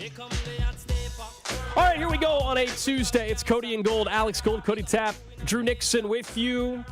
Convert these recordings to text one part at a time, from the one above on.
All right, here we go on a Tuesday. It's Cody and Gold, Alex Gold, Cody Tapp, Drew Nixon with you.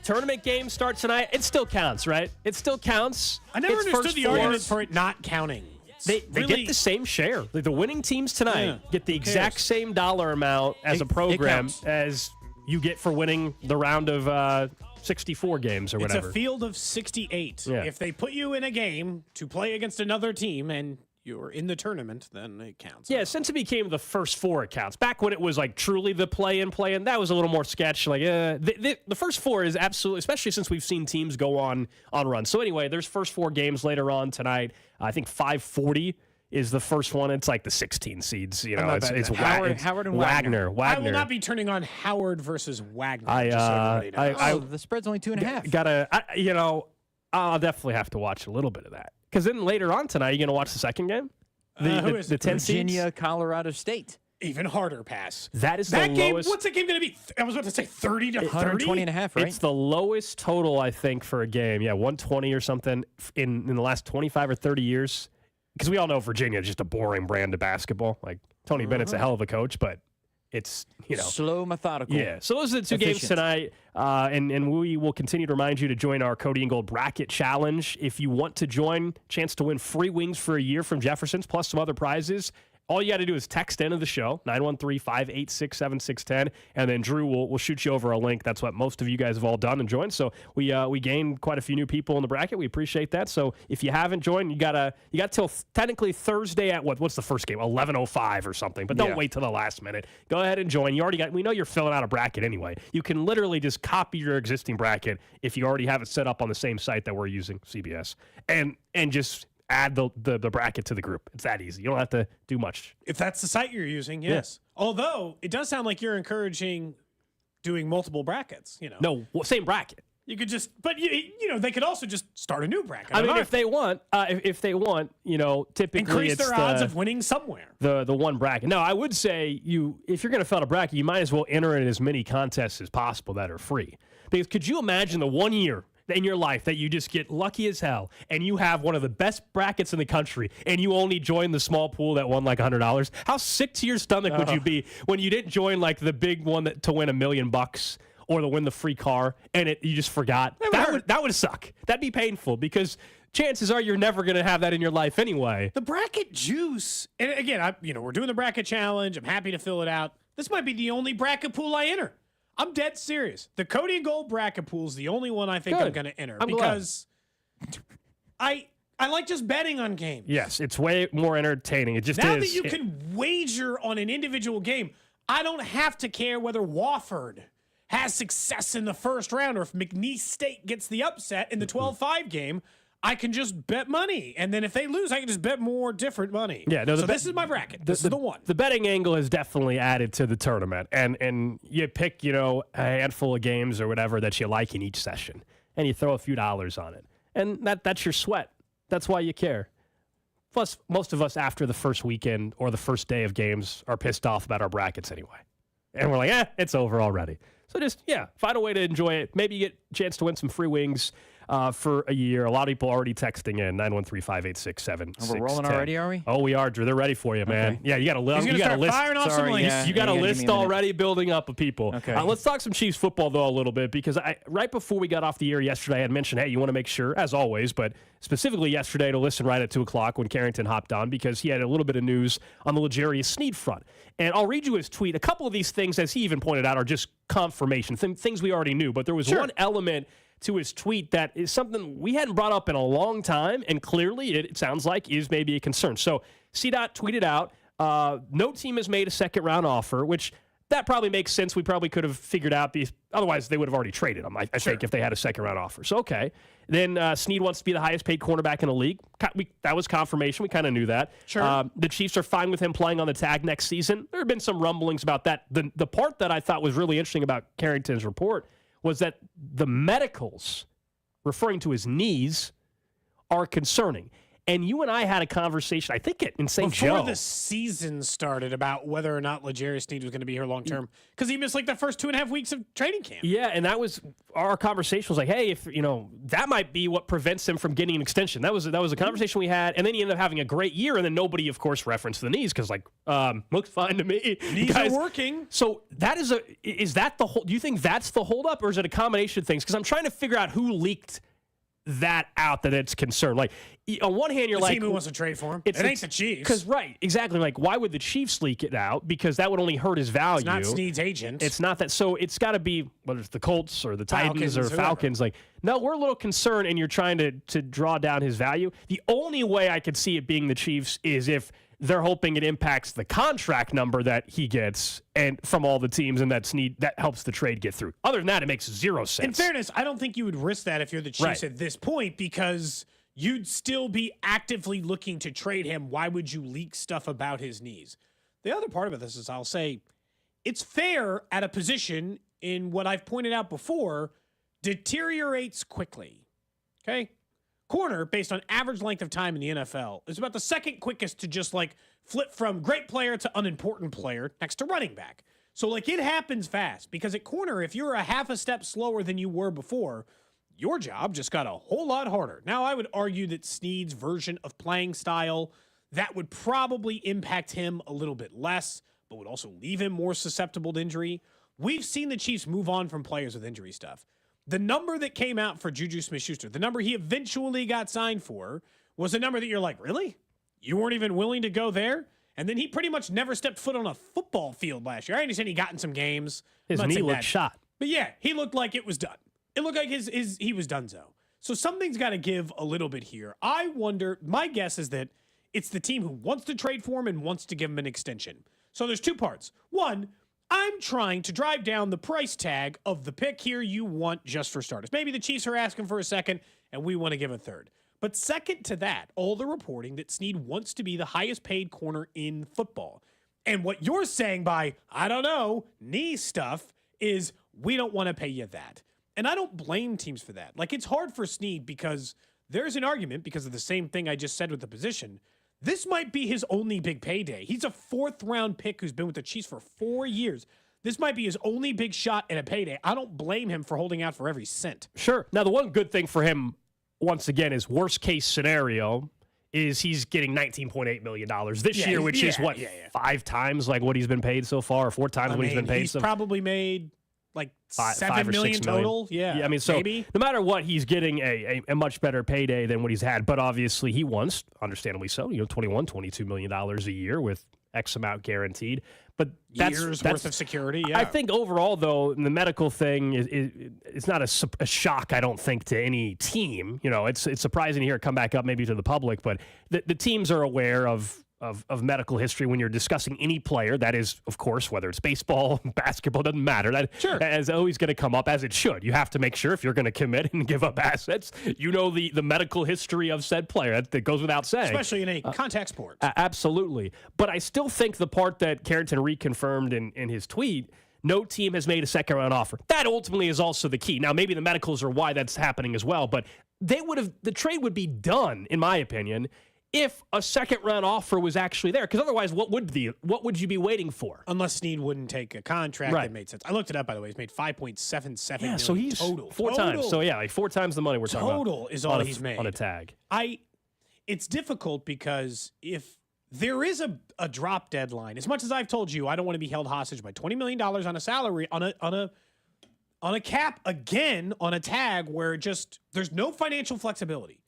Tournament game starts tonight. It still counts, right? It still counts. I never understood the argument for it not counting. They really get the same share. The winning teams tonight get the exact same dollar amount as a program as you get for winning the round of 64 games or whatever. It's a field of 68. Yeah. If they put you in a game to play against another team and you're in the tournament, then it counts. Yeah, since it became the first four, it counts. Back when it was like truly the play-in, that was a little more sketch. Like the first four is absolutely, especially since we've seen teams go on runs. So anyway, there's first four games later on tonight. I think 5:40 is the first one. It's like the 16 seeds. You know, it's Howard and Wagner. I will not be turning on Howard versus Wagner. The spread's only 2.5. I'll definitely have to watch a little bit of that. Because then later on tonight, you're going to watch the second game? The 10 Virginia, seeds? Colorado State. Even harder pass. That is that the game, lowest. What's that game going to be? I was about to say 30 to 30. 120.5, right? It's the lowest total, I think, for a game. Yeah, 120 or something in the last 25 or 30 years. Because we all know Virginia is just a boring brand of basketball. Like, Tony Bennett's a hell of a coach, but it's, slow, methodical. Yeah. So those are the two games tonight. And we will continue to remind you to join our Cody and Gold Bracket Challenge. If you want to join, chance to win free wings for a year from Jefferson's, plus some other prizes. All you got to do is text into the show, 913-586-7610, and then Drew will shoot you over a link. That's what most of you guys have all done and joined. So we gained quite a few new people in the bracket. We appreciate that. So if you haven't joined, you got till technically Thursday at what's the first game? 11:05 or something. But don't wait till the last minute. Go ahead and join. We know you're filling out a bracket anyway. You can literally just copy your existing bracket if you already have it set up on the same site that we're using, CBS, and just add the bracket to the group. It's that easy. You don't have to do much. If that's the site you're using, yes. Yeah. Although, it does sound like you're encouraging doing multiple brackets, No, same bracket. You could just, but they could also just start a new bracket. I mean, if they want, typically increase it's their odds of winning somewhere. The one bracket. No, I would say if you're going to fill out a bracket, you might as well enter in as many contests as possible that are free. Because could you imagine the 1 year in your life that you just get lucky as hell and you have one of the best brackets in the country and you only join the small pool that won like $100? How sick to your stomach would you be when you didn't join like the big one to win $1 million or to win the free car and you just forgot? That would suck. That'd be painful because chances are you're never going to have that in your life anyway. The bracket juice, and again, we're doing the bracket challenge. I'm happy to fill it out. This might be the only bracket pool I enter. I'm dead serious. The Cody and Gold bracket pool is the only one I think I'm going to enter because I like just betting on games. Yes, it's way more entertaining. It just now is. That you can wager on an individual game, I don't have to care whether Wofford has success in the first round or if McNeese State gets the upset in the 12-5 game. I can just bet money, and then if they lose, I can just bet more different money. Yeah, no. So this is my bracket. This is the one. The betting angle is definitely added to the tournament, and you pick a handful of games or whatever that you like in each session, and you throw a few dollars on it, and that's your sweat. That's why you care. Plus, most of us after the first weekend or the first day of games are pissed off about our brackets anyway, and we're like, it's over already. So just find a way to enjoy it. Maybe you get a chance to win some free wings. For a year. A lot of people already texting in 913-586-7610. We're rolling already, are we? Oh, we are, Drew. They're ready for you, man. Okay. Yeah, you got a list. You got a list. Firing off some links. You got a list already building up of people. Okay. Let's talk some Chiefs football though a little bit because right before we got off the air yesterday, I had mentioned, hey, you want to make sure, as always, but specifically yesterday to listen right at 2:00 when Carrington hopped on because he had a little bit of news on the L'Jarius Sneed front. And I'll read you his tweet. A couple of these things, as he even pointed out, are just confirmation, things we already knew. But there was one element to his tweet that is something we hadn't brought up in a long time, and clearly it sounds like is maybe a concern. So CDOT tweeted out, no team has made a second-round offer, which that probably makes sense. We probably could have figured out these. Otherwise, they would have already traded him, I think, if they had a second-round offer. So, okay. Then Sneed wants to be the highest-paid cornerback in the league. That was confirmation. We kind of knew that. Sure. The Chiefs are fine with him playing on the tag next season. There have been some rumblings about that. The part that I thought was really interesting about Carrington's report was that the medicals, referring to his knees, are concerning. And you and I had a conversation, I think in St. Joe. Before the season started about whether or not L'Jarius Sneed was going to be here long term because he missed like the first 2.5 weeks of training camp. Yeah, and that was our conversation was like, hey, if that might be what prevents him from getting an extension. That was a conversation we had, and then he ended up having a great year, and then nobody, of course, referenced the knees because looks fine to me. Knees are working. So is that the whole? Do you think that's the holdup, or is it a combination of things? Because I'm trying to figure out who leaked that out that it's concerned. Like on one hand, you're the like, team who wants to trade for him. It ain't the Chiefs. Because right, exactly. Like, why would the Chiefs leak it out? Because that would only hurt his value. It's not Sneed's agent. It's not that. So it's got to be whether it's the Colts or the Titans or Falcons. Like, no, we're a little concerned, and you're trying to draw down his value. The only way I could see it being the Chiefs is if they're hoping it impacts the contract number that he gets and from all the teams, and that helps the trade get through. Other than that, it makes zero sense. In fairness, I don't think you would risk that if you're the Chiefs at this point because you'd still be actively looking to trade him. Why would you leak stuff about his knees? The other part of this is I'll say it's fair at a position in what I've pointed out before deteriorates quickly. Okay? Corner, based on average length of time in the NFL, is about the second quickest to just like flip from great player to unimportant player next to running back. So like it happens fast because at corner, if you're a half a step slower than you were before, your job just got a whole lot harder. Now, I would argue that Sneed's version of playing style, that would probably impact him a little bit less, but would also leave him more susceptible to injury. We've seen the Chiefs move on from players with injury stuff. The number that came out for Juju Smith-Schuster, the number he eventually got signed for, was a number that you're like, really? You weren't even willing to go there? And then he pretty much never stepped foot on a football field last year. I understand he got in some games. His knee looked shot. But yeah, he looked like it was done. It looked like he was donezo. So something's got to give a little bit here. I wonder, my guess is that it's the team who wants to trade for him and wants to give him an extension. So there's two parts. One, I'm trying to drive down the price tag of the pick here you want just for starters. Maybe the Chiefs are asking for a second, and we want to give a third. But second to that, all the reporting that Sneed wants to be the highest paid corner in football. And what you're saying by, I don't know, knee stuff is we don't want to pay you that. And I don't blame teams for that. Like, it's hard for Sneed because there's an argument because of the same thing I just said with the position. This might be his only big payday. He's a fourth-round pick who's been with the Chiefs for 4 years. This might be his only big shot at a payday. I don't blame him for holding out for every cent. Sure. Now, the one good thing for him, once again, is worst-case scenario is he's getting $19.8 million this year, which is, 5 times like what he's been paid so far, or 4 times what he's been paid. He's probably made like $7 million total. Yeah, I mean, so maybe. No matter what, he's getting a much better payday than what he's had. But obviously, he wants, understandably so, $22 million a year with X amount guaranteed. But that's worth of security. Yeah, I think overall, though, the medical thing it's not a shock. I don't think to any team. It's surprising to hear it come back up maybe to the public, but the teams are aware of medical history when you're discussing any player. That is, of course, whether it's baseball, basketball, doesn't matter. That is always going to come up, as it should. You have to make sure if you're going to commit and give up assets, the medical history of said player. That goes without saying. Especially in a contact sport. Absolutely. But I still think the part that Carrington reconfirmed in his tweet, no team has made a second-round offer. That ultimately is also the key. Now, maybe the medicals are why that's happening as well, but the trade would be done, in my opinion, if a second-round offer was actually there. Because otherwise, what would you be waiting for? Unless Sneed wouldn't take a contract that made sense. I looked it up, by the way. He's made $5.77 million so he's total. 4 times. So, like 4 times the money we're talking about. Total is all he's made. On a tag. It's difficult because if there is a drop deadline, as much as I've told you, I don't want to be held hostage by $20 million on a salary, on a cap, again, on a tag where there's no financial flexibility.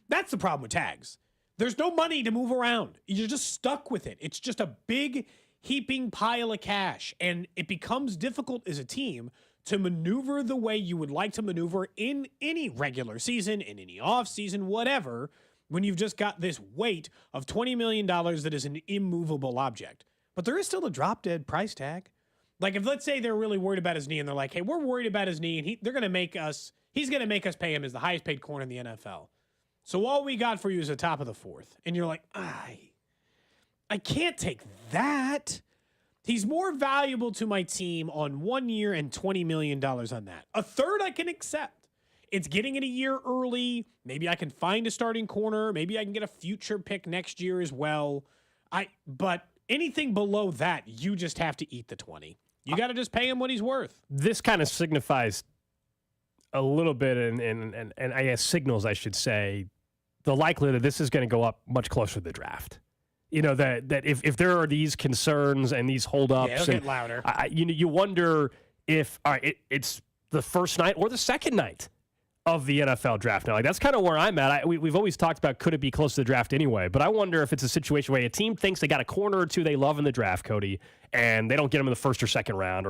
That's the problem with tags. There's no money to move around. You're just stuck with it. It's just a big heaping pile of cash. And it becomes difficult as a team to maneuver the way you would like to maneuver in any regular season, in any off season, whatever, when you've just got this weight of $20 million that is an immovable object. But there is still a drop dead price tag. Like if let's say they're really worried about his knee and they're like, hey, we're worried about his knee and he's going to make us pay him as the highest paid corner in the NFL. So all we got for you is the top of the 4th. And you're like, I can't take that. He's more valuable to my team on 1 year and $20 million on that. A third I can accept. It's getting it a year early. Maybe I can find a starting corner. Maybe I can get a future pick next year as well. But anything below that, you just have to eat the 20. You got to just pay him what he's worth. This kind of signifies a little bit, and I guess signals, I should say, the likelihood that this is going to go up much closer to the draft. You know, that if there are these concerns and these holdups, it'll get louder. You wonder if it's the first night or the second night of the NFL draft now. Like, that's kind of where I'm at. We've always talked about, could it be close to the draft anyway? But I wonder if it's a situation where a team thinks they got a corner or two they love in the draft, Cody, and they don't get them in the first or second round,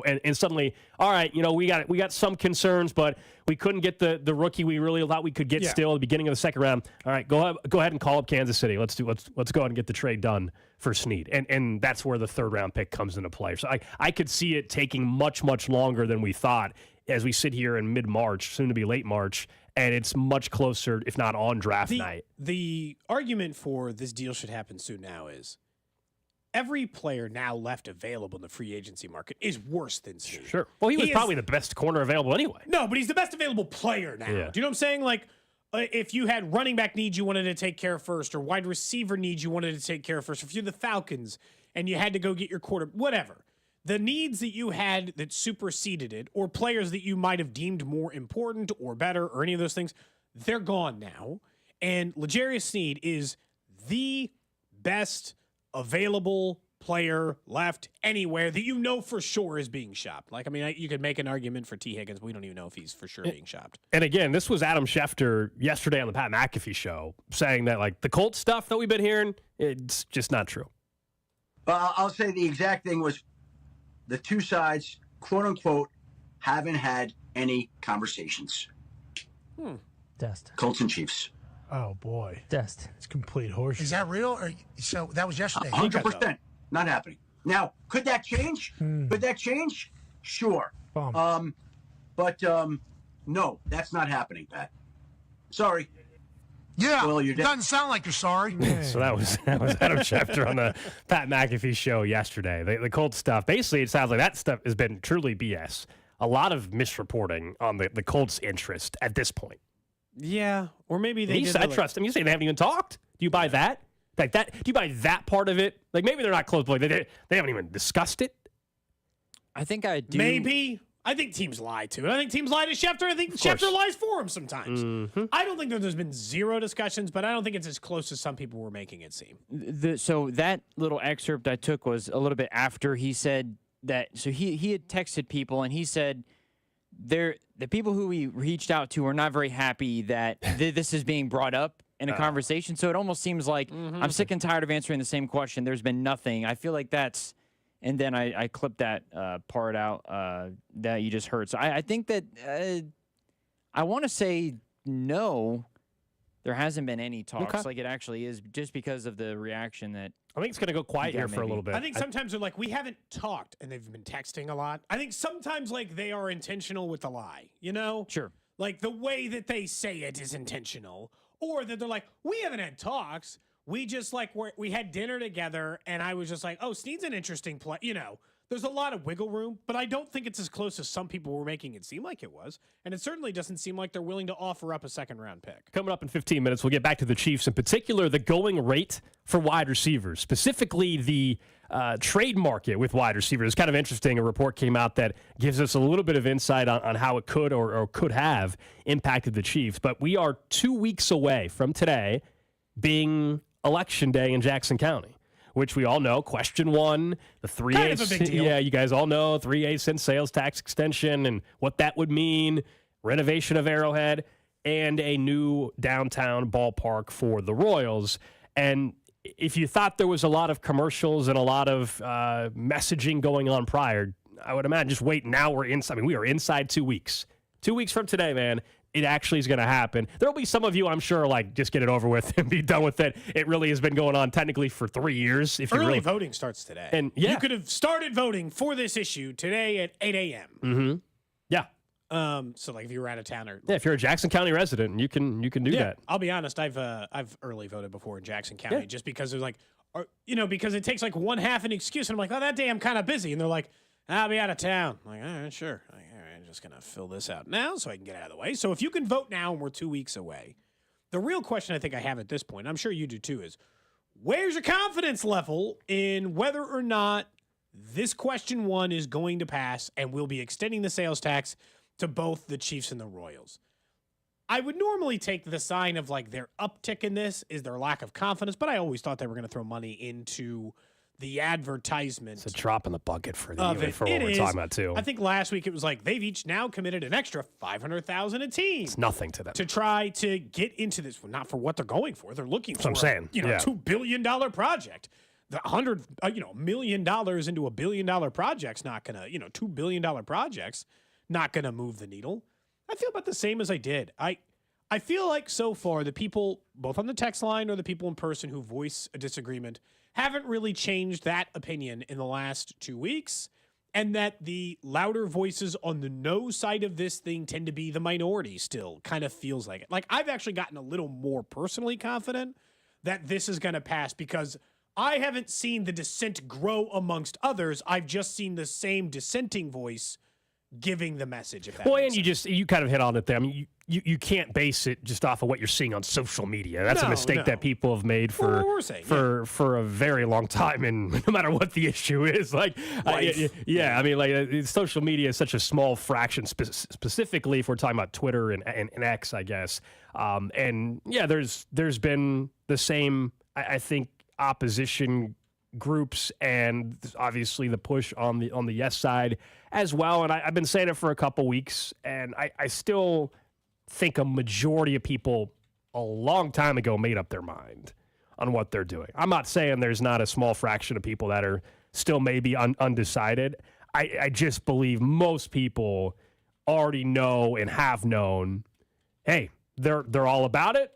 and suddenly, all right, we got some concerns, but we couldn't get the rookie we really thought we could get still at the beginning of the second round. All right, go ahead and call up Kansas City. Let's go ahead and get the trade done for Snead, and that's where the third round pick comes into play. So I could see it taking much longer than we thought as we sit here in mid-March, soon to be late March, and it's much closer, if not on draft night. The argument for this deal should happen soon now is every player now left available in the free agency market is worse than Snead. Sure. Well, he was probably the best corner available anyway. No, but he's the best available player now. Yeah. Do you know what I'm saying? Like, if you had running back needs you wanted to take care of first, or wide receiver needs you wanted to take care of first, if you're the Falcons and you had to go get your quarter, whatever. The needs that you had that superseded it, or players that you might have deemed more important or better, or any of those things, they're gone now. And L'Jarius Snead is the best available player left anywhere that you know for sure is being shopped. Like, I mean, you could make an argument for T. Higgins. We don't even know if he's for sure being shopped. And again, this was Adam Schefter yesterday on the Pat McAfee show saying that, like, the Colts stuff that we've been hearing, it's just not true. I'll say the exact thing was the two sides, quote unquote, haven't had any conversations. Dest. Colts and Chiefs. Oh, boy. Dest. It's complete horseshit. Is that real? So that was yesterday. 100%. Not happening. Now, could that change? Could that change? Sure. Bum. But no, that's not happening, Pat. Sorry. Yeah, Well, you're it doesn't sound like you're sorry. So that was Adam Schefter on the Pat McAfee show yesterday. The Colts stuff, basically, it sounds like that stuff has been truly BS. A lot of misreporting on the Colts' interest at this point. Yeah, or maybe they. I trust them. You say they haven't even talked. Do you buy that? Like that? Do you buy that part of it? Like, maybe they're not close, but they haven't even discussed it. I think I do. Maybe. I think teams lie to it. I think teams lie to Schefter. I think Schefter lies for him sometimes. Mm-hmm. I don't think that there's been zero discussions, but I don't think it's as close as some people were making it seem. So that little excerpt I took was a little bit after he said that. So he had texted people and he said the people who he reached out to are not very happy that this is being brought up in a conversation. So it almost seems like I'm sick and tired of answering the same question. There's been nothing. I feel like that's. And then I clipped that part out that you just heard. So I think that I want to say no, there hasn't been any talks. Okay. Like it actually is, just because of the reaction that. I think it's going to go quiet here for a maybe. little bit. I think sometimes they're like, we haven't talked, and they've been texting a lot. I think sometimes like they are intentional with the lie, you know? Sure. Like the way that they say it is intentional, or that they're like, we haven't had talks. We just we had dinner together, and I was just like, oh, Snead's an interesting play. You know, there's a lot of wiggle room, but I don't think it's as close as some people were making it seem like it was. And it certainly doesn't seem like they're willing to offer up a second-round pick. Coming up in 15 minutes, we'll get back to the Chiefs, in particular the going rate for wide receivers, specifically the trade market with wide receivers. It's kind of interesting. A report came out that gives us a little bit of insight on how it could or could have impacted the Chiefs. But we are 2 weeks away from today being Election Day in Jackson County, which we all know, question one, the 3/8. Kind of a big deal. Yeah, you guys all know 3/8 sales tax extension and what that would mean, renovation of Arrowhead, and a new downtown ballpark for the Royals. And if you thought there was a lot of commercials and a lot of messaging going on prior, I would imagine just wait. Now we're inside. I mean, we are inside 2 weeks. 2 weeks from today, man. It actually is going to happen. There will be some of you, I'm sure, like, just get it over with and be done with it. It really has been going on technically for 3 years. If Early you really voting starts today. And yeah. You could have started voting for this issue today at 8 a.m. Mm-hmm. Yeah. So like if you were out of town or If you're a Jackson County resident, you can do that. I'll be honest, I've early voted before in Jackson County just because there's like, because it takes like one half an excuse, and I'm like, oh, that day I'm kind of busy, and they're like, I'll be out of town. I'm like, all right, sure. Like, all right. I'm just going to fill this out now so I can get out of the way. So if you can vote now and we're 2 weeks away, the real question I think I have at this point, I'm sure you do too, is where's your confidence level in whether or not this question 1 is going to pass and we'll be extending the sales tax to both the Chiefs and the Royals? I would normally take the sign of like their uptick in this is their lack of confidence, but I always thought they were going to throw money into the advertisement. It's a drop in the bucket for of what we're talking about too. I think last week it was like they've each now committed an extra $500,000 a team. It's nothing to them To try to get into this, well, not for what they're going for. They're looking for what I'm saying. $2 billion project. The $100 million into $1 billion project's not gonna, $2 billion projects not gonna move the needle. I feel about the same as I did. I feel like so far the people, both on the text line or the people in person who voice a disagreement, haven't really changed that opinion in the last 2 weeks, and that the louder voices on the no side of this thing tend to be the minority still. Kind of feels like it. Like, I've actually gotten a little more personally confident that this is going to pass because I haven't seen the dissent grow amongst others. I've just seen the same dissenting voice giving the message. If that makes sense. You kind of hit on it there. I mean, you can't base it just off of what you're seeing on social media. That's a mistake that people have made for a very long time, and no matter what the issue is, like, social media is such a small fraction, specifically if we're talking about Twitter and X, I guess. There's been the same, I think, opposition groups and obviously the push on the yes side as well. And I've been saying it for a couple weeks, and I still think a majority of people a long time ago made up their mind on what they're doing. I'm not saying there's not a small fraction of people that are still maybe undecided. I just believe most people already know and have known, hey, they're all about it.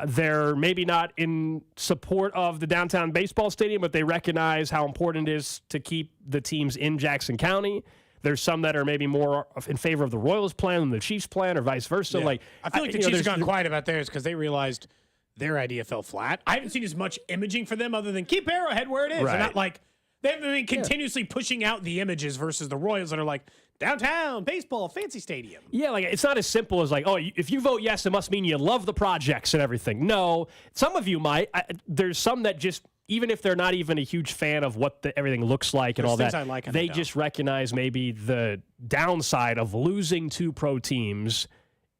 They're maybe not in support of the downtown baseball stadium, but they recognize how important it is to keep the teams in Jackson County. There's some that are maybe more in favor of the Royals plan than the Chiefs plan, or vice versa. Yeah. Like, I feel like the Chiefs have gone quiet about theirs because they realized their idea fell flat. I haven't seen as much imaging for them other than keep Arrowhead where it is. Right. They're not like they've been continuously pushing out the images versus the Royals that are like downtown baseball fancy stadium. Yeah, like it's not as simple as like, oh, if you vote yes, it must mean you love the projects and everything. No, some of you might. There's some that just, even if they're not even a huge fan of what everything looks like and all that, they just recognize maybe the downside of losing 2 pro teams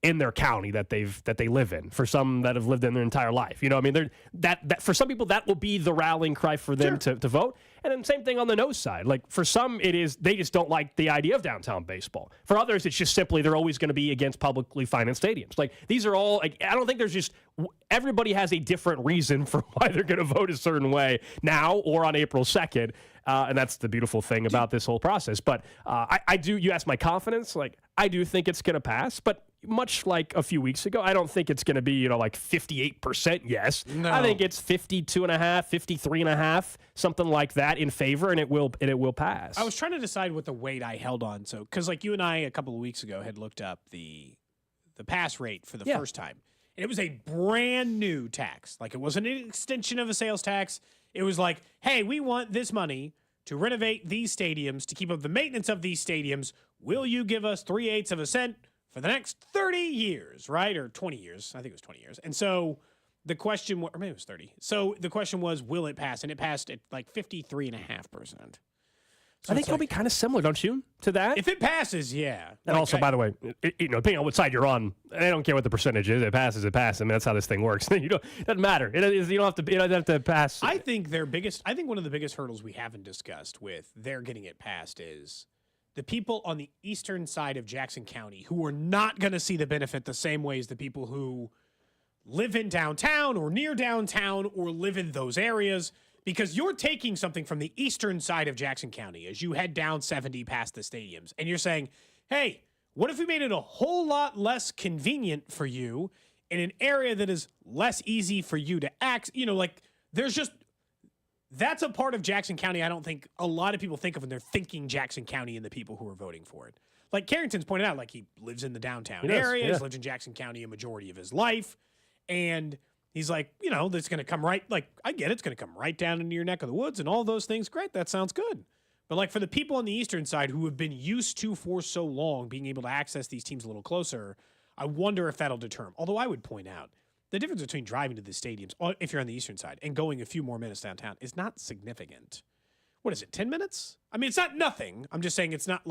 in their county that they live in. For some that have lived in their entire life, I mean, that for some people that will be the rallying cry for them to vote. And then same thing on the no side. Like for some, it is they just don't like the idea of downtown baseball. For others, it's just simply they're always going to be against publicly financed stadiums. Like these are all. Like, I don't think there's just everybody has a different reason for why they're going to vote a certain way now or on April 2nd. And that's the beautiful thing about this whole process. But I do. You asked my confidence. Like I do think it's going to pass, but much like a few weeks ago, I don't think it's going to be, like 58% yes. No. I think it's 52.5, 53.5, something like that in favor, and it will pass. I was trying to decide what the weight I held on. So, because like you and I a couple of weeks ago had looked up the pass rate for the first time, and it was a brand new tax. Like it wasn't an extension of a sales tax. It was like, hey, we want this money to renovate these stadiums, to keep up the maintenance of these stadiums. Will you give us 3/8 of a cent for the next 30 years, right? Or 20 years. I think it was 20 years. And so the question, or maybe it was 30. So the question was, will it pass? And it passed at like 53.5%. I think it'll be kind of similar, don't you, to that? If it passes, yeah. And also, by the way, depending on what side you're on, I don't care what the percentage is. It passes, it passes. I mean, that's how this thing works. It doesn't matter. You don't have to pass. I think one of the biggest hurdles we haven't discussed with their getting it passed is the people on the eastern side of Jackson County who are not going to see the benefit the same way as the people who live in downtown or near downtown or live in those areas, because you're taking something from the eastern side of Jackson County as you head down 70 past the stadiums, and you're saying, hey, what if we made it a whole lot less convenient for you in an area that is less easy for you to access? There's just... That's a part of Jackson County I don't think a lot of people think of when they're thinking Jackson County and the people who are voting for it. Like Carrington's pointed out, like he lives in the downtown area. He's lived in Jackson County a majority of his life. And he's like, that's going to come right. Like, I get it's going to come right down into your neck of the woods and all those things. Great. That sounds good. But like for the people on the Eastern side who have been used to for so long being able to access these teams a little closer, I wonder if that'll deter them. Although I would point out the difference between driving to the stadiums, if you're on the Eastern side, and going a few more minutes downtown is not significant. What is it, 10 minutes? I mean, it's not nothing. I'm just saying it's not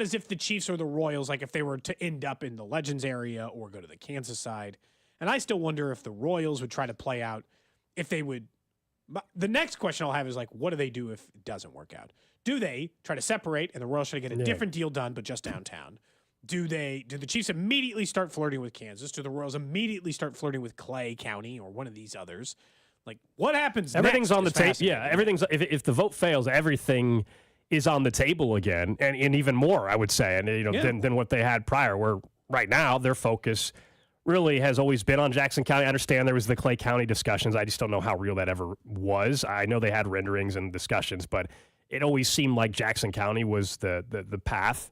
as if the Chiefs or the Royals, like if they were to end up in the Legends area or go to the Kansas side. And I still wonder if the Royals would try to play out, if they would. The next question I'll have is like, what do they do if it doesn't work out? Do they try to separate and the Royals try to get a different deal done, but just downtown? Do the Chiefs immediately start flirting with Kansas? Do the Royals immediately start flirting with Clay County or one of these others? Like, what happens Everything's next on the is table. fascinating. Yeah, everything's. If the vote fails, everything is on the table again, and even more, I would say, and than what they had prior. Where right now their focus really has always been on Jackson County. I understand there was the Clay County discussions. I just don't know how real that ever was. I know they had renderings and discussions, but it always seemed like Jackson County was the path.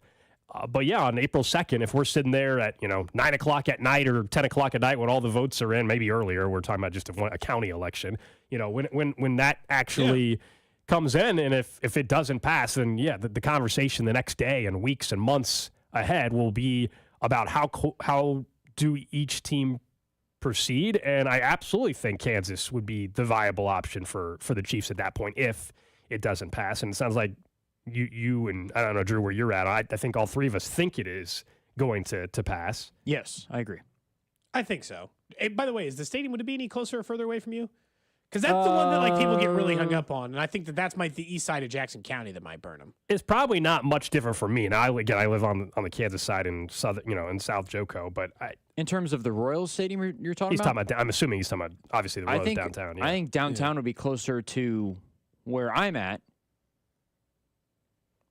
But yeah, on April 2nd, if we're sitting there at 9 o'clock at night or 10 o'clock at night when all the votes are in, maybe earlier, we're talking about just a county election. When that actually comes in, and if it doesn't pass, then the conversation the next day and weeks and months ahead will be about how do each team proceed. And I absolutely think Kansas would be the viable option for the Chiefs at that point if it doesn't pass. And it sounds like you and I don't know, Drew, where you're at. I think all three of us think it is going to pass. Yes, I agree. I think so. Hey, by the way, is the stadium, would it be any closer or further away from you? Because that's the one that like people get really hung up on, and I think that's the east side of Jackson County that might burn them. It's probably not much different for me. Now, I live on the Kansas side in southern, in South Joco, but in terms of the Royals Stadium you're talking about? I'm assuming he's talking about obviously the Royals downtown. Yeah. I think downtown would be closer to where I'm at.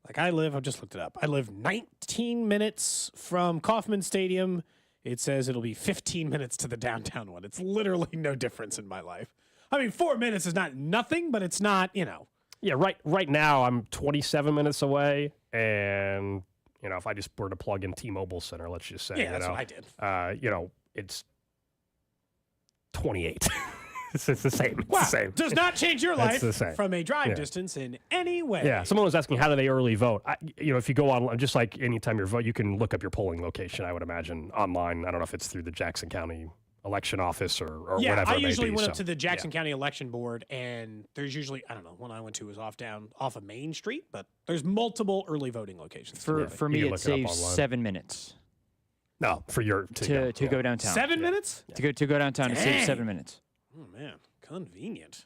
Like I've just looked it up. I live 19 minutes from Kauffman Stadium. It says it'll be 15 minutes to the downtown one. It's literally no difference in my life. I mean, 4 minutes is not nothing, but it's not, Yeah, right now I'm 27 minutes away, and if I just were to plug in T-Mobile Center, let's just say, that's what I did. It's 28. It's the same. Wow, It's the same. does not change your life the same. from a drive distance in any way. Yeah, someone was asking how do they early vote. If you go online, just like anytime you vote, you can look up your polling location. I would imagine online. I don't know if it's through the Jackson County election office or whatever. I it may usually be, went up to the Jackson County election board, and there's usually one I went to was off of Main Street, but there's multiple early voting locations. For me, it saves 7 minutes. No, for your to go downtown. 7 minutes to go downtown. It saves 7 minutes. Oh man, convenient.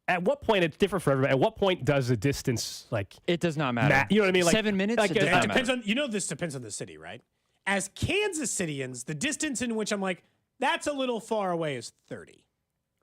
At what point it's different for everybody? At what point does the distance It does not matter. You know what I mean? Like 7 minutes. like, It does it not Depends matter. on this depends on the city, right? As Kansas Cityans, the distance in which I'm like, that's a little far away is 30.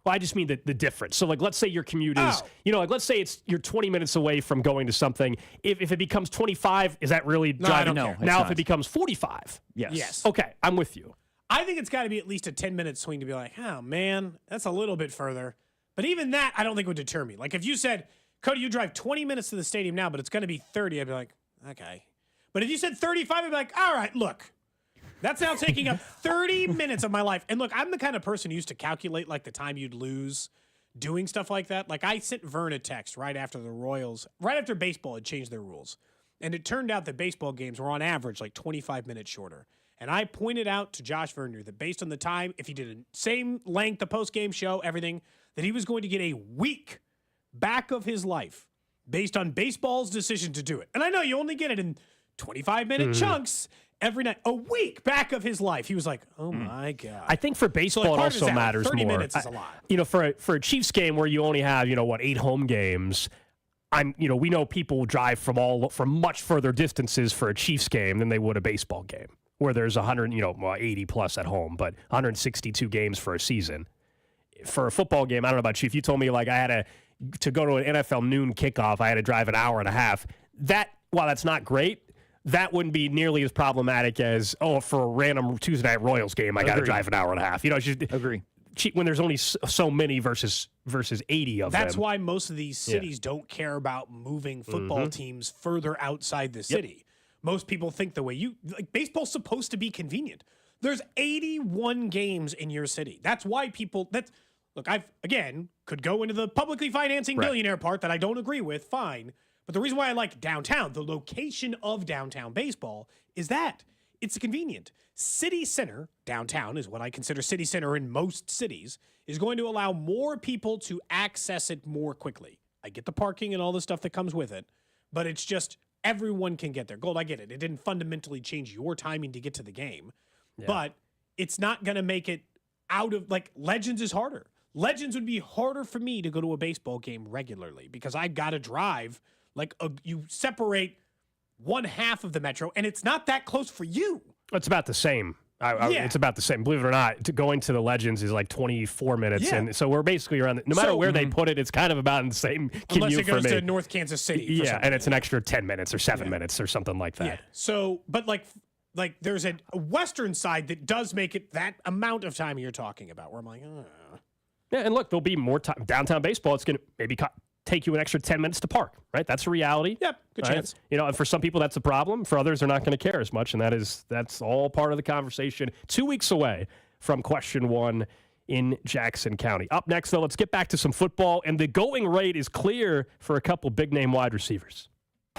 Well, I just mean the difference. So, like, let's say your commute is, let's say you're 20 minutes away from going to something. If it becomes 25, is that really driving? No, it's now, not. if it becomes 45, Yes. okay, I'm with you. I think it's got to be at least a 10-minute swing to be like, oh man, that's a little bit further. But even that, I don't think would deter me. Like if you said, Cody, you drive 20 minutes to the stadium now, but it's going to be 30, I'd be like, okay. But if you said 35, I'd be like, all right, look, that's now taking up 30 minutes of my life. And look, I'm the kind of person who used to calculate like the time you'd lose doing stuff like that. Like I sent Vern a text right after baseball had changed their rules. And it turned out that baseball games were on average like 25 minutes shorter. And I pointed out to Josh Verner that based on the time, if he did the same length, the post-game show, everything, that he was going to get a week back of his life based on baseball's decision to do it. And I know you only get it in 25-minute chunks every night. A week back of his life. He was like, oh, my God. I think for baseball, it also matters 30 more. minutes is a lot. For a Chiefs game where you only have, 8 home games, we know people drive from much further distances for a Chiefs game than they would a baseball game, where there's 80 plus at home, but 162 games for a season. For a football game, I don't know about you. If you told me like I had to go to an NFL noon kickoff, I had to drive an hour and a half. While that's not great, that wouldn't be nearly as problematic as for a random Tuesday night Royals game, I got to drive an hour and a half. It's just Agree. When there's only so many versus 80 of them. That's why most of these cities don't care about moving football teams further outside the city. Most people think the way baseball's supposed to be convenient. There's 81 games in your city. That's why look, could go into the publicly financing billionaire part that I don't agree with, fine. But the reason why I like downtown, the location of downtown baseball, is that it's convenient. City Center, downtown is what I consider city center in most cities, is going to allow more people to access it more quickly. I get the parking and all the stuff that comes with it, but it's just everyone can get there. Gold, I get it. It didn't fundamentally change your timing to get to the game, but it's not going to make it out of, like, Legends is harder. Legends would be harder for me to go to a baseball game regularly because I've got to drive, you separate one half of the metro, and it's not that close for you. It's about the same. It's about the same. Believe it or not, going to the Legends is like 24 minutes. And so we're basically around, no matter where they put it, it's kind of about the same commute unless it goes for me. to North Kansas City. Yeah, and it's an extra 10 minutes or 7 minutes or something like that. Yeah. So, but like there's a western side that does make it that amount of time you're talking about where I'm like, Yeah, and look, there'll be more time. Downtown baseball, it's going to maybe take you an extra 10 minutes to park, right? That's a reality. Yep, good chance. You know, and for some people, that's a problem. For others, they're not going to care as much, and that's all part of the conversation. 2 weeks away from question 1 in Jackson County. Up next, though, let's get back to some football, and the going rate is clear for a couple big-name wide receivers.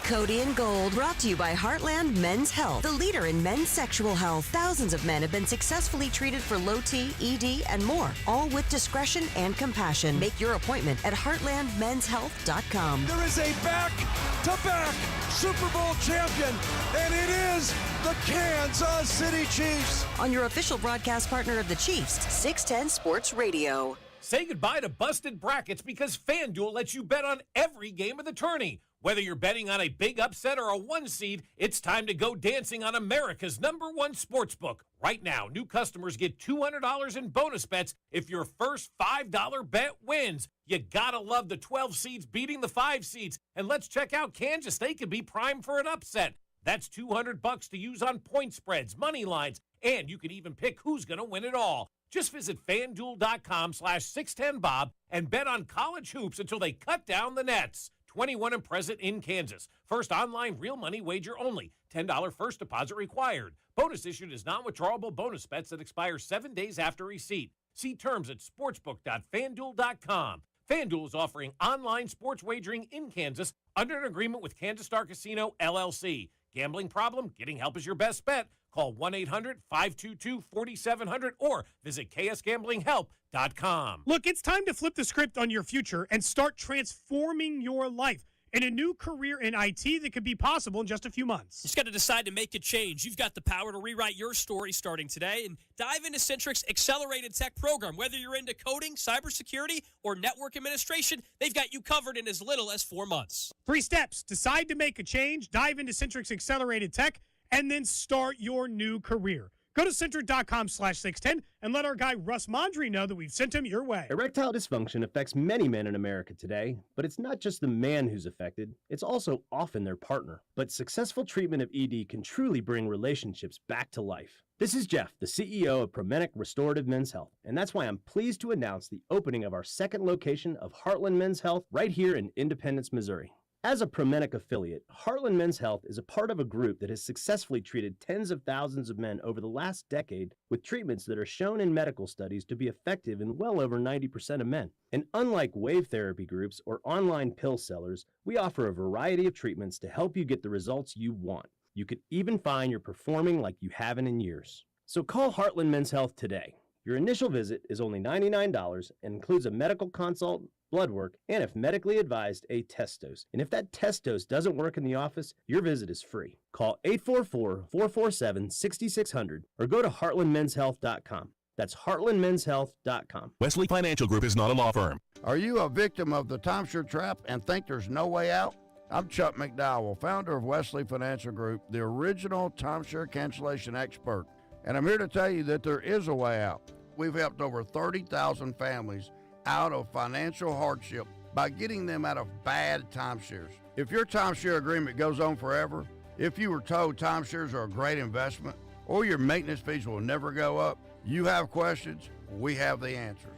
Cody and Gold, brought to you by Heartland Men's Health, the leader in men's sexual health. Thousands of men have been successfully treated for low T, ED, and more, all with discretion and compassion. Make your appointment at heartlandmenshealth.com. There is a back-to-back Super Bowl champion, and it is the Kansas City Chiefs. On your official broadcast partner of the Chiefs, 610 Sports Radio. Say goodbye to busted brackets because FanDuel lets you bet on every game of the tourney. Whether you're betting on a big upset or a 1 seed, it's time to go dancing on America's #1 sportsbook. Right now, new customers get $200 in bonus bets if your first $5 bet wins. You gotta love the 12 seeds beating the 5 seeds. And let's check out Kansas. They could be primed for an upset. That's $200 to use on point spreads, money lines, and you can even pick who's gonna win it all. Just visit FanDuel.com/610Bob and bet on college hoops until they cut down the nets. 21 and present in Kansas. First online real money wager only. $10 first deposit required. Bonus issued as non-withdrawable bonus bets that expire 7 days after receipt. See terms at sportsbook.fanduel.com. FanDuel is offering online sports wagering in Kansas under an agreement with Kansas Star Casino, LLC. Gambling problem? Getting help is your best bet. Call 1-800-522-4700 or visit ksgamblinghelp.com. Look, it's time to flip the script on your future and start transforming your life in a new career in IT that could be possible in just a few months. You just got to decide to make a change. You've got the power to rewrite your story starting today and dive into Centric's Accelerated Tech program. Whether you're into coding, cybersecurity, or network administration, they've got you covered in as little as 4 months. 3 steps. Decide to make a change, dive into Centric's Accelerated Tech, and then start your new career. Go to Centric.com/610 and let our guy Russ Mondry know that we've sent him your way. Erectile dysfunction affects many men in America today, but it's not just the man who's affected, it's also often their partner. But successful treatment of ED can truly bring relationships back to life. This is Jeff, the CEO of Promenic Restorative Men's Health, and that's why I'm pleased to announce the opening of our second location of Heartland Men's Health right here in Independence, Missouri. As a Promenic affiliate, Heartland Men's Health is a part of a group that has successfully treated tens of thousands of men over the last decade with treatments that are shown in medical studies to be effective in well over 90% of men. And unlike wave therapy groups or online pill sellers, we offer a variety of treatments to help you get the results you want. You could even find you're performing like you haven't in years. So call Heartland Men's Health today. Your initial visit is only $99 and includes a medical consult, blood work, and if medically advised, a test dose. And if that test dose doesn't work in the office, your visit is free. Call 844-447-6600 or go to heartlandmenshealth.com. That's heartlandmenshealth.com. Wesley Financial Group is not a law firm. Are you a victim of the timeshare trap and think there's no way out? I'm Chuck McDowell, founder of Wesley Financial Group, the original timeshare cancellation expert. And I'm here to tell you that there is a way out. We've helped over 30,000 families out of financial hardship by getting them out of bad timeshares. If your timeshare agreement goes on forever, if you were told timeshares are a great investment, or your maintenance fees will never go up, you have questions, we have the answers.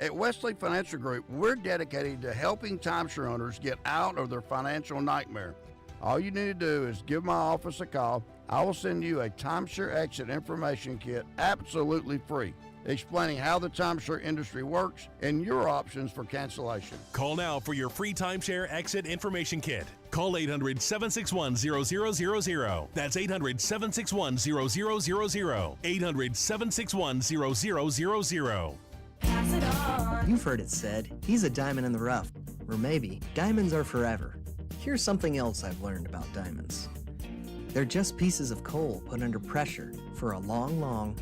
At Wesley Financial Group, we're dedicated to helping timeshare owners get out of their financial nightmare. All you need to do is give my office a call. I will send you a timeshare exit information kit absolutely free. explaining how the timeshare industry works and your options for cancellation. Call now for your free timeshare exit information kit. Call 800-761-0000. That's 800-761-0000. 800-761-0000. You've heard it said, he's a diamond in the rough. Or maybe, diamonds are forever. Here's something else I've learned about diamonds. They're just pieces of coal put under pressure for a long, long,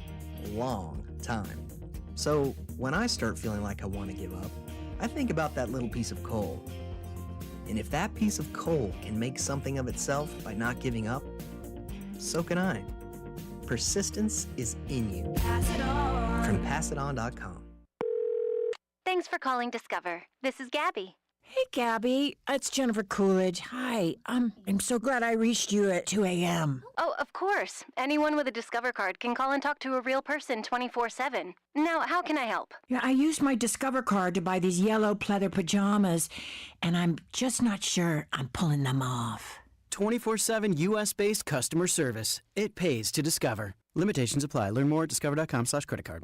long time. So when I start feeling like I want to give up, I think about that little piece of coal. And if that piece of coal can make something of itself by not giving up, so can I. Persistence is in you. Pass it on. From PassItOn.com. Thanks for calling Discover. This is Gabby. Hey, Gabby. It's Jennifer Coolidge. Hi. I'm so glad I reached you at 2 a.m. Oh, of course. Anyone with a Discover card can call and talk to a real person 24/7. Now, how can I help? Yeah, I used my Discover card to buy these yellow pleather pajamas, and I'm just not sure I'm pulling them off. 24/7 U.S.-based customer service. It pays to Discover. Limitations apply. Learn more at discover.com/credit card.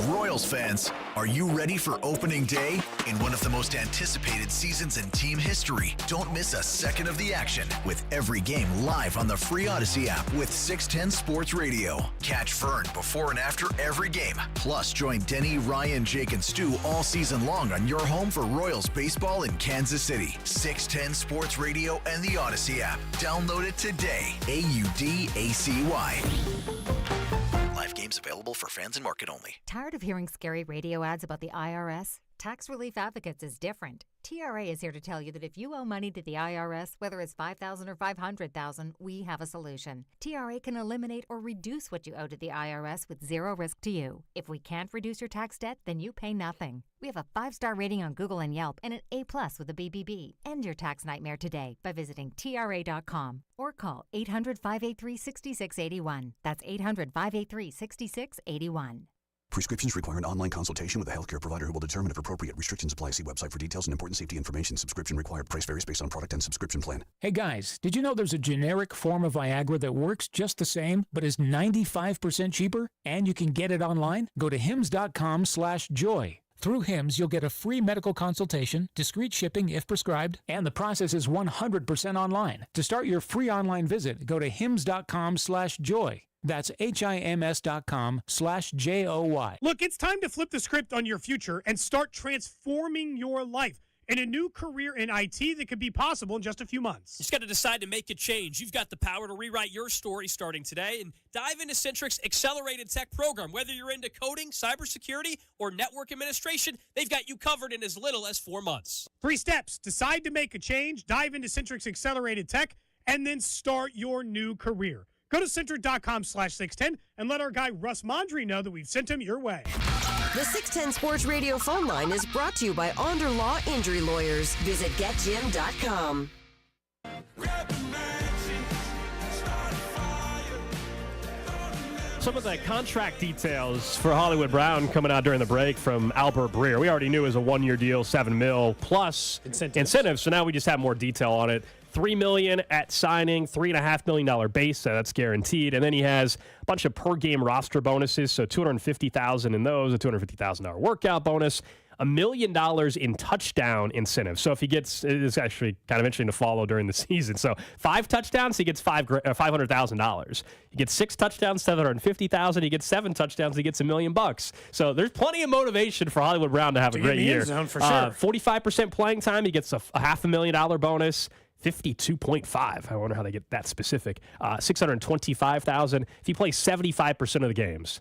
Royals fans, are you ready for opening day? In one of the most anticipated seasons in team history, don't miss a second of the action with every game live on the free Odyssey app with 610 Sports Radio. Catch Vern before and after every game. Plus, join Denny, Ryan, Jake, and Stu all season long on your home for Royals baseball in Kansas City. 610 Sports Radio and the Odyssey app. Download it today. AUDACY. Live games available for fans and market only. Tired of hearing scary radio ads about the IRS? Tax Relief Advocates is different. TRA is here to tell you that if you owe money to the IRS, whether it's $5,000 or $500,000, we have a solution. TRA can eliminate or reduce what you owe to the IRS with zero risk to you. If we can't reduce your tax debt, then you pay nothing. We have a 5-star rating on Google and Yelp and an A+ with a BBB. End your tax nightmare today by visiting TRA.com or call 800-583-6681. That's 800-583-6681. Prescriptions require an online consultation with a healthcare provider who will determine if appropriate. Restrictions apply. See website for details and important safety information. Subscription required. Price varies based on product and subscription plan. Hey guys, did you know there's a generic form of Viagra that works just the same, but is 95% cheaper? And you can get it online? Go to hims.com/joy. Through Hims, you'll get a free medical consultation, discreet shipping if prescribed, and the process is 100% online. To start your free online visit, go to hims.com/joy. That's HIMS.com/JOY. Look, it's time to flip the script on your future and start transforming your life in a new career in IT that could be possible in just a few months. You just got to decide to make a change. You've got the power to rewrite your story starting today and dive into Centric's Accelerated Tech program. Whether you're into coding, cybersecurity, or network administration, they've got you covered in as little as 4 months. 3 steps. Decide to make a change, dive into Centric's Accelerated Tech, and then start your new career. Go to Centric.com/610 and let our guy Russ Mondry know that we've sent him your way. The 610 Sports Radio phone line is brought to you by Onder Law Injury Lawyers. Visit GetJim.com. Some of the contract details for Hollywood Brown coming out during the break from Albert Breer. We already knew it was a 1-year deal, $7 million plus incentives. So now we just have more detail on it. $3 million at signing, $3.5 million base, so that's guaranteed. And then he has a bunch of per-game roster bonuses, so $250,000 in those, a $250,000 workout bonus, $1 million in touchdown incentives. So if he gets, it's actually kind of interesting to follow during the season. So 5 touchdowns, he gets $500,000. He gets 6 touchdowns, $750,000. He gets 7 touchdowns, he gets $1 million. So there's plenty of motivation for Hollywood Brown to have a great year. For sure. 45% playing time, he gets a $500,000 bonus. 52.5. I wonder how they get that specific. $625,000. If you play 75% of the games,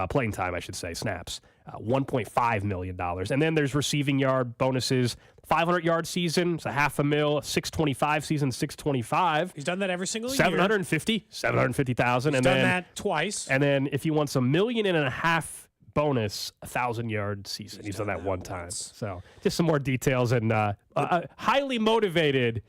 playing time, I should say, snaps, $1.5 million. And then there's receiving yard bonuses. 500-yard season, it's $500,000. 625 season, $625,000. He's done that every single year. $750,000. He's done that twice. And then if he wants $1.5 million bonus, 1,000-yard season. He's done that one time. So just some more details and highly motivated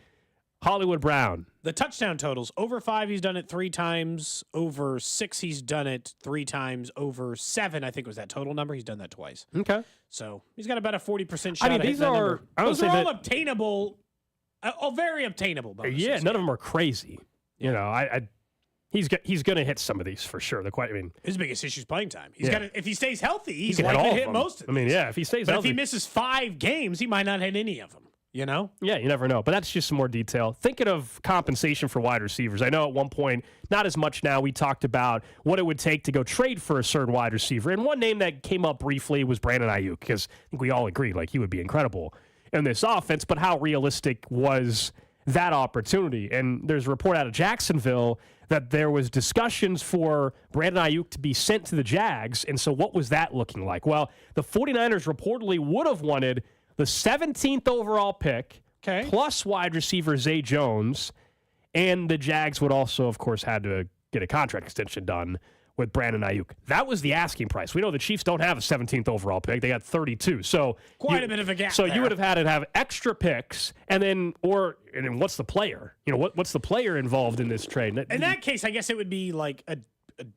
Hollywood Brown. The touchdown totals, over 5, he's done it 3 times. Over 6, he's done it 3 times. Over 7, I think was that total number. He's done that twice. Okay. So he's got about a 40% shot. These are, those are all obtainable, very obtainable bonuses. Yeah, none of them are crazy. You know, He's going to hit some of these for sure. His biggest issue is playing time. Yeah. If he stays healthy, he's can hit likely all to of hit them. most of them. If he stays but healthy. if he misses 5 games, he might not hit any of them. You know? Yeah, you never know. But that's just some more detail. Thinking of compensation for wide receivers, I know at one point, not as much now, we talked about what it would take to go trade for a certain wide receiver. And one name that came up briefly was Brandon Ayuk, because I think we all agreed he would be incredible in this offense. But how realistic was that opportunity? And there's a report out of Jacksonville that there was discussions for Brandon Ayuk to be sent to the Jags. And so what was that looking like? Well, the 49ers reportedly would have wanted the 17th overall pick, plus wide receiver Zay Jones, and the Jags would also, of course, had to get a contract extension done with Brandon Ayuk. That was the asking price. We know the Chiefs don't have a 17th overall pick. They got 32. So quite a bit of a gap So there. you would have had to have extra picks, and then what's the player? What's the player involved in this trade? In that case, I guess it would be like a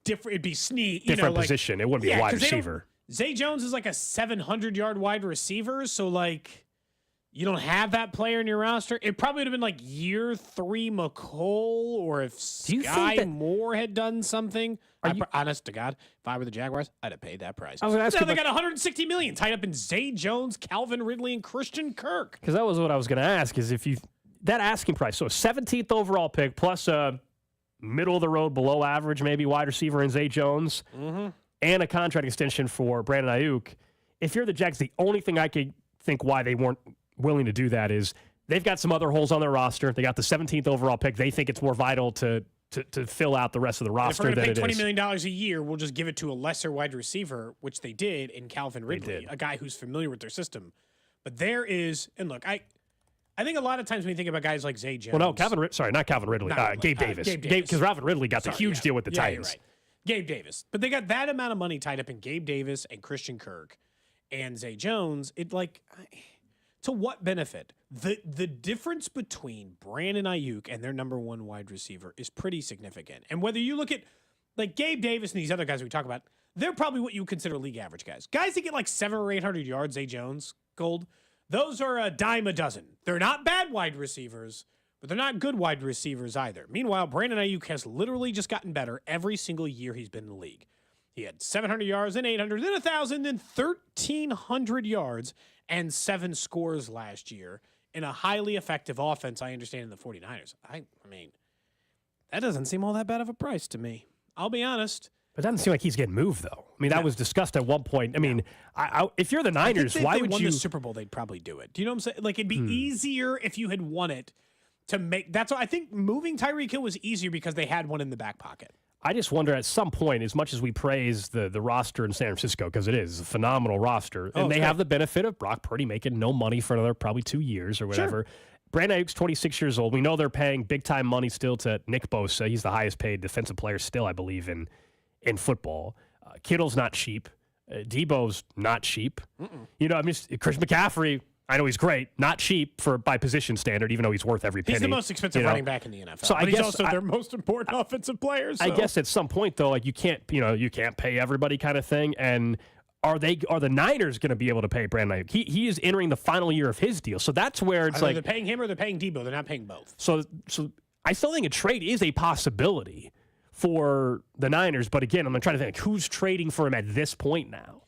different. It'd be Snead. Different position. It wouldn't be a wide receiver. Zay Jones is like a 700-yard wide receiver, so you don't have that player in your roster. It probably would have been year 3 McCole, or if Sky Moore had done something. Honest to God, if I were the Jaguars, I'd have paid that price. I was now they got $160 million tied up in Zay Jones, Calvin Ridley, and Christian Kirk. Because that was what I was going to ask, is that asking price, so a 17th overall pick plus a middle-of-the-road, below average, maybe wide receiver in Zay Jones, and a contract extension for Brandon Ayuk. If you're the Jags, the only thing I could think why they weren't willing to do that is they've got some other holes on their roster. They got the 17th overall pick. They think it's more vital to fill out the rest of the roster than it is. If we're going to pay $20 million a year, we'll just give it to a lesser wide receiver, which they did in Calvin Ridley, a guy who's familiar with their system. But there is, and look, I think a lot of times when you think about guys like Zay Jones. Well, no, not Calvin Ridley. Gabe Davis. Because Calvin Ridley got the huge deal with the Titans. You're right. Gabe Davis. But they got that amount of money tied up in Gabe Davis and Christian Kirk and Zay Jones. To what benefit? The difference between Brandon Ayuk and their number 1 wide receiver is pretty significant. And whether you look at Gabe Davis and these other guys we talk about, they're probably what you would consider league average guys. Guys that get 700 or 800 yards, Zay Jones, Gold, those are a dime a dozen. They're not bad wide receivers, but they're not good wide receivers either. Meanwhile, Brandon Ayuk has literally just gotten better every single year he's been in the league. He had 700 yards, then 800, then 1,000, then 1,300 yards and 7 scores last year in a highly effective offense, I understand, in the 49ers. I mean, that doesn't seem all that bad of a price to me. I'll be honest. But it doesn't seem like he's getting moved, though. I mean, that was discussed at one point. I mean, if you're the Niners, why would you? If they won the Super Bowl, they'd probably do it. Do you know what I'm saying? It'd be easier if you had won it to make. That's what I think. Moving Tyreek Hill was easier because they had one in the back pocket. I just wonder at some point, as much as we praise the roster in San Francisco, because it is a phenomenal roster, and they have the benefit of Brock Purdy making no money for another probably 2 years or whatever. Sure. Brandon Ayuk's 26 years old. We know they're paying big-time money still to Nick Bosa. He's the highest-paid defensive player still, I believe, in football. Kittle's not cheap. Debo's not cheap. Chris McCaffrey, I know he's great, not cheap by position standard, even though he's worth every penny. He's the most expensive running back in the NFL. So but he's also their most important offensive player. So. I guess at some point though, you can't pay everybody kind of thing. And are the Niners going to be able to pay Brandon Ayuk? He is entering the final year of his deal, so that's where it's they're paying him or they're paying Debo. They're not paying both. So I still think a trade is a possibility for the Niners, but again, I'm trying to think who's trading for him at this point now.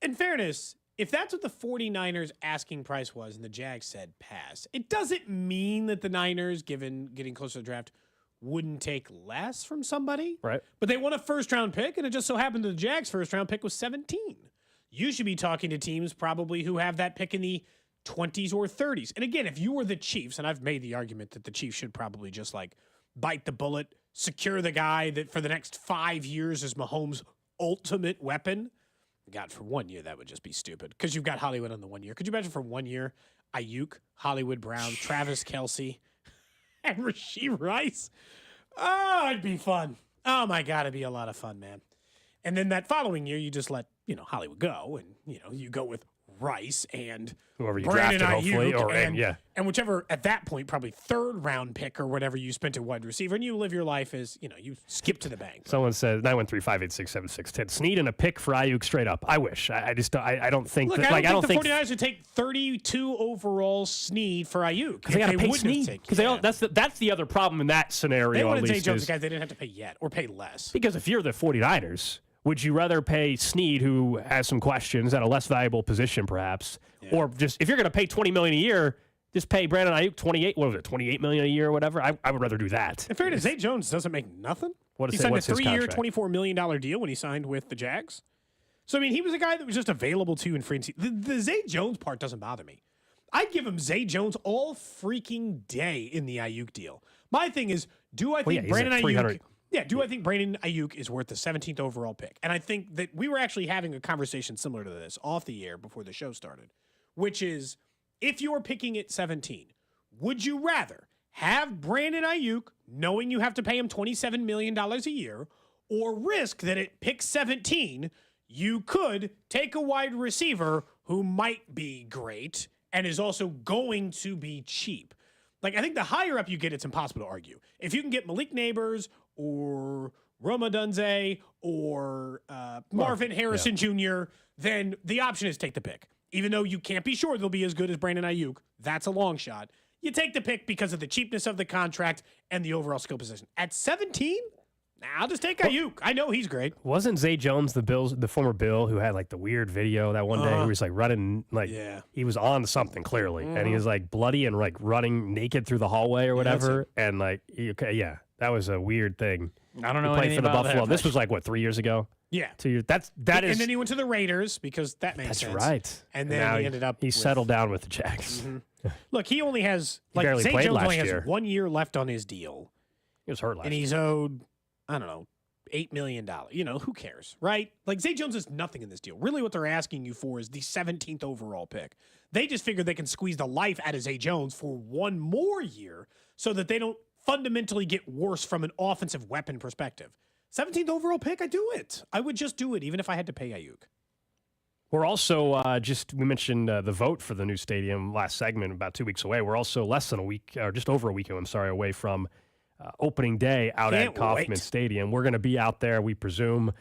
In fairness, if that's what the 49ers asking price was and the Jags said pass, it doesn't mean that the Niners, given getting closer to the draft, wouldn't take less from somebody. Right. But they want a first-round pick, and it just so happened that the Jags' first-round pick was 17. You should be talking to teams probably who have that pick in the 20s or 30s. And again, if you were the Chiefs, and I've made the argument that the Chiefs should probably just bite the bullet, secure the guy that for the next 5 years is Mahomes' ultimate weapon. God, for 1 year, that would just be stupid because you've got Hollywood on the 1 year. Could you imagine for 1 year, Ayuk, Hollywood Brown, Travis Kelce, and Rashee Rice? Oh, it'd be fun. Oh, my God, it'd be a lot of fun, man. And then that following year, you just let, Hollywood go, and, you go with Rice and whoever you Brandon drafted, hopefully, Ayuk and whichever at that point probably third round pick or whatever you spent at wide receiver, and you live your life as you skip to the bank. Someone says 913-586-7610. Snead and a pick for Ayuk straight up. I wish. I just don't think. Look, that, I don't think the 49ers would take 32 overall Snead for Ayuk because they got to pay Snead. Because that's the other problem in that scenario. They wanted at Zay least Jones, guys they didn't have to pay yet or pay less. Because if you're the 49ers, would you rather pay Snead, who has some questions at a less valuable position, perhaps, or just if you're going to pay $20 million a year, just pay Brandon Ayuk $28 million a year or whatever? I would rather do that. In fairness, Zay Jones doesn't make nothing. He signed a 3-year, $24 million deal when he signed with the Jags. So I mean, he was a guy that was just available to you in free agency. The Zay Jones part doesn't bother me. I'd give him Zay Jones all freaking day in the Ayuk deal. My thing is, do I think Brandon Ayuk? Yeah, do I think Brandon Ayuk is worth the 17th overall pick? And I think that we were actually having a conversation similar to this off the air before the show started, which is if you were picking at 17, would you rather have Brandon Ayuk knowing you have to pay him $27 million a year or risk that at pick 17, you could take a wide receiver who might be great and is also going to be cheap? Like, I think the higher up you get, it's impossible to argue. If you can get Malik Neighbors or Roma Dunze or Marvin Harrison Jr., then the option is take the pick. Even though you can't be sure they'll be as good as Brandon Ayuk, that's a long shot. You take the pick because of the cheapness of the contract and the overall skill position. At 17, I'll just take Ayuk. I know he's great. Wasn't Zay Jones the former Bill who had like the weird video that one day where he was like running he was on something clearly and he was like bloody and like running naked through the hallway or whatever and like that was a weird thing. I don't know. He played for the about Buffalo. That, This was like what 3 years ago. Yeah, 2 years. That is. And then he went to the Raiders because that makes sense. That's right. And then he ended up. He settled down with the Jags. Mm-hmm. Look, he only has Zay Jones only has 1 year left on his deal. He was hurt last year. And he's owed, I don't know, $8 million. Who cares, right? Like, Zay Jones is nothing in this deal. Really what they're asking you for is the 17th overall pick. They just figured they can squeeze the life out of Zay Jones for 1 more year so that they don't fundamentally get worse from an offensive weapon perspective. 17th overall pick, I do it. I would just do it, even if I had to pay Ayuk. We're also we mentioned the vote for the new stadium last segment, about 2 weeks away. We're also less than a week, or just over a week, away from opening day out at Kauffman Stadium. We're going to be out there, we presume,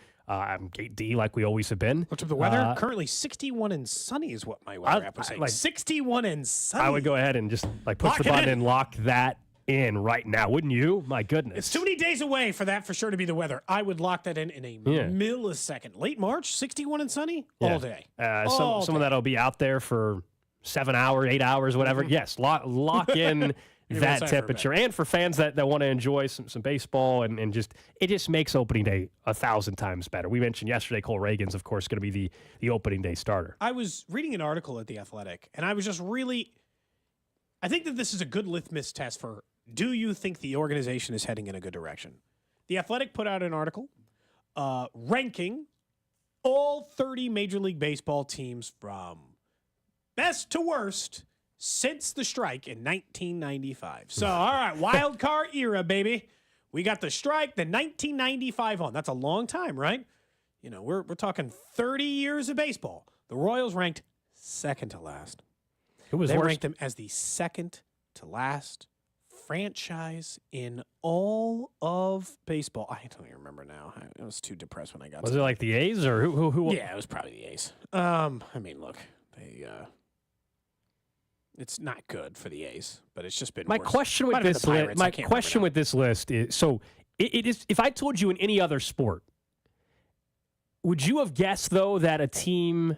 Gate D like we always have been. What's up the weather? Currently 61 and sunny is what my weather app was saying. 61 and sunny. I would go ahead and just push the button and lock that in right now, wouldn't you? My goodness. It's too many days away for that for sure to be the weather. I would lock that in a millisecond. Late March, 61 and sunny, all day. Someone that'll be out there for 7 hours, 8 hours, whatever. Mm-hmm. Yes, lock in that temperature. And for fans that want to enjoy some baseball and it just makes opening day 1,000 times better. We mentioned yesterday Cole Reagan's, of course, going to be the opening day starter. I was reading an article at The Athletic, and I was just I think that this is a good litmus test for, do you think the organization is heading in a good direction? The Athletic put out an article ranking all 30 Major League Baseball teams from best to worst since the strike in 1995. So, all right, wild card era, baby. We got the strike, the 1995 on. That's a long time, right? We're talking 30 years of baseball. The Royals ranked second to last. They ranked them as the second to last franchise in all of baseball. I don't even remember now. I was too depressed when I got Was it like the A's or who? Yeah, it was probably the A's. I mean, look, it's not good for the A's, but it's just been my worse. question with this list. My question with this list is: so it is. If I told you in any other sport, would you have guessed though that a team?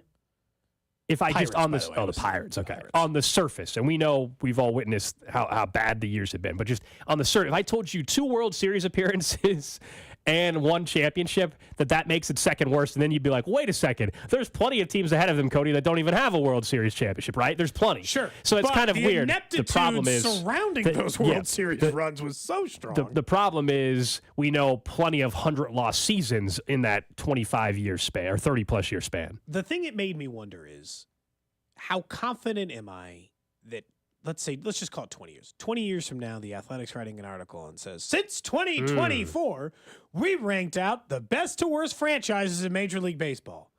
If I Pirates, just on this, the Pirates, okay, on the surface, and we know we've all witnessed how bad the years have been, but just on the surface, if I told you 2 World Series appearances and 1 championship, that makes it second worst, and then you'd be like, wait a second, there's plenty of teams ahead of them, Cody, that don't even have a World Series championship, right? There's plenty. Sure. So it's kind of weird. The problem is surrounding those World Series runs was so strong. The problem is we know plenty of 100-loss seasons in that 25-year span or 30-plus year span. The thing it made me wonder is, how confident am I that, let's just call it 20 years. 20 years from now, the Athletic's writing an article and says, since 2024, we ranked out the best to worst franchises in Major League Baseball.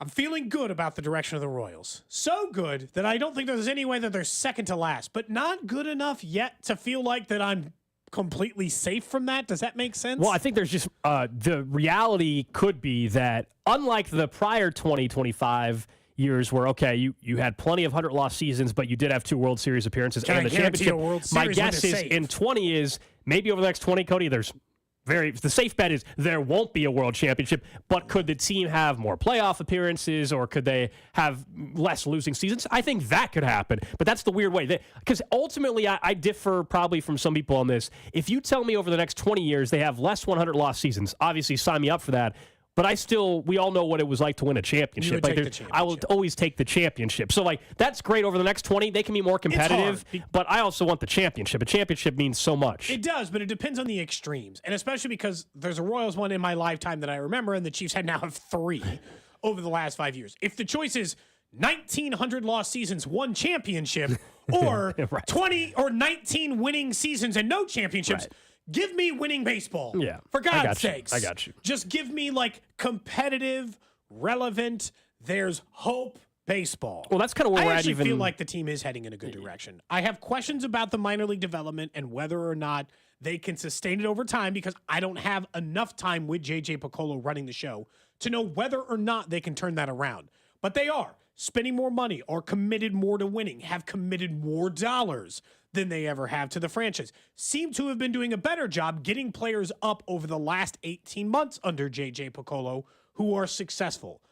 I'm feeling good about the direction of the Royals. So good that I don't think there's any way that they're second to last, but not good enough yet to feel like that I'm completely safe from that. Does that make sense? Well, I think there's just the reality could be that unlike the prior 2025 years where, okay, you had plenty of 100-loss seasons, but you did have 2 World Series appearances and the championship. My guess is in 20 is maybe over the next 20, Cody, the safe bet is there won't be a world championship, but could the team have more playoff appearances or could they have less losing seasons? I think that could happen, but that's the weird way. Because ultimately, I differ probably from some people on this. If you tell me over the next 20 years they have less 100-loss seasons, obviously sign me up for that. But we all know what it was like to win a championship. You would take the championship. I will always take the championship. So, that's great over the next 20. They can be more competitive, but I also want the championship. A championship means so much. It does, but it depends on the extremes. And especially because there's a Royals one in my lifetime that I remember, and the Chiefs now have 3 over the last 5 years. If the choice is 1,900-loss seasons, 1 championship, or 20 or 19 winning seasons and no championships, give me winning baseball. Yeah. For God's sakes. I got you. Just give me competitive, relevant, there's hope baseball. Well, that's kind of where we're at. I feel like the team is heading in a good direction. I have questions about the minor league development and whether or not they can sustain it over time because I don't have enough time with J.J. Piccolo running the show to know whether or not they can turn that around. But they are spending more money or committed more to winning, have committed more dollars than they ever have to the franchise. Seem to have been doing a better job getting players up over the last 18 months under J.J. Piccolo who are successful.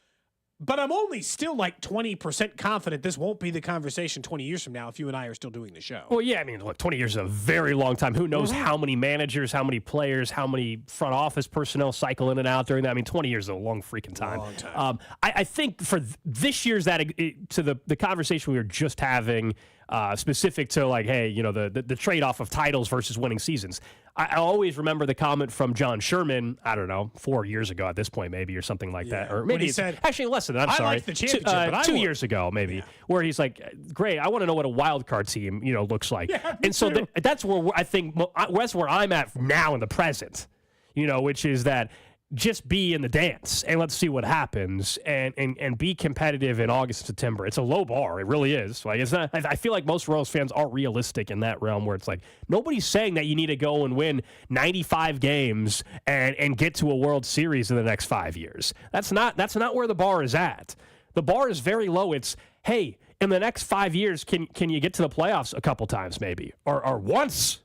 But I'm only still 20% confident this won't be the conversation 20 years from now if you and I are still doing the show. Well, yeah, I mean, look, 20 years is a very long time. Who knows how many managers, how many players, how many front office personnel cycle in and out during that? I mean, 20 years is a long freaking time. Long time. I think for this year's to the conversation we were just having, specific to hey, the trade-off of titles versus winning seasons. I always remember the comment from John Sherman, I don't know, 4 years ago at this point maybe or something like that. Or maybe he said, actually less than that, I'm sorry. I like the championship, but 2 years ago maybe, where he's like, great, I want to know what a wild card team, looks like. Yeah, and so that's where I think that's where I'm at now in the present, which is that just be in the dance and let's see what happens and be competitive in August and September. It's a low bar. It really is. It's not. I feel like most Royals fans are realistic in that realm where it's nobody's saying that you need to go and win 95 games and get to a World Series in the next 5 years. That's not where the bar is at. The bar is very low. It's, hey, in the next 5 years, can you get to the playoffs a couple times maybe or once?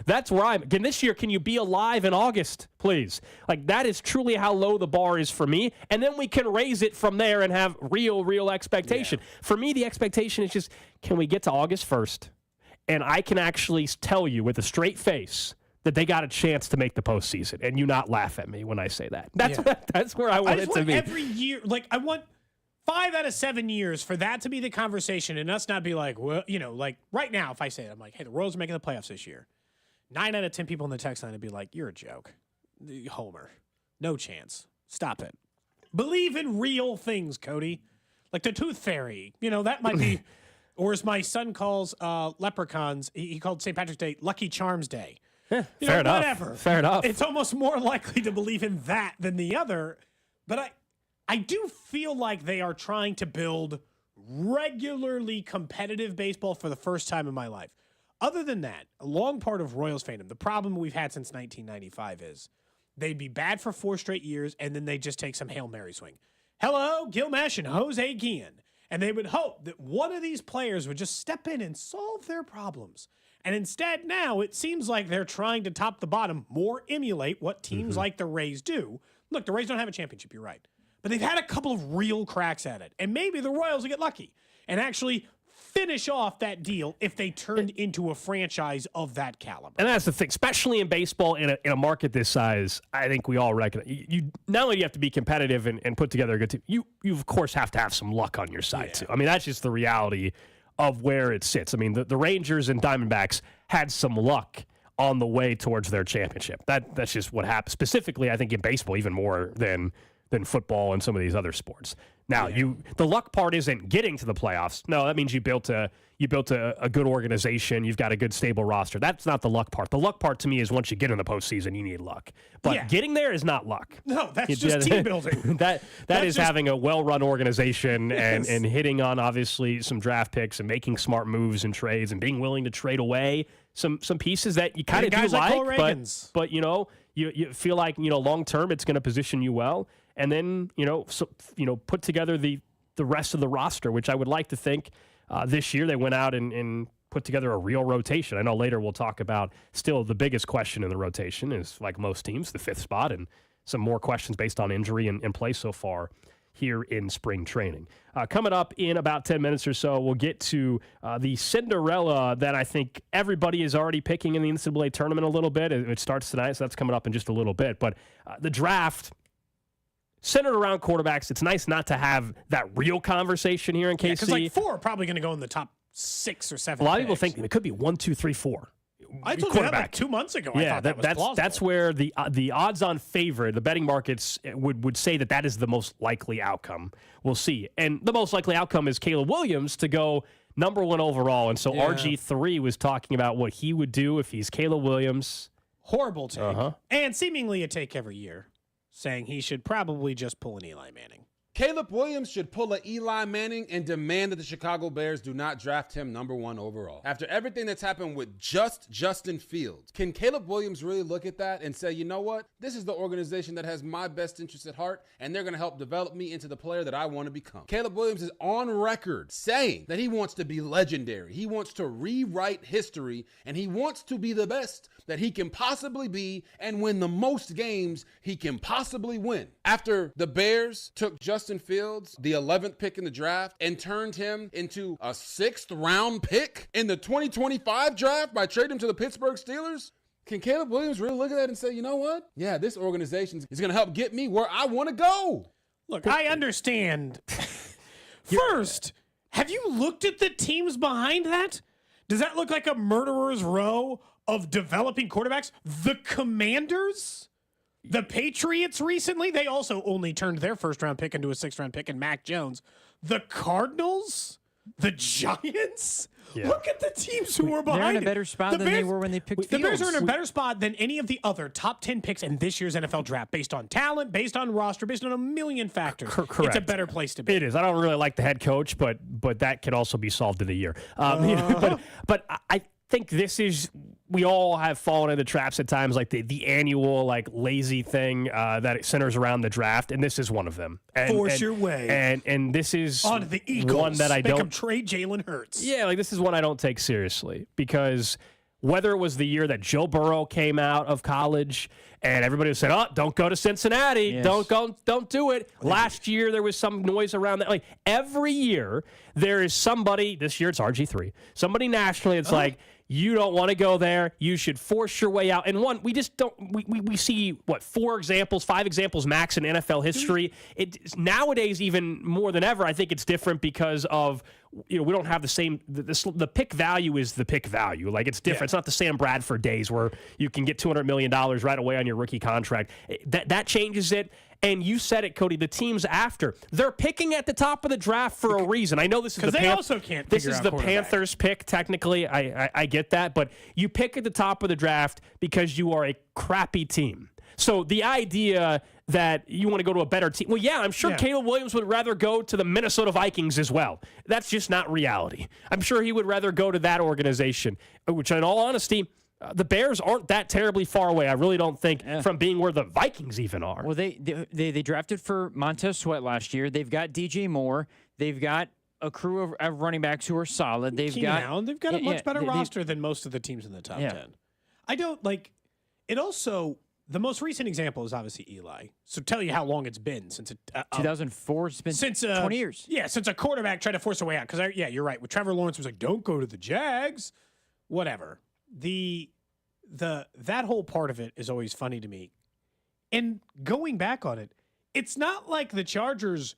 That's where I'm. This year, can you be alive in August, please? That is truly how low the bar is for me. And then we can raise it from there and have real expectation. Yeah. For me, the expectation is just, can we get to August 1st? And I can actually tell you with a straight face that they got a chance to make the postseason. And you not laugh at me when I say that. That's where I want it to be. Every year, I want 5 out of 7 years for that to be the conversation and us not be well, right now, if I say it, I'm like, hey, the Royals are making the playoffs this year. 9 out of 10 people in the text line would be like, you're a joke. Homer. No chance. Stop it. Believe in real things, Cody. Like the Tooth Fairy. That might be, or as my son calls leprechauns, he called St. Patrick's Day Lucky Charms Day. Yeah, fair enough. Whatever. Fair enough. It's almost more likely to believe in that than the other. But I do feel like they are trying to build regularly competitive baseball for the first time in my life. Other than that, a long part of Royals fandom, the problem we've had since 1995 is they'd be bad for 4 straight years, and then they just take some Hail Mary swing. Hello, Gil Mesh and Jose Guillen. And they would hope that one of these players would just step in and solve their problems. And instead, now it seems like they're trying to top the bottom, more emulate what teams like the Rays do. Look, the Rays don't have a championship, you're right. But they've had a couple of real cracks at it. And maybe the Royals will get lucky and actually finish off that deal if they turned into a franchise of that caliber. And that's the thing, especially in baseball, in a market this size, I think we all recognize. You not only do you have to be competitive and put together a good team, you of course have to have some luck on your side too. I mean, that's just the reality of where it sits. I mean, the Rangers and Diamondbacks had some luck on the way towards their championship. That's just what happened. Specifically, I think in baseball, even more than than football and some of these other sports. Now, the luck part isn't getting to the playoffs. No, that means you built a good organization. You've got a good, stable roster. That's not the luck part. The luck part to me is once you get in the postseason, you need luck. But getting there is not luck. No, that's just team building. That is having a well-run organization and hitting on, obviously, some draft picks and making smart moves and trades and being willing to trade away some pieces that you kind of do but you feel like, long term it's going to position you well. And then, put together the rest of the roster, which I would like to think this year they went out and put together a real rotation. I know later we'll talk about still the biggest question in the rotation is, like most teams, the 5th spot, and some more questions based on injury and play so far here in spring training. Coming up in about 10 minutes or so, we'll get to the Cinderella that I think everybody is already picking in the NCAA tournament a little bit. It starts tonight, so that's coming up in just a little bit. But the draft centered around quarterbacks. It's nice not to have that real conversation here in KC. Because like 4 are probably going to go in the top 6 or 7. A lot of people think it could be 1, 2, 3, 4. I told you that like 2 months ago. I thought that was plausible. That's where the odds-on favorite, the betting markets would say that is the most likely outcome. We'll see. And the most likely outcome is Caleb Williams to go number 1 overall. And so RG3 was talking about what he would do if he's Caleb Williams. Horrible take. And seemingly a take every year, saying he should probably just pull an Eli Manning. Caleb Williams should pull a Eli Manning and demand that the Chicago Bears do not draft him number 1 overall. After everything that's happened with Justin Fields, can Caleb Williams really look at that and say, you know what? This is the organization that has my best interest at heart, and they're going to help develop me into the player that I want to become. Caleb Williams is on record saying that he wants to be legendary. He wants to rewrite history, and he wants to be the best that he can possibly be and win the most games he can possibly win. After the Bears took Justin Fields, the 11th pick in the draft, and turned him into a 6th round pick in the 2025 draft by trading him to the Pittsburgh Steelers, can Caleb Williams really look at that and say, you know what? Yeah, this organization is going to help get me where I want to go. Look, I understand. First, have you looked at the teams behind that? Does that look like a murderer's row of developing quarterbacks? The Commanders? The Patriots recently, they also only turned their 1st-round pick into a 6th-round pick in Mac Jones. The Cardinals? The Giants? Yeah. Look at the teams who were behind They're in a better spot than they were when they picked The Fields. Bears are in a better spot than any of the other top 10 picks in this year's NFL draft, based on talent, based on roster, based on a million factors. Correct. It's a better place to be. It is. I don't really like the head coach, but that could also be solved in a year. But I think this is, we all have fallen into traps at times, like the annual lazy thing that it centers around the draft, and this is one of them. Force your way. And this is on the Eagles. One that I Make don't them trade Jalen Hurts. Yeah, this is one I don't take seriously, because whether it was the year that Joe Burrow came out of college and everybody said, "Oh, don't go to Cincinnati, Yes. don't do it." Last year there was some noise around that. Like every year there is somebody. This year it's RG3. Somebody nationally, it's like, you don't want to go there. You should force your way out. And we just don't. We see 5 examples max in NFL history. Nowadays, even more than ever, I think it's different because of we don't have the same. The pick value is the pick value. Like it's different. It's not the Sam Bradford days where you can get $200 million right away on your rookie contract. That changes it. And you said it, Cody. The teams after, they're picking at the top of the draft for a reason. I know this is they also can't. This is the Panthers pick. Technically, I get that, but you pick at the top of the draft because you are a crappy team. So the idea that you want to go to a better team, well, yeah, I'm sure Caleb Williams would rather go to the Minnesota Vikings as well. That's just not reality. I'm sure he would rather go to that organization, which, in all honesty, the Bears aren't that terribly far away. I really don't think from being where the Vikings even are. Well, they drafted for Montez Sweat last year. They've got DJ Moore. They've got a crew of running backs who are solid. They've got a much better roster than most of the teams in the top 10. I don't like it. Also, the most recent example is obviously Eli. So tell you how long it's been since 2004. It's been since 20 years. Yeah, since a quarterback tried to force a way out. Because you're right. With Trevor Lawrence was like, don't go to the Jags. Whatever. That whole part of it is always funny to me. And going back on it, it's not like the Chargers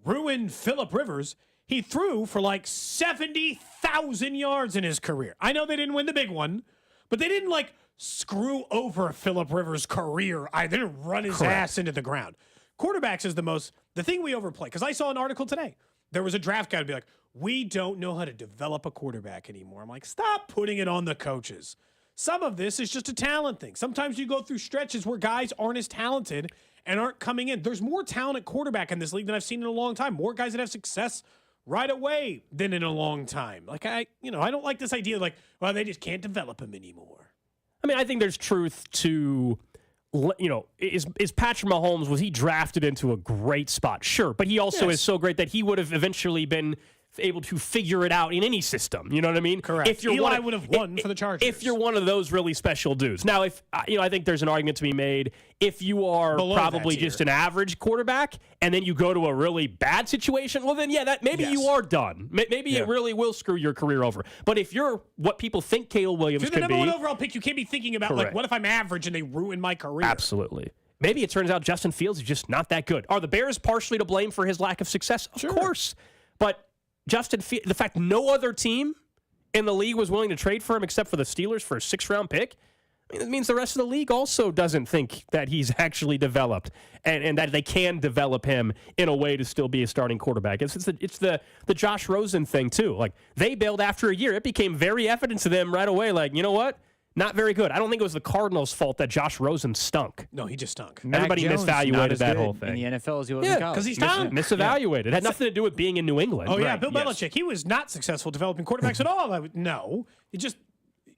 ruined Phillip Rivers. He threw for 70,000 yards in his career. I know they didn't win the big one, but they didn't screw over Phillip Rivers' career. They didn't run his ass into the ground. Quarterbacks is the thing we overplay. Because I saw an article today. There was a draft guy to be like, we don't know how to develop a quarterback anymore. I'm like, stop putting it on the coaches. Some of this is just a talent thing. Sometimes you go through stretches where guys aren't as talented and aren't coming in. There's more talent at quarterback in this league than I've seen in a long time. More guys that have success right away than in a long time. Like, I don't like this idea of like, well, they just can't develop him anymore. I mean, I think there's truth to, is Patrick Mahomes, was he drafted into a great spot? Sure, but he also is so great that he would have eventually been able to figure it out in any system. You know what I mean? Correct. If you're Eli would have won for the Chargers. If you're one of those really special dudes. Now, if I think there's an argument to be made if you are Below probably that tier. just an average quarterback and then you go to a really bad situation, well then that maybe you are done. Maybe it really will screw your career over. But if you're what people think Caleb Williams if you're the could number be, one overall pick, you can't be thinking about like, what if I'm average and they ruin my career? Absolutely. Maybe it turns out Justin Fields is just not that good. Are the Bears partially to blame for his lack of success? Of course. But the fact no other team in the league was willing to trade for him except for the Steelers for a 6th-round pick, it means the rest of the league also doesn't think that he's actually developed and that they can develop him in a way to still be a starting quarterback. It's the Josh Rosen thing, too. Like, they bailed after a year. It became very evident to them right away, like, you know what? Not very good. I don't think it was the Cardinals' fault that Josh Rosen stunk. No, he just stunk. Everybody misvaluated that whole thing. In the NFL as he was in college. Because he's talented. Misevaluated. It had nothing to do with being in New England. Oh, yeah, Bill Belichick. He was not successful developing quarterbacks at all. No.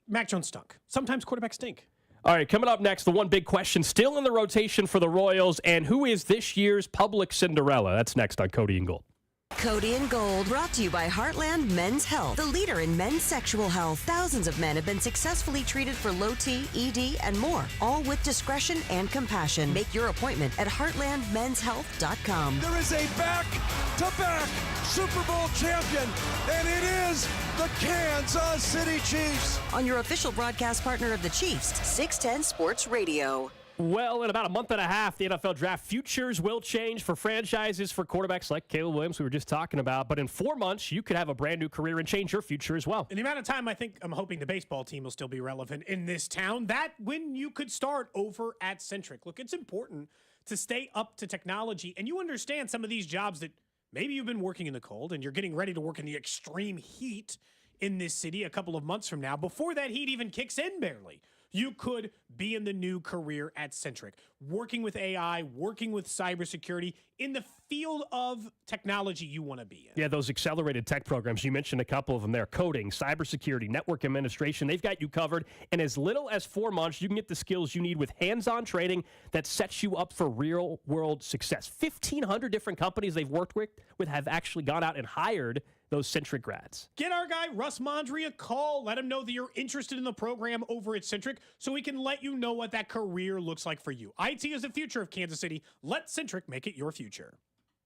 Mac Jones stunk. Sometimes quarterbacks stink. All right, coming up next, the one big question still in the rotation for the Royals, and who is this year's public Cinderella? That's next on Cody and Gold. Cody and Gold, brought to you by Heartland Men's Health, the leader in men's sexual health. Thousands of men have been successfully treated for low T, ED, and more, all with discretion and compassion. Make your appointment at heartlandmenshealth.com. There is a back-to-back Super Bowl champion, and it is the Kansas City Chiefs. On your official broadcast partner of the Chiefs, 610 Sports Radio. Well, in about a month and a half, the NFL draft futures will change for franchises for quarterbacks like Caleb Williams, we were just talking about. But in 4 months, you could have a brand new career and change your future as well. In the amount of time, I'm hoping the baseball team will still be relevant in this town. That when you could start over at Centric. Look, it's important to stay up to technology, and you understand some of these jobs that maybe you've been working in the cold and you're getting ready to work in the extreme heat in this city a couple of months from now. Before that heat even kicks in barely, you could be in the new career at Centric, working with AI, working with cybersecurity in the field of technology you want to be in. Yeah, those accelerated tech programs, you mentioned a couple of them there, coding, cybersecurity, network administration, they've got you covered. In as little as 4 months, you can get the skills you need with hands-on training that sets you up for real-world success. 1,500 different companies they've worked with have actually gone out and hired those Centric grads. Get our guy Russ Mondry a call. Let him know that you're interested in the program over at Centric so we can let you know what that career looks like for you. IT is the future of Kansas City. Let Centric make it your future.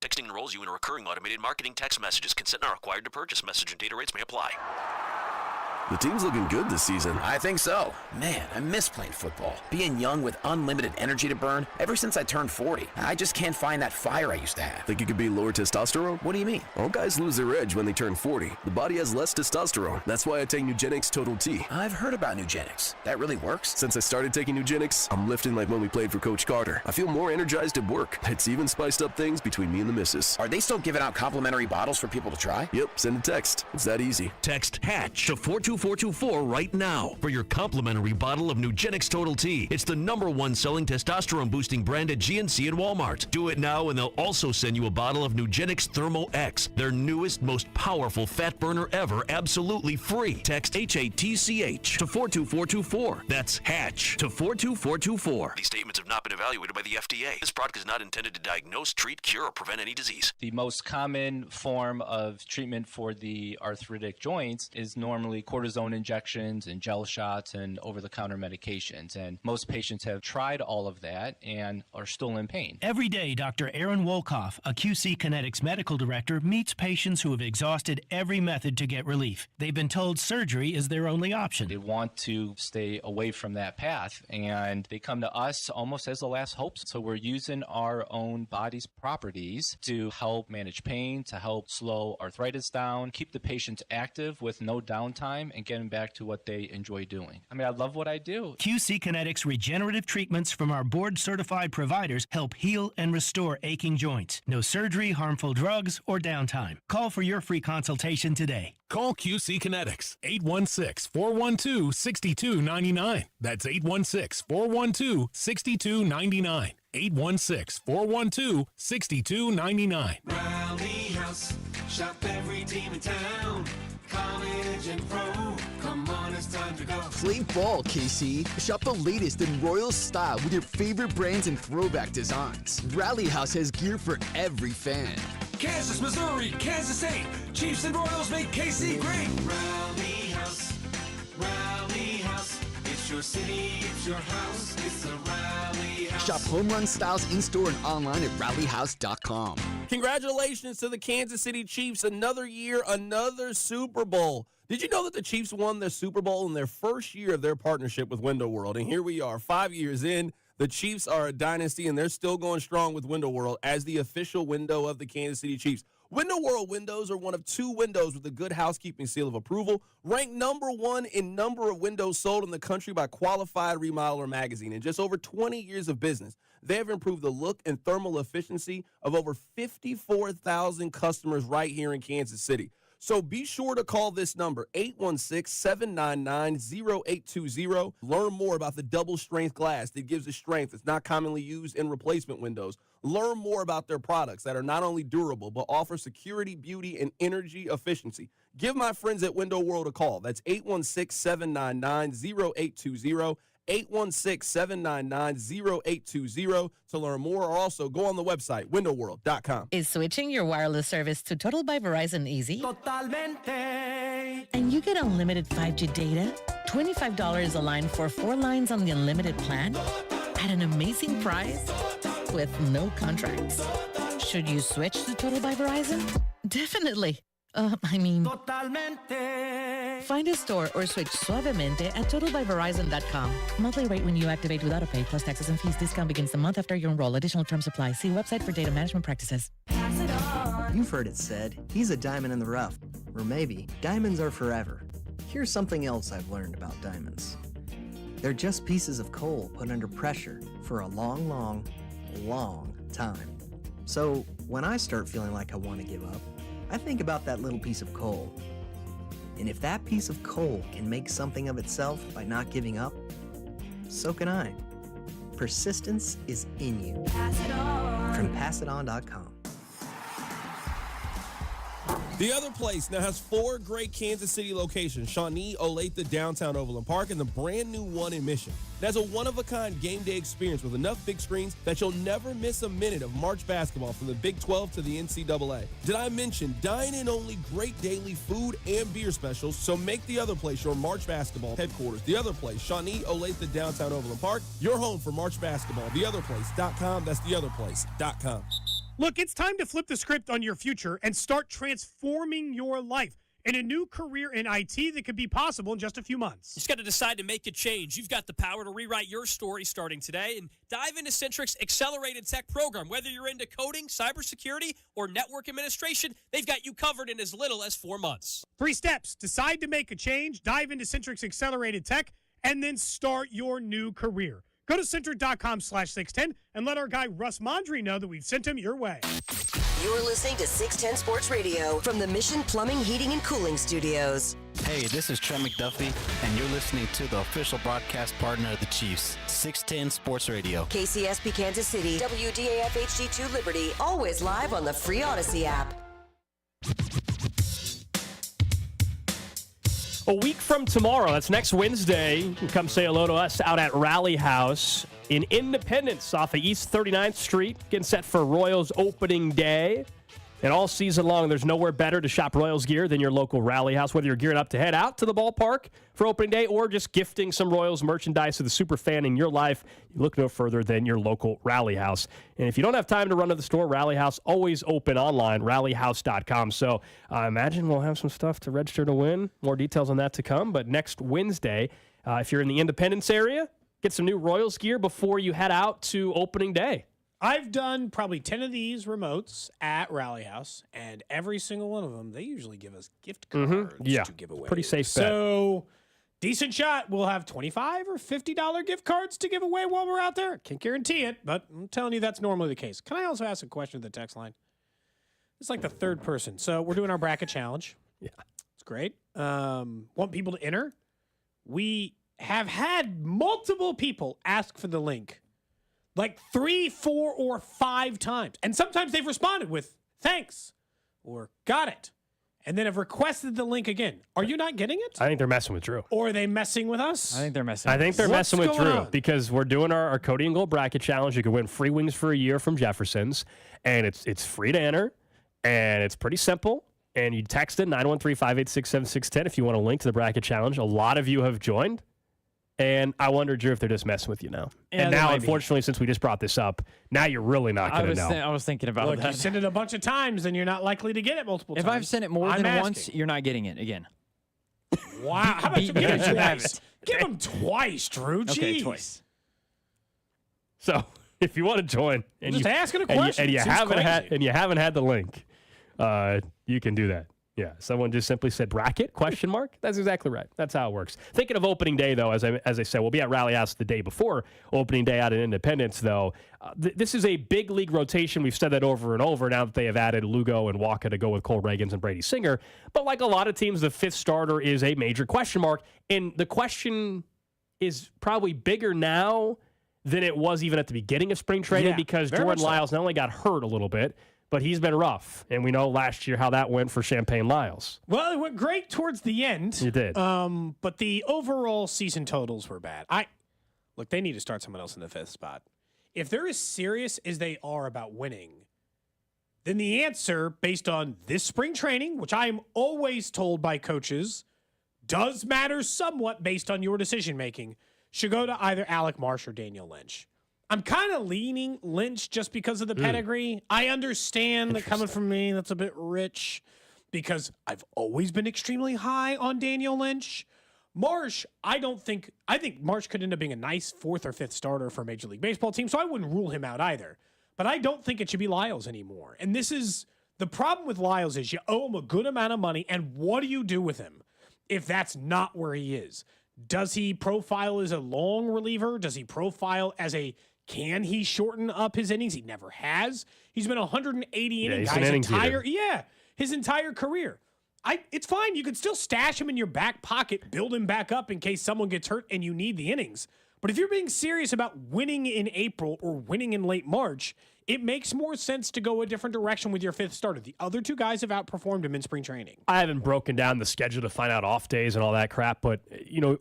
Texting enrolls you in a recurring automated marketing text messages. Consent not required to purchase. Message and data rates may apply. The team's looking good this season. I think so. Man, I miss playing football. Being young with unlimited energy to burn. Ever since I turned 40, I just can't find that fire I used to have. Think it could be lower testosterone? What do you mean? All guys lose their edge when they turn 40. The body has less testosterone. That's why I take Nugenix Total T. I've heard about Nugenix. That really works? Since I started taking Nugenix, I'm lifting like when we played for Coach Carter. I feel more energized at work. It's even spiced up things between me and the missus. Are they still giving out complimentary bottles for people to try? Yep, send a text. It's that easy. Text HATCH to 42424 right now for your complimentary bottle of Nugenix Total T. It's the #1 selling testosterone boosting brand at GNC and Walmart. Do it now and they'll also send you a bottle of Nugenix Thermo X, their newest, most powerful fat burner ever, absolutely free. Text HATCH to 42424. That's HATCH to 42424. These statements have not been evaluated by the FDA. This product is not intended to diagnose, treat, cure, or prevent any disease. The most common form of treatment for the arthritic joints is normally cortisone injections and gel shots and over-the-counter medications. And most patients have tried all of that and are still in pain. Every day, Dr. Aaron Wolkoff, a QC Kinetics medical director, meets patients who have exhausted every method to get relief. They've been told surgery is their only option. They want to stay away from that path, and they come to us almost as the last hope. So we're using our own body's properties to help manage pain, to help slow arthritis down, keep the patients active with no downtime, and getting back to what they enjoy doing. I mean, I love what I do. QC Kinetics regenerative treatments from our board-certified providers help heal and restore aching joints. No surgery, harmful drugs, or downtime. Call for your free consultation today. Call QC Kinetics, 816-412-6299. That's 816-412-6299. 816-412-6299. Rally House, shop every team in town. College and pro, come on, it's time to go. Play ball, KC. Shop the latest in Royals style with your favorite brands and throwback designs. Rally House has gear for every fan. Kansas, Missouri, Kansas State. Chiefs and Royals make KC great. Rally House, Rally House. It's your city, it's your house, it's the Rally House. Shop home run styles in-store and online at rallyhouse.com. Congratulations to the Kansas City Chiefs. Another year, another Super Bowl. Did you know that the Chiefs won their Super Bowl in their first year of their partnership with Window World? And here we are, 5 years in. The Chiefs are a dynasty, and they're still going strong with Window World as the official window of the Kansas City Chiefs. Window World windows are one of 2 windows with the Good Housekeeping seal of approval, ranked #1 in number of windows sold in the country by Qualified Remodeler magazine. In just over 20 years of business, they have improved the look and thermal efficiency of over 54,000 customers right here in Kansas City. So be sure to call this number, 816-799-0820. Learn more about the double-strength glass that gives it strength. It's not commonly used in replacement windows. Learn more about their products that are not only durable, but offer security, beauty, and energy efficiency. Give my friends at Window World a call. That's 816-799-0820. 816-799-0820 to learn more, or also go on the website, windowworld.com. Is switching your wireless service to Total by Verizon easy? Totalmente. And you get unlimited 5G data, $25 a line for 4 lines on the unlimited plan at an amazing price with no contracts. Should you switch to Total by Verizon? Definitely. Totalmente. Find a store or switch suavemente at totalbyverizon.com. Monthly rate when you activate without a pay plus taxes and fees. Discount begins the month after you enroll. Additional terms apply. See website for data management practices. You've heard it said, he's a diamond in the rough. Or maybe, diamonds are forever. Here's something else I've learned about diamonds. They're just pieces of coal put under pressure for a long, long, long time. So when I start feeling like I want to give up, I think about that little piece of coal. And if that piece of coal can make something of itself by not giving up, so can I. Persistence is in you. Pass it on. From passiton.com. The Other Place now has 4 great Kansas City locations: Shawnee, Olathe, downtown Overland Park, and the brand new one in Mission. It has a one-of-a-kind game day experience with enough big screens that you'll never miss a minute of March basketball from the Big 12 to the NCAA. Did I mention dine-in only great daily food and beer specials? So make The Other Place your March basketball headquarters. The Other Place, Shawnee, Olathe, downtown Overland Park, your home for March basketball. TheOtherPlace.com. That's TheOtherPlace.com. Look, it's time to flip the script on your future and start transforming your life in a new career in IT that could be possible in just a few months. You just got to decide to make a change. You've got the power to rewrite your story starting today and dive into Centric's Accelerated Tech program. Whether you're into coding, cybersecurity, or network administration, they've got you covered in as little as 4 months. 3 steps. Decide to make a change, dive into Centric's Accelerated Tech, and then start your new career. Go to Centric.com/610 and let our guy Russ Mondry know that we've sent him your way. You're listening to 610 Sports Radio from the Mission Plumbing, Heating, and Cooling Studios. Hey, this is Trent McDuffie, and you're listening to the official broadcast partner of the Chiefs, 610 Sports Radio. KCSP Kansas City, WDAF HD2 Liberty, always live on the free Odyssey app. A week from tomorrow, that's next Wednesday, you can come say hello to us out at Rally House in Independence off of East 39th Street, getting set for Royals opening day. And all season long, there's nowhere better to shop Royals gear than your local Rally House, whether you're gearing up to head out to the ballpark for opening day or just gifting some Royals merchandise to the super fan in your life. You look no further than your local Rally House. And if you don't have time to run to the store, Rally House always open online, rallyhouse.com. So I imagine we'll have some stuff to register to win. More details on that to come. But next Wednesday, if you're in the Independence area, get some new Royals gear before you head out to opening day. I've done probably 10 of these remotes at Rally House, and every single one of them, they usually give us gift cards to give away. Pretty safe bet. So, decent shot. We'll have $25 or $50 gift cards to give away while we're out there. Can't guarantee it, but I'm telling you that's normally the case. Can I also ask a question to the text line? It's like the third person. So we're doing our bracket challenge. Yeah. It's great. Want people to enter. We have had multiple people ask for the link like 3, 4, or 5 times. And sometimes they've responded with thanks or got it. And then have requested the link again. Are you not getting it? I think they're messing with Drew. Or are they messing with us? I think they're messing. I think they're messing with Drew on? because we're doing our Cody and Gold bracket challenge. You can win free wings for a year from Jefferson's, and it's free to enter, and it's pretty simple. And you text it 913-586-7610 if you want a link to the bracket challenge. A lot of you have joined, and I wonder, Drew, if they're just messing with you now. Yeah, and now, unfortunately, since we just brought this up, now you're really not going to know. I was thinking about Look, that. you send it a bunch of times, then you're not likely to get it multiple times. If I've sent it more than once, you're not getting it again. Wow. How about you give Because him you have twice? it. Give him twice, Drew. Okay, Jeez. twice. So if you want to join, and Just you, asking a and you- question. and you, It seems haven't had the link, you can do that. Yeah, someone just simply said bracket ? That's exactly right. That's how it works. Thinking of opening day, though, as I said, we'll be at Rally House the day before opening day out in Independence, though. This is a big league rotation. We've said that over and over now that they have added Lugo and Waka to go with Cole Reagans and Brady Singer. But like a lot of teams, the fifth starter is a major question mark. And the question is probably bigger now than it was even at the beginning of spring training because very Jordan much so. Lyles not only got hurt a little bit, but he's been rough. And we know last year how that went for Champagne Lyles. Well, it went great towards the end. It did. But the overall season totals were bad. Look, they need to start someone else in the fifth spot. If they're as serious as they are about winning, then the answer, based on this spring training, which I am always told by coaches, does matter somewhat based on your decision making, should go to either Alec Marsh or Daniel Lynch. I'm kind of leaning Lynch just because of the pedigree. I understand that coming from me, that's a bit rich because I've always been extremely high on Daniel Lynch. Marsh, I think Marsh could end up being a nice 4th or 5th starter for a Major League Baseball team, so I wouldn't rule him out either. But I don't think it should be Lyles anymore. And this is the problem with Lyles is you owe him a good amount of money, and what do you do with him if that's not where he is? Does he profile as a long reliever? Does he profile as can he shorten up his innings? He never has. He's been 180 inning guy his entire career. It's fine. You can still stash him in your back pocket, build him back up in case someone gets hurt and you need the innings. But if you're being serious about winning in April or winning in late March, it makes more sense to go a different direction with your 5th starter. The other 2 guys have outperformed him in spring training. I haven't broken down the schedule to find out off days and all that crap, but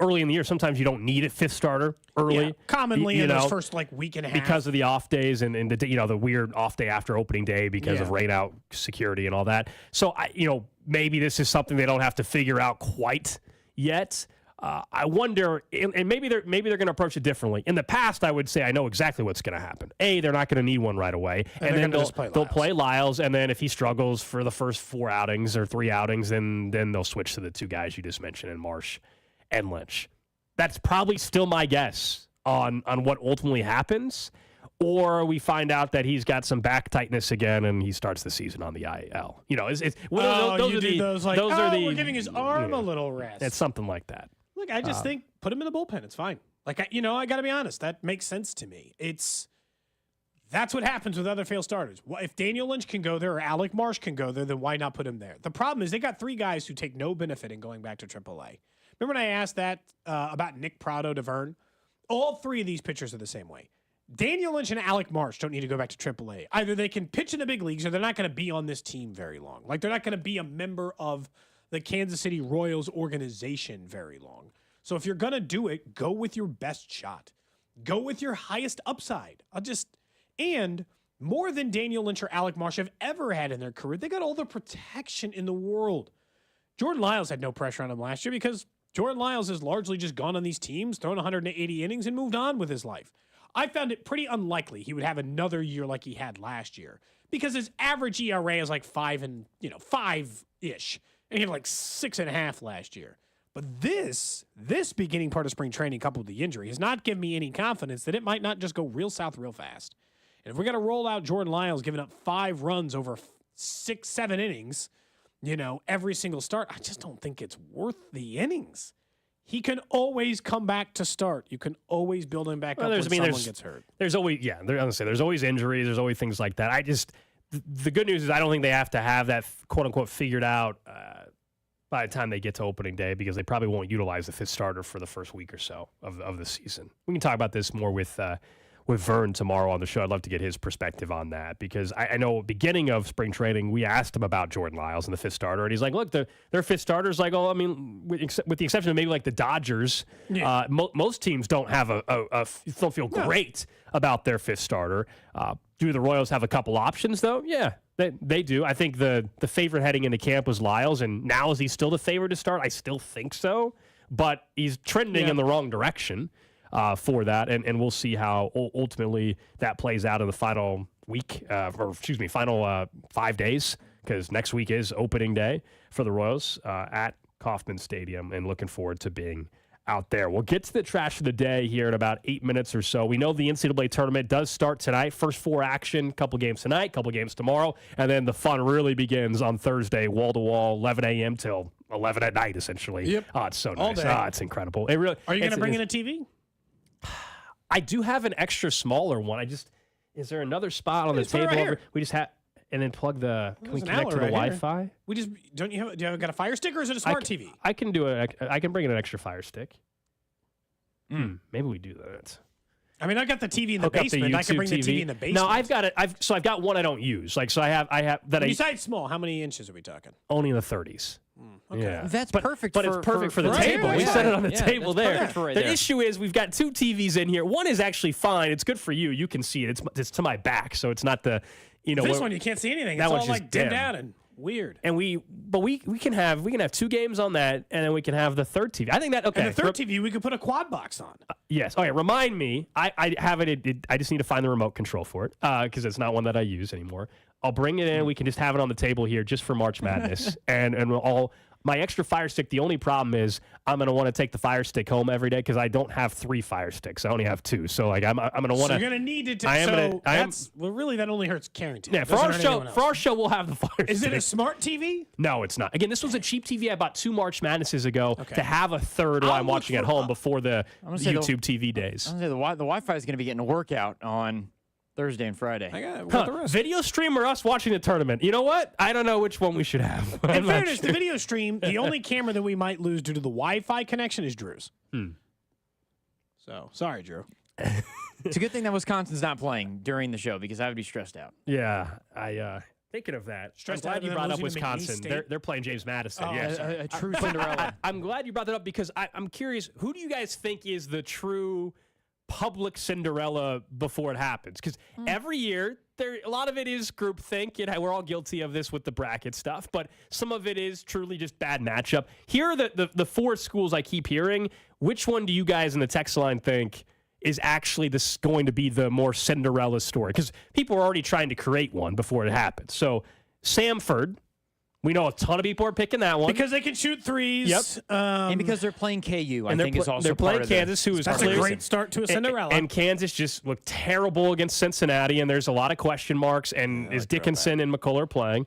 early in the year, sometimes you don't need a 5th starter early. Yeah, commonly in those first week and a half. Because of the off days and the weird off day after opening day because of rain out security and all that. So maybe this is something they don't have to figure out quite yet. I wonder, and maybe they're going to approach it differently. In the past, I would say I know exactly what's going to happen. They're not going to need one right away, and then they'll play Lyles, and then if he struggles for the first 4 outings or 3 outings, then they'll switch to the 2 guys you just mentioned, in Marsh and Lynch. That's probably still my guess on what ultimately happens. Or we find out that he's got some back tightness again, and he starts the season on the IL. Those are we're giving his arm a little rest. It's something like that. Look, I just think put him in the bullpen. It's fine. I got to be honest. That makes sense to me. That's what happens with other failed starters. If Daniel Lynch can go there or Alec Marsh can go there, then why not put him there? The problem is they got 3 guys who take no benefit in going back to AAA. Remember when I asked that about Nick Prado to Vern? All 3 of these pitchers are the same way. Daniel Lynch and Alec Marsh don't need to go back to AAA. Either they can pitch in the big leagues or they're not going to be on this team very long. Like, they're not going to be a member of the Kansas City Royals organization very long. So if you're going to do it, go with your best shot. Go with your highest upside. And more than Daniel Lynch or Alec Marsh have ever had in their career, they got all the protection in the world. Jordan Lyles had no pressure on him last year because Jordan Lyles has largely just gone on these teams, thrown 180 innings, and moved on with his life. I found it pretty unlikely he would have another year like he had last year because his average ERA is like 5-ish, and he had like 6.5 last year. But this beginning part of spring training coupled with the injury has not given me any confidence that it might not just go real south real fast. If we're going to roll out Jordan Lyles giving up 5 runs over 6-7 innings, every single start, I just don't think it's worth the innings. He can always come back to start. You can always build him back up when someone gets hurt. There's always, there's always injuries. There's always things like that. The good news is I don't think they have to have that quote unquote figured out by the time they get to opening day, because they probably won't utilize the 5th starter for the first week or so of the season. We can talk about this more with Vern tomorrow on the show. I'd love to get his perspective on that, because I know beginning of spring training, we asked him about Jordan Lyles and the 5th starter, and he's like, look, their 5th starters, with the exception of maybe like the Dodgers, most teams don't have don't feel great about their 5th starter. Do the Royals have a couple options, though? Yeah, they do. I think the favorite heading into camp was Lyles, and now is he still the favorite to start? I still think so, but he's trending in the wrong direction for that, and we'll see how ultimately that plays out in the final week, final 5 days, because next week is opening day for the Royals at Kauffman Stadium, and looking forward to being out there. We'll get to the trash of the day here in about 8 minutes or so. We know the NCAA tournament does start tonight. First 4 action, couple games tonight, couple games tomorrow, and then the fun really begins on Thursday, wall-to-wall, 11 a.m. till 11 at night, essentially. Yep. Oh, it's so All nice. day. Oh, it's incredible. It really. Are you going to bring in a TV? I do have an extra smaller one. Is there another spot on the table? Right here. We just have, and then plug the. Can we connect to the Wi-Fi? We just do you have got a Fire Stick, or is it a smart TV? I can do it. I can bring in an extra Fire Stick. Maybe we do that. I mean, I got the TV in the Hook up the basement. I can bring the YouTube TV in the basement. No, I've got it. I've got one I don't use. I have that. Besides small, how many inches are we talking? Only in the 30s. Okay. Yeah. That's but, perfect. But for, it's perfect for the right table. there. We Yeah. set it on the Yeah, table that's there. perfect for right The there. issue is we've got 2 TVs in here. One is actually fine. It's good for you. You can see it. It's to my back, so it's not the This one you can't see anything. That It's one's all just like dimmed dim. out and weird. And we can have 2 games on that, and then we can have the 3rd TV. I think that okay. And the 3rd TV we could put a quad box on. Yes. Okay. Remind me. I have it. I just need to find the remote control for it because it's not one that I use anymore. I'll bring it in. We can just have it on the table here just for March Madness, and we'll all. My extra Fire Stick, the only problem is I'm going to want to take the Fire Stick home every day because I don't have 3 Fire Sticks. I only have 2. So I'm going to want to. So you're going to need it to. Really, that only hurts Carrington. Yeah, for our show, we'll have the Fire Stick. Is it a smart TV? No, it's not. Again, this was a cheap TV I bought 2 March Madnesses ago to have a 3rd while I'm watching at home before the YouTube TV days. I'm going to say the Wi-Fi is going to be getting a workout on Thursday and Friday. Video stream or us watching the tournament? You know what? I don't know which one we should have. In fairness, the video stream, the only camera that we might lose due to the Wi-Fi connection is Drew's. So, sorry, Drew. It's a good thing that Wisconsin's not playing during the show because I would be stressed out. Yeah, thinking of that. Stressed I'm out glad you of brought them up losing to McNeese Wisconsin. State? They're playing James Madison. Oh, Yes, a true Cinderella. I'm glad you brought that up because I'm curious. Who do you guys think is the true public Cinderella before it happens? Because every year, a lot of it is groupthink. We're all guilty of this with the bracket stuff, but some of it is truly just bad matchup. Here are the 4 schools I keep hearing. Which one do you guys in the text line think is actually going to be the more Cinderella story? Because people are already trying to create one before it happens. So Samford, we know a ton of people are picking that one. Because they can shoot threes. Yep. And because they're playing KU, I And think is also they're playing part of Kansas, who is That's clear. a great start to a Cinderella. And Kansas just looked terrible against Cincinnati, and there's a lot of question marks. And is Dickinson and McCullough playing?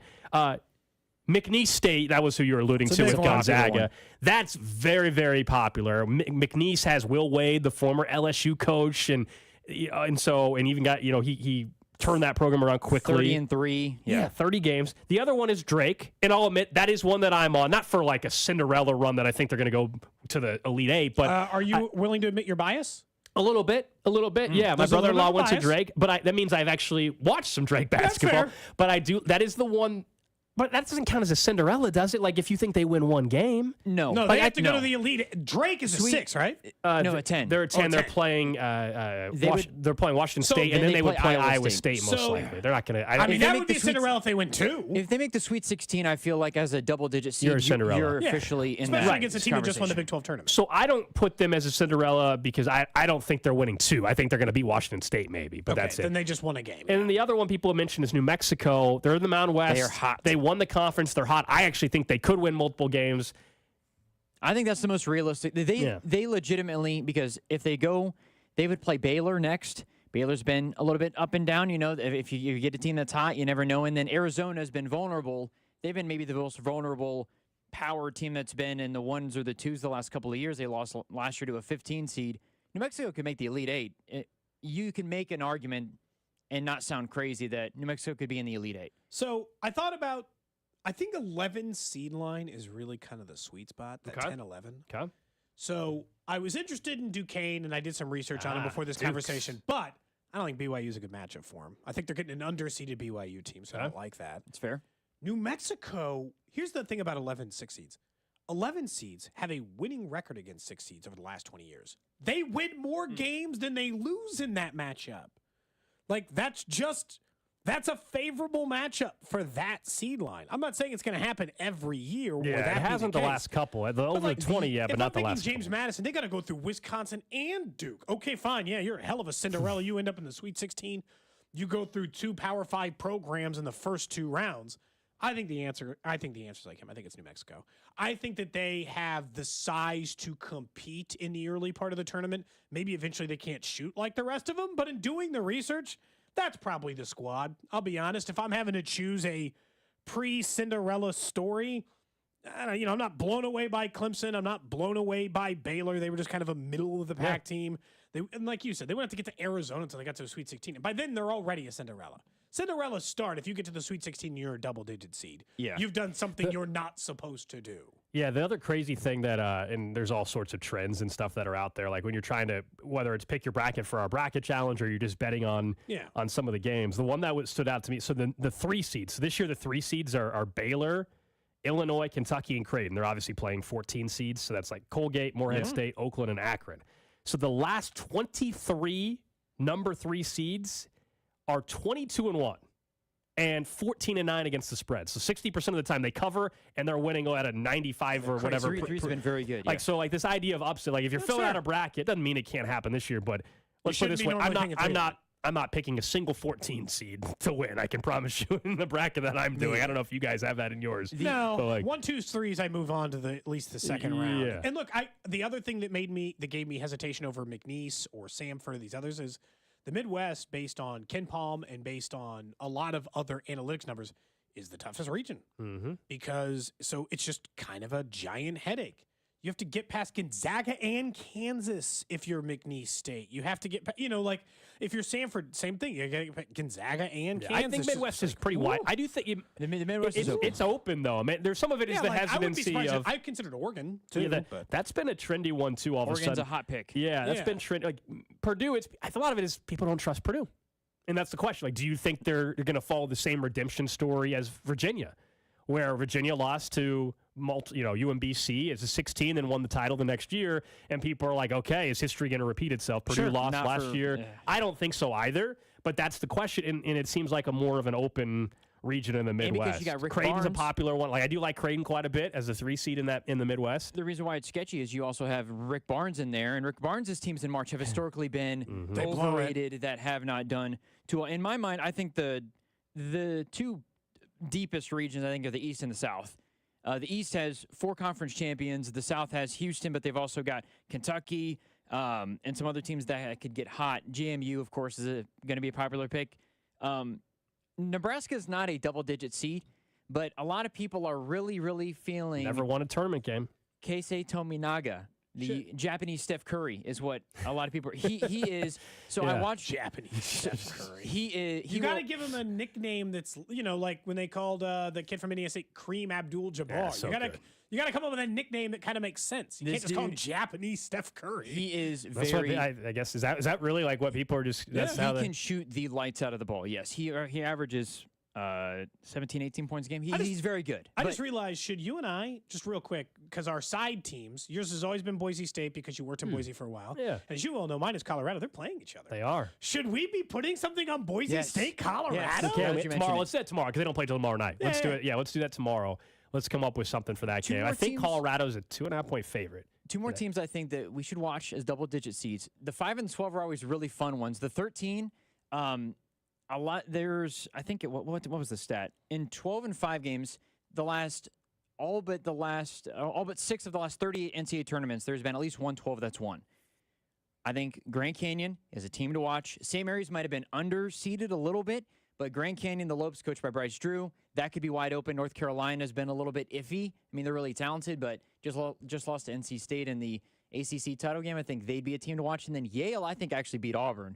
McNeese State, that was who you were alluding to with Gonzaga. That's very, very popular. McNeese has Will Wade, the former LSU coach, and even got he turned that program around quickly. 30-3. Yeah, 30 games. The other one is Drake, and I'll admit that is one that I'm on. Not for like a Cinderella run that I think they're going to go to the Elite 8, but are you willing to admit your bias? A little bit. Yeah, my brother-in-law went to Drake, but that means I've actually watched some Drake basketball. But I do. That is the one. But that doesn't count as a Cinderella, does it? Like if you think they win one game. No, they have to go to the Elite. Drake is a 6, right? No, a 10. They're a 10. They're playing. They're playing Washington State, and then they would play Iowa State most likely. They're not going to. I mean, that would be Cinderella if they win 2. If they make the Sweet 16, I feel like as a double-digit seed, You're a Cinderella. you're officially in Especially that against a team that just won the Big 12 tournament. So I don't put them as a Cinderella because I don't think they're winning 2. I think they're going to beat Washington State maybe, but that's it. Then they just won a game. And then the other one people have mentioned is New Mexico. They're in the Mountain West. They are hot. They won the conference. They're hot. I actually think they could win multiple games. I think that's the most realistic. They legitimately, because if they go, they would play Baylor next. Baylor's been a little bit up and down. You know, if you get a team that's hot, you never know. And then Arizona's been vulnerable. They've been maybe the most vulnerable power team that's been in the 1s or the 2s the last couple of years. They lost last year to a 15 seed. New Mexico could make the Elite 8. You can make an argument and not sound crazy that New Mexico could be in the Elite 8. So I think 11 seed line is really kind of the sweet spot, that 10-11. Okay. So I was interested in Duquesne, and I did some research on him before this conversation, but I don't think BYU is a good matchup for him. I think they're getting an underseeded BYU team, so I don't like that. It's fair. New Mexico, here's the thing about 11 6 seeds. 11 seeds have a winning record against 6 seeds over the last 20 years. They win more games than they lose in that matchup. Like, that's a favorable matchup for that seed line. I'm not saying it's going to happen every year. Yeah, it hasn't the last couple. Over 20, but not the last James couple. Madison, they got to go through Wisconsin and Duke. Okay, fine. Yeah, you're a hell of a Cinderella. You end up in the Sweet 16. You go through 2 Power 5 programs in the first 2 rounds. I think the answer's like him. I think it's New Mexico. I think that they have the size to compete in the early part of the tournament. Maybe eventually they can't shoot like the rest of them, but in doing the research, that's probably the squad. I'll be honest. If I'm having to choose a pre-Cinderella story, I'm not blown away by Clemson. I'm not blown away by Baylor. They were just kind of a middle-of-the-pack team. And like you said, they wouldn't have to get to Arizona until they got to the Sweet 16. And by then, they're already a Cinderella. Cinderella's start, if you get to the Sweet 16, you're a double-digit seed. Yeah. You've done something you're not supposed to do. Yeah, the other crazy thing that, and there's all sorts of trends and stuff that are out there, like when you're trying to, whether it's pick your bracket for our bracket challenge or you're just betting on some of the games. The one that stood out to me, so the 3 seeds. So this year, the 3 seeds are Baylor, Illinois, Kentucky, and Creighton. They're obviously playing 14 seeds, so that's like Colgate, Morehead State, Oakland, and Akron. So the last 23 number 3 seeds are 22-1. And 14-9 against the spread. So 60% of the time they cover and they're winning at a 95 or whatever. Three's been very good. Like so, like this idea of upset. Like if you're filling out a bracket, doesn't mean it can't happen this year. But let's put it this way: I'm not picking a single 14 seed to win. I can promise you in the bracket that I'm doing. I don't know if you guys have that in yours. No, but 1, 2s, 3s. I move on to at least the second round. Yeah. And look, the other thing that gave me hesitation over McNeese or Samford or these others is the Midwest, based on Ken Palm and based on a lot of other analytics numbers, is the toughest region. Because it's just kind of a giant headache. You have to get past Gonzaga and Kansas if you're McNeese State. You have to get, like if you're Samford, same thing. You got to get Gonzaga and Kansas. I think Midwest is pretty wide. I do think the Midwest is open. It's open though. I mean, there's some of it is the hesitancy of. I considered Oregon too. That's been a trendy one too. All of a sudden, Oregon's a hot pick. Yeah, that's been trendy. Like Purdue, a lot of it is people don't trust Purdue, and that's the question. Like, do you think they're going to follow the same redemption story as Virginia, where Virginia lost to UMBC as a 16 and won the title the next year, and people are like, okay, is history going to repeat itself? Purdue lost last year. Yeah. I don't think so either, but that's the question, and it seems like a more of an open region in the Midwest. You got Rick Creighton's Barnes. a popular one. Like I do like Creighton quite a bit as a 3 seed in the Midwest. The reason why it's sketchy is you also have Rick Barnes in there, and Rick Barnes' teams in March have historically been overrated that have not done too well. In my mind, I think the 2 deepest regions, I think, are the East and the South. The East has 4 conference champions. The South has Houston, but they've also got Kentucky and some other teams that could get hot. JMU, of course, is going to be a popular pick. Nebraska is not a double-digit seed, but a lot of people are really, really feeling. Never won a tournament game. Keisei Tominaga, the Japanese Steph Curry, is what a lot of people. He is. So I watched Japanese Steph Curry. He is. You got to give him a nickname that's like when they called the kid from Indiana State Kareem Abdul-Jabbar. Yeah, you got to come up with a nickname that kind of makes sense. You can't just call him Japanese Steph Curry. He is That's very. I guess is that really like what people are just? That's how he can shoot the lights out of the ball. Yes, he averages 17, 18 points a game. He's very good. I just realized, should you and I, just real quick, because our side teams, yours has always been Boise State because you worked in Boise for a while. Yeah. And as you well know, mine is Colorado. They're playing each other. They are. Should we be putting something on Boise State, Colorado? Yes. Tomorrow. Let's do that tomorrow because they don't play till tomorrow night. Let's do it. Yeah, let's do that tomorrow. Let's come up with something for that game. I think Colorado's a 2.5-point favorite. 2 more teams I think that we should watch as double-digit seeds. The 5 and 12 are always really fun ones. The 13, a lot. There's, I think, what was the stat? In 12 and 5 games, all but 6 of the last 38 NCAA tournaments, there's been at least 112 that's won. I think Grand Canyon is a team to watch. St. Mary's might have been underseeded a little bit, but Grand Canyon, the Lopes, coached by Bryce Drew, that could be wide open. North Carolina's been a little bit iffy. I mean, they're really talented, but just lost to NC State in the ACC title game. I think they'd be a team to watch. And then Yale, I think, actually beat Auburn.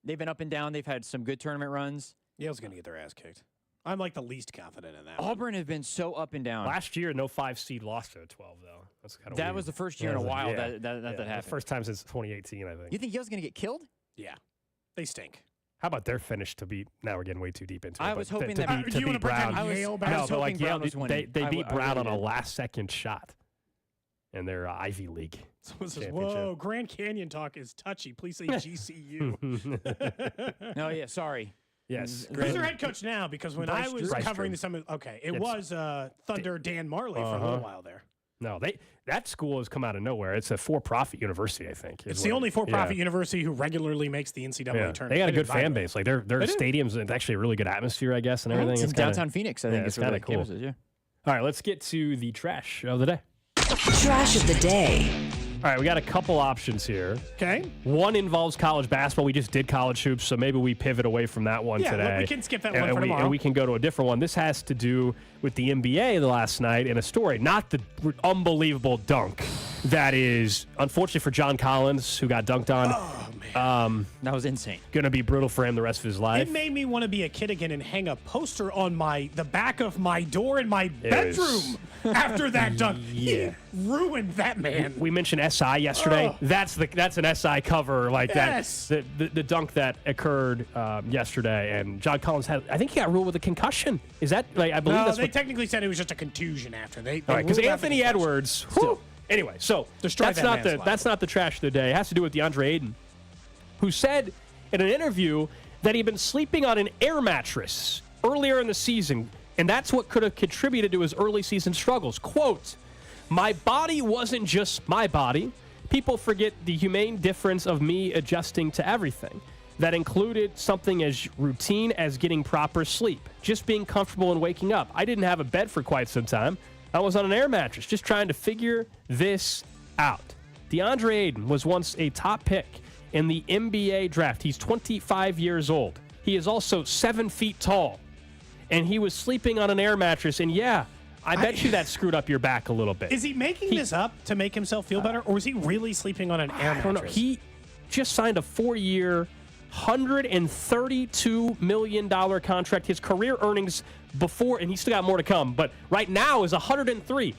They've been up and down. They've had some good tournament runs. Yale's going to get their ass kicked. I'm like the least confident in that. Auburn have been so up and down. Last year, no 5 seed lost to a 12, though. That's kind of That weird. was the first year in a while that happened. The first time since 2018, I think. You think Yale's going to get killed? Yeah. They stink. How about their finish to beat? Now we're getting way too deep into it. I was hoping to that beat, to beat Brown. Yale No, but like Yale, was winning. they beat Brown really on a did. last-second shot in their Ivy League. Someone says, whoa, Grand Canyon talk is touchy. Please say GCU. No, yeah, sorry. Yes. Who's their head coach now? Because when I was Bryce covering Drew. the summer, it was Thunder Dan Marley for a little while there. No, that school has come out of nowhere. It's a for-profit university, I think. It's the only for-profit university who regularly makes the NCAA tournament. They got a good fan base. Like their stadiums, it's actually a really good atmosphere, I guess, and everything. It's in kinda, downtown Phoenix, I think. it's where kind the of cool. campus is, yeah. All right, let's get to the trash of the day. Trash of the day. All right, we got a couple options here. Okay. One involves college basketball. We just did college hoops, so maybe we pivot away from that one Yeah, today. we can skip that and, one for tomorrow. And we can go to a different one. This has to do with the NBA last night in a story, not the unbelievable dunk that is, unfortunately for John Collins, who got dunked on. Oh, man. That was insane. Going to be brutal for him the rest of his life. It made me want to be a kid again and hang a poster on the back of my door in my bedroom after that dunk. Yeah. He ruined that man. We mentioned SI yesterday. Oh. That's an SI cover like Yes. that. The dunk that occurred yesterday, and John Collins I think he got ruled with a concussion. Is that like I believe No, that's they what? technically said it was just a contusion after they. All right, because ruled out the Anthony concussion. Edwards. Whew. Anyway, so Destroy that's that not man's the life. that's not the trash of the day. It has to do with DeAndre Ayton, who said in an interview that he'd been sleeping on an air mattress earlier in the season, and that's what could have contributed to his early season struggles. Quote, "My body wasn't just my body. People forget the humane difference of me adjusting to everything. That included something as routine as getting proper sleep, just being comfortable and waking up. I didn't have a bed for quite some time. I was on an air mattress, just trying to figure this out." DeAndre Ayton was once a top pick in the NBA draft. He's 25 years old. He is also 7 feet tall, and he was sleeping on an air mattress. And yeah, I bet you that screwed up your back a little bit. Is he making this up to make himself feel better, or is he really sleeping on an air mattress? I don't know. He just signed a 4-year, $132 million contract. His career earnings before, and he's still got more to come, but right now is 103.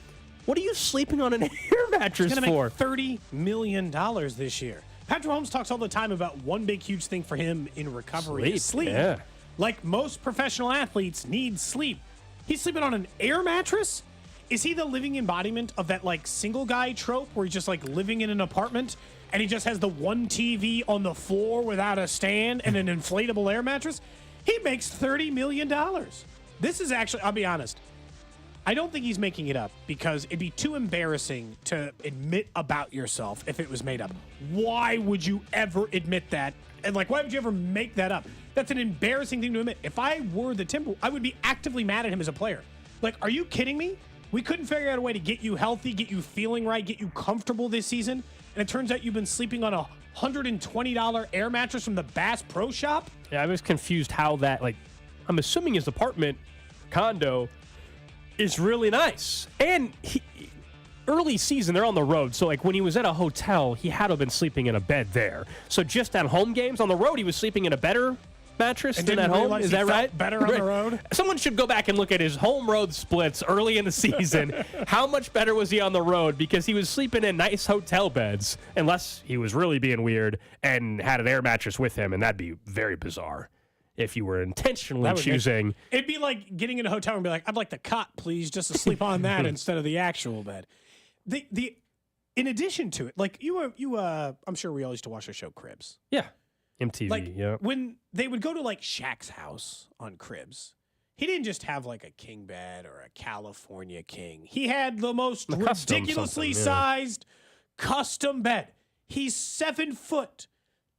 What are you sleeping on an air mattress He's going for? to make $30 million this year. Patrick Mahomes talks all the time about one big, huge thing for him in recovery is sleep. Yeah. Like most professional athletes need sleep. He's sleeping on an air mattress? Is he the living embodiment of that like single guy trope where he's just like living in an apartment and he just has the one TV on the floor without a stand and an inflatable air mattress? He makes $30 million. This is actually, I'll be honest, I don't think he's making it up because it'd be too embarrassing to admit about yourself if it was made up. Why would you ever admit that? And like, why would you ever make that up? That's an embarrassing thing to admit. If I were the Timberwolves, I would be actively mad at him as a player. Like, are you kidding me? We couldn't figure out a way to get you healthy, get you feeling right, get you comfortable this season, and it turns out you've been sleeping on a $120 air mattress from the Bass Pro Shop? Yeah, I was confused how that, like, I'm assuming his apartment, condo, is really nice. And early season, they're on the road. So, like, when he was at a hotel, he had to have been sleeping in a bed there. So just at home games on the road, he was sleeping in a better mattress And than at didn't home. realize Is he that felt right? better on the road? Someone should go back and look at his home road splits early in the season. How much better was he on the road? Because he was sleeping in nice hotel beds, unless he was really being weird and had an air mattress with him, and that'd be very bizarre if you were intentionally That would make- choosing. It'd be like getting in a hotel and be like, I'd like the cot, please, just to sleep on that instead of the actual bed. In addition to it, like I'm sure we all used to watch the show Cribs. Yeah. MTV, Like yeah. when they would go to like Shaq's house on Cribs, he didn't just have like a king bed or a California king. He had the most The custom ridiculously something, yeah. sized custom bed. He's 7 foot,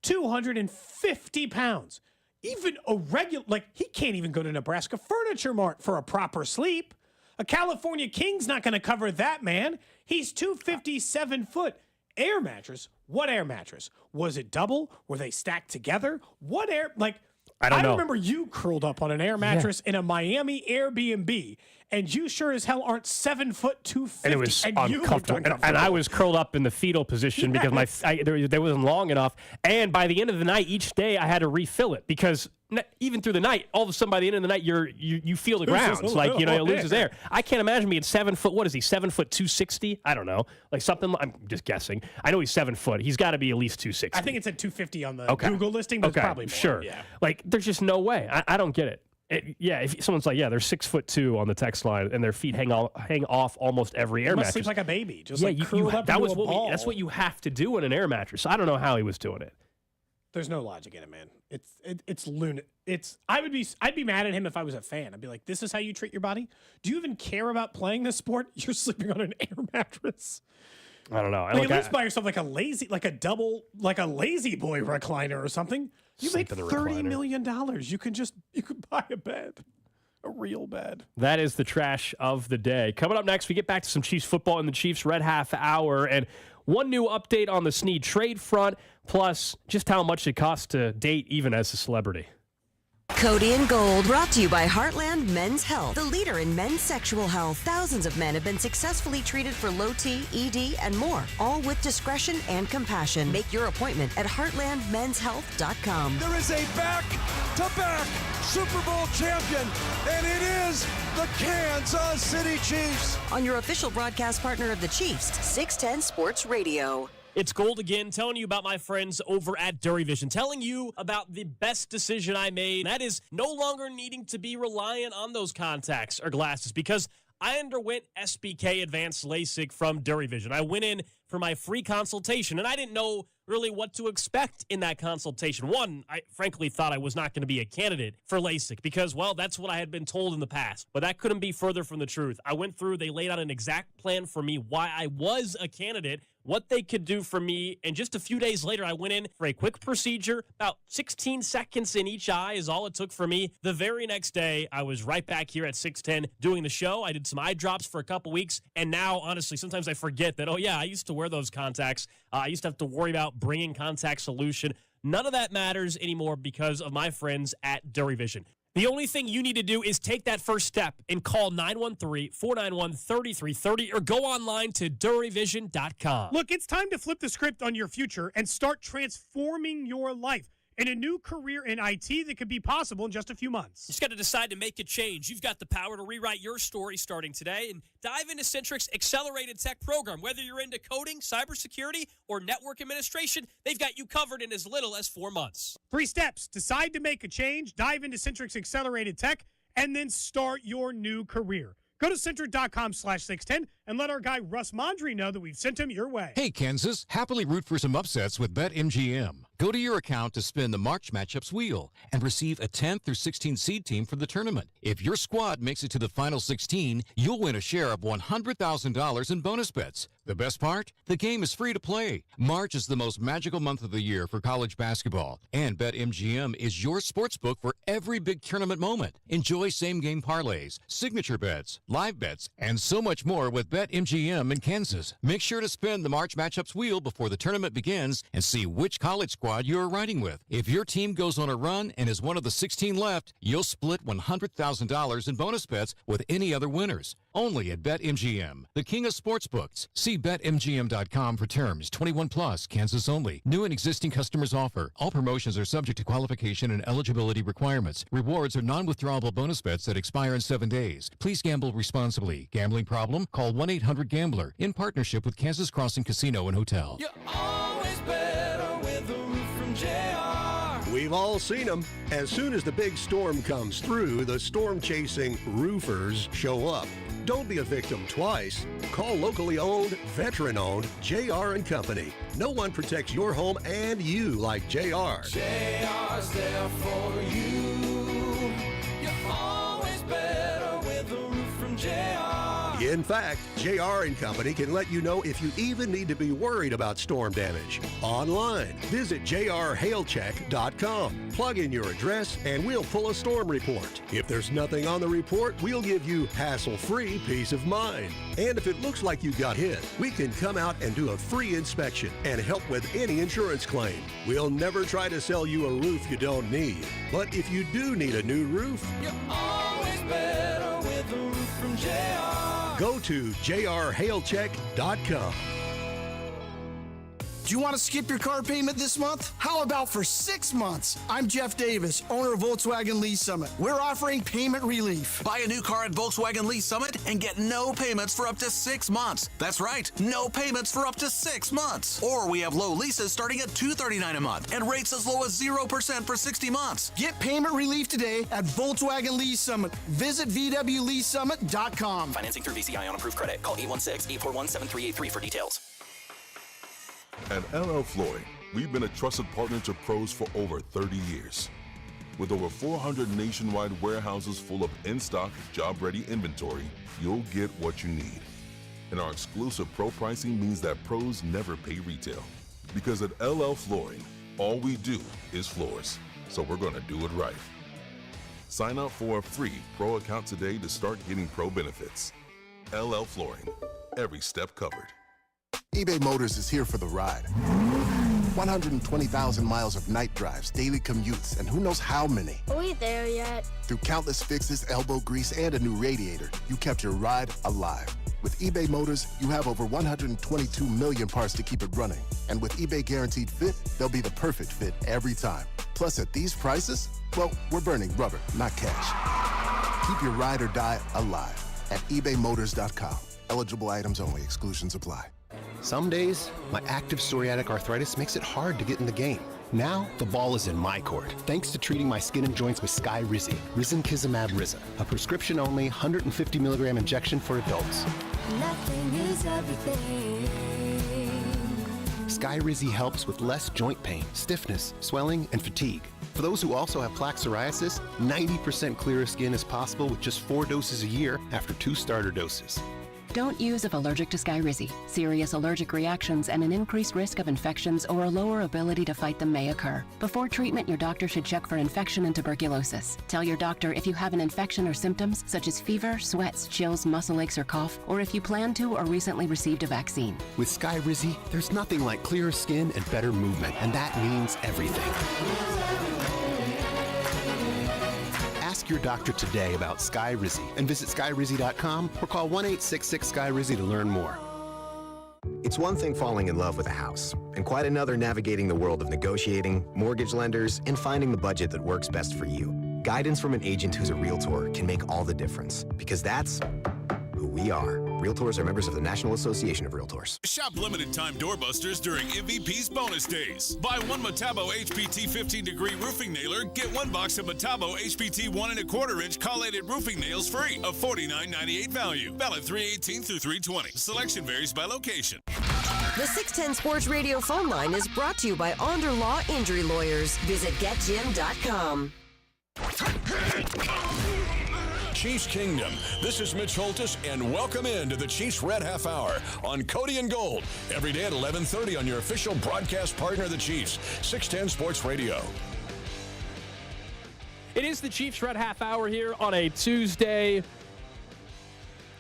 250 pounds. Even a regular, like he can't even go to Nebraska Furniture Mart for a proper sleep. A California king's not going to cover that man. He's 257 foot. Air mattress? What air mattress? Was it double? Were they stacked together? What air? Like, I don't know. remember you curled up on an air mattress in a Miami Airbnb, and you sure as hell aren't 7 foot 250. And it was you looked uncomfortable. And I was curled up in the fetal position because there wasn't long enough. And by the end of the night, each day I had to refill it because even through the night, all of a sudden by the end of the night, you feel the ground. It's like, it loses air. I can't imagine being 7 foot. What is he? 7 foot 260? I don't know. Like something. I'm just guessing. I know he's 7 foot. He's got to be at least 260. I think it's at 250 on the Google listing, but it's probably more. Sure. Yeah. Like there's just no way. I don't get it. If someone's like, they're 6'2" on the text line and their feet hang off almost every air mattress. Sleep like a baby, just curled up that's into what you have to do in an air mattress. I don't know how he was doing it. There's no logic in it, man. It's lunatic. I'd be mad at him if I was a fan. I'd be like, this is how you treat your body? Do you even care about playing this sport? You're sleeping on an air mattress. I don't know. At least buy yourself like a lazy boy recliner or something. You make $30 million. You could buy a bed. A real bed. That is the trash of the day. Coming up next, we get back to some Chiefs football in the Chiefs Red Half Hour, and one new update on the Snead trade front, plus just how much it costs to date even as a celebrity. Cody and Gold, brought to you by Heartland Men's Health, the leader in men's sexual health. Thousands of men have been successfully treated for low T, ED, and more, all with discretion and compassion. Make your appointment at heartlandmenshealth.com. There is a back-to-back Super Bowl champion, and it is the Kansas City Chiefs. On your official broadcast partner of the Chiefs, 610 Sports Radio. It's Gold again, telling you about my friends over at DuraVision, telling you about the best decision I made. That is no longer needing to be reliant on those contacts or glasses because I underwent SBK Advanced LASIK from DuraVision. I went in for my free consultation, and I didn't know really what to expect in that consultation. One, I frankly thought I was not going to be a candidate for LASIK because, well, that's what I had been told in the past. But that couldn't be further from the truth. I went through, they laid out an exact plan for me, why I was a candidate, what they could do for me, and just a few days later, I went in for a quick procedure. About 16 seconds in each eye is all it took for me. The very next day, I was right back here at 610 doing the show. I did some eye drops for a couple weeks, and now, honestly, sometimes I forget that, I used to wear those contacts. I used to have to worry about bringing contact solution. None of that matters anymore because of my friends at DuraVision. The only thing you need to do is take that first step and call 913-491-3330 or go online to DuraVision.com. Look, it's time to flip the script on your future and start transforming your life in a new career in IT that could be possible in just a few months. You just got to decide to make a change. You've got the power to rewrite your story starting today and dive into Centric's accelerated tech program. Whether you're into coding, cybersecurity, or network administration, they've got you covered in as little as 4 months. 3 steps. Decide to make a change, dive into Centric's accelerated tech, and then start your new career. Go to Centric.com/610 and let our guy Russ Mondry know that we've sent him your way. Hey, Kansas, happily root for some upsets with BetMGM. Go to your account to spin the March matchups wheel and receive a 10th through 16th seed team for the tournament. If your squad makes it to the final 16, you'll win a share of $100,000 in bonus bets. The best part? The game is free to play. March is the most magical month of the year for college basketball, and BetMGM is your sportsbook for every big tournament moment. Enjoy same-game parlays, signature bets, live bets, and so much more with BetMGM in Kansas. Make sure to spin the March matchups wheel before the tournament begins and see which college squad you're riding with. If your team goes on a run and is one of the 16 left, you'll split $100,000 in bonus bets with any other winners. Only at BetMGM, the king of sportsbooks. See BetMGM.com for terms. 21 plus, Kansas only. New and existing customers offer. All promotions are subject to qualification and eligibility requirements. Rewards are non-withdrawable bonus bets that expire in 7 days. Please gamble responsibly. Gambling problem? Call 1-800-GAMBLER in partnership with Kansas Crossing Casino and Hotel. You're always better with a roof from JR. We've all seen them. As soon as the big storm comes through, the storm-chasing roofers show up. Don't be a victim twice. Call locally owned, veteran-owned JR & Company. No one protects your home and you like JR. JR's there for you. You're always better with a roof from JR. In fact, JR & Company can let you know if you even need to be worried about storm damage. Online, visit jrhailcheck.com. Plug in your address and we'll pull a storm report. If there's nothing on the report, we'll give you hassle-free peace of mind. And if it looks like you got hit, we can come out and do a free inspection and help with any insurance claim. We'll never try to sell you a roof you don't need. But if you do need a new roof, You're always better with a roof from JR. go to jrhailcheck.com. Do you want to skip your car payment this month? How about for 6 months? I'm Jeff Davis, owner of Volkswagen Lease Summit. We're offering payment relief. Buy a new car at Volkswagen Lease Summit and get no payments for up to 6 months. That's right, no payments for up to 6 months. Or we have low leases starting at $239 a month and rates as low as 0% for 60 months. Get payment relief today at Volkswagen Lease Summit. Visit VWLeaseSummit.com. Financing through VCI on approved credit. Call 816-841-7383 for details. At LL Flooring, we've been a trusted partner to pros for over 30 years. With over 400 nationwide warehouses full of in-stock, job-ready inventory, you'll get what you need. And our exclusive pro pricing means that pros never pay retail. Because at LL Flooring, all we do is floors. So we're going to do it right. Sign up for a free pro account today to start getting pro benefits. LL Flooring, every step covered. eBay Motors is here for the ride. 120,000 miles of night drives, daily commutes, and who knows how many. Are we there yet? Through countless fixes, elbow grease, and a new radiator, you kept your ride alive. With eBay Motors, you have over 122 million parts to keep it running. And with eBay Guaranteed Fit, they'll be the perfect fit every time. Plus, at these prices, well, we're burning rubber, not cash. Keep your ride or die alive at ebaymotors.com. Eligible items only. Exclusions apply. Some days, my active psoriatic arthritis makes it hard to get in the game. Now, the ball is in my court, thanks to treating my skin and joints with Skyrizi, Risankizumab Riza, a prescription-only 150 milligram injection for adults. Nothing is everything. Skyrizi helps with less joint pain, stiffness, swelling, and fatigue. For those who also have plaque psoriasis, 90% clearer skin is possible with just 4 doses a year after 2 starter doses. Don't use if allergic to Skyrizi. Serious allergic reactions and an increased risk of infections or a lower ability to fight them may occur. Before treatment, your doctor should check for infection and tuberculosis. Tell your doctor if you have an infection or symptoms such as fever, sweats, chills, muscle aches, or cough, or if you plan to or recently received a vaccine. With Skyrizi, there's nothing like clearer skin and better movement, and that means everything. Ask your doctor today about Skyrizi and visit Skyrizi.com or call 1-866-SKYRIZI to learn more. It's one thing falling in love with a house, and quite another navigating the world of negotiating, mortgage lenders, and finding the budget that works best for you. Guidance from an agent who's a Realtor can make all the difference, because that's who we are. Realtors are members of the National Association of Realtors. Shop limited time doorbusters during MVP's bonus days. Buy one Metabo HPT 15-degree roofing nailer, get 1 box of Metabo HPT 1 1/4 inch collated roofing nails free of $49.98 value. Valid 3/18 through 3/20. Selection varies by location. The 610 Sports Radio phone line is brought to you by Onder Law Injury Lawyers. Visit getjim.com. Chiefs Kingdom. This is Mitch Holtis, and welcome into the Chiefs Red Half Hour on Cody and Gold. Every day at 11:30 on your official broadcast partner of the Chiefs, 610 Sports Radio. It is the Chiefs Red Half Hour here on a Tuesday.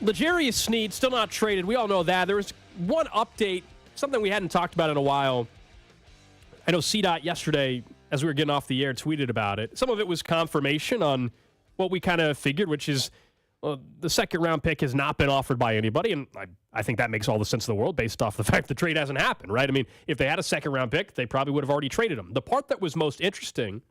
L'Jarius Sneed still not traded. We all know that. There was one update, something we hadn't talked about in a while. I know CDOT yesterday, as we were getting off the air, tweeted about it. Some of it was confirmation on what we kind of figured, which is the second-round pick has not been offered by anybody, and I think that makes all the sense in the world based off the fact the trade hasn't happened, right? I mean, if they had a second-round pick, they probably would have already traded him. The part that was most interesting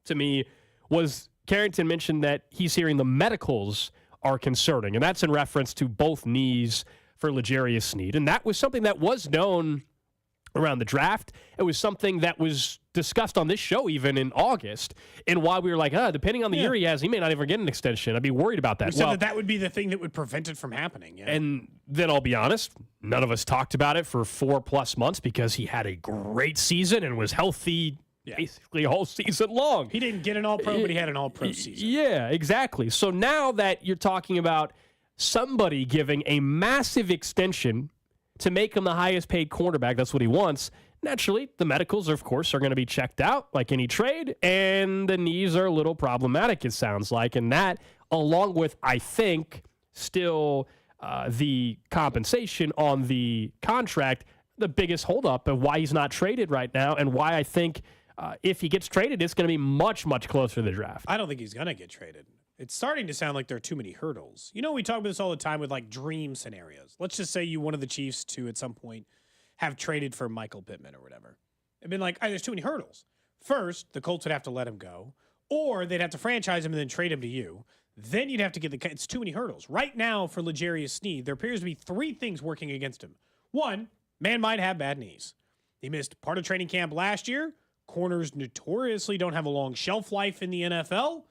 to me was Carrington mentioned that he's hearing the medicals are concerning, and that's in reference to both knees for L'Jarius Sneed, and that was something that was known around the draft. It was something that was discussed on this show even in August, and why we were like, depending on the year he has, he may not even get an extension. I'd be worried about that. We said that would be the thing that would prevent it from happening. Yeah. And then I'll be honest, none of us talked about it for 4+ months because he had a great season and was healthy basically all season long. He didn't get an All-Pro, but he had an All-Pro season. Yeah, exactly. So now that you're talking about somebody giving a massive extension to make him the highest paid cornerback. That's what he wants. Naturally, the medicals, of course, are going to be checked out like any trade, and the knees are a little problematic, it sounds like. And that, along with, I think, still the compensation on the contract, the biggest holdup of why he's not traded right now, and why I think if he gets traded, it's going to be much, much closer to the draft. I don't think he's going to get traded. It's starting to sound like there are too many hurdles. You know, we talk about this all the time with like dream scenarios. Let's just say you wanted the Chiefs to at some point have traded for Michael Pittman or whatever. It'd been like, there's too many hurdles. First, the Colts would have to let him go, or they'd have to franchise him and then trade him to you. Then you'd have to get it's too many hurdles. Right now for L'Jarius Sneed, there appears to be three things working against him. One, man might have bad knees. He missed part of training camp last year. Corners notoriously don't have a long shelf life in the NFL.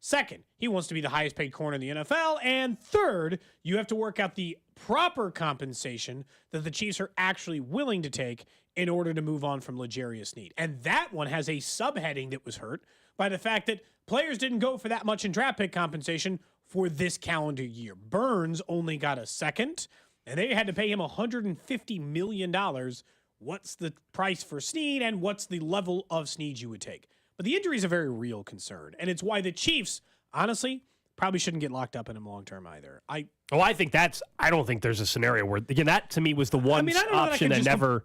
Second, he wants to be the highest paid corner in the NFL. And third, you have to work out the proper compensation that the Chiefs are actually willing to take in order to move on from L'Jarius Sneed. And that one has a subheading that was hurt by the fact that players didn't go for that much in draft pick compensation for this calendar year. Burns only got a second, and they had to pay him $150 million. What's the price for Sneed, and what's the level of Sneed you would take? But the injury is a very real concern, and it's why the Chiefs, honestly, probably shouldn't get locked up in him long term either. I don't think there's a scenario where, again, that to me was the one option that never.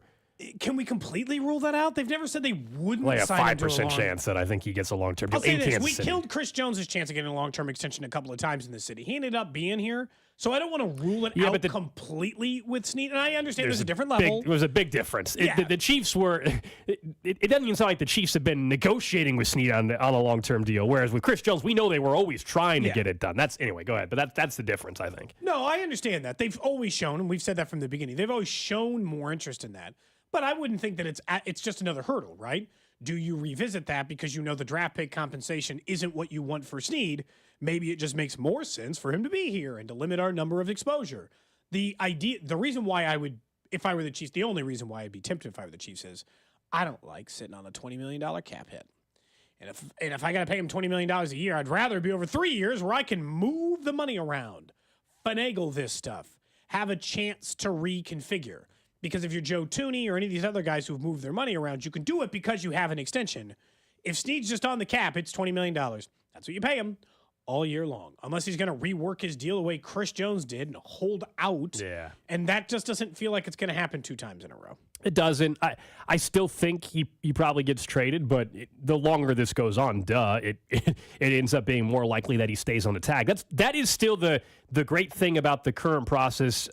Can we completely rule that out? They've never said they wouldn't Like a sign him to 5% chance that I think he gets a long term deal. I'll say in this: Kansas we City. killed Chris Jones' chance of getting a long term extension a couple of times in the city. He ended up being here, so I don't want to rule it out completely with Sneed. And I understand there's a different level. There was a big difference. Yeah. The Chiefs were. It doesn't even sound like the Chiefs have been negotiating with Sneed on a long term deal. Whereas with Chris Jones, we know they were always trying to get it done. Anyway. Go ahead, but that's the difference, I think. No, I understand that. They've always shown, and we've said that from the beginning, they've always shown more interest in that. But I wouldn't think that it's just another hurdle, right? Do you revisit that because you know the draft pick compensation isn't what you want for Sneed? Maybe it just makes more sense for him to be here and to limit our number of exposure. The reason why I would, if I were the Chiefs, the only reason why I'd be tempted if I were the Chiefs is I don't like sitting on a $20 million cap hit. And if I got to pay him $20 million a year, I'd rather be over 3 years where I can move the money around, finagle this stuff, have a chance to reconfigure. Because if you're Joe Tooney or any of these other guys who've moved their money around, you can do it because you have an extension. If Sneed's just on the cap, it's $20 million. That's what you pay him all year long. Unless he's going to rework his deal the way Chris Jones did and hold out. Yeah. And that just doesn't feel like it's going to happen 2 times in a row. It doesn't. I still think he probably gets traded, but the longer this goes on, it ends up being more likely that he stays on the tag. That is still the great thing about the current process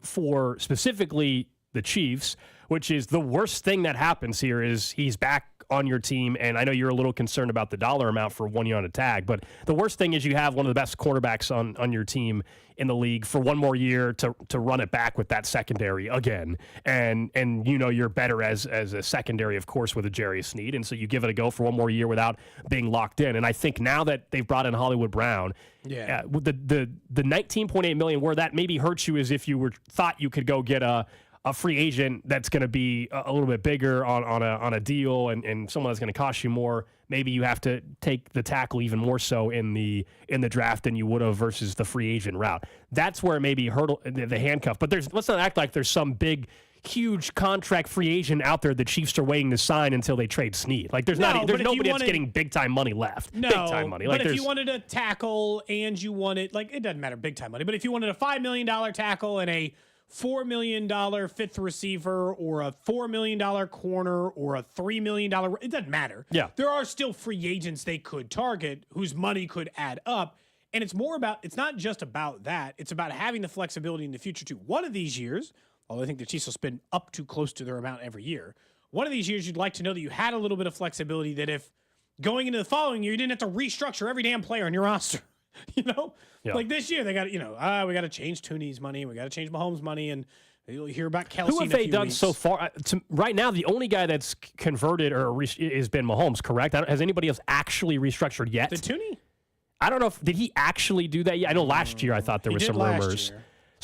for specifically the Chiefs, which is the worst thing that happens here is he's back on your team, and I know you're a little concerned about the dollar amount for 1 year on a tag, but the worst thing is you have one of the best quarterbacks on your team in the league for 1 more year to run it back with that secondary again, and you know you're better as a secondary, of course, with L'Jarius Sneed, and so you give it a go for 1 more year without being locked in. And I think now that they've brought in Hollywood Brown, with the $19.8 million, where that maybe hurts you is if you thought you could go get a free agent that's going to be a little bit bigger on a deal and someone that's going to cost you more. Maybe you have to take the tackle even more so in the draft than you would have versus the free agent route. That's where maybe hurdle the handcuff. But let's not act like there's some big, huge contract free agent out there the Chiefs are waiting to sign until they trade Sneed. Like there's nobody that's getting big time money left. No, big time money. But if you wanted a tackle and you wanted, like, it doesn't matter big time money, but if you wanted a $5 million tackle and a $4 million fifth receiver or a $4 million corner or a $3 million, it doesn't matter. Yeah. There are still free agents they could target whose money could add up. And it's not just about that. It's about having the flexibility in the future too. One of these years, although I think the Chiefs will spend up to close to their amount every year, one of these years you'd like to know that you had a little bit of flexibility, that if going into the following year, you didn't have to restructure every damn player on your roster. You know, like this year they got, we got to change Tooney's money, we got to change Mahomes' money, and you'll hear about Kelsey. Who have they done so far? Right now, the only guy that's converted has been Mahomes. Correct? Has anybody else actually restructured yet? The Tooney? I don't know did he actually do that yet. I know last year I thought there was some rumors.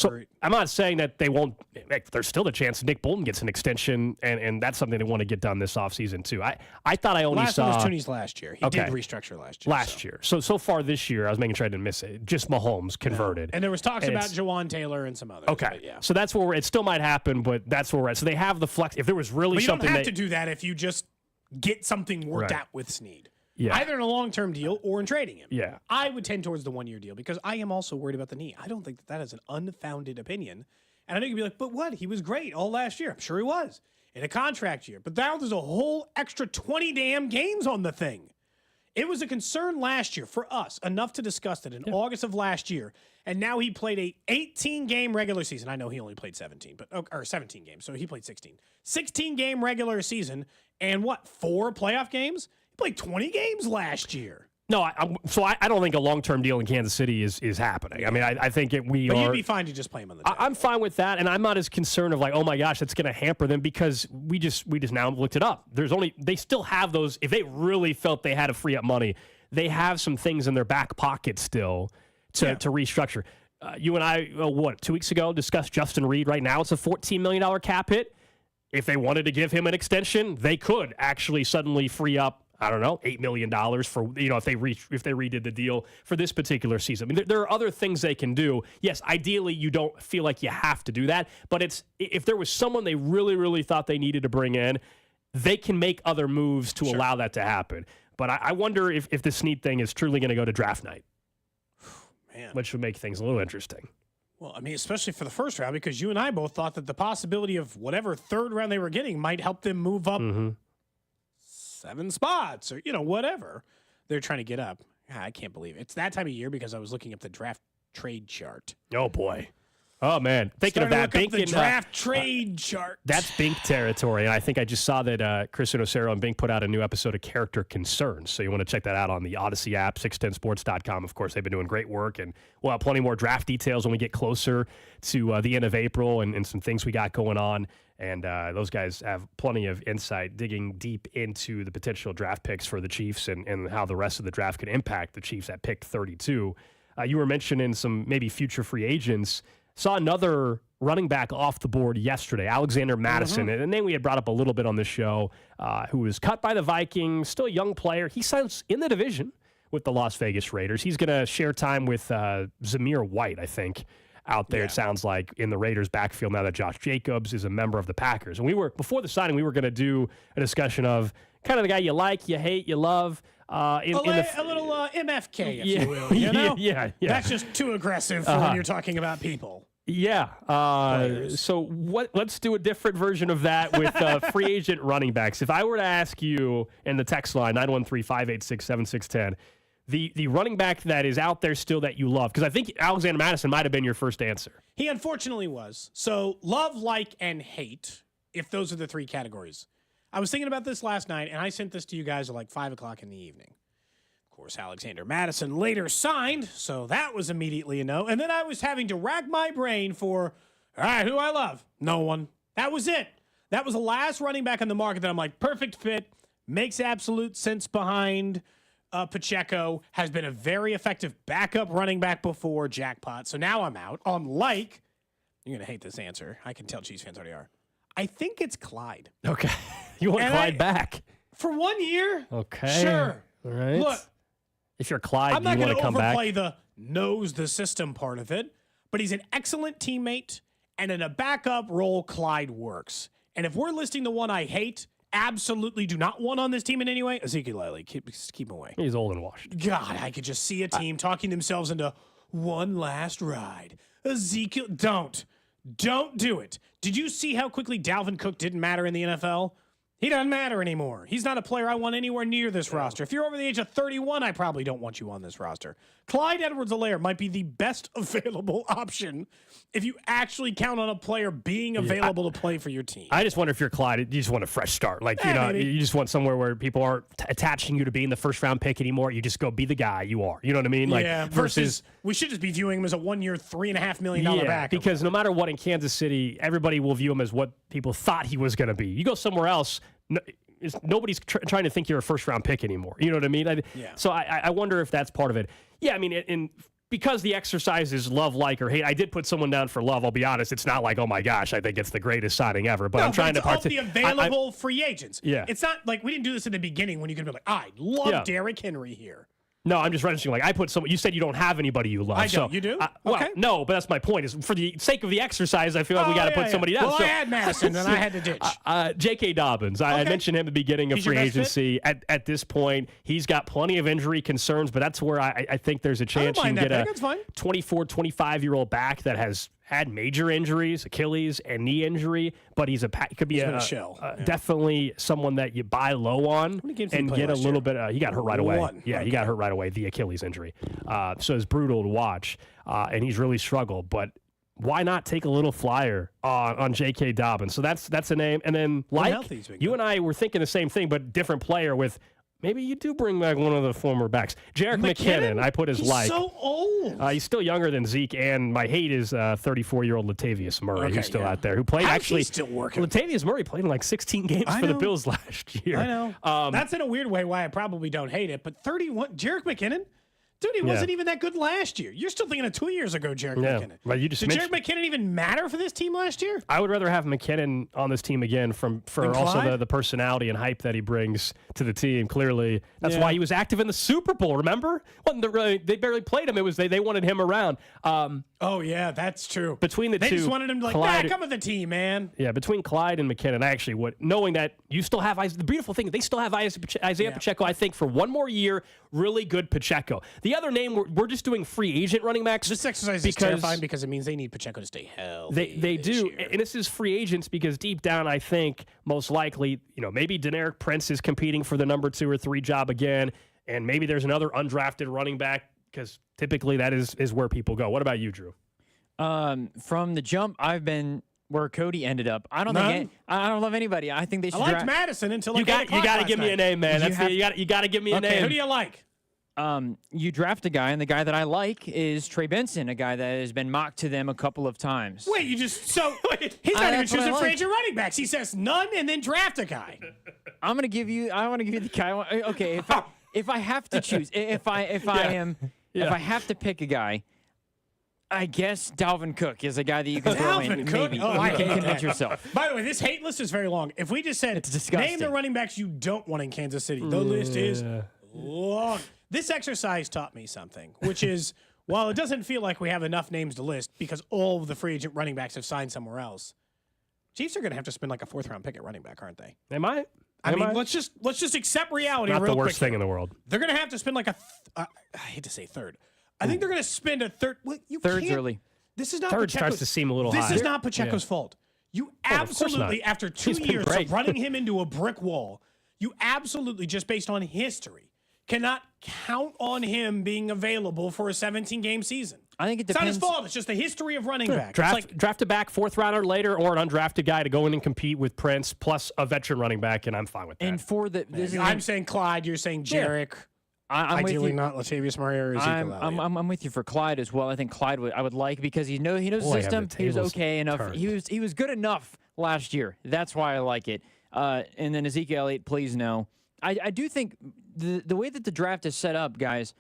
So I'm not saying that they won't. There's still a chance Nick Bolton gets an extension, and that's something they want to get done this offseason too. I thought I only saw one was Tooney's last year. He did restructure last year. So far this year, I was making sure I didn't miss it. Just Mahomes converted. And there was talks about Jawan Taylor and some others. Okay. So that's where it still might happen, but that's where we're at. So they have the flex. If there was really but you something, don't have to do that if you just get something worked out with Snead. Yeah. Either in a long-term deal or in trading him. Yeah. I would tend towards the one-year deal because I am also worried about the knee. I don't think that is an unfounded opinion. And I know you'd be like, but what? He was great all last year. I'm sure he was. In a contract year. But now there's a whole extra 20 damn games on the thing. It was a concern last year for us, enough to discuss it in August of last year. And now he played a 18-game regular season. I know he only played 17, or 17 games, so he played 16. 16-game regular season, and 4 playoff games? He played 20 games last year. No, I don't think a long-term deal in Kansas City is happening. I mean, I think But you'd be fine to just play him on the team. I'm fine with that, and I'm not as concerned of like, oh my gosh, that's going to hamper them because we just now looked it up. They still have those. If they really felt they had to free up money, they have some things in their back pocket still to restructure. You and I, 2 weeks ago, discussed Justin Reed. Right now, it's a $14 million cap hit. If they wanted to give him an extension, they could actually suddenly free up, I don't know, $8 million for, if they redid the deal for this particular season. I mean, there are other things they can do. Yes, ideally, you don't feel like you have to do that, but if there was someone they really, really thought they needed to bring in, they can make other moves to allow that to happen. But I wonder if the Snead thing is truly going to go to draft night. Man. Which would make things a little interesting. Well, I mean, especially for the first round, because you and I both thought that the possibility of whatever third round they were getting might help them move up 7 spots or, whatever they're trying to get up. I can't believe it. It's that time of year because I was looking up the draft trade chart. Oh, boy. Oh, man. Thinking of that. Look up the draft trade chart. That's Bink territory. And I think I just saw that Chris Inocero and Bink put out a new episode of Character Concerns. So you want to check that out on the Odyssey app, 610sports.com. Of course, they've been doing great work. And we'll have plenty more draft details when we get closer to the end of April and some things we got going on. And those guys have plenty of insight digging deep into the potential draft picks for the Chiefs and how the rest of the draft could impact the Chiefs at pick 32. You were mentioning some maybe future free agents. Saw another running back off the board yesterday, Alexander Madison, and a name we had brought up a little bit on this show, who was cut by the Vikings, still a young player. He signs in the division with the Las Vegas Raiders. He's going to share time with Zamir White, I think, out there, it sounds like, in the Raiders' backfield now that Josh Jacobs is a member of the Packers. And before the signing, we were going to do a discussion of kind of the guy you like, you hate, you love. A little MFK, if you will. Yeah. That's just too aggressive for when you're talking about people. Yeah. So let's do a different version of that with free agent running backs. If I were to ask you in the text line, 913-586-7610, the running back that is out there still that you love, because I think Alexander Madison might have been your first answer. He unfortunately was. So love, like, and hate, if those are the 3 categories. I was thinking about this last night, and I sent this to you guys at like 5 o'clock in the evening. Of course, Alexander Madison later signed, so that was immediately a no. And then I was having to rack my brain for, all right, who I love? No one. That was it. That was the last running back on the market that I'm like, perfect fit, makes absolute sense behind Pacheco, has been a very effective backup running back before, jackpot. So now I'm out. Unlike, you're going to hate this answer. I can tell Chiefs fans already are. I think it's Clyde. Okay. You want Clyde back? For 1 year? Okay. Sure. All right. Look, if you're Clyde, I'm do you not want to come back? overplay the knows the system part of it, but he's an excellent teammate, and in a backup role, Clyde works. And if we're listing the one I hate, absolutely do not want on this team in any way, Ezekiel Elliott, keep him away. He's old and washed. God, I could just see a team talking themselves into one last ride. Ezekiel, don't do it. Did you see how quickly Dalvin Cook didn't matter in the NFL? He doesn't matter anymore. He's not a player I want anywhere near this roster. If you're over the age of 31, I probably don't want you on this roster. Clyde Edwards-Helaire might be the best available option if you actually count on a player being available to play for your team. I just wonder if you're Clyde, you just want a fresh start. Like, you just want somewhere where people aren't attaching you to being the first-round pick anymore. You just go be the guy you are. You know what I mean? Like, versus we should just be viewing him as a 1-year, $3.5 million back. Because no matter what in Kansas City, everybody will view him as what people thought he was going to be. You go somewhere else, nobody's trying to think you're a first-round pick anymore. You know what I mean? So I wonder if that's part of it. Yeah, I mean, because the exercise is love, like, or hate. I did put someone down for love. I'll be honest. It's not like, oh my gosh, I think it's the greatest signing ever. But I'm trying to all the available free agents. Yeah. It's not like we didn't do this in the beginning when you could be like, I love Derrick Henry here. No, I'm just registering. Like I put someone. You said you don't have anybody you love. I don't. You do? Well, Okay. no, but that's my point. Is for the sake of the exercise, I feel like we got to put somebody down. Well, So- I had Madison, and I had to ditch. J.K. Dobbins. I mentioned him at the beginning of He's your free best fit? agency. At this point, he's got plenty of injury concerns, but that's where I think there's a chance you can mind get that a pick. That's fine. 24, 25-year-old back that has had major injuries, Achilles and knee injury, but he's could be He's been a shell. definitely someone that you buy low on many games did he and play get a last little year? bit. He got hurt right away. One. Yeah, he got hurt right away. The Achilles injury, so it's brutal to watch, and he's really struggled. But why not take a little flyer on J.K. Dobbins? So that's a name. And then, like, healthy, he's been you and I were thinking the same thing, but different player with maybe you do bring back one of the former backs. Jarek McKinnon, I put as He's like. so old. He's still younger than Zeke, and my hate is 34-year-old Latavius Murray, Okay, who's still yeah. out there, who played How's he actually. still working? Latavius Murray played in like 16 games I for the know. Bills last year. I know. That's in a weird way why I probably don't hate it. But 31, Jarek McKinnon? Dude, he wasn't even that good last year. You're still thinking of 2 years ago, Jarek McKinnon. But you just Did mentioned- Jarek McKinnon even matter for this team last year? I would rather have McKinnon on this team again for Than also Clyde? the personality and hype that he brings to the team. Clearly, that's Yeah. why he was active in the Super Bowl. Remember? They barely played him. It was they wanted him around. Oh, yeah, that's true. Between the They two, just wanted him to Clyde- come with the team, man. Yeah, between Clyde and McKinnon, I actually would, knowing that you still have the beautiful thing, they still have Isaiah Pacheco, I think, for one more year, really good Pacheco. The other name, we're just doing free agent running backs. This exercise is terrifying because it means they need Pacheco to stay healthy. They do, and this is free agents because deep down, I think most likely, maybe Deneric Prince is competing for the number 2 or 3 job again, and maybe there's another undrafted running back because typically that is where people go. What about you, Drew? From the jump, I've been where Cody ended up. I don't love anybody. I think they I should. liked Madison until You got to give me a name, man. You got to give me a name. Who do you like? You draft a guy, and the guy that I like is Trey Benson, a guy that has been mocked to them a couple of times. Wait, he's not even that's what I choosing free like. agent running backs. He says none and then draft a guy. I want to give you the guy. Okay, if I have to choose, if I have to pick a guy, I guess Dalvin Cook is a guy that you can throw in. Dalvin Cook? Maybe Oh, you I can hate convince that. yourself. By the way, this hate list is very long. If we just said It's disgusting. name the running backs you don't want in Kansas City, the list is long. This exercise taught me something, which is while it doesn't feel like we have enough names to list because all of the free agent running backs have signed somewhere else, Chiefs are going to have to spend like a 4th round pick at running back, aren't they? They might. I mean, let's just accept reality. Not real the worst quick thing in the world. They're going to have to spend like I hate to say third. I think they're going to spend a third. Well, Third's can't- early. This is not Third Pacheco's, starts to seem a little This high. is not Pacheco's Yeah. fault. You of course absolutely, not. after 2 He's been years great. of running him into a brick wall, you absolutely, just based on history, cannot count on him being available for a 17-game season. I think it It's not depends. his fault. It's just the history of running back. Draft a back 4th rounder later or an undrafted guy to go in and compete with Prince plus a veteran running back, and I'm fine with that. And for the, this is I'm saying Clyde. You're saying Jarek. I'm with Ideally you. not Latavius Murray or Ezekiel Elliott. I'm with you for Clyde as well. I think Clyde I would like because he knows the Boy, have system. the He was tables okay enough. turned. He was good enough last year. That's why I like it. And then Ezekiel Elliott, please no. I do think the way that the draft is set up, guys,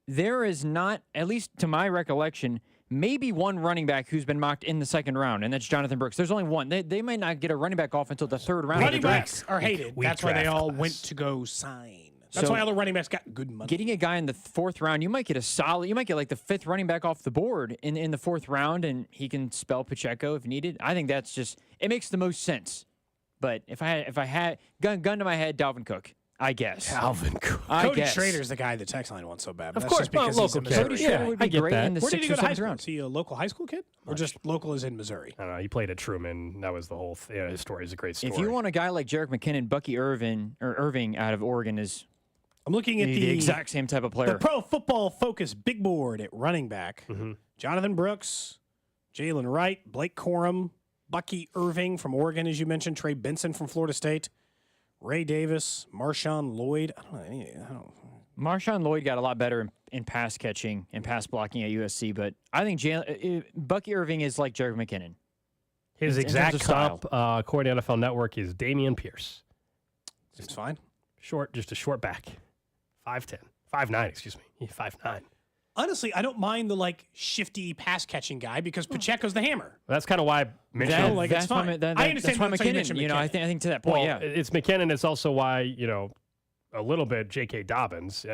there is not, at least to my recollection, maybe one running back who's been mocked in the 2nd round, and that's Jonathan Brooks. There's only one. They might not get a running back off until the 3rd round. Running of the draft. backs are hated. That's why they all went to go sign. That's So- why all the running backs got good money. Getting a guy in the 4th round, you might get like the 5th running back off the board in the 4th round, and he can spell Pacheco if needed. I think that's it makes the most sense. But if I had gun to my head, Dalvin Cook, I guess. Dalvin Cook. I Cody guess. Schrader's the guy the text line wants so bad. But Of that's course, just because well, he's in local Missouri. kid. Cody Schrader would be I get great that. in the Where did 6th he go or to high 7th school? round. Is he a local high school kid? Or just local is in Missouri? I don't know. He played at Truman. That was the whole his story is a great story. If you want a guy like Jarek McKinnon, Bucky Irving out of Oregon is I'm looking at the exact same type of the player. Pro Football Focus big board at running back. Mm-hmm. Jonathan Brooks, Jalen Wright, Blake Corum, Bucky Irving from Oregon, as you mentioned, Trey Benson from Florida State, Ray Davis, Marshawn Lloyd. I don't know. Marshawn Lloyd got a lot better in pass catching and pass blocking at USC, but I think Bucky Irving is like Jarek McKinnon. His in terms exact of style. comp, according to NFL Network, is Damian Pierce. Seems fine. Just a short back. 5'10". 5'9", excuse me. He's 5'9". Honestly, I don't mind the shifty pass catching guy because Pacheco's the hammer. That's kind of why Mitchell. It's fine. I understand that's why that's how you McKinnon. mentioned I McKinnon. think to that point, yeah. It's McKinnon. It's also why a little bit J.K. Dobbins.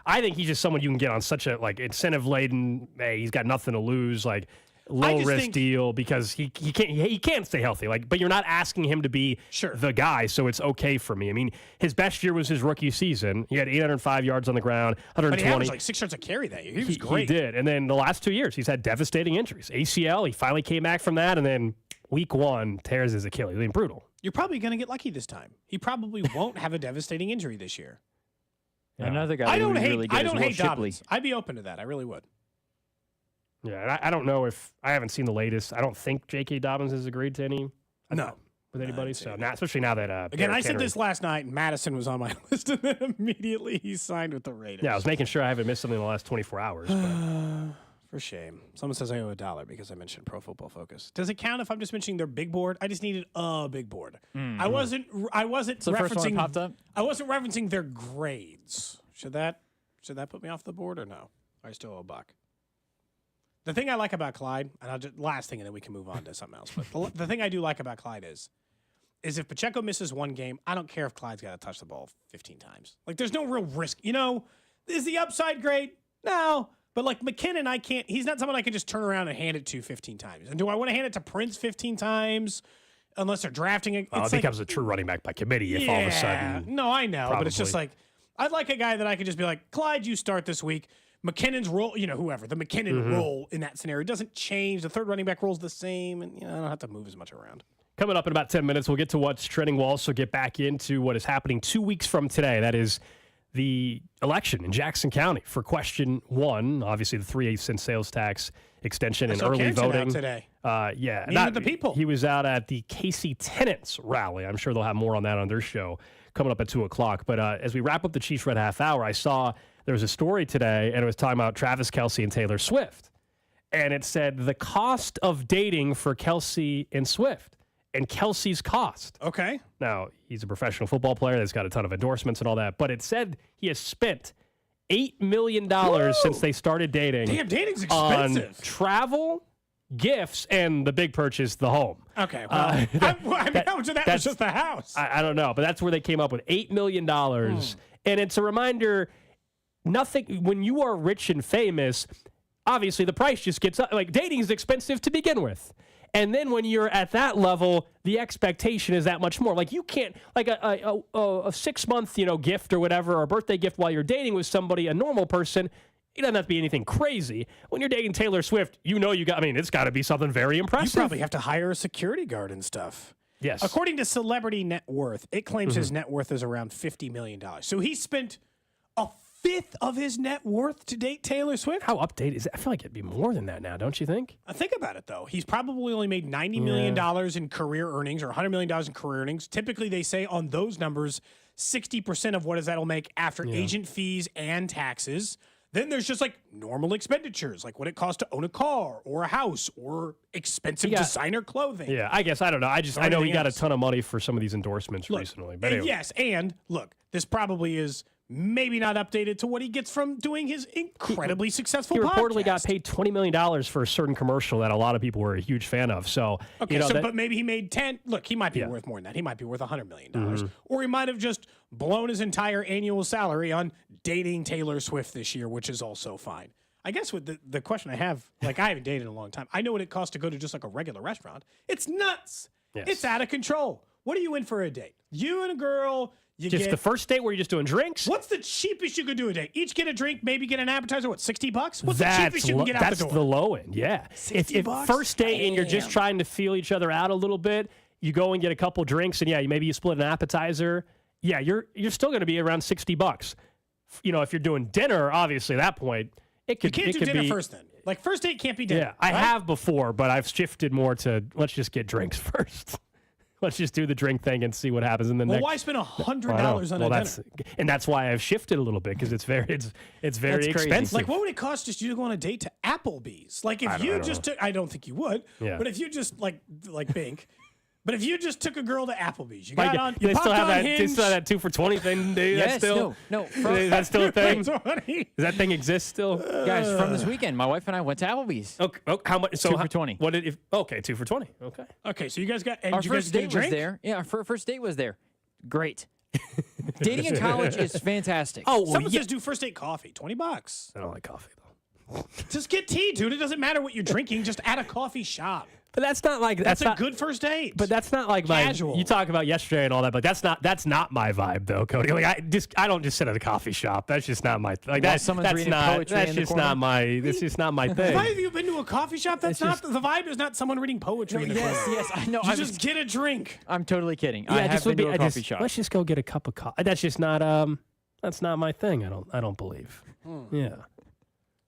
I think he's just someone you can get on such a incentive laden. Hey, he's got nothing to lose. Low risk deal because he can't stay healthy. But you're not asking him to be the guy, so it's okay for me. I mean, his best year was his rookie season. He had 805 yards on the ground, 120. But he averaged 6 yards a carry that year. He was great. He did, and then the last 2 years he's had devastating injuries. ACL, he finally came back from that, and then week 1 tears his Achilles. I mean, brutal. You're probably going to get lucky this time. He probably won't have a devastating injury this year. Yeah. Another guy. I don't hate Dobbins. I'd be open to that. I really would. Yeah, and I don't know if I haven't seen the latest. I don't think J.K. Dobbins has agreed to any with anybody. So especially now that again, I said this last night. And Madison was on my list, and then immediately he signed with the Raiders. Yeah, I was making sure I haven't missed something in the last 24 hours. For shame. Someone says I owe $1 because I mentioned Pro Football Focus. Does it count if I'm just mentioning their big board? I just needed a big board. I wasn't So the first one that popped up? I wasn't referencing their grades. Should that put me off the board or no? I still owe $1. The thing I like about Clyde, and last thing, and then we can move on to something else. But the thing I do like about Clyde is if Pacheco misses one game, I don't care if Clyde's got to touch the ball 15 times. There's no real risk. Is the upside great? No. But McKinnon, he's not someone I can just turn around and hand it to 15 times. And do I want to hand it to Prince 15 times unless they're drafting it? It becomes a true running back by committee if all of a sudden. No, I know. But it's just I'd like a guy that I could just be like, Clyde, you start this week. McKinnon's role, whoever, the McKinnon role in that scenario doesn't change. The third running back role is the same, and I don't have to move as much around. Coming up in about 10 minutes, we'll get to what's trending. We'll also get back into what is happening 2 weeks from today. That is the election in Jackson County for question 1. Obviously, the 3/8 cent sales tax extension and early voting. Today. Not the people. He was out at the Casey Tenants rally. I'm sure they'll have more on that on their show coming up at 2 o'clock. But as we wrap up the Chiefs Red Half Hour, I saw there was a story today, and it was talking about Travis Kelce and Taylor Swift. And it said the cost of dating for Kelce and Swift and Kelce's cost. Okay. Now, he's a professional football player that's got a ton of endorsements and all that, but it said he has spent $8 million since they started dating. Damn, dating's expensive. On travel, gifts, and the big purchase, the home. Okay. Well, how much of that was just the house? I don't know, but that's where they came up with $8 million. And it's a reminder, when you are rich and famous, obviously the price just gets up. Dating is expensive to begin with. And then when you're at that level, the expectation is that much more. You can't, a 6-month, gift or whatever, or a birthday gift while you're dating with somebody, a normal person, it doesn't have to be anything crazy. When you're dating Taylor Swift, it's got to be something very impressive. You probably have to hire a security guard and stuff. Yes. According to Celebrity Net Worth, it claims his net worth is around $50 million. So he spent a fifth of his net worth to date Taylor Swift. How updated is it? I feel like it'd be more than that now, don't you think? Think about it, though. He's probably only made $90 million in career earnings or $100 million in career earnings. Typically, they say on those numbers, 60% of what that'll make after agent fees and taxes. Then there's just normal expenditures, like what it costs to own a car or a house or expensive designer clothing. Yeah, I guess. I don't know. I know he got a ton of money for some of these endorsements recently. But anyway. Yes, and look, this probably is maybe not updated to what he gets from doing his incredibly successful podcast. He reportedly got paid $20 million for a certain commercial that a lot of people were a huge fan of. So, but maybe he made 10. Look, he might be worth more than that. He might be worth $100 million. Or he might have just blown his entire annual salary on dating Taylor Swift this year, which is also fine. I guess with the question I have, I haven't dated in a long time. I know what it costs to go to just a regular restaurant. It's nuts. Yes. It's out of control. What are you in for a date? You and a girl. Just the first date where you're just doing drinks? What's the cheapest you could do a day? Each get a drink, maybe get an appetizer. What, $60? What's the cheapest you can get out the door? That's the low end, yeah. If first date and you're just trying to feel each other out a little bit, you go and get a couple drinks, and maybe you split an appetizer. Yeah, you're still going to be around $60. If you're doing dinner, obviously at that point, it could be. You can't do dinner first then. First date can't be dinner. Yeah, I have before, but I've shifted more to let's just get drinks first. Let's just do the drink thing and see what happens in the next. Well, why spend $100 on a dinner? And that's why I've shifted a little bit because it's very expensive. What would it cost just you to go on a date to Applebee's? If you just took, I don't think you would, but if you just like Bink, But if you just took a girl to Applebee's, you Like, got on, they you still popped have on that. Hinge. They still have that 2 for $20 thing. Dude. Yes, That's still no. Is that still a thing? 20. Does that thing exist still? Guys, from this weekend, my wife and I went to Applebee's. Okay. Oh, how much? So 2 for $20. What did? Okay, 2 for $20. Okay. Okay, so you guys got. And Our did you guys first get a date was drink? there. Yeah, our first date was there. Great. Dating in college is fantastic. Oh, well, Someone yeah. says do first date coffee, $20. I don't like coffee though. Just get tea, dude. It doesn't matter what you're drinking. Just at a coffee shop. But that's not like That's a not, good first date. But that's not like Casual. You talk about yesterday and all that, but that's not my vibe though, Cody. Like I don't just sit at a coffee shop. That's just not my like While that. someone's That's reading not. poetry That's in the just corner? not my. That's just not my thing. Why have you been to a coffee shop? That's not the vibe. Is not someone reading poetry in the corner. Yes, I know. You I just was- get a drink. I'm totally kidding. Yeah, I it have just been would be. to a coffee shop. Let's just go get a cup of coffee. That's just not. That's not my thing. I don't believe. Yeah.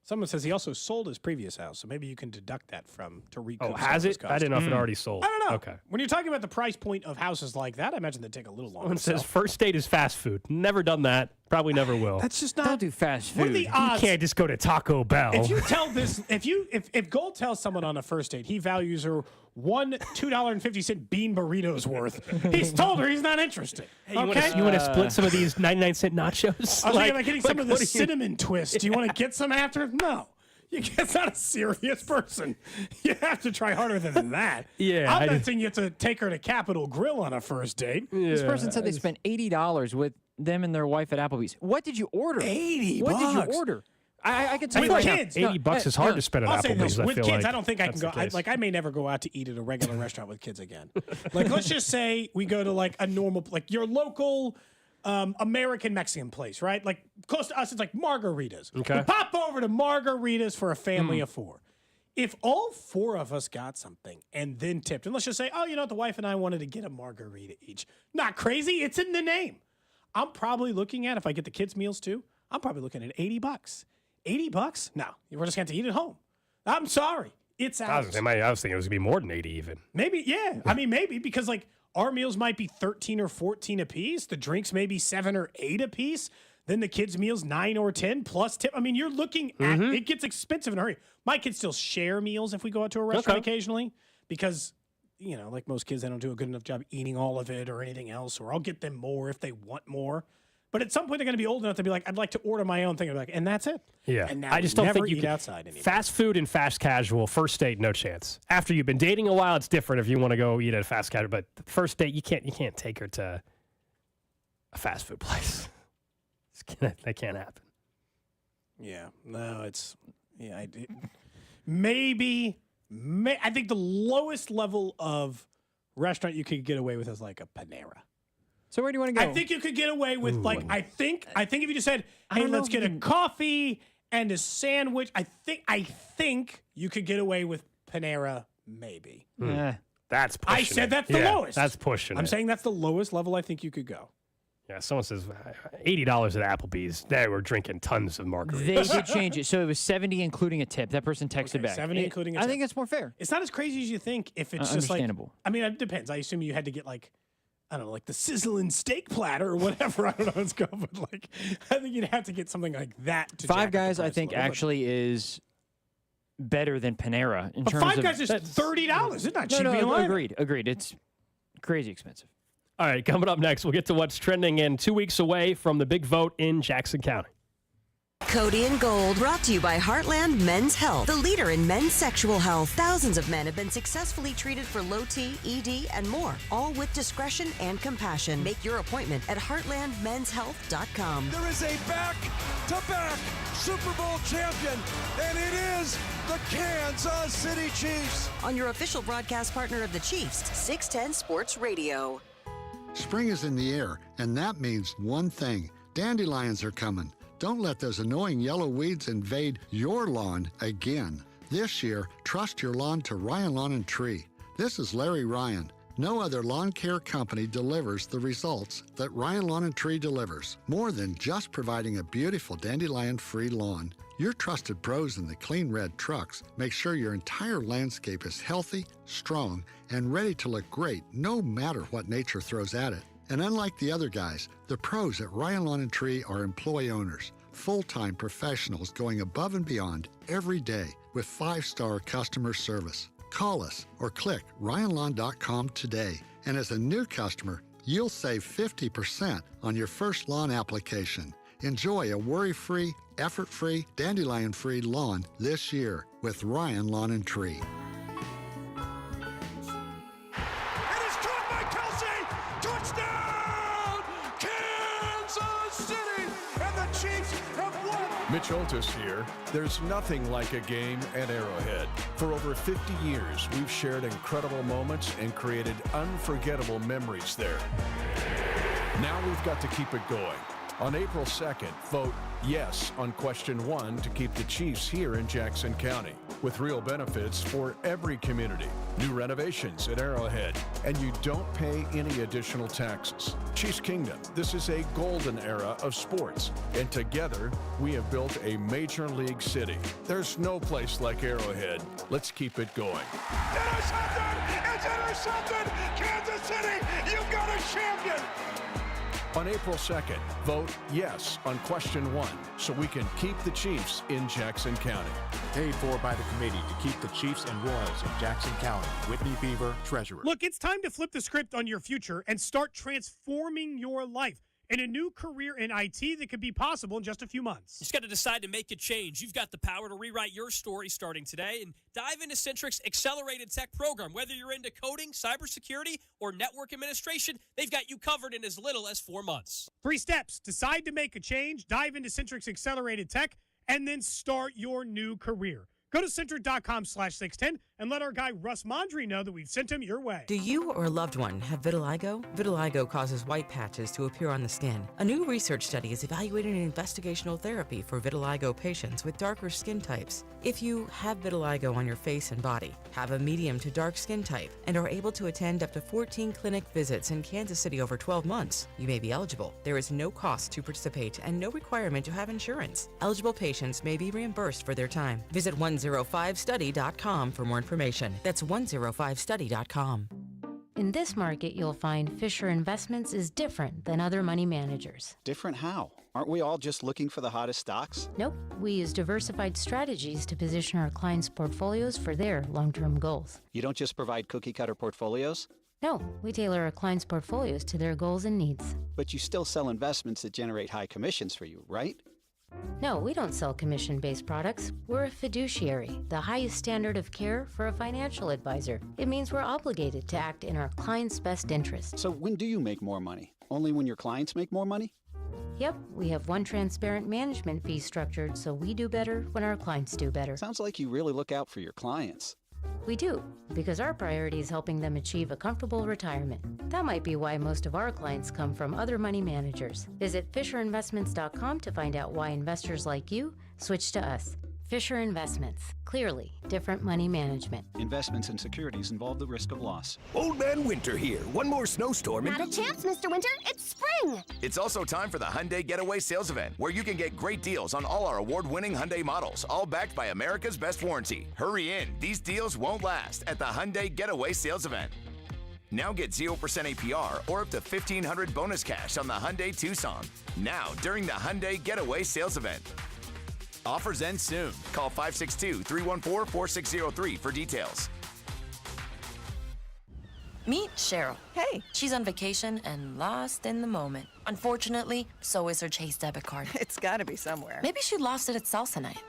Someone says he also sold his previous house, so maybe you can deduct that from to recoup. Oh, some has of his it? I costs. didn't know if it already sold. I don't know. Okay. When you're talking about the price point of houses like that, I imagine they take a little longer. One to says sell. first date is fast food. Never done that. Probably never will. That's just not. Don't do fast What are food. the odds? You can't just go to Taco Bell. If you tell this, if Gold tells someone on a first date he values her one $2.50 bean burritos worth, he's told her he's not interested. Hey, okay. you want to split some of these 99-cent nachos? I was thinking about getting some of the what do you- cinnamon twist. Do you want to get some after? No. It's not a serious person. You have to try harder than that. Yeah, I'm I not just- saying you have to take her to Capitol Grill on a first date. This person said they spent $80 with them and their wife at Applebee's. What did you order? $80 What did bucks. you order? I can tell With you right kids. now. $80 is hard to spend at I'll say Applebee's. this, I with feel kids, like I don't think I can that's go. the case. I may never go out to eat at a regular restaurant with kids again. Like, let's just say we go to like a normal, like your local American Mexican place, right? Like close to us, it's like margaritas. Okay. We pop over to margaritas for a family of 4. If all 4 of us got something and then tipped, and let's just say, oh, you know what, the wife and I wanted to get a margarita each. Not crazy. It's in the name. I'm probably looking at, if I get the kids' meals too, I'm probably looking at $80. $80? No, we're just going to eat at home. I'm sorry. It's I was out. thinking it was going to be more than 80 even. Maybe, yeah. I mean, maybe because like our meals might be 13 or 14 a piece. The drinks may be 7 or 8 a piece. Then the kids' meals 9 or 10 plus tip. I mean, you're looking at it gets expensive in a hurry. My kids still share meals if we go out to a restaurant occasionally because, you know, like most kids, they don't do a good enough job eating all of it or anything else. Or I'll get them more if they want more. But at some point, they're going to be old enough to be like, I'd like to order my own thing. I'd be like, and that's it. Yeah, And now I just we don't never think you eat can outside anymore. Fast food and fast casual, first date, no chance. After you've been dating a while, it's different if you want to go eat at a fast casual. But the first date, you can't take her to a fast food place. That can't happen. Yeah, no, it's maybe I think the lowest level of restaurant you could get away with is like a Panera. So where do you want to go? I think you could get away with I think if you just said, hey, don't know let's if get you a can- coffee and a sandwich. I think you could get away with Panera maybe. That's pushing I said it. that's the Yeah, lowest. That's pushing I'm it. saying that's the lowest level I think you could go. Yeah, someone says $80 at Applebee's. They were drinking tons of They margaritas. did change it. So it was 70 including a tip. That person texted back. 70 including a I tip. think it's more fair. It's not as crazy as you think if it's just like, Understandable. I mean, it depends. I assume you had to get like, I don't know, like the sizzling steak platter or whatever. I don't know what it's called, but like, I think you'd have to get something like that to Five jack up the Guys, I price a think, little bit. actually is better than Panera in But terms Five of. Guys is $30. It's not cheap. No, meal either. agreed. It's crazy expensive. All right, coming up next, we'll get to what's trending in 2 weeks away from the big vote in Jackson County. Cody and Gold, brought to you by Heartland Men's Health, the leader in men's sexual health. Thousands of men have been successfully treated for low T, ED, and more, all with discretion and compassion. Make your appointment at heartlandmenshealth.com. There is a back-to-back Super Bowl champion, and it is the Kansas City Chiefs. On your official broadcast partner of the Chiefs, 610 Sports Radio. Spring is in the air, and that means one thing. Dandelions are coming. Don't let those annoying yellow weeds invade your lawn again. This year, trust your lawn to Ryan Lawn & Tree. This is Larry Ryan. No other lawn care company delivers the results that Ryan Lawn & Tree delivers. More than just providing a beautiful dandelion-free lawn. Your trusted pros in the clean red trucks make sure your entire landscape is healthy, strong, and ready to look great no matter what nature throws at it. And unlike the other guys, the pros at Ryan Lawn & Tree are employee owners, full-time professionals going above and beyond every day with 5-star customer service. Call us or click RyanLawn.com today. And as a new customer, you'll save 50% on your first lawn application. Enjoy a worry-free, effort-free, dandelion-free lawn this year with Ryan Lawn and Tree. It is caught by Kelsey! Touchdown! Kansas City! And the Chiefs have won! Mitch Oltis here. There's nothing like a game at Arrowhead. For over 50 years, we've shared incredible moments and created unforgettable memories there. Now we've got to keep it going. On April 2nd, vote yes on question 1 to keep the Chiefs here in Jackson County, with real benefits for every community. New renovations at Arrowhead, and you don't pay any additional taxes. Chiefs Kingdom, this is a golden era of sports, and together we have built a major league city. There's no place like Arrowhead. Let's keep it going. Intercepted! It's intercepted! Kansas City, you've got a champion! On April 2nd, vote yes on question 1 so we can keep the Chiefs in Jackson County. Paid for by the committee to keep the Chiefs and Royals in Jackson County. Whitney Beaver, Treasurer. Look, it's time to flip the script on your future and start transforming your life in a new career in IT that could be possible in just a few months. You just got to decide to make a change. You've got the power to rewrite your story starting today and dive into Centric's Accelerated Tech program. Whether you're into coding, cybersecurity, or network administration, they've got you covered in as little as 4 months. 3 steps. Decide to make a change, dive into Centric's Accelerated Tech, and then start your new career. Go to Centric.com/610 and let our guy Russ Mondry know that we've sent him your way. Do you or a loved one have vitiligo? Vitiligo causes white patches to appear on the skin. A new research study is evaluating an investigational therapy for vitiligo patients with darker skin types. If you have vitiligo on your face and body, have a medium to dark skin type, and are able to attend up to 14 clinic visits in Kansas City over 12 months, you may be eligible. There is no cost to participate and no requirement to have insurance. Eligible patients may be reimbursed for their time. Visit 105study.com for more information. That's 105study.com. In this market, you'll find Fisher Investments is different than other money managers. Different how? Aren't we all just looking for the hottest stocks? Nope. We use diversified strategies to position our clients' portfolios for their long-term goals. You don't just provide cookie-cutter portfolios? No, we tailor our clients' portfolios to their goals and needs. But you still sell investments that generate high commissions for you, right? No, we don't sell commission-based products. We're a fiduciary, the highest standard of care for a financial advisor. It means we're obligated to act in our clients' best interest. So when do you make more money? Only when your clients make more money? Yep, we have one transparent management fee structured, so we do better when our clients do better. Sounds like you really look out for your clients. We do, because our priority is helping them achieve a comfortable retirement. That might be why most of our clients come from other money managers. Visit FisherInvestments.com to find out why investors like you switch to us. Fisher Investments. Clearly, different money management. Investments in securities involve the risk of loss. Old Man Winter here. One more snowstorm and... Not a chance, Mr. Winter. It's spring. It's also time for the Hyundai Getaway Sales Event, where you can get great deals on all our award-winning Hyundai models, all backed by America's best warranty. Hurry in. These deals won't last at the Hyundai Getaway Sales Event. Now get 0% APR or up to $1,500 bonus cash on the Hyundai Tucson. Now, during the Hyundai Getaway Sales Event. Offers end soon. Call 562-314-4603 for details. Meet Cheryl. Hey. She's on vacation and lost in the moment. Unfortunately, so is her Chase debit card. It's gotta be somewhere. Maybe she lost it at salsa night.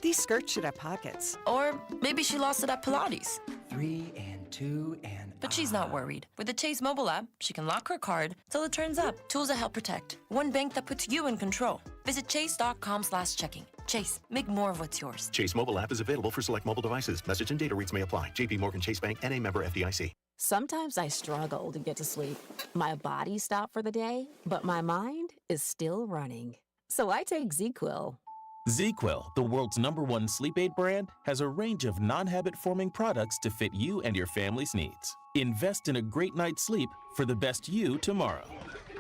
These skirts should have pockets. Or maybe she lost it at Pilates. 3 and 2 and... But she's not worried. With the Chase mobile app, she can lock her card till it turns up. Tools that help protect. One bank that puts you in control. Visit chase.com/checking. Chase, make more of what's yours. Chase mobile app is available for select mobile devices. Message and data rates may apply. JP Morgan Chase Bank, N.A. member FDIC. Sometimes I struggle to get to sleep. My body stopped for the day, but my mind is still running. So I take ZQuil. ZQuil, the world's #1 sleep aid brand, has a range of non-habit-forming products to fit you and your family's needs. Invest in a great night's sleep for the best you tomorrow.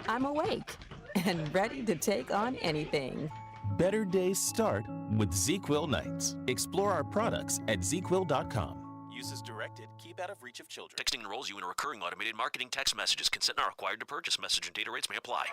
I'm awake and ready to take on anything. Better days start with ZQuil nights. Explore our products at ZQuil.com. Use as directed. Keep out of reach of children. Texting enrolls you in a recurring automated marketing text messages. Consent not required to purchase. Message and data rates may apply.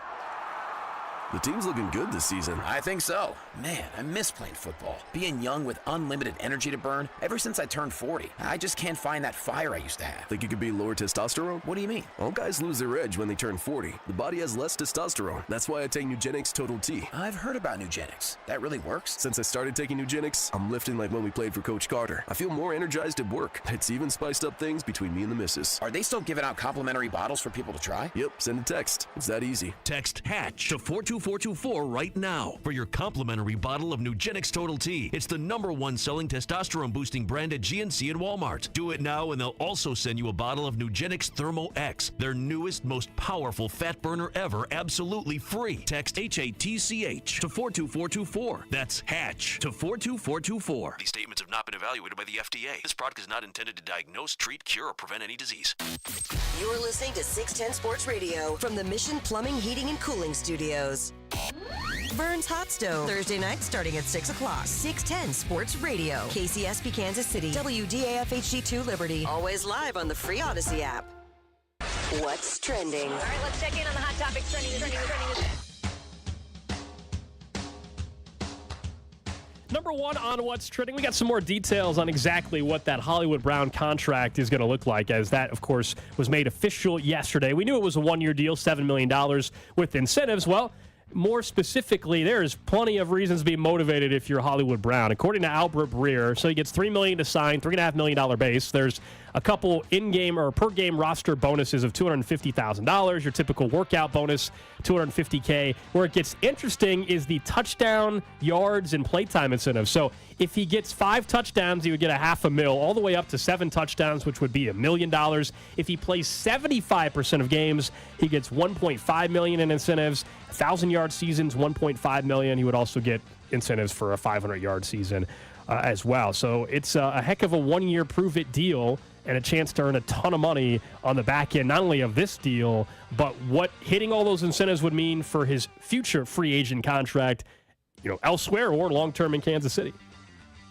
The team's looking good this season. I think so. Man, I miss playing football. Being young with unlimited energy to burn. Ever since I turned 40, I just can't find that fire I used to have. Think it could be lower testosterone? What do you mean? All guys lose their edge when they turn 40. The body has less testosterone. That's why I take Nugenix Total T. I've heard about Nugenix. That really works? Since I started taking Nugenix, I'm lifting like when we played for Coach Carter. I feel more energized at work. It's even spiced up things between me and the missus. Are they still giving out complimentary bottles for people to try? Yep, send a text. It's that easy. Text HATCH to 42424 right now for your complimentary bottle of Nugenix Total T. It's the #1 selling testosterone boosting brand at GNC and Walmart. Do it now and they'll also send you a bottle of Nugenix Thermo X, their newest, most powerful fat burner ever, absolutely free. Text HATCH to 42424. That's HATCH to 42424. These statements have not been evaluated by the FDA. This product is not intended to diagnose, treat, cure, or prevent any disease. You're listening to 610 Sports Radio from the Mission Plumbing, Heating, and Cooling Studios. Vern's Hot Stove, Thursday night starting at 6 o'clock. 610 Sports Radio. KCSP Kansas City. WDAF HD2 Liberty. Always live on the free Odyssey app. What's trending? All right, let's check in on the hot topics trending. Number one on what's trending, we got some more details on exactly what that Hollywood Brown contract is going to look like, as that, of course, was made official yesterday. We knew it was a one-year deal, $7 million with incentives. Well, more specifically, there's plenty of reasons to be motivated if you're Hollywood Brown. According to Albert Breer, so he gets $3 million to sign, $3.5 million base. There's a couple in-game or per-game roster bonuses of $250,000. Your typical workout bonus, $250K. Where it gets interesting is the touchdown, yards, and playtime incentive. So if he gets 5 touchdowns, he would get $500,000, all the way up to 7 touchdowns, which would be $1 million. If he plays 75% of games, he gets $1.5 million in incentives. 1,000-yard seasons, $1.5 million. He would also get incentives for a 500-yard season as well. So it's a heck of a one-year prove-it deal and a chance to earn a ton of money on the back end, not only of this deal, but what hitting all those incentives would mean for his future free agent contract, elsewhere or long-term in Kansas City.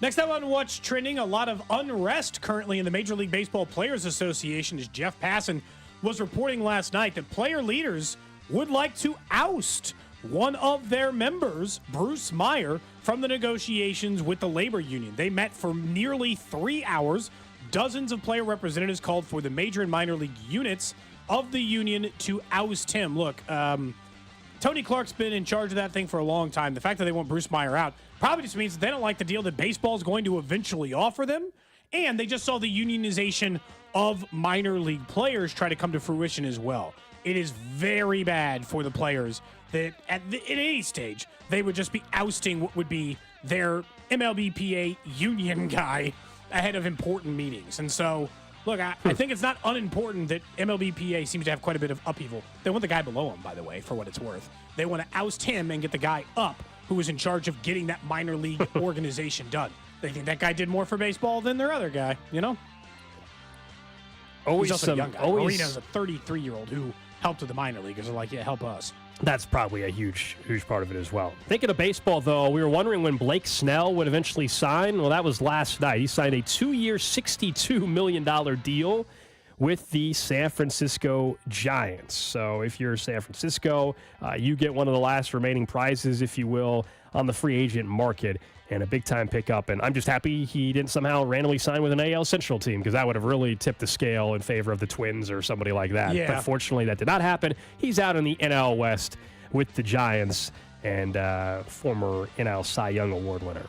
Next up on What's Trending, a lot of unrest currently in the Major League Baseball Players Association, as Jeff Passan was reporting last night that player leaders would like to oust one of their members, Bruce Meyer, from the negotiations with the labor union. They met for nearly 3 hours. Dozens of player representatives called for the major and minor league units of the union to oust him. Look, Tony Clark's been in charge of that thing for a long time. The fact that they want Bruce Meyer out probably just means that they don't like the deal that baseball is going to eventually offer them. And they just saw the unionization of minor league players try to come to fruition as well. It is very bad for the players that at any stage they would just be ousting what would be their MLBPA union guy ahead of important meetings. And so, look, I think it's not unimportant that MLBPA seems to have quite a bit of upheaval. They want the guy below him, by the way, for what it's worth. They want to oust him and get the guy up who is in charge of getting that minor league organization done. They think that guy did more for baseball than their other guy, Always He's also some, a young guy. Marino's a 33-year-old who helped with the minor leaguers. They're like, yeah, help us. That's probably a huge part of it as well. Thinking of baseball, though, we were wondering when Blake Snell would eventually sign. Well, that was last night. He signed a 2-year, $62 million deal with the San Francisco Giants. So if you're San Francisco, you get one of the last remaining prizes, if you will, on the free agent market, and a big-time pickup. And I'm just happy he didn't somehow randomly sign with an AL Central team, because that would have really tipped the scale in favor of the Twins or somebody like that. Yeah. But fortunately, that did not happen. He's out in the NL West with the Giants and former NL Cy Young Award winner.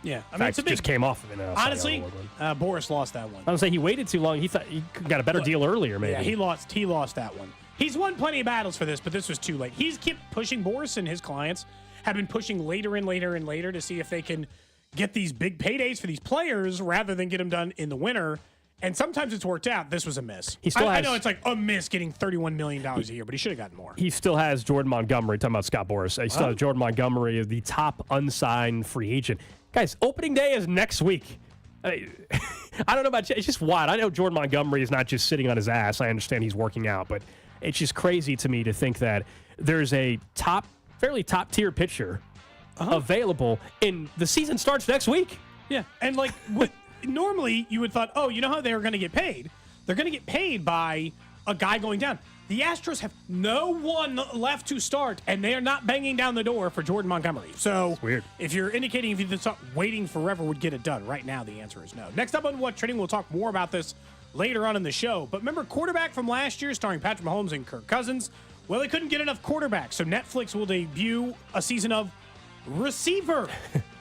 Yeah, I mean, just came off of an NL Cy honestly, Young Award win. Boris lost that one. I would say he waited too long. He thought he got a better deal earlier, maybe. Yeah, he lost that one. He's won plenty of battles for this, but this was too late. He's kept pushing. Boris and his clients have been pushing later and later and later to see if they can get these big paydays for these players rather than get them done in the winter. And sometimes it's worked out. This was a miss. I know it's like a miss getting $31 million a year, but he should have gotten more. He still has Jordan Montgomery. Talking about Scott Boras. He still has Jordan Montgomery, the top unsigned free agent. Guys, opening day is next week. I don't know about you. It's just wild. I know Jordan Montgomery is not just sitting on his ass. I understand he's working out, but it's just crazy to me to think that there's a fairly top-tier pitcher available, and the season starts next week. Yeah, and like normally you would thought, you know how they were going to get paid? They're going to get paid by a guy going down. The Astros have no one left to start, and they are not banging down the door for Jordan Montgomery. So weird. If you're indicating if you thought waiting forever would get it done, right now the answer is no. Next up on What's Trending, we'll talk more about this later on in the show. But remember, quarterback from last year starring Patrick Mahomes and Kirk Cousins? Well, they couldn't get enough quarterbacks, so Netflix will debut a season of Receiver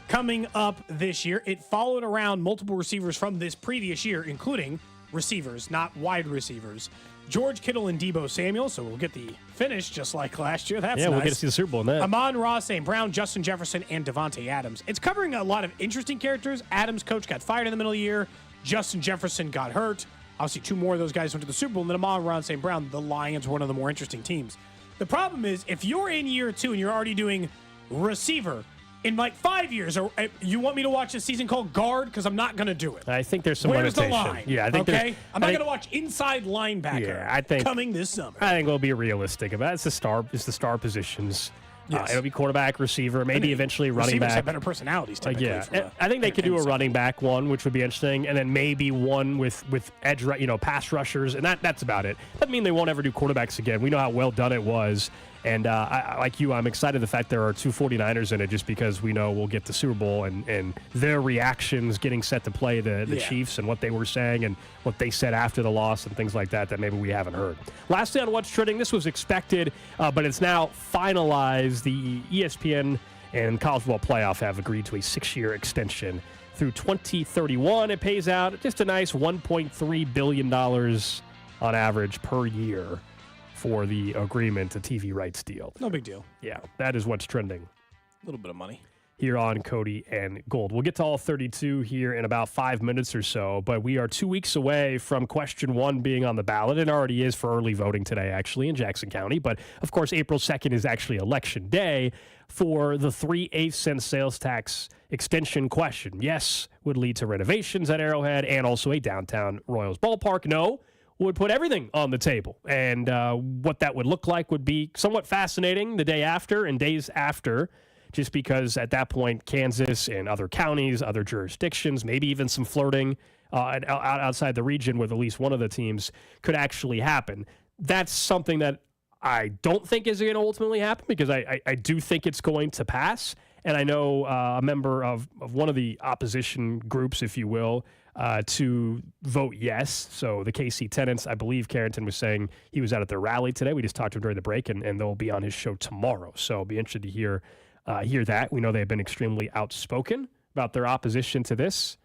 coming up this year. It followed around multiple receivers from this previous year, including receivers, not wide receivers. George Kittle and Deebo Samuel, so we'll get the finish just like last year. That's nice. We'll get to see the Super Bowl in that. Amon-Ra St. Brown, Justin Jefferson, and Devontae Adams. It's covering a lot of interesting characters. Adams' coach got fired in the middle of the year. Justin Jefferson got hurt. Obviously, two more of those guys went to the Super Bowl. And then Amon-Ra St. Brown, the Lions, were one of the more interesting teams. The problem is, if you're in year 2 and you're already doing receiver, in like 5 years, or you want me to watch a season called guard? Because I'm not going to do it. I think there's some Where's limitation. the line? Yeah, I think okay? I'm not going to watch inside linebacker coming this summer. I think we'll be realistic about it. It's the star positions. Yes. It'll be quarterback, receiver, maybe eventually running back. Receivers have better personalities, typically. I think they could do a running back one, which would be interesting, and then maybe one with edge, pass rushers, and that's about it. Doesn't mean they won't ever do quarterbacks again. We know how well done it was. And like you, I'm excited the fact there are two 49ers in it just because we know we'll get the Super Bowl and their reactions getting set to play the Chiefs and what they were saying and what they said after the loss and things like that maybe we haven't heard. Lastly on What's Trending, this was expected, but it's now finalized. The ESPN and College Football Playoff have agreed to a 6-year extension through 2031. It pays out just a nice $1.3 billion on average per year for the agreement, a TV rights deal. No big deal. Yeah, that is What's Trending. A little bit of money. Here on Cody and Gold. We'll get to all 32 here in about 5 minutes or so, but we are 2 weeks away from question 1 being on the ballot. It already is for early voting today, actually, in Jackson County. But, of course, April 2nd is actually Election Day for the 3/8-cent sales tax extension question. Yes, would lead to renovations at Arrowhead and also a downtown Royals ballpark. No, would put everything on the table. And what that would look like would be somewhat fascinating the day after and days after, just because at that point, Kansas and other counties, other jurisdictions, maybe even some flirting outside the region with at least one of the teams could actually happen. That's something that I don't think is going to ultimately happen because I do think it's going to pass. And I know a member of one of the opposition groups, if you will, to vote yes. So the KC tenants, I believe Carrington was saying he was out at their rally today. We just talked to him during the break, and they'll be on his show tomorrow. So I'll be interested to hear that. We know they've been extremely outspoken about their opposition to this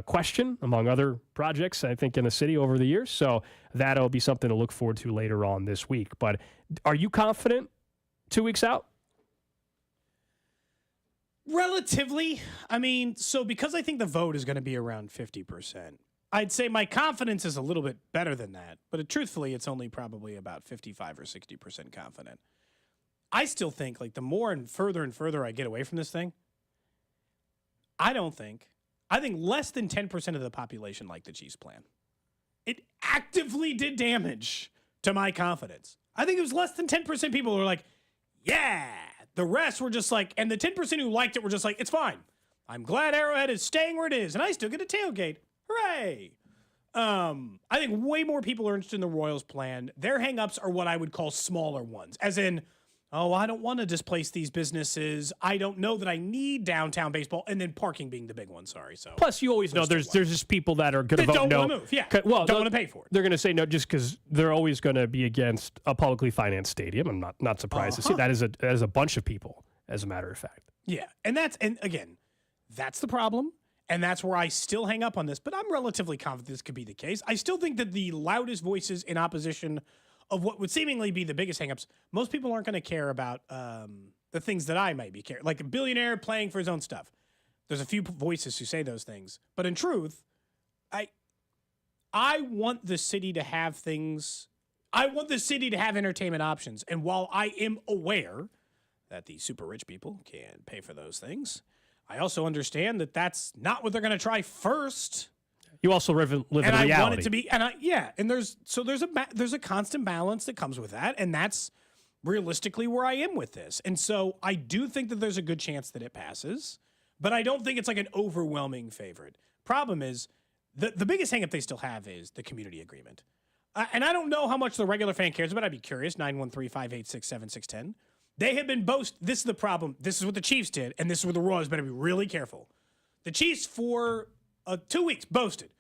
question, among other projects, I think, in the city over the years. So that'll be something to look forward to later on this week. But are you confident 2 weeks out? Relatively. I mean, so because I think the vote is going to be around 50%, I'd say my confidence is a little bit better than that. But truthfully, it's only probably about 55 or 60% confident. I still think, like, the more and further I get away from this thing, I think less than 10% of the population liked the Chiefs plan. It actively did damage to my confidence. I think it was less than 10% people who were like, yeah. The rest were just like, and the 10% who liked it were just like, it's fine. I'm glad Arrowhead is staying where it is, and I still get a tailgate. Hooray. I think way more people are interested in the Royals plan. Their hangups are what I would call smaller ones, as in, oh, I don't want to displace these businesses. I don't know that I need downtown baseball, and then parking being the big one. Sorry. So plus, you always know there's just people that are going to vote don't no. Want to move. Yeah. Well, don't want to pay for it. They're going to say no just because they're always going to be against a publicly financed stadium. I'm not surprised to see that is a bunch of people, as a matter of fact. Yeah, and again, that's the problem. And that's where I still hang up on this, but I'm relatively confident this could be the case. I still think that the loudest voices in opposition of what would seemingly be the biggest hangups, most people aren't going to care about the things that I might be caring, like a billionaire playing for his own stuff. There's a few voices who say those things, but in truth, I want the city to have things. I want the city to have entertainment options, and while I am aware that the super rich people can pay for those things, I also understand that that's not what they're going to try first. You also live in reality. And I want it to be, and there's a constant balance that comes with that, and that's realistically where I am with this. And so I do think that there's a good chance that it passes, but I don't think it's like an overwhelming favorite. Problem is, the biggest hang up they still have is the community agreement. And I don't know how much the regular fan cares, but I'd be curious. 913-586-7610. They have been This is the problem. This is what the Chiefs did, and this is where the Royals better be really careful. The Chiefs, for 2 weeks, boasted.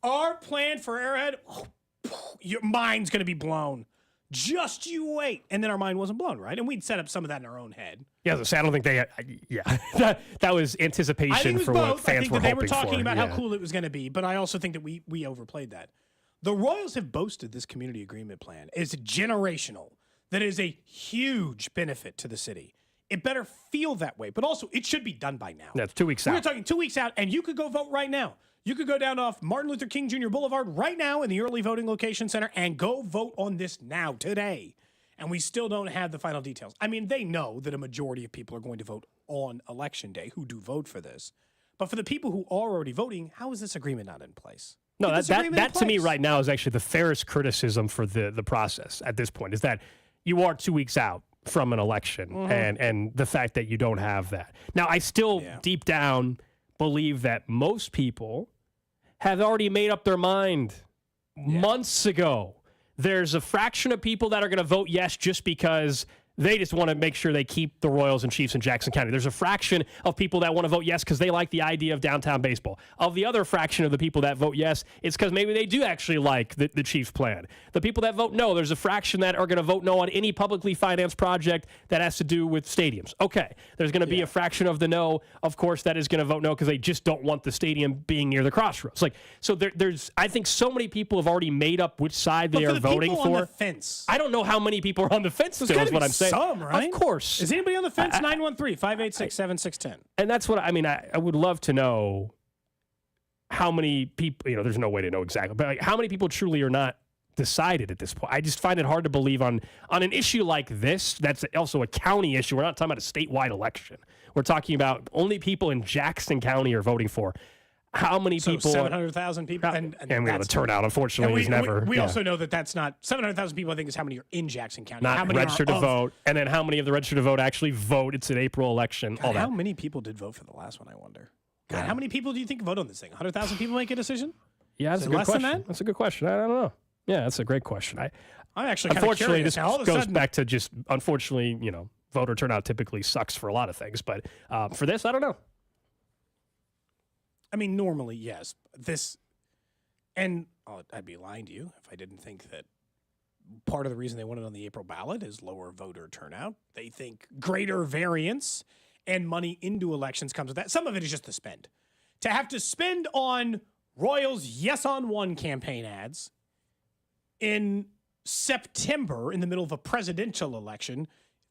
Our plan for Arrowhead, your mind's going to be blown. Just you wait. And then our mind wasn't blown, right? And we'd set up some of that in our own head. Yeah, I don't think they. That was anticipation for what fans were hoping for. I think that they were talking about how cool it was going to be, but I also think that we overplayed that. The Royals have boasted this community agreement plan is generational. That is a huge benefit to the city. It better feel that way, but also it should be done by now. That's 2 weeks out. We're talking 2 weeks out, and you could go vote right now. You could go down off Martin Luther King Jr. Boulevard right now in the early voting location center and go vote on this now, today. And we still don't have the final details. I mean, they know that a majority of people are going to vote on Election Day who do vote for this. But for the people who are already voting, how is this agreement not in place? No, that to me right now is actually the fairest criticism for the process at this point, is that you are 2 weeks out from an election and the fact that you don't have that. Now, I still deep down believe that most people have already made up their mind months ago. There's a fraction of people that are going to vote yes just because they just want to make sure they keep the Royals and Chiefs in Jackson County. There's a fraction of people that want to vote yes because they like the idea of downtown baseball. Of the other fraction of the people that vote yes, it's because maybe they do actually like the Chiefs plan. The people that vote no, there's a fraction that are going to vote no on any publicly financed project that has to do with stadiums. Okay, there's going to be a fraction of the no, of course, that is going to vote no because they just don't want the stadium being near the crossroads. So there's, I think so many people have already made up which side they are voting for. On the fence. I don't know how many people are on the fence still, is what I'm saying. Some, right? Of course. Is anybody on the fence? 913-586-7610. And that's what I would love to know how many people, there's no way to know exactly, but how many people truly are not decided at this point. I just find it hard to believe on an issue like this, that's also a county issue. We're not talking about a statewide election. We're talking about only people in Jackson County are voting for. How many people? 700,000 people. And we have a turnout, unfortunately, is never. We also know that that's not 700,000 people, I think, is how many are in Jackson County. Not how many registered to vote. And then how many of the registered to vote actually vote? It's an April election. God, how many people did vote for the last one, I wonder? God, how many people do you think vote on this thing? 100,000 people make a decision? Yeah, that's a good question. That's a good question. I don't know. Yeah, that's a great question. I'm actually kind of curious. Unfortunately, this goes back to just, voter turnout typically sucks for a lot of things. But for this, I don't know. I mean, normally, yes. I'd be lying to you if I didn't think that part of the reason they want it on the April ballot is lower voter turnout. They think greater variance and money into elections comes with that. Some of it is just the spend. To have to spend on Royals Yes on One campaign ads in September in the middle of a presidential election,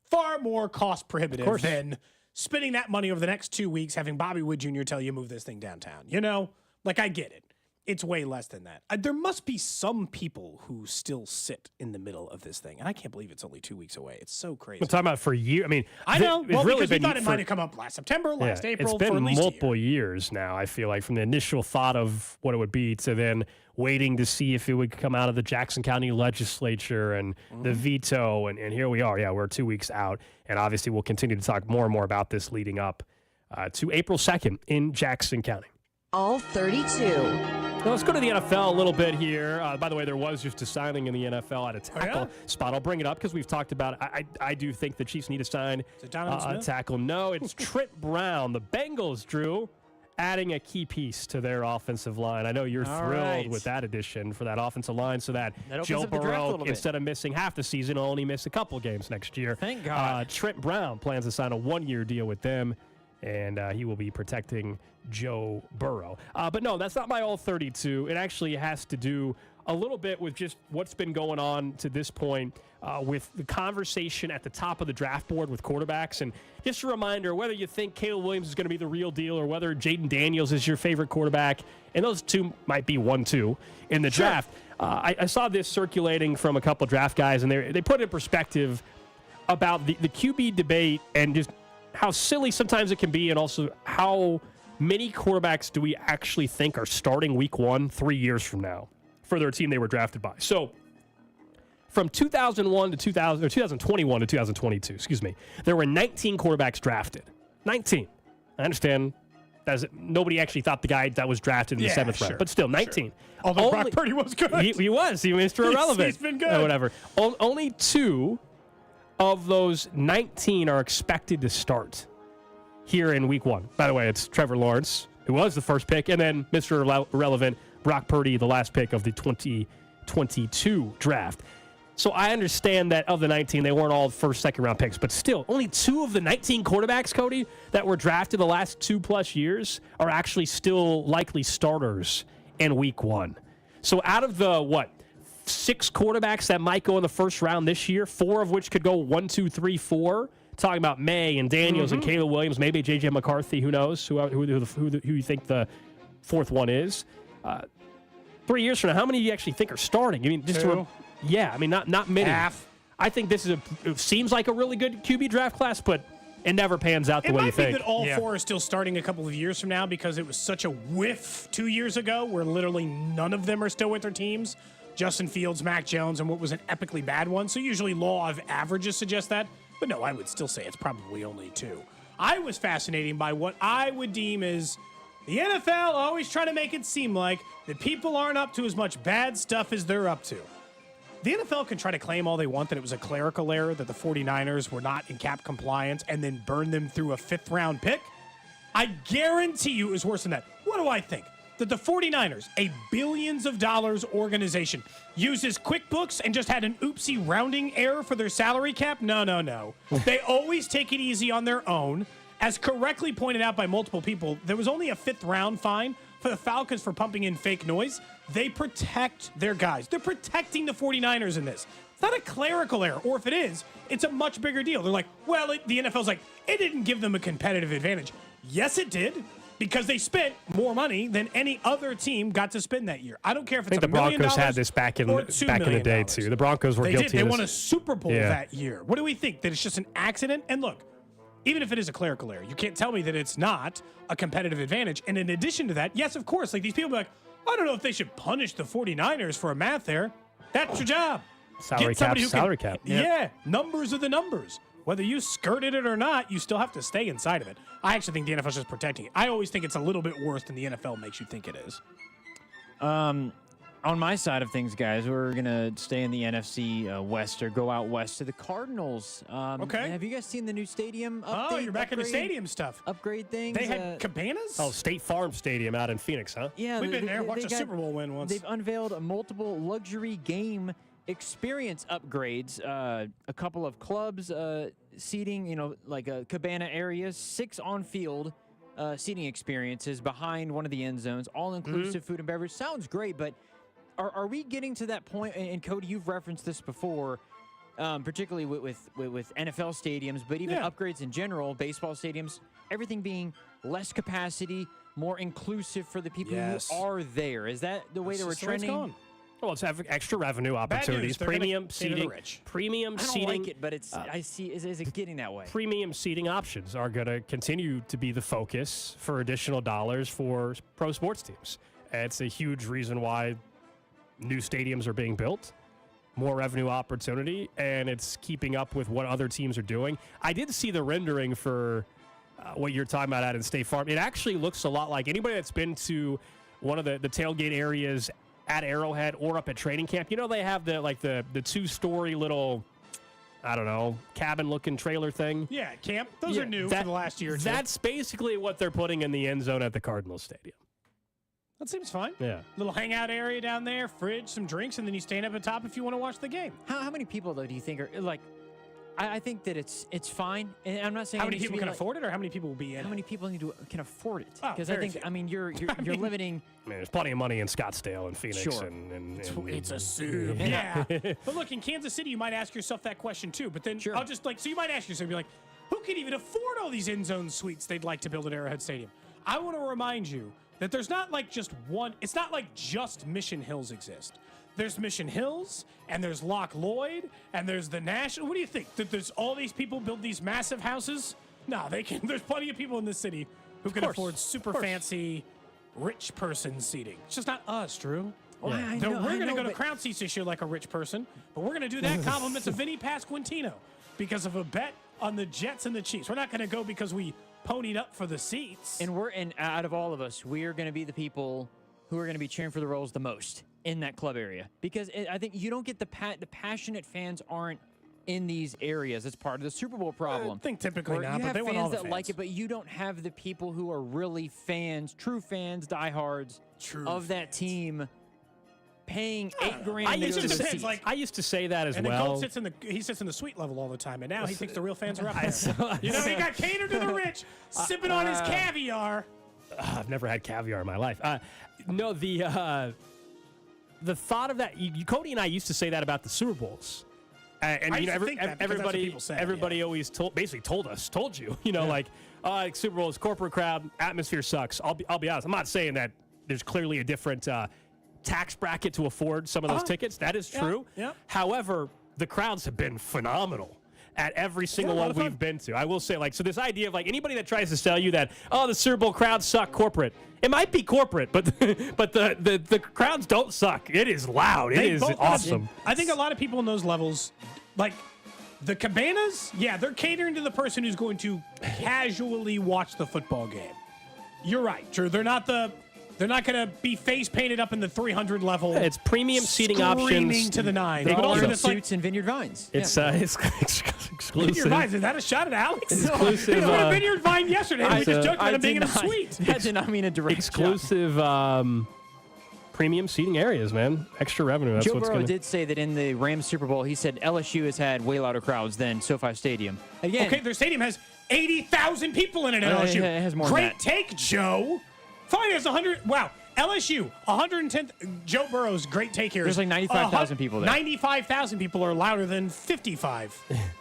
far more cost prohibitive than spending that money over the next 2 weeks having Bobby Wood Jr. tell you move this thing downtown. I get it. It's way less than that. There must be some people who still sit in the middle of this thing. And I can't believe it's only 2 weeks away. It's so crazy. We're talking about for years. I mean, I know. It's really because we thought it might have come up last September, last April. It's been for at least multiple years now, I feel like, from the initial thought of what it would be to then waiting to see if it would come out of the Jackson County legislature and the veto. And here we are. Yeah, we're 2 weeks out. And obviously we'll continue to talk more and more about this leading up to April 2nd in Jackson County. All 32. Now let's go to the NFL a little bit here. By the way, there was just a signing in the NFL at a tackle spot. I'll bring it up because we've talked about it. I do think the Chiefs need to sign a tackle. No, it's Trent Brown. The Bengals, Drew, adding a key piece to their offensive line. I know you're thrilled with that addition for that offensive line so that Joe Burrow, instead of missing half the season, will only miss a couple games next year. Thank God. Trent Brown plans to sign a one-year deal with them, and he will be protecting Joe Burrow. But no, that's not my all 32. It actually has to do a little bit with just what's been going on to this point with the conversation at the top of the draft board with quarterbacks. And just a reminder, whether you think Caleb Williams is going to be the real deal or whether Jaden Daniels is your favorite quarterback, and those two might be 1-2 in the draft. I saw this circulating from a couple draft guys, and they put it in perspective about the QB debate and just how silly sometimes it can be, and also how many quarterbacks do we actually think are starting week 1 3 years from now for their team they were drafted by. So from 2021 to 2022, there were 19 quarterbacks drafted. 19. I understand nobody actually thought the guy that was drafted in the 7th round. But still, 19. Sure. Although Brock Purdy was good. He was. He was Mr. Irrelevant. He's been good. Whatever. Only 2 of those 19 are expected to start here in week 1. By the way, it's Trevor Lawrence, who was the first pick, and then Mr. Irrelevant, Brock Purdy, the last pick of the 2022 draft. So I understand that of the 19, they weren't all first, second round picks, but still, only 2 of the 19 quarterbacks, Cody, that were drafted the last 2+ years are actually still likely starters in week 1. So out of the, 6 quarterbacks that might go in the first round this year, 4 of which could go 1, 2, 3, 4, talking about May and Daniels and Caleb Williams, maybe J.J. McCarthy, who knows who you think the 4th one is. 3 years from now, how many do you actually think are starting? I mean, just 2. Not many. Half. I think this it seems like a really good QB draft class, but it never pans out the way you think. It might be that all 4 are still starting a couple of years from now because it was such a whiff 2 years ago where literally none of them are still with their teams. Justin Fields, Mac Jones, and what was an epically bad one. So usually law of averages suggests that. But no, I would still say it's probably only 2. I was fascinated by what I would deem as the NFL always trying to make it seem like that people aren't up to as much bad stuff as they're up to. The NFL can try to claim all they want that it was a clerical error, that the 49ers were not in cap compliance, and then burn them through a 5th-round pick. I guarantee you it was worse than that. What do I think? That the 49ers, a billions of dollars organization, uses QuickBooks and just had an oopsie rounding error for their salary cap? No. They always take it easy on their own. As correctly pointed out by multiple people, there was only a 5th-round fine for the Falcons for pumping in fake noise. They protect their guys. They're protecting the 49ers in this. It's not a clerical error, or if it is, it's a much bigger deal. They're like, the NFL's like, it didn't give them a competitive advantage. Yes, it did, because they spent more money than any other team got to spend that year. I don't care if it's $1 million. I think the Broncos had this back in the day, too. The Broncos were guilty of this. They won a Super Bowl that year. What do we think? That it's just an accident? And look, even if it is a clerical error, you can't tell me that it's not a competitive advantage. And in addition to that, yes, of course, like these people be like, I don't know if they should punish the 49ers for a math error. That's your job. Salary cap. Yeah, numbers are the numbers. Whether you skirted it or not, you still have to stay inside of it. I actually think the NFL's just protecting it. I always think it's a little bit worse than the NFL makes you think it is. On my side of things, guys, we're going to stay in the NFC West or go out west to the Cardinals. Okay. Have you guys seen the new stadium update? Oh, you're back in the stadium stuff. Upgrade things. They had cabanas? Oh, State Farm Stadium out in Phoenix, huh? Yeah. We've been there. Watched a Super Bowl win once. They've unveiled multiple luxury game experience upgrades. A couple of clubs seating, like cabana areas, 6 on-field seating experiences behind one of the end zones, all-inclusive food and beverage. Sounds great, but are we getting to that point? And Cody, you've referenced this before, particularly with NFL stadiums, but even upgrades in general, baseball stadiums, everything being less capacity, more inclusive for the people who are there. Is that the way that we're trending? Well, it's extra revenue opportunities, premium seating. I don't like it, but it's. I see. Is it getting that way? Premium seating options are going to continue to be the focus for additional dollars for pro sports teams. It's a huge reason why new stadiums are being built, more revenue opportunity, and it's keeping up with what other teams are doing. I did see the rendering for what you're talking about out in State Farm. It actually looks a lot like anybody that's been to one of the tailgate areas at Arrowhead or up at training camp. They have the 2-story little, I don't know, cabin-looking trailer thing. Yeah, camp. Those are new for the last year or two. That's basically what they're putting in the end zone at the Cardinals Stadium. That seems fine. Yeah. Little hangout area down there, fridge, some drinks, and then you stand up at top if you want to watch the game. How many people, though, do you think are, like, I think that it's fine. And I'm not saying how many people can afford it, or how many people will be in? How many people can afford it? Because I think you're limiting. I mean, there's plenty of money in Scottsdale and Phoenix. Sure. And it's a soup. Yeah. But look, in Kansas City, you might ask yourself that question too. But then I'll just so you might ask yourself, you're like, who can even afford all these end zone suites they'd like to build at Arrowhead Stadium? I want to remind you that there's not like just one. It's not like just Mission Hills exist. There's Mission Hills, and there's Loch Lloyd, and there's the National. What do you think? That there's all these people build these massive houses? No, they can. There's plenty of people in this city who can afford super fancy, rich person seating. It's just not us, Drew. Well, we're going to go to Crown Seats this year like a rich person, but we're going to do that compliments of Vinny Pasquantino because of a bet on the Jets and the Chiefs. We're not going to go because we ponied up for the seats. And out of all of us, we're going to be the people who are going to be cheering for the Royals the most in that club area, because I think you don't get the passionate fans aren't in these areas. It's part of the Super Bowl problem. I think typically not, you but have they want all fans the that fans. like it, but you don't have the people who are really fans, true fans, diehards of that team, paying $8,000 I to used go to to the say, seats. I used to say that as and well. Gold sits in the suite level all the time, and now he thinks the real fans are up there. So- You know, he got catered to the rich, sipping on his caviar. I've never had caviar in my life. No, the thought of that, Cody and I used to say that about the Super Bowls. And I you know, used to think that because that's what people say, everybody always told you, like, Super Bowl is corporate crowd, atmosphere sucks. I'll be honest. I'm not saying that there's clearly a different tax bracket to afford some of those tickets. That is true. Yeah. However, the crowds have been phenomenal at every single one we've been to. I will say, so this idea of anybody that tries to sell you that, the Super Bowl crowds suck corporate. It might be corporate, but the crowds don't suck. It is loud. It is awesome. I think a lot of people in those levels, like the cabanas, they're catering to the person who's going to casually watch the football game. You're right, Drew. They're not going to be face painted up in the 300 level. It's premium seating screaming options to the nine. They But all also have it's like suits and Vineyard Vines. It's exclusive. Vineyard Vines. Is that a shot at Alex? Exclusive, We had a Vineyard Vine yesterday. We just joked about him being in a suite. I did not mean a direct exclusive premium seating areas, man. Extra revenue. That's Joe what's Burrow going to did say that in the Rams Super Bowl, he said LSU has had way louder crowds than SoFi Stadium. Again, Okay, their stadium has 80,000 people in it at LSU. It has more than Great that. take, Joe. Fine, it's 100. Wow. LSU, 110. Joe Burrow's great take here. There's like 95,000 people there. 95,000 people are louder than 55.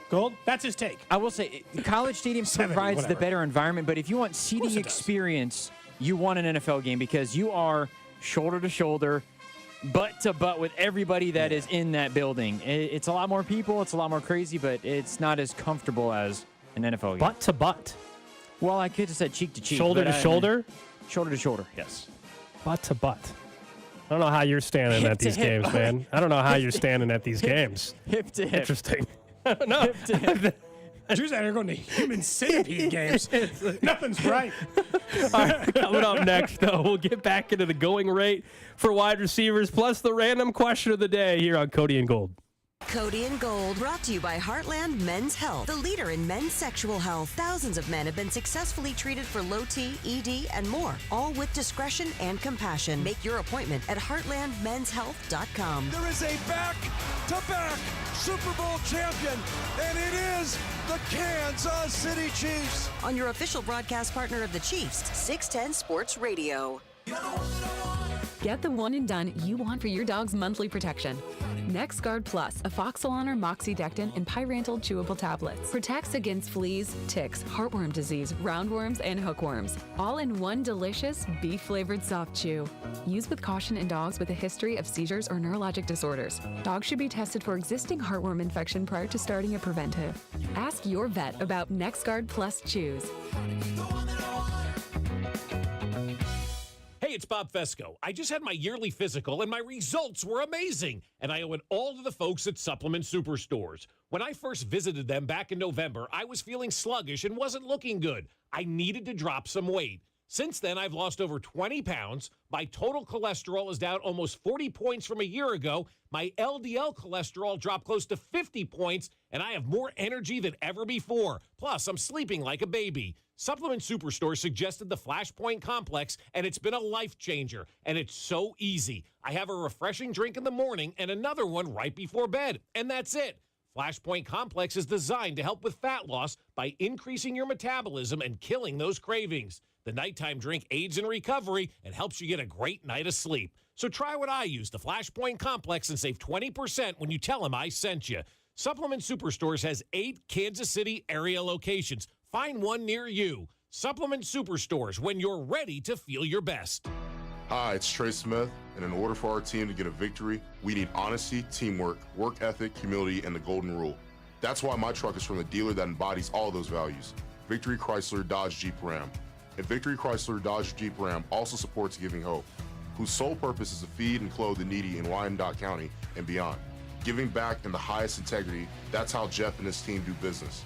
Gold, that's his take. I will say, College Stadium 70, provides the whatever. better environment, but if you want seating it does. experience, you want an NFL game because you are shoulder to shoulder, butt to butt with everybody that is in that building. It's a lot more people, it's a lot more crazy, but it's not as comfortable as an NFL game. butt to butt. Well, I could have said cheek to cheek. Shoulder but to shoulder? Shoulder to shoulder, yes. Butt to butt. I don't know how you're standing Hip at to these hip. games, man. I don't know how you're standing at these games. Hip to hip. Interesting. I don't know. Hip to hip. Drew's out here going to human centipede games. Nothing's right. All right, coming up next, though, we'll get back into the going rate for wide receivers, plus the random question of the day here on Cody and Gold. Cody and Gold, brought to you by Heartland Men's Health, the leader in men's sexual health. Thousands of men have been successfully treated for low T, ED, and more, all with discretion and compassion. Make your appointment at heartlandmenshealth.com. There is a back-to-back Super Bowl champion, and it is the Kansas City Chiefs. On your official broadcast partner of the Chiefs, 610 Sports Radio. Get the one and done you want for your dog's monthly protection. NexGard Plus, a Foxalon Moxidectin and Pyrantel chewable tablets. Protects against fleas, ticks, heartworm disease, roundworms, and hookworms. All in one delicious beef-flavored soft chew. Use with caution in dogs with a history of seizures or neurologic disorders. Dogs should be tested for existing heartworm infection prior to starting a preventive. Ask your vet about NexGard Plus chews. Hey, it's Bob Fesco. I just had my yearly physical, and my results were amazing. And I owe it all to the folks at Supplement Superstores. When I first visited them back in November, I was feeling sluggish and wasn't looking good. I needed to drop some weight. Since then, I've lost over 20 pounds. My total cholesterol is down almost 40 points from a year ago. My LDL cholesterol dropped close to 50 points, and I have more energy than ever before. Plus, I'm sleeping like a baby. Supplement Superstore suggested the Flashpoint Complex, and it's been a life changer. And it's so easy. I have a refreshing drink in the morning and another one right before bed. And that's it. Flashpoint Complex is designed to help with fat loss by increasing your metabolism and killing those cravings. The nighttime drink aids in recovery and helps you get a great night of sleep. So try what I use, the Flashpoint Complex, and save 20% when you tell them I sent you. Supplement Superstores has 8 Kansas City area locations. Find one near you. Supplement Superstores, when you're ready to feel your best. Hi, it's Trey Smith, and in order for our team to get a victory, we need honesty, teamwork, work ethic, humility, and the golden rule. That's why my truck is from the dealer that embodies all those values, Victory Chrysler Dodge Jeep Ram. And Victory Chrysler Dodge Jeep Ram also supports Giving Hope, whose sole purpose is to feed and clothe the needy in Wyandotte County and beyond. Giving back in the highest integrity, that's how Jeff and his team do business.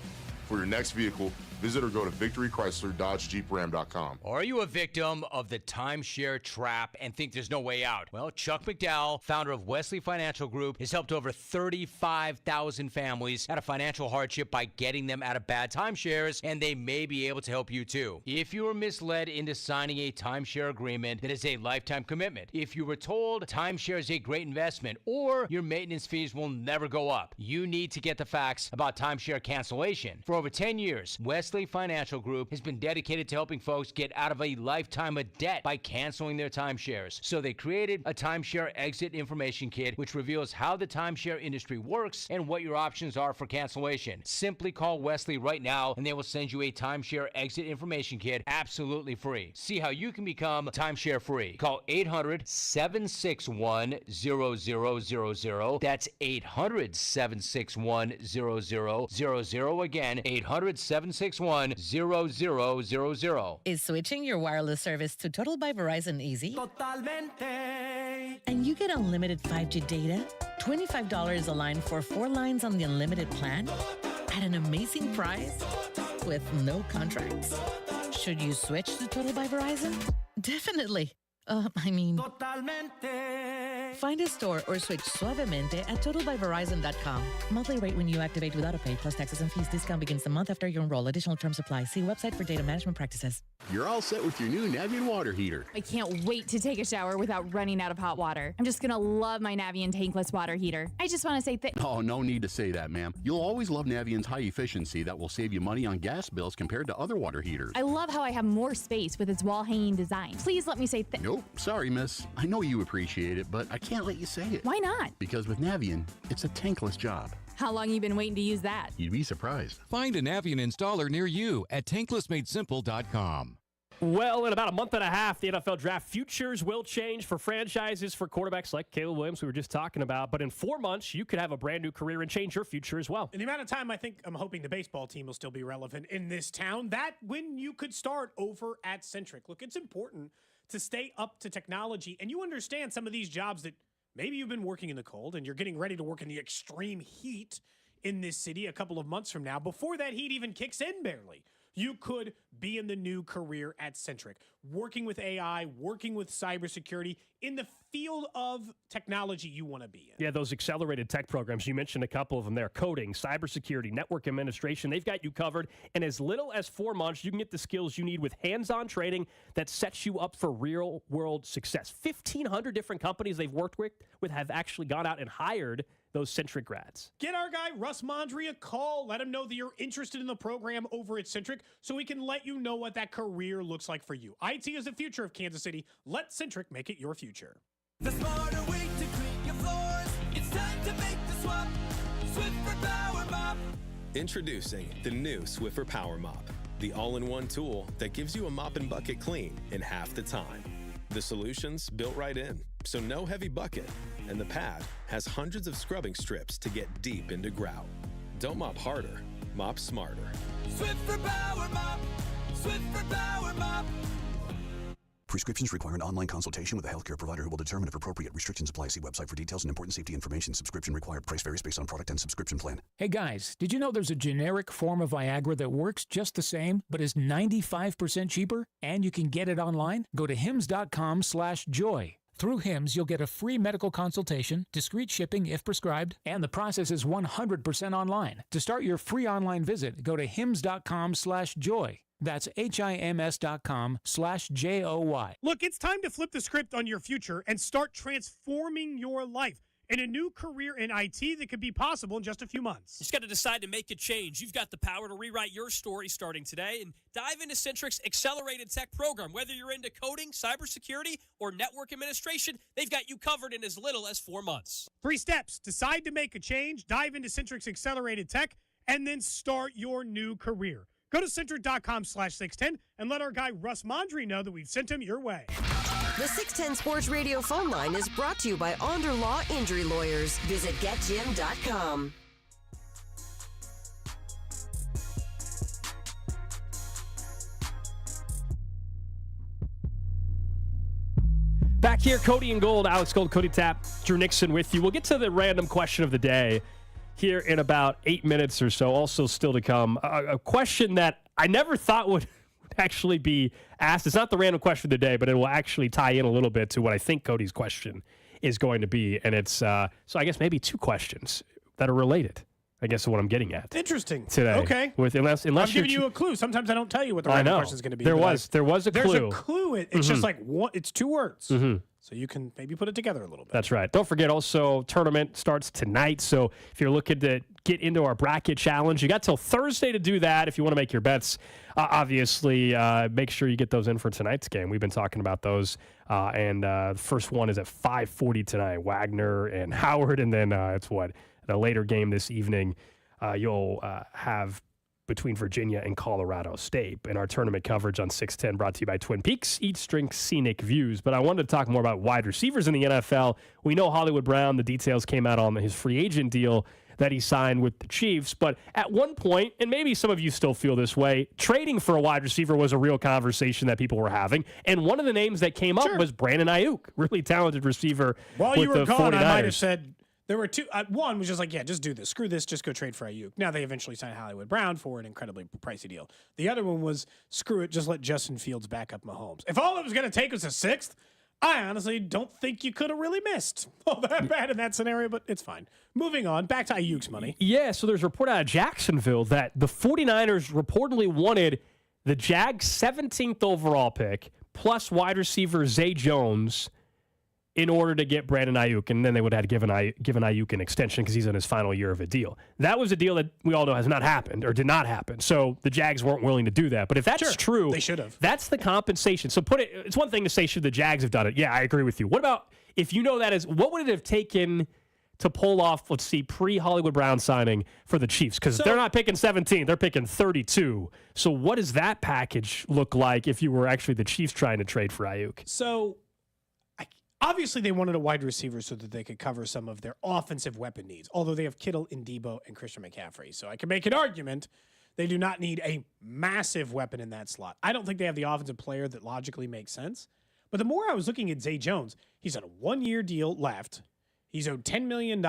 For your next vehicle, visit or go to victorychrysler.dodge-jeep-ram.com. Are you a victim of the timeshare trap and think there's no way out? Well, Chuck McDowell, founder of Wesley Financial Group, has helped over 35,000 families out of financial hardship by getting them out of bad timeshares, and they may be able to help you too. If you were misled into signing a timeshare agreement that is a lifetime commitment, if you were told timeshare is a great investment or your maintenance fees will never go up, you need to get the facts about timeshare cancellation. For over 10 years, Wesley Financial Group has been dedicated to helping folks get out of a lifetime of debt by canceling their timeshares. So they created a timeshare exit information kit, which reveals how the timeshare industry works and what your options are for cancellation. Simply call Wesley right now and they will send you a timeshare exit information kit absolutely free. See how you can become timeshare free. Call 800-761-0000. That's 800-761-0000. Again, 800-761-0000. Is switching your wireless service to Total by Verizon easy? Totalmente. And you get unlimited 5G data, $25 a line for 4 lines on the unlimited plan at an amazing price with no contracts. Should you switch to Total by Verizon? Definitely. Totalmente. Find a store or switch suavemente at totalbyverizon.com. Monthly rate when you activate with autopay plus taxes and fees. Discount begins the month after you enroll. Additional terms apply. See website for data management practices. You're all set with your new Navien water heater. I can't wait to take a shower without running out of hot water. I'm just gonna love my Navien tankless water heater. I just want to say Oh, no need to say that, ma'am. You'll always love Navien's high efficiency that will save you money on gas bills compared to other water heaters. I love how I have more space with its wall-hanging design. Please let me say Nope, sorry, miss. I know you appreciate it, but I can't let you say it. Why not? Because with Navien, it's a tankless job. How long you been waiting to use that? You'd be surprised. Find a Navien installer near you at tanklessmadesimple.com. Well, in about a month and a half, the NFL draft futures will change for franchises for quarterbacks like Caleb Williams, we were just talking about. But in 4 months, you could have a brand new career and change your future as well. In the amount of time, I'm hoping the baseball team will still be relevant in this town. That when you could start over at Centric. Look, it's important to stay up to technology, and you understand some of these jobs that maybe you've been working in the cold and you're getting ready to work in the extreme heat in this city a couple of months from now. Before that heat even kicks in barely, you could be in the new career at Centric, working with AI, working with cybersecurity in the field of technology you want to be in. Yeah, those accelerated tech programs, you mentioned a couple of them there, coding, cybersecurity, network administration, they've got you covered. And as little as 4 months, you can get the skills you need with hands-on training that sets you up for real-world success. 1,500 different companies they've worked with have actually gone out and hired those Centric grads. Get our guy Russ Mondry a call. Let him know that you're interested in the program over at Centric so we can let you know what that career looks like for you. IT is the future of Kansas City. Let Centric make it your future. The smarter way to clean your floors. It's time to make the swap. Swiffer Power Mop. Introducing the new Swiffer Power Mop, the all-in-one tool that gives you a mop and bucket clean in half the time. The solution's built right in, so no heavy bucket, and the pad has hundreds of scrubbing strips to get deep into grout. Don't mop harder, mop smarter. Swiffer Power Mop. Swiffer Power Mop. Prescriptions require an online consultation with a healthcare provider who will determine if appropriate. Restrictions apply. See website for details and important safety information. Subscription required. Price varies based on product and subscription plan. Hey guys, did you know there's a generic form of Viagra that works just the same, but is 95% cheaper? And you can get it online? Go to hims.com/joy. Through HIMS, you'll get a free medical consultation, discreet shipping if prescribed, and the process is 100% online. To start your free online visit, go to hims.com/joy. That's HIMS.com/JOY. Look, it's time to flip the script on your future and start transforming your life in a new career in IT that could be possible in just a few months. You just got to decide to make a change. You've got the power to rewrite your story starting today and dive into Centric's accelerated tech program. Whether you're into coding, cybersecurity, or network administration, they've got you covered in as little as 4 months. 3 steps. Decide to make a change, dive into Centric's accelerated tech, and then start your new career. Go to Centric.com/610 and let our guy Russ Mondry know that we've sent him your way. The 610 Sports Radio phone line is brought to you by Onder Law Injury Lawyers. Visit GetJim.com. Back here, Cody and Gold, Alex Gold, Cody Tapp, Drew Nixon with you. We'll get to the random question of the day here in about 8 minutes or so. Also still to come, a question that I never thought would actually be asked. It's not the random question of the day, but it will actually tie in a little bit to what I think Cody's question is going to be. And it's, so I guess maybe two questions that are related. I guess is what I'm getting at. Interesting. Today. Okay. Unless I'm giving you a clue. Sometimes I don't tell you what the random question is going to be. There was a clue. There's a clue. It's just like one. It's two words. Mm-hmm. So you can maybe put it together a little bit. That's right. Don't forget also, tournament starts tonight. So if you're looking to get into our bracket challenge, you got till Thursday to do that. If you want to make your bets, obviously, make sure you get those in for tonight's game. We've been talking about those. And the first one is at 5:40 tonight, Wagner and Howard. And then it's the later game this evening. You'll have between Virginia and Colorado State. And our tournament coverage on 610 brought to you by Twin Peaks. Eat, drink, scenic views. But I wanted to talk more about wide receivers in the NFL. We know Hollywood Brown, the details came out on his free agent deal that he signed with the Chiefs. But at one point, and maybe some of you still feel this way, trading for a wide receiver was a real conversation that people were having. And one of the names that came up was Brandon Ayuk, really talented receiver. While with you were the gone, 49ers. I might have said there were two. One was just like, yeah, just do this. Screw this. Just go trade for Ayuk. Now they eventually signed Hollywood Brown for an incredibly pricey deal. The other one was, screw it. Just let Justin Fields back up Mahomes. If all it was going to take was a sixth, I honestly don't think you could have really missed all that bad in that scenario, but it's fine. Moving on, back to Ayuk's money. Yeah, so there's a report out of Jacksonville that the 49ers reportedly wanted the Jags' 17th overall pick plus wide receiver Zay Jones in order to get Brandon Ayuk, and then they would have given Ayuk an extension because he's in his final year of a deal. That was a deal that we all know has not happened or did not happen, so the Jags weren't willing to do that. But if that's true, they should have. That's the compensation. So it's one thing to say, should the Jags have done it? Yeah, I agree with you. What about, if you know that is, what would it have taken to pull off, let's see, pre-Hollywood Brown signing for the Chiefs? Because they're not picking 17, they're picking 32. So what does that package look like if you were actually the Chiefs trying to trade for Ayuk? So obviously, they wanted a wide receiver so that they could cover some of their offensive weapon needs, although they have Kittle and Debo and Christian McCaffrey. So I can make an argument they do not need a massive weapon in that slot. I don't think they have the offensive player that logically makes sense. But the more I was looking at Zay Jones, he's on a one-year deal left. He's owed $10 million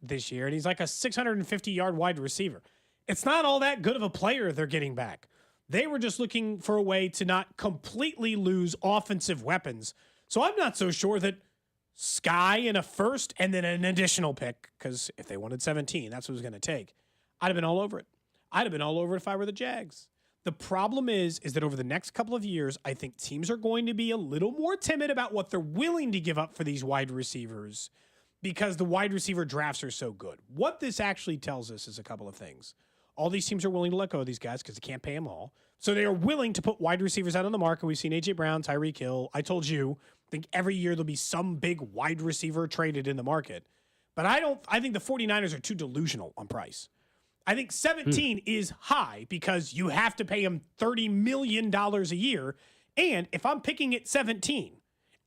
this year, and he's like a 650-yard wide receiver. It's not all that good of a player they're getting back. They were just looking for a way to not completely lose offensive weapons. So I'm not so sure that Sky in a first and then an additional pick, because if they wanted 17, that's what it was going to take. I'd have been all over it. I'd have been all over it if I were the Jags. The problem is that over the next couple of years, I think teams are going to be a little more timid about what they're willing to give up for these wide receivers because the wide receiver drafts are so good. What this actually tells us is a couple of things. All these teams are willing to let go of these guys because they can't pay them all. So they are willing to put wide receivers out on the market. We've seen A.J. Brown, Tyreek Hill. I told you, I think every year there'll be some big wide receiver traded in the market. But I think the 49ers are too delusional on price. I think 17 is high because you have to pay him $30 million a year. And if I'm picking at 17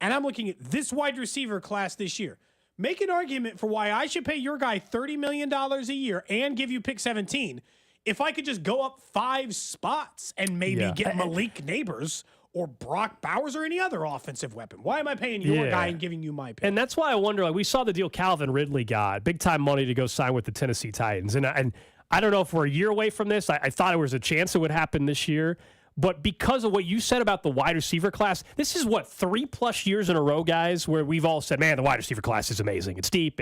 and I'm looking at this wide receiver class this year, make an argument for why I should pay your guy $30 million a year and give you pick 17 if I could just go up 5 spots and maybe get Malik Neighbors or Brock Bowers or any other offensive weapon. Why am I paying your guy and giving you my pick? And that's why I wonder, like, we saw the deal Calvin Ridley got, big-time money to go sign with the Tennessee Titans. And I don't know if we're a year away from this. I thought there was a chance it would happen this year. But because of what you said about the wide receiver class, this is, 3+ years in a row, guys, where we've all said, man, the wide receiver class is amazing. It's deep.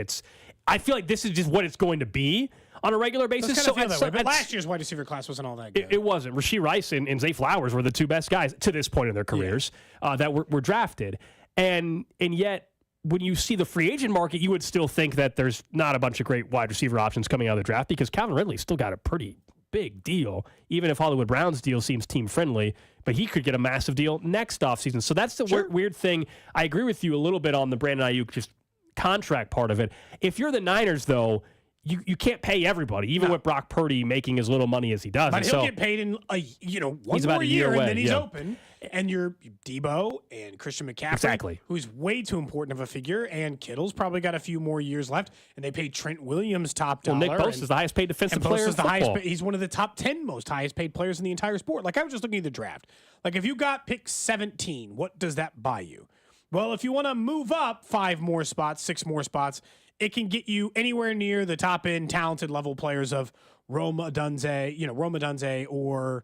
I feel like this is just what it's going to be on a regular basis. But last year's wide receiver class wasn't all that good. It wasn't. Rasheed Rice and Zay Flowers were the two best guys to this point in their careers that were drafted. And yet, when you see the free agent market, you would still think that there's not a bunch of great wide receiver options coming out of the draft because Calvin Ridley still got a pretty big deal, even if Hollywood Brown's deal seems team-friendly, but he could get a massive deal next offseason. So that's the weird thing. I agree with you a little bit on the Brandon Ayuk just contract part of it. If you're the Niners, though, you can't pay everybody, even with Brock Purdy making as little money as he does. But he'll get paid in one more year, and then he's open. And you're Debo and Christian McCaffrey, who's way too important of a figure, and Kittle's probably got a few more years left. And they paid Trent Williams top dollar. Nick Bosa is the highest paid defensive player in football. He's one of the top 10 most highest paid players in the entire sport. Like, I was just looking at the draft. Like, if you got pick 17, what does that buy you? Well, if you want to move up 5 more spots, 6 more spots, it can get you anywhere near the top end talented level players of Rome Odunze or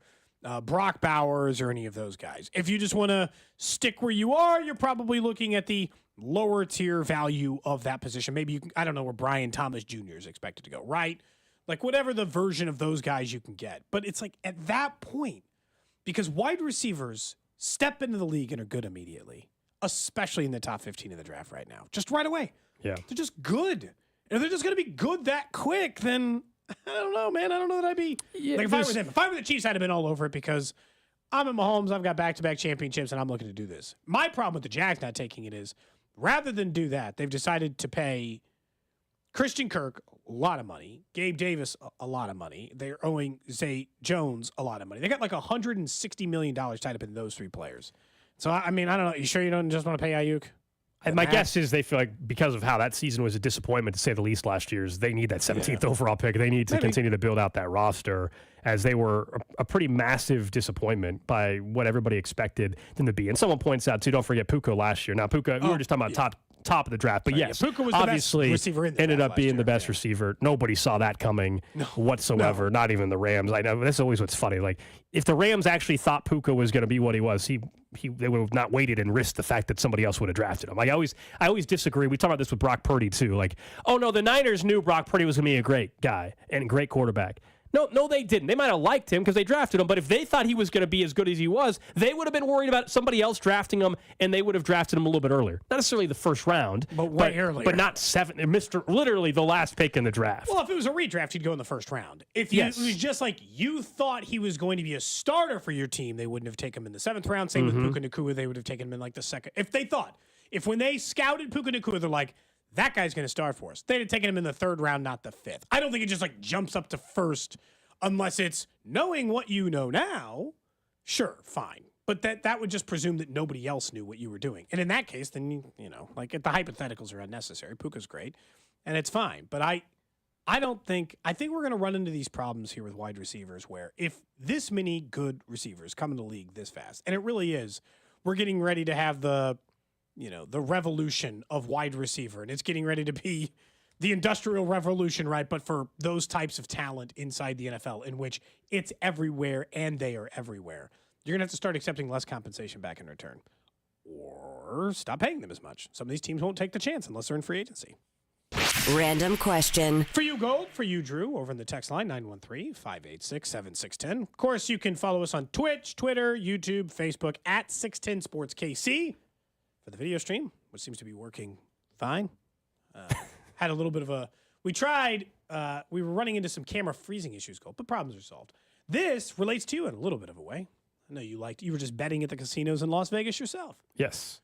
Brock Bowers or any of those guys. If you just want to stick where you are, you're probably looking at the lower tier value of that position. Maybe I don't know where Brian Thomas Jr. is expected to go, right? Like whatever the version of those guys you can get. But it's like at that point, because wide receivers step into the league and are good immediately, especially in the top 15 of the draft right now, just right away. Yeah. They're just good. And if they're just going to be good that quick, then I don't know, man. I don't know that I'd be like if I were them. If I were the Chiefs, I'd have been all over it because I'm at Mahomes. I've got back-to-back championships, and I'm looking to do this. My problem with the Jags not taking it is rather than do that, they've decided to pay Christian Kirk a lot of money, Gabe Davis a lot of money. They're owing Zay Jones a lot of money. They got like $160 million tied up in those three players. So, I mean, I don't know. You sure you don't just want to pay Ayuk? And my guess is they feel like because of how that season was a disappointment, to say the least, last year's, they need that 17th overall pick. They need to continue to build out that roster as they were a pretty massive disappointment by what everybody expected them to be. And someone points out, too, don't forget Puka last year. Now, Puka, we were just talking about top of the draft. But yes, Puka was obviously the best receiver in the ended draft up being last the best receiver. Nobody saw that coming whatsoever, not even the Rams. I know that's always what's funny. Like, if the Rams actually thought Puka was going to be what he was, they would have not waited and risked the fact that somebody else would have drafted him. Like, I always disagree. We talk about this with Brock Purdy, too. Like, oh, no, the Niners knew Brock Purdy was going to be a great guy and a great quarterback. No, they didn't. They might have liked him because they drafted him, but if they thought he was going to be as good as he was, they would have been worried about somebody else drafting him, and they would have drafted him a little bit earlier. Not necessarily the first round, but way earlier. But not literally the last pick in the draft. Well, if it was a redraft, you'd go in the first round. If it was just like you thought he was going to be a starter for your team, they wouldn't have taken him in the 7th round. Same with Puka Nacua, they would have taken him in like the 2nd. If when they scouted Puka Nacua, they're like, that guy's going to start for us, they'd have taken him in the 3rd round, not the 5th. I don't think it just like jumps up to first. Unless it's knowing what you know now, sure, fine. But that would just presume that nobody else knew what you were doing. And in that case, then, like the hypotheticals are unnecessary. Puka's great, and it's fine. But I think we're going to run into these problems here with wide receivers where if this many good receivers come in the league this fast, and it really is, we're getting ready to have the revolution of wide receiver, and it's getting ready to be the industrial revolution, right? But for those types of talent inside the NFL in which it's everywhere and they are everywhere, you're going to have to start accepting less compensation back in return or stop paying them as much. Some of these teams won't take the chance unless they're in free agency. Random question. For you, Gold. For you, Drew, over in the text line, 913-586-7610. Of course, you can follow us on Twitch, Twitter, YouTube, Facebook, at 610 Sports KC for the video stream, which seems to be working fine. Had a little bit of we were running into some camera freezing issues, Gold, but problems are solved. This relates to you in a little bit of a way. I know you were just betting at the casinos in Las Vegas yourself. Yes.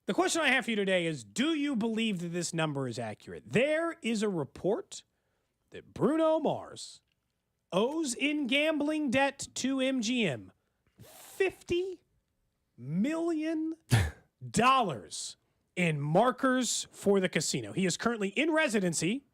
The question I have for you today is, do you believe that this number is accurate? There is a report that Bruno Mars owes in gambling debt to MGM $50 million in markers for the casino. He is currently in residency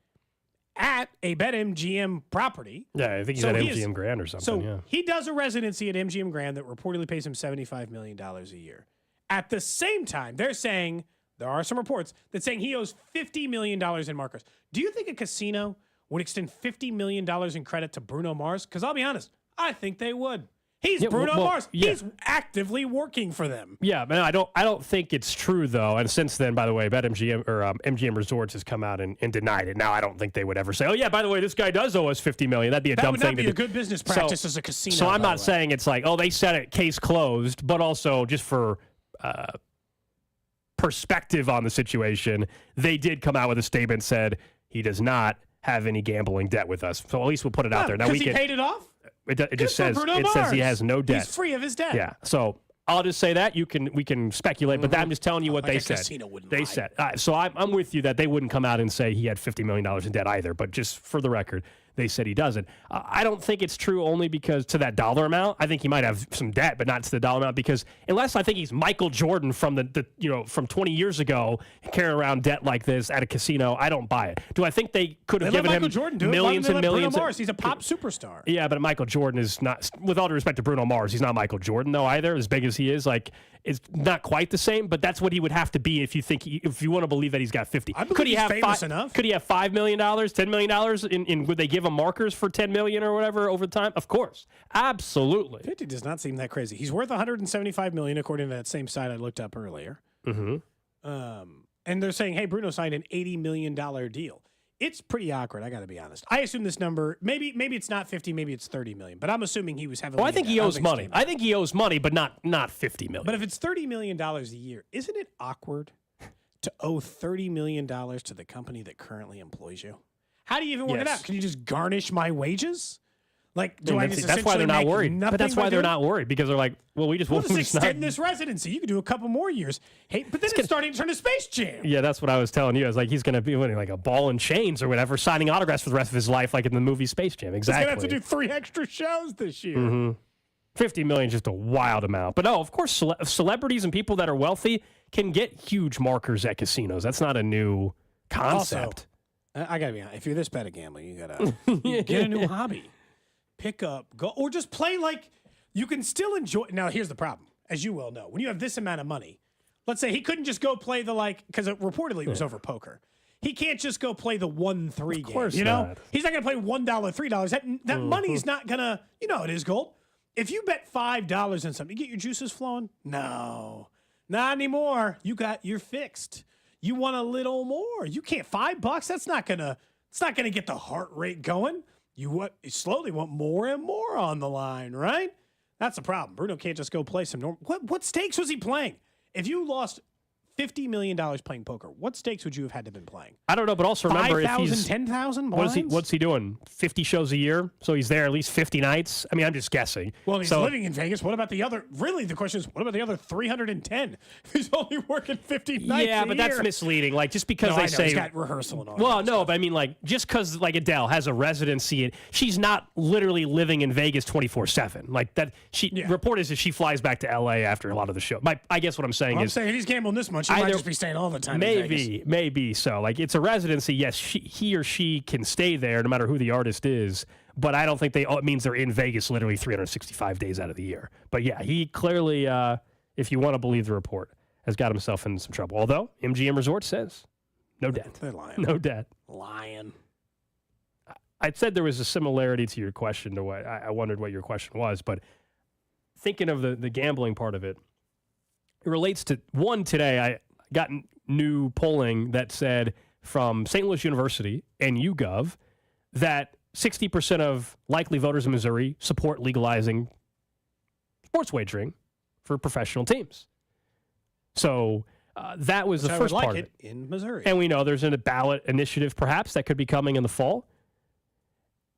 at a BetMGM property. Yeah, I think he's at MGM Grand or something. So he does a residency at MGM Grand that reportedly pays him $75 million a year. At the same time, they're saying, there are some reports that saying he owes $50 million in markers. Do you think a casino would extend $50 million in credit to Bruno Mars? Because I'll be honest, I think they would. He's Bruno Mars. Yeah. He's actively working for them. Yeah, but I don't think it's true though. And since then, by the way, BetMGM or MGM Resorts has come out and denied it. Now I don't think they would ever say, "Oh yeah, by the way, this guy does owe us $50 million." That'd be a dumb thing to do. That would not be a good business practice as a casino. So I'm not saying it's like, "Oh, they said it, case closed," but also just for perspective on the situation, they did come out with a statement said he does not have any gambling debt with us. So at least we'll put it out there. Now he paid it off. It just says he has no debt. He's free of his debt. Yeah. So I'll just say that we can speculate, but I'm just telling you what like they a said. Casino wouldn't they lie. said. So I'm with you that they wouldn't come out and say he had $50 million in debt either. But just for the record, they said he doesn't. I don't think it's true only because to that dollar amount. I think he might have some debt, but not to the dollar amount because unless I think he's Michael Jordan from from 20 years ago carrying around debt like this at a casino, I don't buy it. Do I think they could have given him millions and millions? Bruno Mars. He's a pop superstar. Yeah, but Michael Jordan is not. With all due respect to Bruno Mars, he's not Michael Jordan though either. As big as he is, like is not quite the same, but that's what he would have to be if you want to believe that he's got 50. I believe he's famous enough. Could he have $5 million, $10 million? In would they give him markers for $10 million or whatever over time? Of course, absolutely. 50 does not seem that crazy. He's worth $175 million according to that same site I looked up earlier. Mm-hmm. And they're saying, hey, Bruno signed an $80 million deal. It's pretty awkward, I got to be honest. I assume this number, maybe it's not 50, maybe it's 30 million, but I'm assuming he was heavily. Well, I think he owes money. I think he owes money, but not 50 million. But if it's $30 million a year, isn't it awkward to owe $30 million to the company that currently employs you? How do you even work it out? Can you just garnish my wages? Like, do I just that's why they're not worried. But that's why they're doing? not worried, because they're like, well, we just We'll won't just extend this residency. You can do a couple more years. Hey, but then it's starting to turn to Space Jam. Yeah, that's what I was telling you. I was like, he's going to be winning like a ball and chains or whatever, signing autographs for the rest of his life, like in the movie Space Jam. Exactly. He's going to have to do 3 extra shows this year. Mm-hmm. 50 million is just a wild amount. But no, of course, celebrities and people that are wealthy can get huge markers at casinos. That's not a new concept. Also, I got to be honest. If you're this bad at gambling, you got to get a new hobby. Pick up, go, or just play like you can still enjoy. Now, here's the problem. As you well know, when you have this amount of money, let's say he couldn't just go play the because reportedly it was over poker. He can't just go play the 1-3 game. Of course not. He's not going to play $1, $3. That money's not going to, it is, Gold. If you bet $5 on something, you get your juices flowing? No, not anymore. You're fixed. You want a little more. You can't, $5, it's not going to get the heart rate going. You slowly want more and more on the line, right? That's the problem. Bruno can't just go play some normal. What stakes was he playing? If you lost $50 million playing poker, what stakes would you have had to have been playing? I don't know, but also remember 5,000, 10,000 what's he doing? 50 shows a year, so he's there at least 50 nights. I mean, I'm just guessing. Well, he's living in Vegas. What about the other? Really, the question is, what about the other 310? He's only working 50 nights. Yeah, but that's misleading. Like just because they say he's got rehearsal and all. Well, no, but I mean, like just because like Adele has a residency, she's not literally living in Vegas 24/7. Like that. Report is that she flies back to LA after a lot of the show. I guess what I'm saying is, I'm saying he's gambling this much. He might just be staying all the time. Maybe so. Like it's a residency. Yes, he or she can stay there no matter who the artist is. But I don't think it means they're in Vegas literally 365 days out of the year. But yeah, he clearly, if you want to believe the report, has got himself in some trouble. Although MGM Resort says no debt. They're lying. No debt. Lying. I said there was a similarity to your question to what I wondered what your question was, but thinking of the gambling part of it, it relates to one today. I got new polling that said from St. Louis University and YouGov that 60% of likely voters in Missouri support legalizing sports wagering for professional teams. So that was the first part of it. In Missouri. And we know there's a ballot initiative perhaps that could be coming in the fall.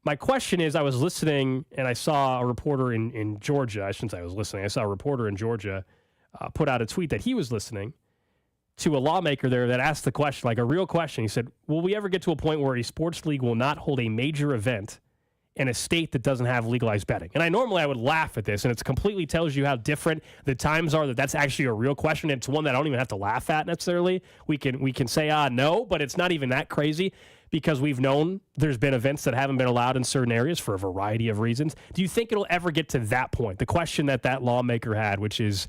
My question is, I was listening and I saw a reporter in Georgia. I shouldn't say I was listening. I saw a reporter in Georgia put out a tweet that he was listening to a lawmaker there that asked the question, like a real question. He said, will we ever get to a point where a sports league will not hold a major event in a state that doesn't have legalized betting? And I would laugh at this, and it completely tells you how different the times are, that's actually a real question. It's one that I don't even have to laugh at necessarily. We can say, no, but it's not even that crazy because we've known there's been events that haven't been allowed in certain areas for a variety of reasons. Do you think it'll ever get to that point? The question that lawmaker had, which is,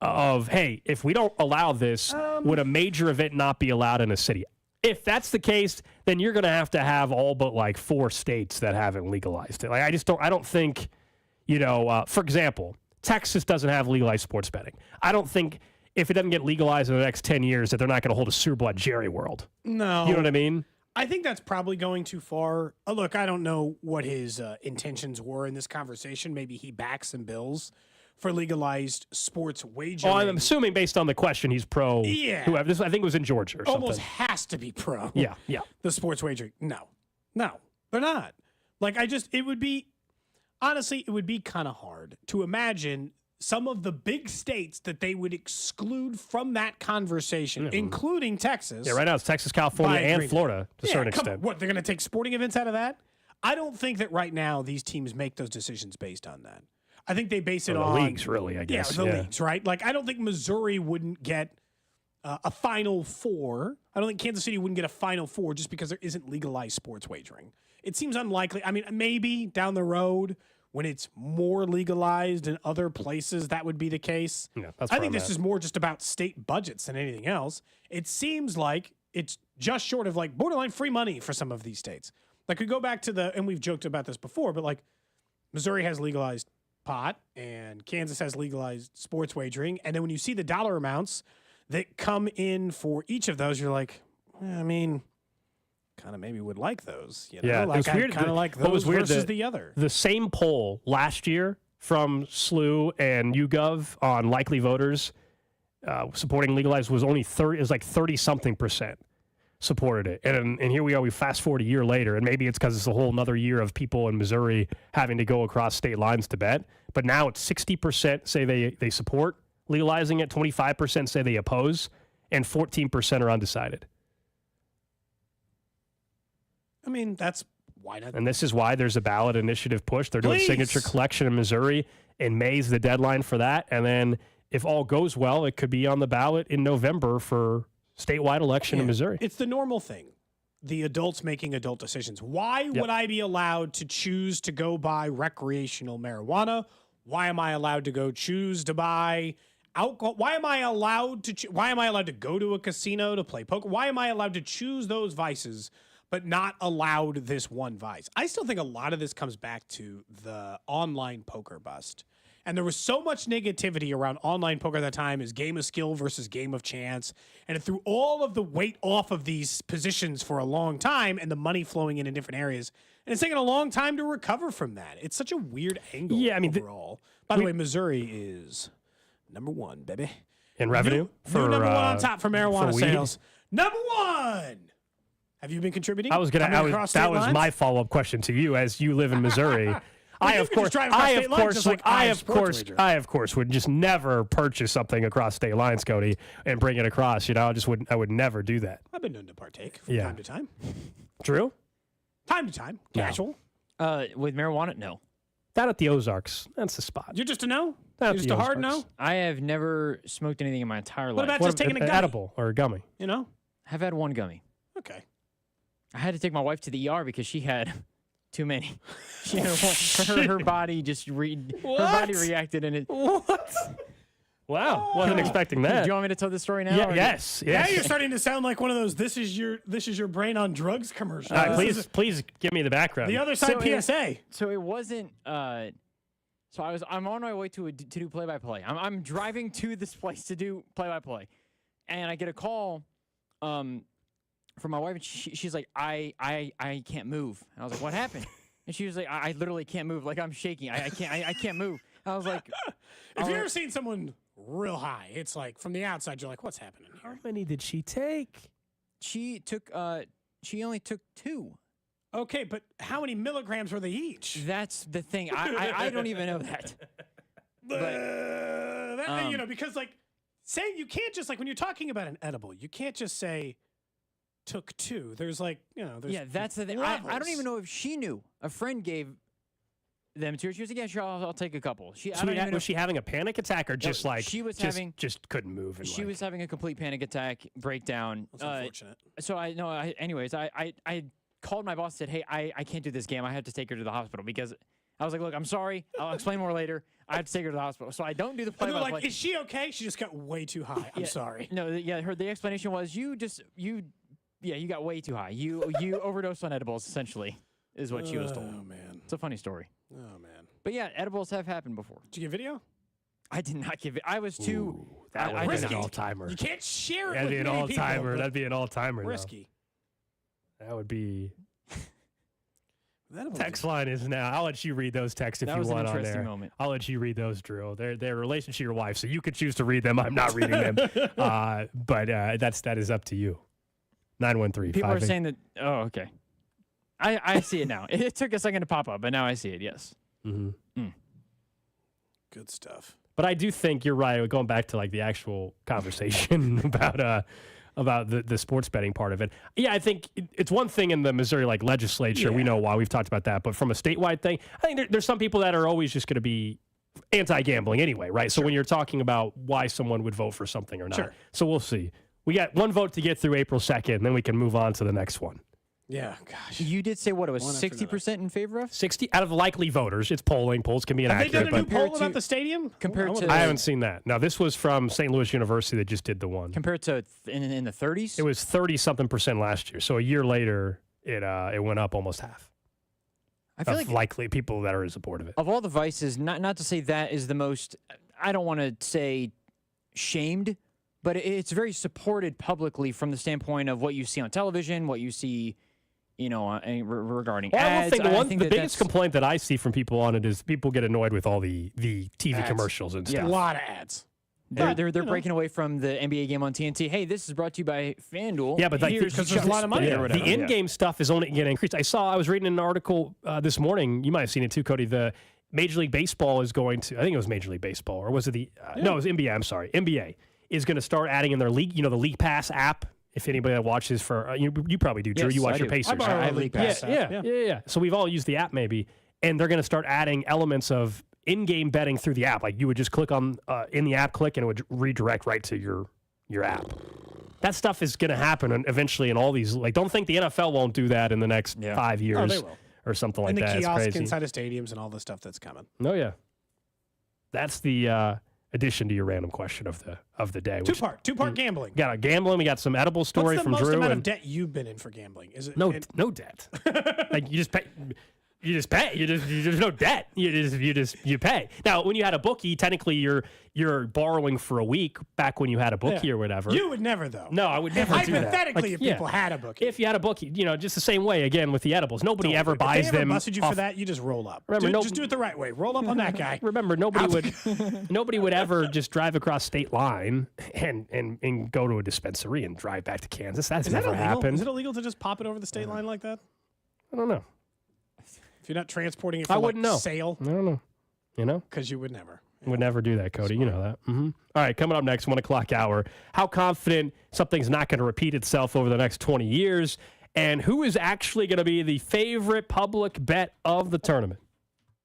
hey, if we don't allow this, would a major event not be allowed in a city? If that's the case, then you're going to have all but like 4 states that haven't legalized it. Like I don't think, for example, Texas doesn't have legalized sports betting. I don't think if it doesn't get legalized in the next 10 years that they're not going to hold a Super Bowl at Jerry World. No. You know what I mean? I think that's probably going too far. Look, I don't know what his intentions were in this conversation. Maybe he backs some bills for legalized sports wagering. Oh, I'm assuming based on the question he's pro. Yeah. Whoever. I think it was in Georgia or something. Almost has to be pro. Yeah. The sports wagering. No, they're not. Like, it would be kind of hard to imagine some of the big states that they would exclude from that conversation, including Texas. Yeah, right now it's Texas, California, and Florida to a certain extent. What, they're going to take sporting events out of that? I don't think that right now these teams make those decisions based on that. I think they base it on the leagues, really, I guess. Yeah, the leagues, right? Like, I don't think Missouri wouldn't get a Final Four. I don't think Kansas City wouldn't get a Final Four just because there isn't legalized sports wagering. It seems unlikely. I mean, maybe down the road when it's more legalized in other places, that would be the case. Yeah, that's I think this is more just about state budgets than anything else. It seems like it's just short of like borderline free money for some of these states. Like we go back to and we've joked about this before, but like Missouri has legalized pot and Kansas has legalized sports wagering. And then when you see the dollar amounts that come in for each of those, you're like, I mean, kind of maybe would like those. You know? Yeah, like it was weird. Kind of like those versus the other. The same poll last year from SLU and YouGov on likely voters supporting legalized was only 30-something% supported it. And here we are, we fast forward a year later, and maybe it's because it's a whole another year of people in Missouri having to go across state lines to bet. But now it's 60% say they support legalizing it, 25% say they oppose, and 14% are undecided. I mean, that's why not. And this is why there's a ballot initiative push. They're doing signature collection in Missouri. In May is the deadline for that. And then if all goes well, it could be on the ballot in November for statewide election in Missouri. It's the normal thing. The adults making adult decisions. Why would I be allowed to choose to go buy recreational marijuana? Why am I allowed to go choose to buy alcohol? Why am I allowed to go to a casino to play poker? Why am I allowed to choose those vices but not allowed this one vice? I still think a lot of this comes back to the online poker bust. And there was so much negativity around online poker at that time as game of skill versus game of chance. And it threw all of the weight off of these positions for a long time and the money flowing in different areas. And it's taken a long time to recover from that. It's such a weird angle overall. By the way, Missouri is number one, baby. In revenue? New number one on top for marijuana sales. Number one! Have you been contributing? That was my follow-up question to you as you live in Missouri. I of course would just never purchase something across state lines, Cody, and bring it across. You know, I would never do that. I've been known to partake from time to time. True? Time to time. Casual. With marijuana, no. Down at the Ozarks. That's the spot. You're just a no? You're just a hard no? I have never smoked anything in my entire life. What about just taking a gummy? Edible or a gummy? You know? I've had one gummy. Okay. I had to take my wife to the ER because she had too many. She had her body just her body reacted and it. What? Wow, wasn't expecting that. Do you want me to tell the story now? Yeah, yes. Now you're starting to sound like one of those "this is your brain on drugs" commercials. All right, please give me the background. The other side PSA. So it wasn't. So I'm on my way to do play-by-play. I'm driving to this place to do play-by-play, and I get a call. From my wife, and she's like, I can't move. And I was like, what happened? And she was like, I literally can't move. Like I'm shaking. I can't move. I was like, if you've ever seen someone real high, it's like from the outside, you're like, what's happening here? How many did she take? She only took 2. Okay, but how many milligrams were they each? That's the thing. I don't even know that. But, because like saying you can't just like when you're talking about an edible, you can't just say took 2. There's like, there's that's the thing. I don't even know if she knew. A friend gave them to her. She was like, yeah, sure, I'll take a couple. Was she having a panic attack or just she was just couldn't move? She was having a complete panic attack breakdown. That's unfortunate. So I called my boss and said, hey, I can't do this game. I have to take her to the hospital because I was like, look, I'm sorry. I'll explain more later. I have to take her to the hospital. So I don't do the play-by-play. They're like, is she okay? She just got way too high. I'm sorry. No, the explanation was you got way too high. You overdosed on edibles, essentially, is what she was told. Oh, man. It's a funny story. Oh, man. But yeah, edibles have happened before. Did you get video? I did not give it. I was too. That would be an all-timer. You can't share it That'd with be an many all-timer. people, That'd be an all-timer. Risky. That would be. Text line is now. I'll let you read those texts if you want on there. That was an interesting moment. I'll let you read those, Drew. They're relation to your wife, so you could choose to read them. I'm not reading them, but that is up to you. 913. People are saying that. Oh, okay. I see it now. It took a second to pop up, but now I see it. Yes. Mm-hmm. Good stuff. But I do think you're right. Going back to like the actual conversation about the sports betting part of it. Yeah, I think it's one thing in the Missouri legislature. Yeah. We know why. We've talked about that. But from a statewide thing, I think there's some people that are always just going to be anti-gambling anyway, right? So when you're talking about why someone would vote for something or not. Sure. So we'll see. We got one vote to get through April 2nd, and then we can move on to the next one. Yeah, gosh. You did say what it was, One after 60% in favor of? 60 out of likely voters. It's polling. Polls can be Have they inaccurate. done a new but poll about the stadium? Compared to I haven't seen that. Now, this was from St. Louis University that just did the one. compared to in the 30s? It was 30-something% last year. So a year later, it went up almost half. I feel Of like likely people that are in support of it. of all the vices, not to say that is the most, I don't want to say shamed, but it's very supported publicly from the standpoint of what you see on television, what you see, regarding Well, ads. the biggest complaint that I see from people on it is people get annoyed with all the TV Ads. commercials and stuff. A lot of ads. They're breaking away from the NBA game on TNT. Hey, this is brought to you by FanDuel. Yeah, but like because there's a lot of money the or whatever. in-game stuff is only getting increased. I was reading an article this morning. You might have seen it too, Cody. The Major League Baseball is going to. I think it was Major League Baseball, or was it the? No, it was NBA. I'm sorry, NBA is going to start adding in their league. The League Pass app. If anybody that watches for you probably do, Drew. Yes, you watch I your do. Pacers. I borrow a League Pass app. Yeah. So we've all used the app maybe, and they're going to start adding elements of in-game betting through the app. Like you would just click on in the app, and it would redirect right to your app. That stuff is going to happen eventually in all these. Like, don't think the NFL won't do that in the next 5 years. Oh, they will. Or something like And the that. It's kiosk crazy. inside of stadiums and all the stuff that's coming. Oh yeah, that's the addition to your random question of the day. Two-part gambling. Got a gambling. We got some edible story What's the from most Drew. amount and of debt you've been in for gambling? Is it no debt. Like you just pay. You just pay. There's no debt. You pay. Now, when you had a bookie, technically you're borrowing for a week back when you had a bookie or whatever. You would never, though. No, I would never do that. Hypothetically, if people had a bookie. If you had a bookie, just the same way, again, with the edibles. Nobody ever buys if they ever them. busted you for that, you just roll up. Remember, just do it the right way. Roll up on that guy. Remember, nobody would ever just drive across state line and go to a dispensary and drive back to Kansas. That's never happened. Is it illegal to just pop it over the state line like that? I don't know. If you're not transporting it for wouldn't know. sale? I don't know. Because you would never. Would never do that, Cody. You know that. Mm-hmm. All right, coming up next, 1 o'clock hour. How confident something's not going to repeat itself over the next 20 years, and who is actually going to be the favorite public bet of the tournament?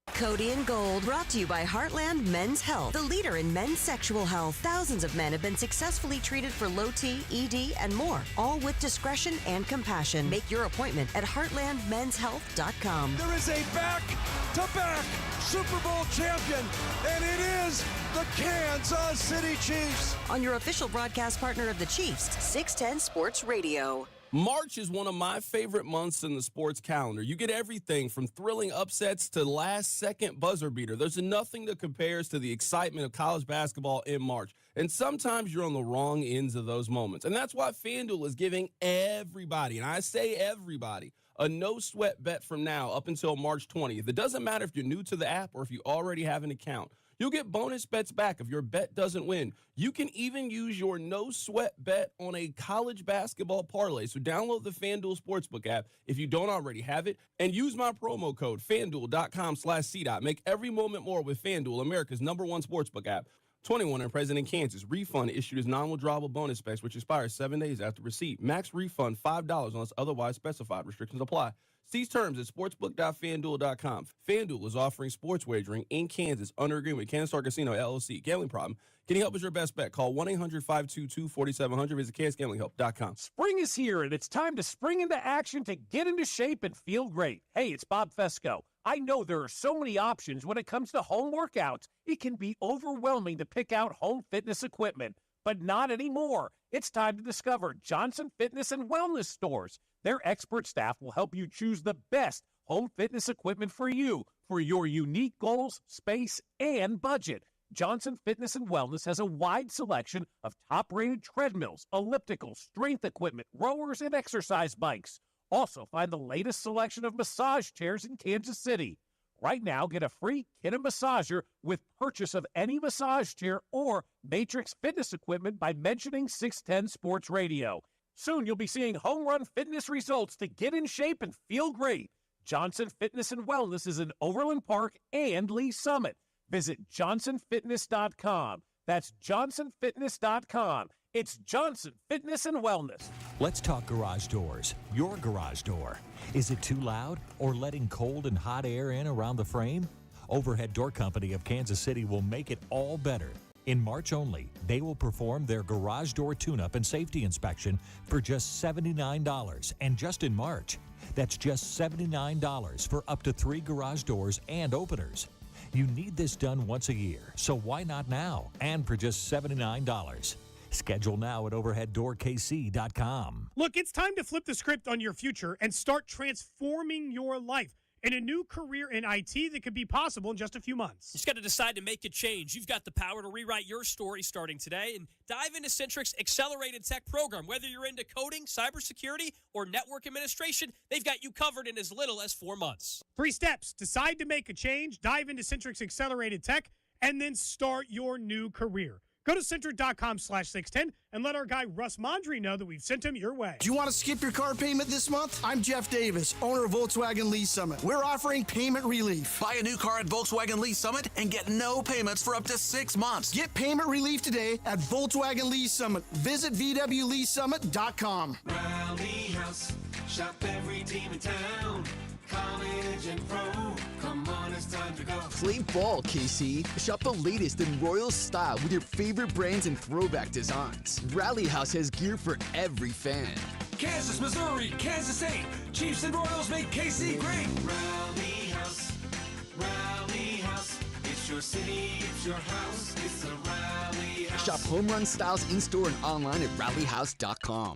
Cody and Gold, brought to you by Heartland Men's Health, the leader in men's sexual health. Thousands of men have been successfully treated for low T, ED, and more, all with discretion and compassion. Make your appointment at heartlandmenshealth.com. There is a back-to-back Super Bowl champion, and it is the Kansas City Chiefs. On your official broadcast partner of the Chiefs, 610 Sports Radio. March is one of my favorite months in the sports calendar. You get everything from thrilling upsets to last-second buzzer beater. There's nothing that compares to the excitement of college basketball in March. And sometimes you're on the wrong ends of those moments. And that's why FanDuel is giving everybody, and I say everybody, a no-sweat bet from now up until March 20th. It doesn't matter if you're new to the app or if you already have an account. You'll get bonus bets back if your bet doesn't win. You can even use your no-sweat bet on a college basketball parlay. So download the FanDuel Sportsbook app if you don't already have it, and use my promo code, FanDuel.com/CDOT. Make every moment more with FanDuel, America's #1 sportsbook app. 21 and present in Kansas. Refund issued as non-withdrawable bonus specs, which expires 7 days after receipt. Max refund $5 unless otherwise specified. Restrictions apply. See terms at sportsbook.fanduel.com. FanDuel is offering sports wagering in Kansas under agreement with Kansas Star Casino, LLC. Gambling problem? Getting help is your best bet. Call 1-800-522-4700. Visit kansasgamblinghelp.com. Spring is here, and it's time to spring into action to get into shape and feel great. Hey, it's Bob Fesco. I know there are so many options when it comes to home workouts. It can be overwhelming to pick out home fitness equipment, but not anymore. It's time to discover Johnson Fitness and Wellness stores. Their expert staff will help you choose the best home fitness equipment for you, for your unique goals, space, and budget. Johnson Fitness and Wellness has a wide selection of top-rated treadmills, ellipticals, strength equipment, rowers, and exercise bikes. Also, find the latest selection of massage chairs in Kansas City. Right now, get a free kit and massager with purchase of any massage chair or Matrix fitness equipment by mentioning 610 Sports Radio. Soon, you'll be seeing home run fitness results to get in shape and feel great. Johnson Fitness and Wellness is in Overland Park and Lee Summit. Visit johnsonfitness.com. That's johnsonfitness.com. It's Johnson Fitness and Wellness. Let's talk garage doors. Your garage door. Is it too loud or letting cold and hot air in around the frame? Overhead Door Company of Kansas City will make it all better. In March only, they will perform their garage door tune-up and safety inspection for just $79. And just in March, that's just $79 for up to 3 garage doors and openers. You need this done once a year, so why not now? And for just $79. Schedule now at overheaddoorkc.com. Look, it's time to flip the script on your future and start transforming your life in a new career in IT that could be possible in just a few months. You just got to decide to make a change. You've got the power to rewrite your story starting today and dive into Centric's Accelerated Tech program. Whether you're into coding, cybersecurity, or network administration, they've got you covered in as little as 4 months. 3 steps. Decide to make a change, dive into Centric's Accelerated Tech, and then start your new career. Go to Centric.com/610 and let our guy Russ Mondry know that we've sent him your way. Do you want to skip your car payment this month? I'm Jeff Davis, owner of Volkswagen Lease Summit. We're offering payment relief. Buy a new car at Volkswagen Lease Summit and get no payments for up to 6 months. Get payment relief today at Volkswagen Lease Summit. Visit VWLeaseSummit.com. Rally House, shop every team in town. College and pro, come on, it's time to go. Play ball, KC. Shop the latest in Royal style with your favorite brands and throwback designs. Rally House has gear for every fan. Kansas, Missouri, Kansas State. Chiefs and Royals make KC great. Rally House, Rally House. It's your city, it's your house, it's a Rally House. Shop home run styles in-store and online at rallyhouse.com.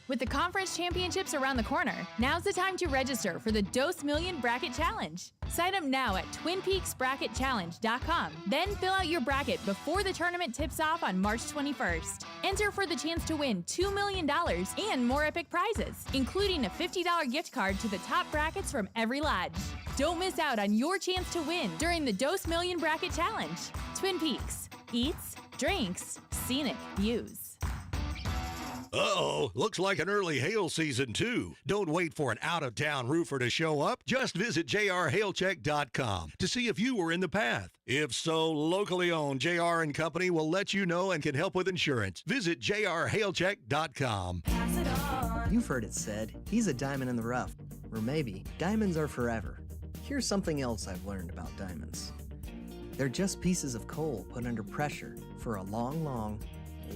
With the conference championships around the corner, now's the time to register for the Dos Million Bracket Challenge. Sign up now at TwinPeaksBracketChallenge.com. Then fill out your bracket before the tournament tips off on March 21st. Enter for the chance to win $2 million and more epic prizes, including a $50 gift card to the top brackets from every lodge. Don't miss out on your chance to win during the Dos Million Bracket Challenge. Twin Peaks. Eats, drinks, scenic views. Uh-oh, looks like an early hail season, too. Don't wait for an out-of-town roofer to show up. Just visit jrhailcheck.com to see if you were in the path. If so, locally owned JR & Company will let you know and can help with insurance. Visit jrhailcheck.com. You've heard it said, he's a diamond in the rough. Or maybe, diamonds are forever. Here's something else I've learned about diamonds. They're just pieces of coal put under pressure for a long, long,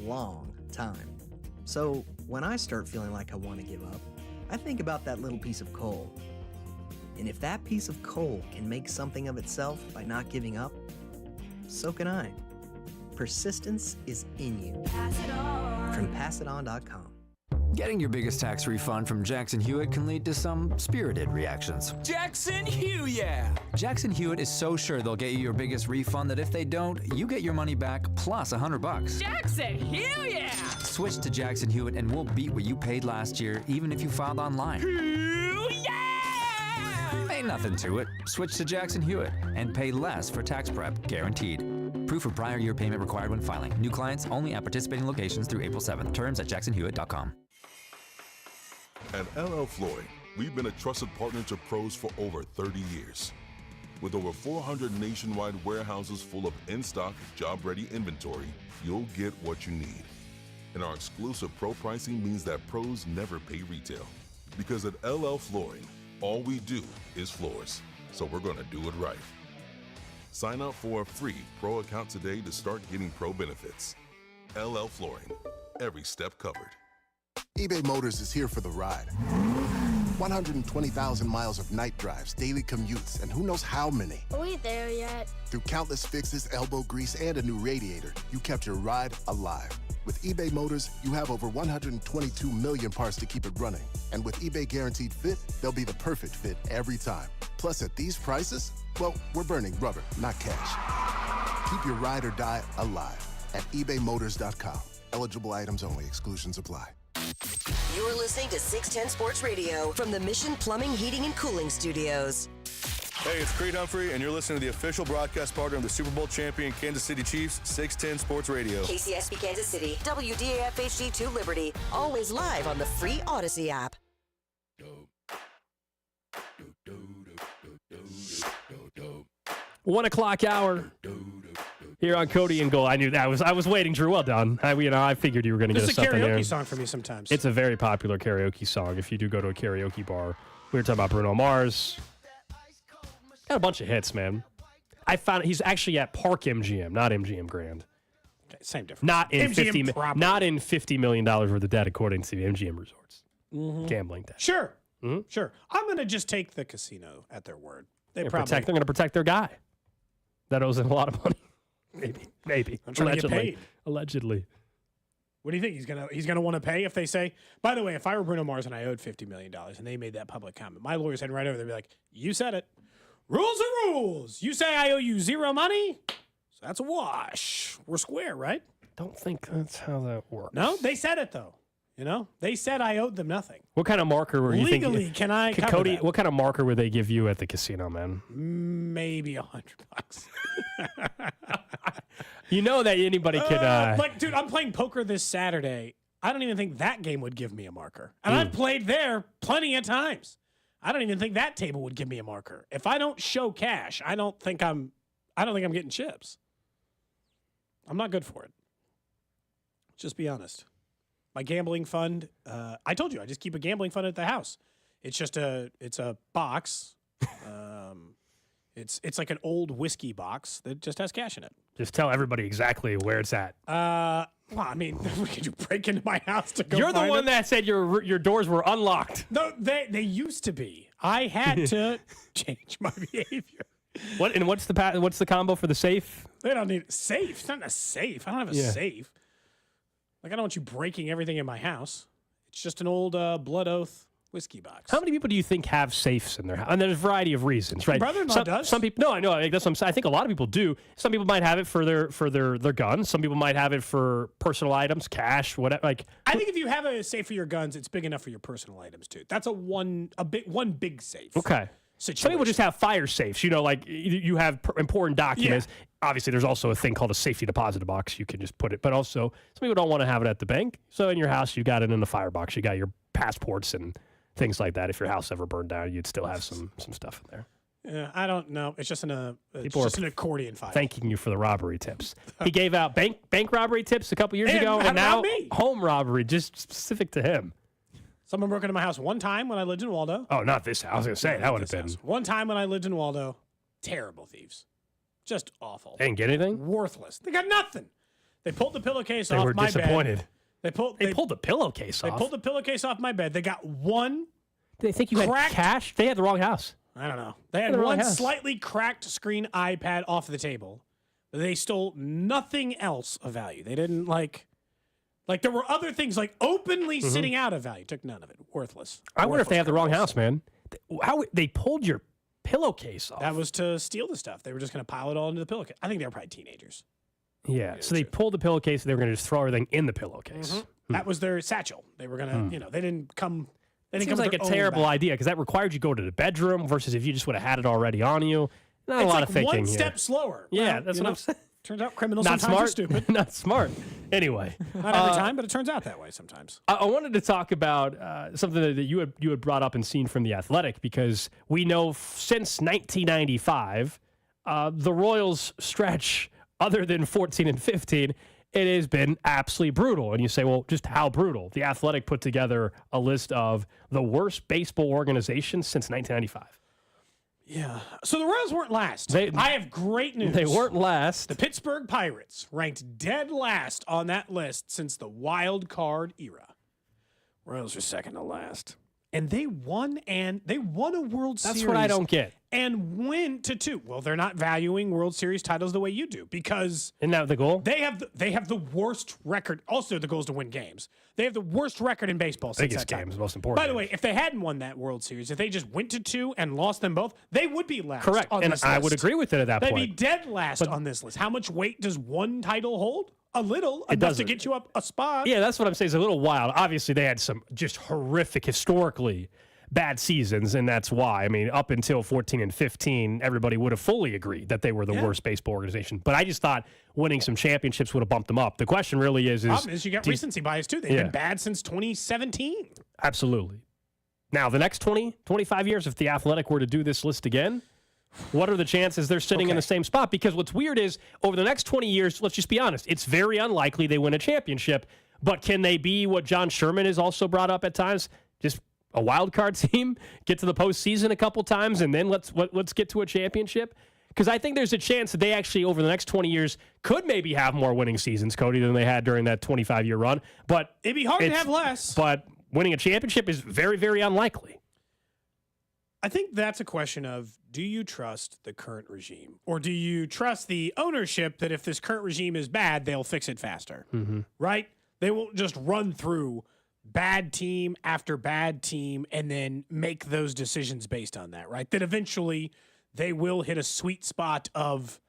long time. So, when I start feeling like I want to give up, I think about that little piece of coal. And if that piece of coal can make something of itself by not giving up, so can I. Persistence is in you. Pass it on. From PassItOn.com. Getting your biggest tax refund from Jackson Hewitt can lead to some spirited reactions. Jackson Hewitt, yeah! Jackson Hewitt is so sure they'll get you your biggest refund that if they don't, you get your money back plus $100. Jackson Hewitt, yeah! Switch to Jackson Hewitt and we'll beat what you paid last year, even if you filed online. Yeah! Ain't nothing to it. Switch to Jackson Hewitt and pay less for tax prep, guaranteed. Proof of prior year payment required when filing. New clients only at participating locations through April 7th. Terms at jacksonhewitt.com. At LL Floyd, we've been a trusted partner to pros for over 30 years. With over 400 nationwide warehouses full of in-stock, job-ready inventory, you'll get what you need. And our exclusive pro pricing means that pros never pay retail. Because at LL Floyd, all we do is floors. So we're gonna do it right. Sign up for a free pro account today to start getting pro benefits. LL Flooring, every step covered. eBay Motors is here for the ride. 120,000 miles of night drives, daily commutes, and who knows how many. Are we there yet? Through countless fixes, elbow grease, and a new radiator, you kept your ride alive. With eBay Motors, you have over 122 million parts to keep it running. And with eBay Guaranteed Fit, they'll be the perfect fit every time. Plus, at these prices, well, we're burning rubber, not cash. Keep your ride or die alive at ebaymotors.com. Eligible items only. Exclusions apply. You're listening to 610 Sports Radio from the Mission Plumbing, Heating, and Cooling Studios. Hey, it's Creed Humphrey, and you're listening to the official broadcast partner of the Super Bowl champion Kansas City Chiefs, 610 Sports Radio. KCSP Kansas City, WDAF HD2 Liberty, always live on the free Odyssey app. 1 o'clock hour here on Cody and Gold. I knew that. I was waiting, Drew. Well done. I figured you were going to get us something there. It's a karaoke song for me sometimes. It's a very popular karaoke song. If you do go to a karaoke bar, we were talking about Bruno Mars. Got a bunch of hits, man. I found he's actually at Park MGM, not MGM Grand. Okay, same difference. Not in MGM $50 million worth of debt, according to the MGM Resorts gambling debt. Sure. Sure. I'm going to just take the casino at their word. They're going to protect their guy that owes them a lot of money. Maybe. I'm trying to get paid. Allegedly. What do you think he's gonna want to pay if they say? By the way, if I were Bruno Mars and I owed $50 million and they made that public comment, my lawyer's heading right over there, be like, "You said it. Rules are rules. You say I owe you zero money, so that's a wash. We're square, right?" Don't think that's how that works. No, they said it though. You know, they said I owed them nothing. What kind of marker were you thinking? Legally, can I cover Cody, that? what kind of marker would they give you at the casino, man? Maybe $100. You know that anybody could. Like, dude, I'm playing poker this Saturday. I don't even think that game would give me a marker. And I've played there plenty of times. I don't even think that table would give me a marker. If I don't show cash, I don't think I'm getting chips. I'm not good for it. Just be honest. My gambling fund, I told you, I just keep a gambling fund at the house. It's a box. It's like an old whiskey box that just has cash in it. Just tell everybody exactly where it's at. Well, I mean, could you break into my house to go? You're the find one it? that said your doors were unlocked. No, they used to be. I had to change my behavior. What's the combo for the safe? They don't need safe. It's not a safe. I don't have a safe. Like, I don't want you breaking everything in my house. It's just an old Blood Oath whiskey box. How many people do you think have safes in their house? And there's a variety of reasons, right? My brother-in-law does. Some people, no, I know. That's what I'm saying. I think a lot of people do. Some people might have it for their guns. Some people might have it for personal items, cash, whatever. Like, I think if you have a safe for your guns, it's big enough for your personal items too. That's one big safe. Okay. Situation. Some people just have fire safes. You know, like you have important documents. Yeah. Obviously, there's also a thing called a safety deposit box. You can just put it. But also, some people don't want to have it at the bank. So in your house, you got it in the firebox. You got your passports and things like that. If your house ever burned down, you'd still have some stuff in there. Yeah, I don't know. It's just an accordion file. Thanking you for the robbery tips. He gave out bank robbery tips a couple years ago, and now home robbery, just specific to him. Someone broke into my house one time when I lived in Waldo. Oh, not this house. I was going to say, that would have been. House. One time when I lived in Waldo, terrible thieves. Just awful. They didn't get anything? Worthless. They got nothing. They pulled the pillowcase off my bed. They were disappointed. They pulled the pillowcase off? They pulled the pillowcase off my bed. They got one. They think you had cash? They had the wrong house. I don't know. They had one slightly cracked screen iPad off the table. They stole nothing else of value. They didn't like there were other things like openly sitting out of value. Took none of it. Worthless. I wonder if they have the wrong house, man. How they pulled your pillowcase off? That was to steal the stuff. They were just going to pile it all into the pillowcase. I think they were probably teenagers. Yeah. So they pulled the pillowcase. And they were going to just throw everything in the pillowcase. That was their satchel. They were going to, they didn't come. It seems like a terrible idea because that required you to go to the bedroom versus if you just would have had it already on you. Not a lot of thinking one here. step slower. Yeah, well, that's what I'm saying. Turns out criminals Not sometimes smart. are stupid. Not smart. Anyway. Not every time, but it turns out that way sometimes. I wanted to talk about something that you had brought up and seen from The Athletic because we know since 1995, the Royals stretch, other than 14 and 15, it has been absolutely brutal. And you say, well, just how brutal? The Athletic put together a list of the worst baseball organizations since 1995. Yeah. So the Royals weren't last. I have great news. They weren't last. The Pittsburgh Pirates ranked dead last on that list since the wild card era. Royals were second to last. And they won a World Series. That's what I don't get. And went to 2. Well, they're not valuing World Series titles the way you do because isn't that the goal? They have the worst record. Also, the goal is to win games. They have the worst record in baseball since biggest that time. games, most important. By the way, if they hadn't won that World Series, if they just went to 2 and lost them both, they would be last. Correct. On And this I list. would agree with it at that They'd point. be dead last on this list. How much weight does one title hold? A little, enough to get you up a spot. Yeah, that's what I'm saying. It's a little wild. Obviously, they had some just horrific, historically bad seasons, and that's why. I mean, up until 14 and 15, everybody would have fully agreed that they were the worst baseball organization. But I just thought winning some championships would have bumped them up. The question really is... Problem is you got recency bias, too. They've been bad since 2017. Absolutely. Now, the next 20, 25 years, if the Athletic were to do this list again, what are the chances they're sitting in the same spot? Because what's weird is, over the next 20 years, let's just be honest, it's very unlikely they win a championship. But can they be what John Sherman has also brought up at times? Just a wild card team, get to the postseason a couple times, and then let's get to a championship. Because I think there's a chance that they actually, over the next 20 years, could maybe have more winning seasons, Cody, than they had during that 25-year run. But it'd be hard to have less. But winning a championship is very, very unlikely. I think that's a question of, do you trust the current regime? Or do you trust the ownership that if this current regime is bad, they'll fix it faster? Mm-hmm. Right? They won't just run through bad team after bad team and then make those decisions based on that, right? That eventually they will hit a sweet spot of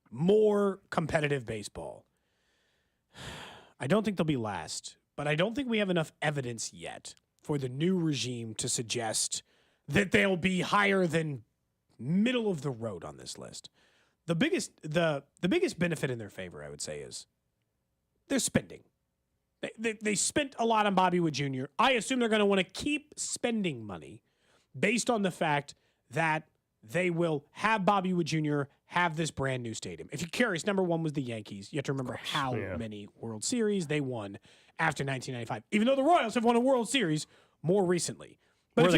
more competitive baseball. I don't think they'll be last, but I don't think we have enough evidence yet for the new regime to suggest that they'll be higher than middle of the road on this list. The biggest benefit in their favor, I would say, is they're spending. They spent a lot on Bobby Wood Jr. I assume they're going to want to keep spending money based on the fact that they will have Bobby Wood Jr. have this brand new stadium. If you're curious, number one was the Yankees. You have to remember how many World Series they won after 1995, even though the Royals have won a World Series more recently. But where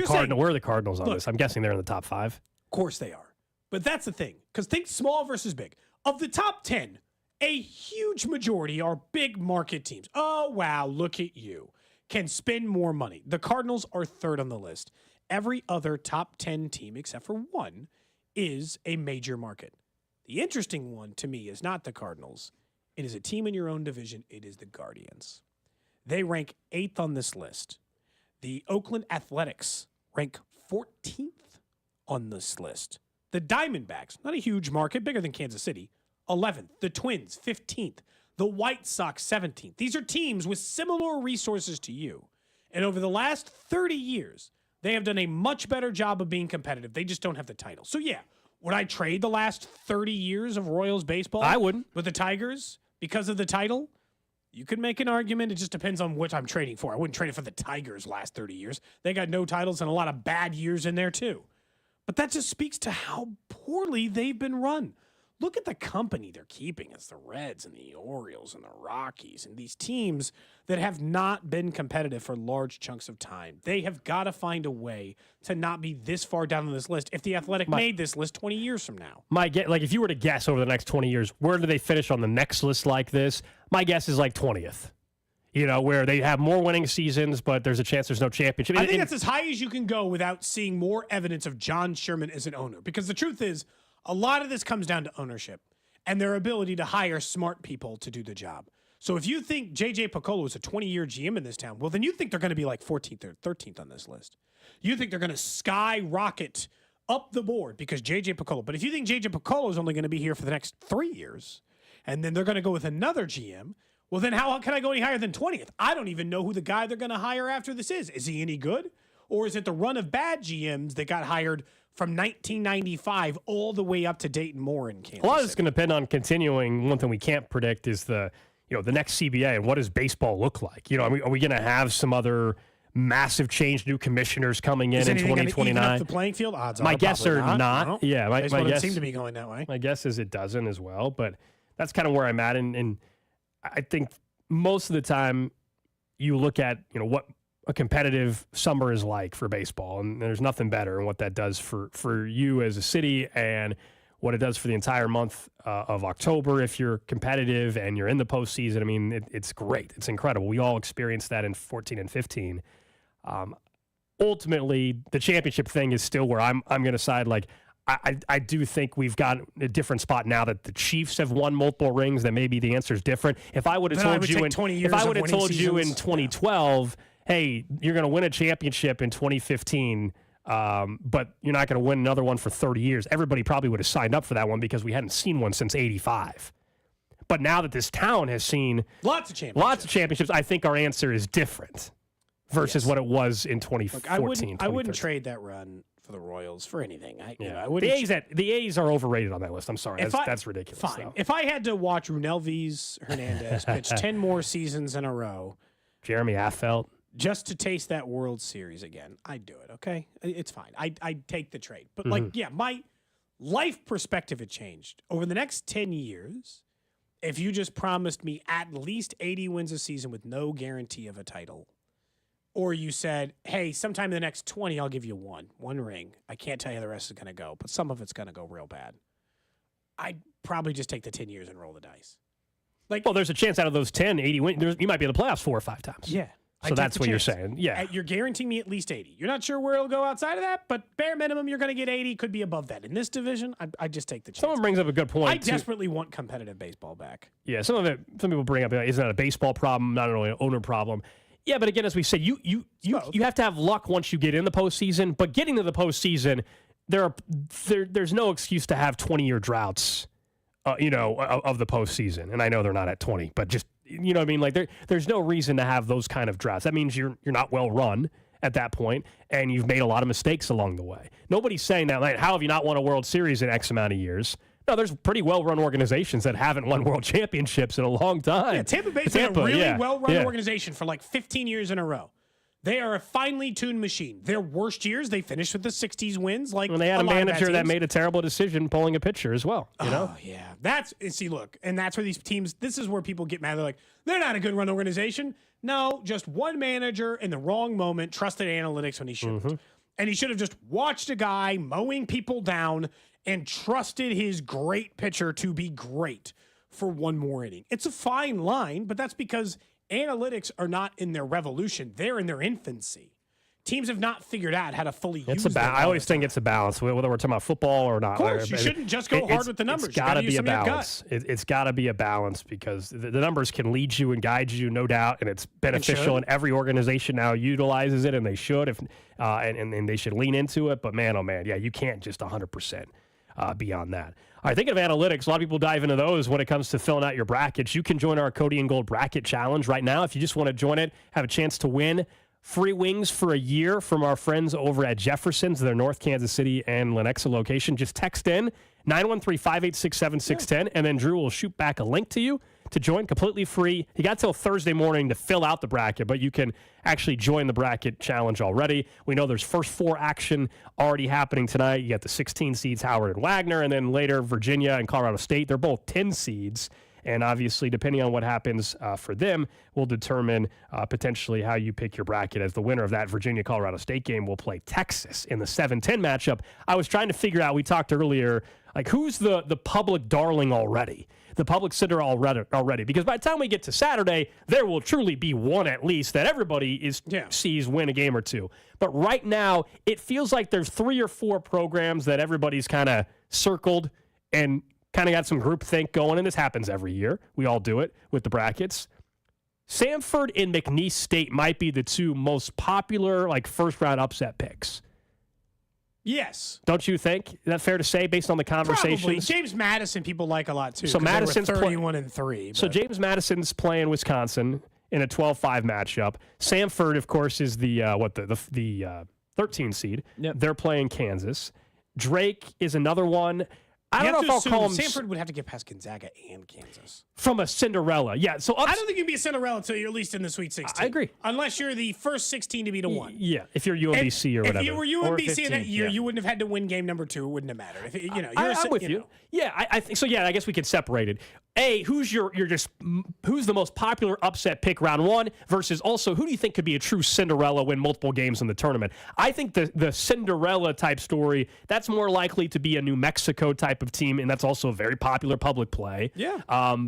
are the Cardinals on this? I'm guessing they're in the top 5. Of course they are. But that's the thing, because think small versus big. Of the top 10, a huge majority are big market teams. Oh, wow, look at you. Can spend more money. The Cardinals are third on the list. Every other top 10 team, except for one, is a major market. The interesting one to me is not the Cardinals. It is a team in your own division. It is the Guardians. They rank 8th on this list. The Oakland Athletics rank 14th on this list. The Diamondbacks, not a huge market, bigger than Kansas City, 11th. The Twins, 15th. The White Sox, 17th. These are teams with similar resources to you. And over the last 30 years, they have done a much better job of being competitive. They just don't have the title. So, yeah, would I trade the last 30 years of Royals baseball? I wouldn't. With the Tigers because of the title? You could make an argument. It just depends on what I'm trading for. I wouldn't trade it for the Tigers last 30 years. They got no titles and a lot of bad years in there, too. But that just speaks to how poorly they've been run. Look at the company they're keeping. It's the Reds and the Orioles and the Rockies and these teams that have not been competitive for large chunks of time. They have got to find a way to not be this far down on this list if the Athletic made this list 20 years from now. If you were to guess over the next 20 years, where do they finish on the next list like this? My guess is like 20th. You know, where they have more winning seasons, but there's a chance there's no championship. I think that's as high as you can go without seeing more evidence of John Sherman as an owner. Because the truth is, a lot of this comes down to ownership and their ability to hire smart people to do the job. So if you think J.J. Piccolo is a 20-year GM in this town, well, then you think they're going to be like 14th or 13th on this list. You think they're going to skyrocket up the board because J.J. Piccolo. But if you think J.J. Piccolo is only going to be here for the next 3 years, and then they're going to go with another GM, well, then how can I go any higher than 20th? I don't even know who the guy they're going to hire after this is. Is he any good? Or is it the run of bad GMs that got hired from 1995 all the way up to date and more in Kansas A lot of it's City? going to depend on continuing. One thing we can't predict is the next CBA and what does baseball look like? You know, are we going to have some other massive change, new commissioners coming in 2029? Even up the playing field? Odds My are guess are probably not. No. Yeah, my Baseball guess doesn't seem to be going that way. My guess is it doesn't as well, but that's kind of where I'm at. And I think most of the time you look at, what a competitive summer is like for baseball, and there's nothing better and what that does for you as a city and what it does for the entire month of October if you're competitive and you're in the postseason. I mean, it's great. It's incredible. We all experienced that in 14 and 15. Ultimately, the championship thing is still where I'm going to side. Like, I do think we've got a different spot now that the Chiefs have won multiple rings. Then maybe the answer is different. If I would have told you in 2012, hey, you're going to win a championship in 2015, but you're not going to win another one for 30 years, everybody probably would have signed up for that one because we hadn't seen one since '85. But now that this town has seen lots of championships, I think our answer is different versus what it was in 2014. Look, I wouldn't trade that run for the Royals for anything. I the A's are overrated on that list. I'm sorry. That's ridiculous. Fine. If I had to watch Runelvis Hernandez pitch 10 more seasons in a row, Jeremy Affeldt, just to taste that World Series again, I'd do it, okay? It's fine. I'd take the trade. But, my life perspective had changed. Over the next 10 years, if you just promised me at least 80 wins a season with no guarantee of a title, or you said, hey, sometime in the next 20, I'll give you one ring. I can't tell you how the rest is going to go, but some of it's going to go real bad. I'd probably just take the 10 years and roll the dice. Well, there's a chance out of those 10, 80 wins, you might be in the playoffs 4 or 5 times. Yeah. So that's what you're saying. Yeah. You're guaranteeing me at least 80. You're not sure where it'll go outside of that, but bare minimum, you're going to get 80. Could be above that. In this division, I'd just take the chance. Someone brings up a good point. I desperately want competitive baseball back. Yeah, some people bring up, it's not a baseball problem, not only an owner problem. Yeah, but again, as we said, you have to have luck once you get in the postseason. But getting to the postseason, there's no excuse to have 20-year droughts, of the postseason. And I know they're not at 20, but just, you know what I mean? Like there's no reason to have those kind of droughts. That means you're not well run at that point, and you've made a lot of mistakes along the way. Nobody's saying that, like, how have you not won a World Series in X amount of years? No, there's pretty well-run organizations that haven't won world championships in a long time. Yeah, Tampa Bay's been a really well-run organization for like 15 years in a row. They are a finely tuned machine. Their worst years, they finished with the 60s wins. Like, and they had a manager that made a terrible decision pulling a pitcher as well. You know? Oh, yeah. That's where these teams, this is where people get mad. They're like, they're not a good run organization. No, just one manager in the wrong moment trusted analytics when he shouldn't. Mm-hmm. And he should have just watched a guy mowing people down and trusted his great pitcher to be great for one more inning. It's a fine line, but that's because analytics are not in their revolution. They're in their infancy. Teams have not figured out how to fully use them. I always think it's a balance, whether we're talking about football or not. Of course, you shouldn't just go hard with the numbers. It's got to be a balance. It's got to be a balance because the numbers can lead you and guide you, no doubt, and it's beneficial. And every organization now utilizes it, and they should, and they should lean into it. But man, oh man, yeah, you can't just 100% beyond that. All right, thinking of analytics, a lot of people dive into those when it comes to filling out your brackets. You can join our Cody and Gold Bracket Challenge right now. If you just want to join it, have a chance to win free wings for a year from our friends over at Jefferson's, their North Kansas City and Lenexa location. Just text in 913-586-7610, and then Drew will shoot back a link to you to join completely free. You got till Thursday morning to fill out the bracket, but you can actually join the bracket challenge already. We know there's first 4 action already happening tonight. You got the 16 seeds, Howard and Wagner, and then later Virginia and Colorado State. They're both 10 seeds. And obviously, depending on what happens for them, will determine potentially how you pick your bracket, as the winner of that Virginia-Colorado State game will play Texas in the 7-10 matchup. I was trying to figure out, we talked earlier, like who's the public darling already? The public Cinderella already. Because by the time we get to Saturday, there will truly be one at least that everybody sees win a game or two. But right now, it feels like there's 3 or 4 programs that everybody's kind of circled and kind of got some groupthink going, and this happens every year. We all do it with the brackets. Samford and McNeese State might be the 2 most popular, like, first-round upset picks. Yes. Don't you think? Is that fair to say based on the conversations? Probably. James Madison people like a lot, too. So Madison's 31-3. So James Madison's playing Wisconsin in a 12-5 matchup. Samford, of course, is the 13 seed. Yep. They're playing Kansas. Drake is another one. I don't know if I'll call him. Samford would have to get past Gonzaga and Kansas. From a Cinderella. Yeah. So I don't think you'd be a Cinderella until you're at least in the Sweet 16. I agree. Unless you're the first 16 to be to 1. Yeah. If you're UMBC or whatever. If you were UMBC in that year, you wouldn't have had to win game number 2. It wouldn't have mattered. I'm with you. Yeah. I think so. Yeah. I guess we could separate it. Who's the most popular upset pick round 1 versus also who do you think could be a true Cinderella, win multiple games in the tournament? I think the Cinderella type story, that's more likely to be a New Mexico type of team, and that's also a very popular public play. Yeah.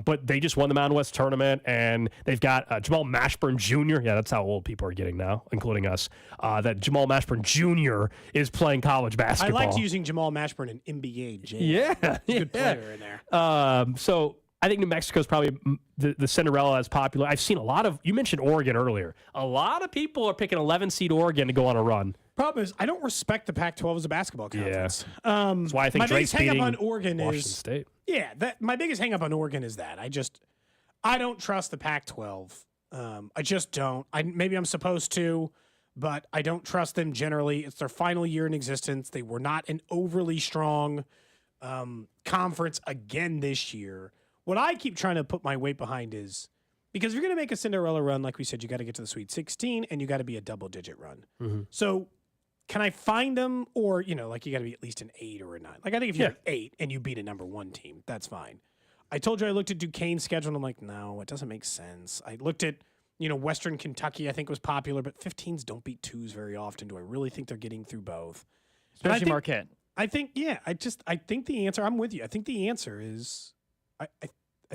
But they just won the Mountain West tournament, and they've got Jamal Mashburn Jr. Yeah, that's how old people are getting now, including us. That Jamal Mashburn Jr. is playing college basketball. I liked using Jamal Mashburn in NBA Jam. Yeah. He's a good player in there. So I think New Mexico is probably the Cinderella as popular. I've seen a lot of, you mentioned Oregon earlier. A lot of people are picking 11-seed Oregon to go on a run. Problem is, I don't respect the Pac-12 as a basketball conference. Yeah. That's why I think Drake's beating on Oregon Washington State. Yeah, my biggest hang-up on Oregon is that. I don't trust the Pac-12. I just don't. Maybe I'm supposed to, but I don't trust them generally. It's their final year in existence. They were not an overly strong conference again this year. What I keep trying to put my weight behind is, because if you're going to make a Cinderella run, like we said, you got to get to the Sweet 16 and you got to be a double-digit run. Mm-hmm. So can I find them, or, you got to be at least an 8 or a 9. Like, I think if you're 8 and you beat a number 1 team, that's fine. I told you I looked at Duquesne's schedule, and I'm like, no, it doesn't make sense. I looked at, Western Kentucky, I think was popular, but 15s don't beat 2s very often. Do I really think they're getting through both? Especially Marquette. I think the answer. I'm with you. I think the answer is, I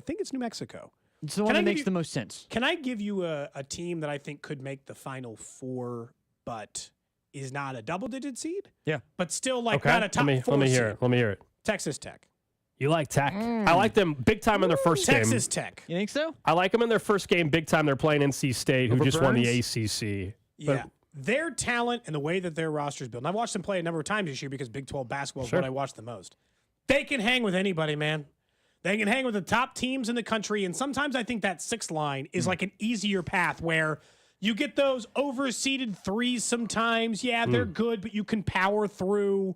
think it's New Mexico. It's the one that makes the most sense. Can I give you a team that I think could make the Final Four, but is not a double-digit seed? Yeah. But still not a top 4 Let me seed. hear it. Let me hear it. Texas Tech. You like Tech? I like them big time in their first game. Texas Tech. You think so? I like them in their first game big time. They're playing NC State, who Over just won the Burns? ACC. Yeah. Their talent and the way that their roster is built. And I've watched them play a number of times this year because Big 12 basketball is what I watch the most. They can hang with anybody, man. They can hang with the top teams in the country. And sometimes I think that 6 line is like an easier path where you get those overseeded 3s sometimes. Yeah, they're good, but you can power through.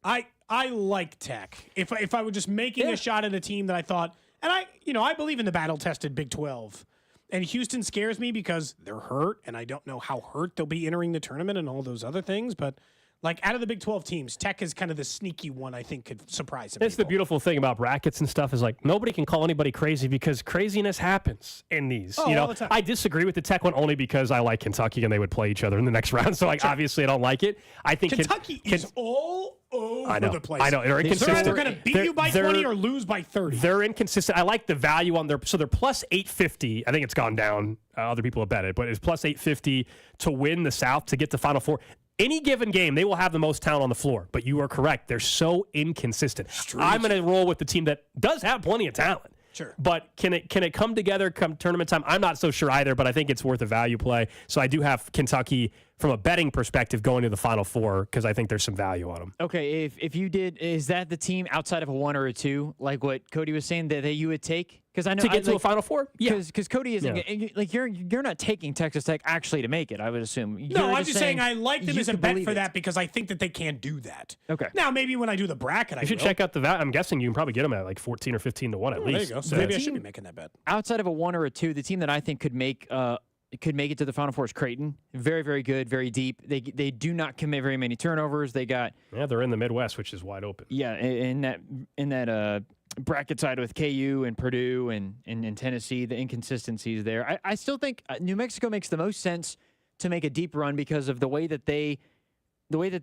I like Tech. If I were just making a shot at a team that I thought, and I believe in the battle-tested Big 12. And Houston scares me because they're hurt, and I don't know how hurt they'll be entering the tournament and all those other things. But like out of the Big 12 teams, Tech is kind of the sneaky one I think could surprise some That's people. the beautiful thing about brackets and stuff is like nobody can call anybody crazy because craziness happens in these. All the time. I disagree with the Tech one only because I like Kentucky and they would play each other in the next round. So obviously I don't like it. I think Kentucky is all over the place. I know. They're inconsistent. They're either going to beat you by 20 or lose by 30. They're inconsistent. I like the value on so they're plus 850. I think it's gone down. Other people have bet it, but it's plus 850 to win the South to get to Final Four. Any given game, they will have the most talent on the floor. But you are correct. They're so inconsistent. I'm going to roll with the team that does have plenty of talent. Sure. But can it come together come tournament time? I'm not so sure either, but I think it's worth a value play. So I do have Kentucky from a betting perspective going to the Final Four because I think there's some value on them. Okay, if you did, is that the team outside of a 1 or a 2, like what Cody was saying that you would take? Because I know to get to a Final Four, because Cody isn't like you're not taking Texas Tech actually to make it. I would assume. No, I'm just saying I like them as a bet for that because I think that they can do that. Okay. Now maybe when I do the bracket, You should check out the value. I'm guessing you can probably get them at like 14 or 15 to 1 at least. There you go. So Maybe I should be making that bet. Outside of a 1 or a 2, the team that I think could make it to the Final Four is Creighton. Very, very good, very deep. They do not commit very many turnovers. They got they're in the Midwest, which is wide open. Yeah, in that bracket side with KU and Purdue and Tennessee, the inconsistencies there. I still think New Mexico makes the most sense to make a deep run because of the way that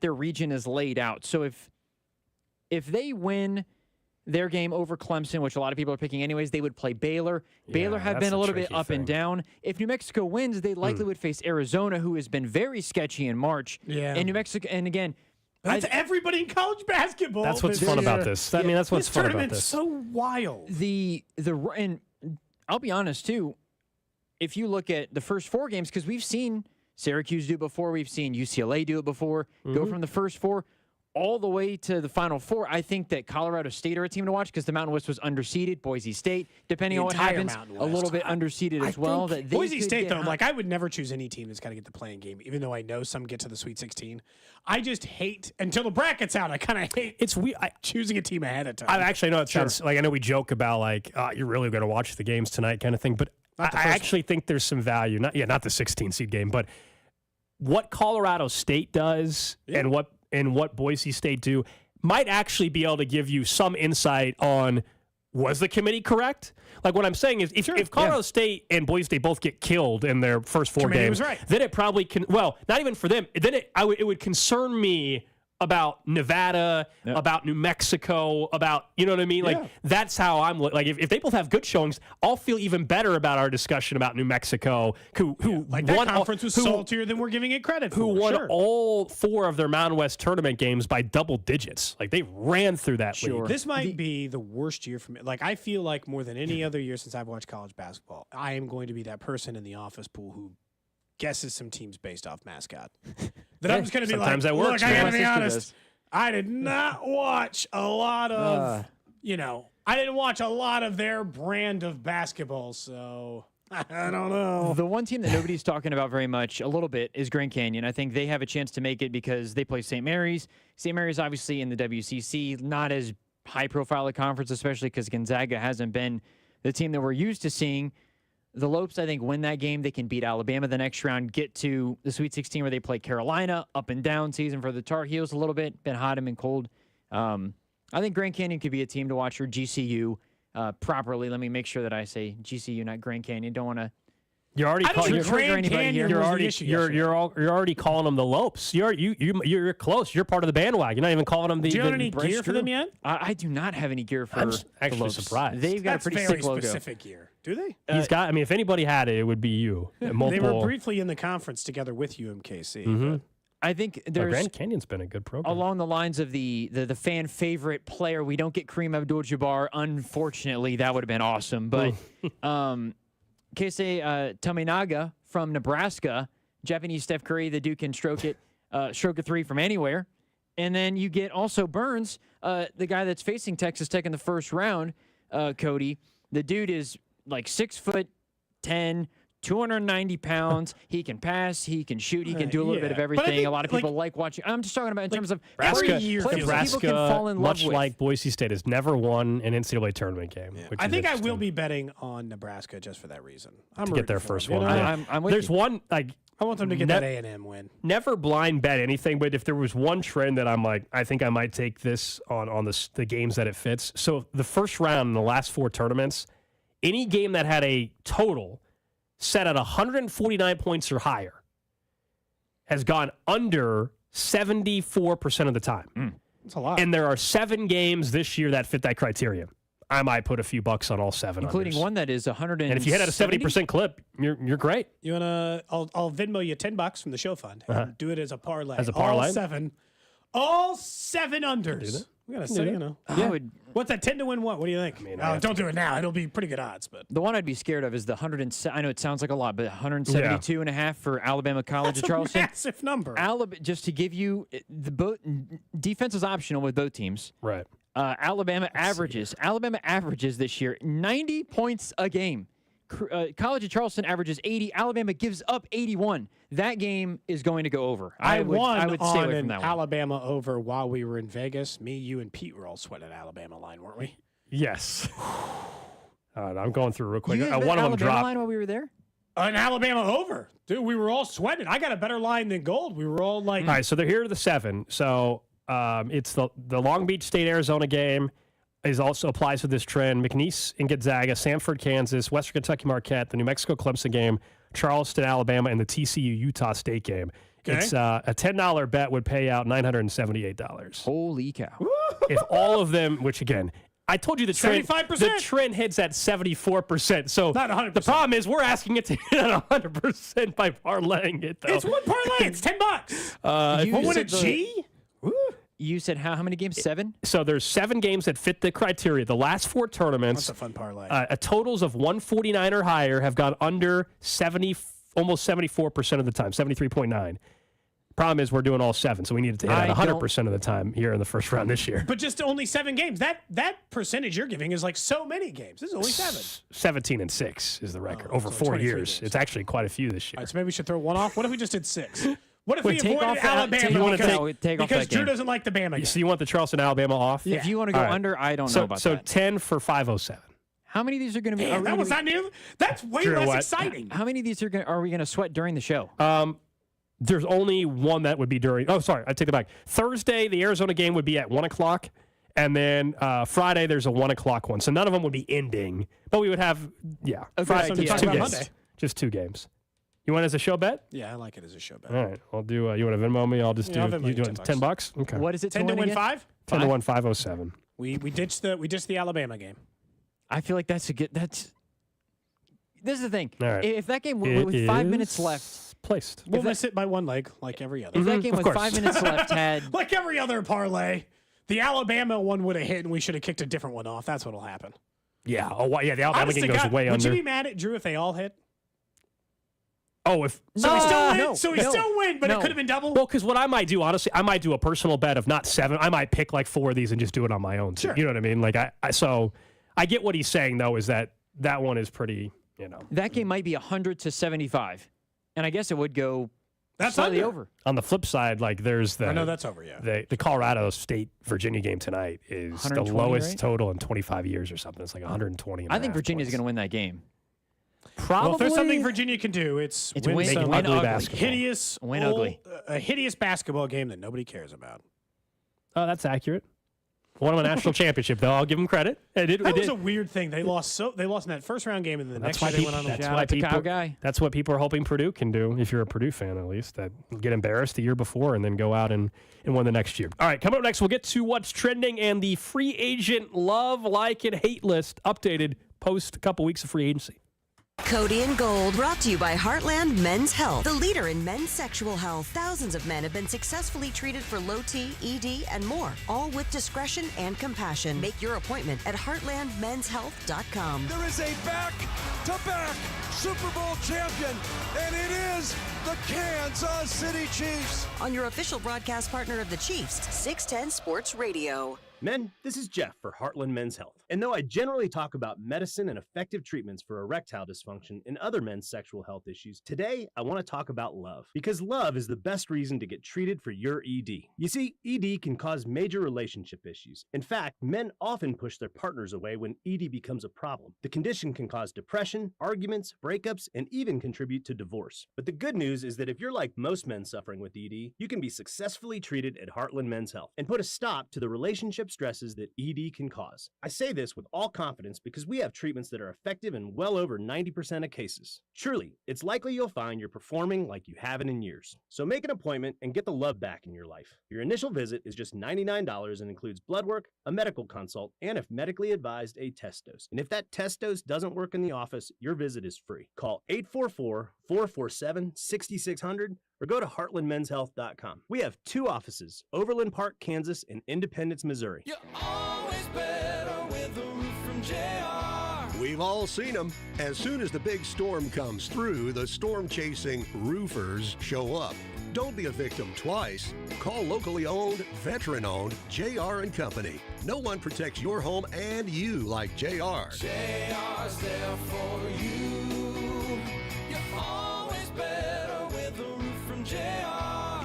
their region is laid out. So if they win their game over Clemson, which a lot of people are picking anyways, they would play Baylor. Baylor have been a little bit up and down. If New Mexico wins, they likely would face Arizona, who has been very sketchy in March. Yeah. And New Mexico, and again, that's everybody in college basketball. That's what's fun about this. I mean, that's what's fun about this. This tournament's so wild. And I'll be honest too, if you look at the first 4 games, because we've seen Syracuse do it before, we've seen UCLA do it before, go from the first 4 all the way to the Final Four. I think that Colorado State are a team to watch because the Mountain West was underseeded. Boise State, depending on what happens, a little bit underseeded as well. That Boise State, though, like I would never choose any team that's got to get the playing game, even though I know some get to the Sweet 16. I just hate, until the bracket's out, I kind of hate choosing a team ahead of time. I know it sounds like, I know we joke about like, you're really going to watch the games tonight kind of thing, but I actually think there's some value. Not the 16 seed game, but what Colorado State does and what Boise State do might actually be able to give you some insight on, was the committee correct? Like what I'm saying is if Colorado State and Boise State both get killed in their first 4 games, then it probably can, well, not even for them, then it would concern me about Nevada, about New Mexico, about, you know what I mean? Like, that's how I'm, like, if they both have good showings, I'll feel even better about our discussion about New Mexico, who like that conference was saltier than we're giving it credit for. Who won all 4 of their Mountain West tournament games by double digits. Like, they ran through that league. This might be the worst year for me. Like, I feel like more than any other year since I've watched college basketball, I am going to be that person in the office pool who guesses some teams based off mascot. That I'm just going to be like, that works, look, I got to be honest. Does. I did not watch a lot of, I didn't watch a lot of their brand of basketball, so I don't know. The one team that nobody's talking about very much, a little bit, is Grand Canyon. I think they have a chance to make it because they play St. Mary's. St. Mary's obviously in the WCC, not as high-profile a conference, especially because Gonzaga hasn't been the team that we're used to seeing. The Lopes, I think, win that game. They can beat Alabama the next round, get to the Sweet 16 where they play Carolina. Up and down season for the Tar Heels a little bit. Been hot and been cold. I think Grand Canyon could be a team to watch, or GCU properly. Let me make sure that I say GCU, not Grand Canyon. Don't want to You're already I don't think calling Grand Canyon was the issue yesterday. you're already calling them the Lopes. You're close. You're part of the bandwagon. You're not even calling them the. Do you have the any gear for them yet? I do not have any gear for I'm the actually Lopes. surprised. They've got That's a pretty very sick logo. specific gear. Do they? He's got. I mean, if anybody had it, it would be you. They were briefly in the conference together with UMKC. Mm-hmm. I think there's Grand Canyon's been a good program. along the lines of the fan favorite player. We don't get Kareem Abdul-Jabbar. Unfortunately, that would have been awesome. But Keisei Tominaga from Nebraska, Japanese Steph Curry, the dude can stroke a three from anywhere. And then you get also Burns, the guy that's facing Texas Tech in the first round, Cody. The dude is like 6'10", 290 pounds. He can pass. He can shoot. He can do a little bit of everything. A lot of people like watching. I'm just talking about in terms of Nebraska, people can fall in love much with. like Boise State, has never won an NCAA tournament game. Yeah. Which I is think I interesting will be betting on Nebraska just for that reason. I'm to get their first them, one. you know? Yeah. I'm with There's you. one like I want them to get that A&M win. Never blind bet anything, but if there was one trend that I'm like, I think I might take this on the games that it fits. So the first round in the last 4 tournaments, any game that had a total set at 149 points or higher has gone under 74% of the time. That's a lot. And there are 7 games this year that fit that criteria. I might put a few bucks on all 7, including unders. one that is 100. And if you hit at a 70% clip, you're great. You wanna? I'll Venmo you $10 from the show fund. And do it as a parlay. As a parlay? All 7 unders. We gotta say, what's that 10 to win? What? What do you think? Don't do it now. It'll be pretty good odds, but The one I'd be scared of is the 100. I know it sounds like a lot, but 172 and a half for Alabama College of Charleston. Massive number. Just to give you the defense is optional with both teams. Right. Alabama averages this year 90 points a game. College of Charleston averages 80. Alabama gives up 81. That game is going to go over. I would stay away from that one. Alabama over while we were in Vegas. Me, you, and Pete were all sweating Alabama line, weren't we? Yes. I'm going through real quick. You One of them dropped. line while we were there? An Alabama over. Dude, we were all sweating. I got a better line than Gold. We were all like... All right, so they're here to the 7. So it's the Long Beach State-Arizona game also applies to this trend. McNeese and Gonzaga, Samford, Kansas, Western Kentucky Marquette, the New Mexico Clemson game, Charleston, Alabama, and the TCU Utah State game. Okay. It's a $10 bet would pay out $978. Holy cow. If all of them, which again, I told you the trend, 75%? the trend hits at 74%. So Not 100%. The problem is we're asking it to hit at 100% by parlaying it, though. It's one parlay. It's $10. You Win a said G? You said how many games? 7? So there's 7 games that fit the criteria. The last 4 tournaments, That's a fun parlay. a totals of 149 or higher have gone under 70, almost 74% of the time, 73.9. Problem is we're doing all 7, so we need it to hit at 100% of the time here in the first round this year. But just only 7 games. That percentage you're giving is like so many games. This is only 7. 17-6 is the record over so 4 23 years. games. It's actually quite a few this year. All right, so maybe we should throw one off. What if we just did 6? What if Wait, we take avoided off that- Alabama take- you wanna take off because that Drew game. doesn't like the Bama game? So you want the Charleston, Alabama off? Yeah. If you want to go All right. under, I don't know about so that. 10 for 507. How many of these are going to be? Damn, that was not new. That's way Drew, less what? exciting. How many of these are we going to sweat during the show? There's only one that would be during. Oh, sorry, I take it back. Thursday, the Arizona game would be at 1 o'clock, and then Friday there's a 1 o'clock one. So none of them would be ending, but we would have Friday, just talk 2 about games. Monday. Just 2 games. You want it as a show bet? Yeah, I like it as a show bet. All right, I'll do. You want to Venmo me? I'll just Yeah, I'll do. Venmo You you doing $10. $10? Okay. What is it? 10 to win again? 5? 10 to 1, 507. We ditched the Alabama game. I feel like that's a good. This is the thing. All right. If that game It with 5 is minutes left, placed. We'll miss it by one leg, like every other. if that game of with course. 5 minutes left had Like every other parlay, the Alabama one would have hit, and we should have kicked a different one off. That's what'll happen. Yeah. Oh, yeah. The Alabama Honest game to goes God, way would under. you be mad at Drew if they all hit? Oh, if So we still win. no, so we no, still win, but it no. could have been double. well, because what I might do, honestly, I might do a personal bet of not 7. I might pick like 4 of these and just do it on my own. Too. Sure. You know what I mean? Like so I get what he's saying though. Is that one is pretty. You know. that game might be 100 to 75, and I guess it would go That's slightly under. over. On the flip side, like there's the. I know that's over, yeah. The Colorado State Virginia game tonight is the 120, lowest right? total in 25 years or something. It's like 120. I think Virginia's going to win that game. Probably. Well, if there's something Virginia can do, it's It's win win some ugly ugly. basketball. hideous, Win ugly. a hideous basketball game that nobody cares about. Oh, that's accurate. Won a national championship, though. I'll give them credit. That was a weird thing. They lost in that first round game, and the next year they went on. That's what people are hoping Purdue can do. If you're a Purdue fan, at least, that get embarrassed the year before and then go out and win the next year. All right, coming up next, we'll get to what's trending and the free agent love, like, and hate list updated post a couple weeks of free agency. Cody and Gold, brought to you by Heartland Men's Health, the leader in men's sexual health. Thousands of men have been successfully treated for low T, ED, and more, all with discretion and compassion. Make your appointment at heartlandmenshealth.com. There is a back-to-back Super Bowl champion, and it is the Kansas City Chiefs. On your official broadcast partner of the Chiefs, 610 Sports Radio. Men, this is Jeff for Heartland Men's Health. And though I generally talk about medicine and effective treatments for erectile dysfunction and other men's sexual health issues, today I want to talk about love. Because love is the best reason to get treated for your ED. You see, ED can cause major relationship issues. In fact, men often push their partners away when ED becomes a problem. The condition can cause depression, arguments, breakups, and even contribute to divorce. But the good news is that if you're like most men suffering with ED, you can be successfully treated at Heartland Men's Health and put a stop to the relationship stresses that ED can cause. I say this with all confidence because we have treatments that are effective in well over 90% of cases. Truly, it's likely you'll find you're performing like you haven't in years. So make an appointment and get the love back in your life. Your initial visit is just $99 and includes blood work, a medical consult, and if medically advised, a test dose. And if that test dose doesn't work in the office, your visit is free. Call 844-447-6600 or go to heartlandmenshealth.com. We have 2 offices, Overland Park, Kansas, and Independence, Missouri. You're always better with a roof from JR. We've all seen them. As soon as the big storm comes through, the storm-chasing roofers show up. Don't be a victim twice. Call locally owned, veteran-owned JR & Company. No one protects your home and you like JR. JR's there for you. You're always better with a roof from JR.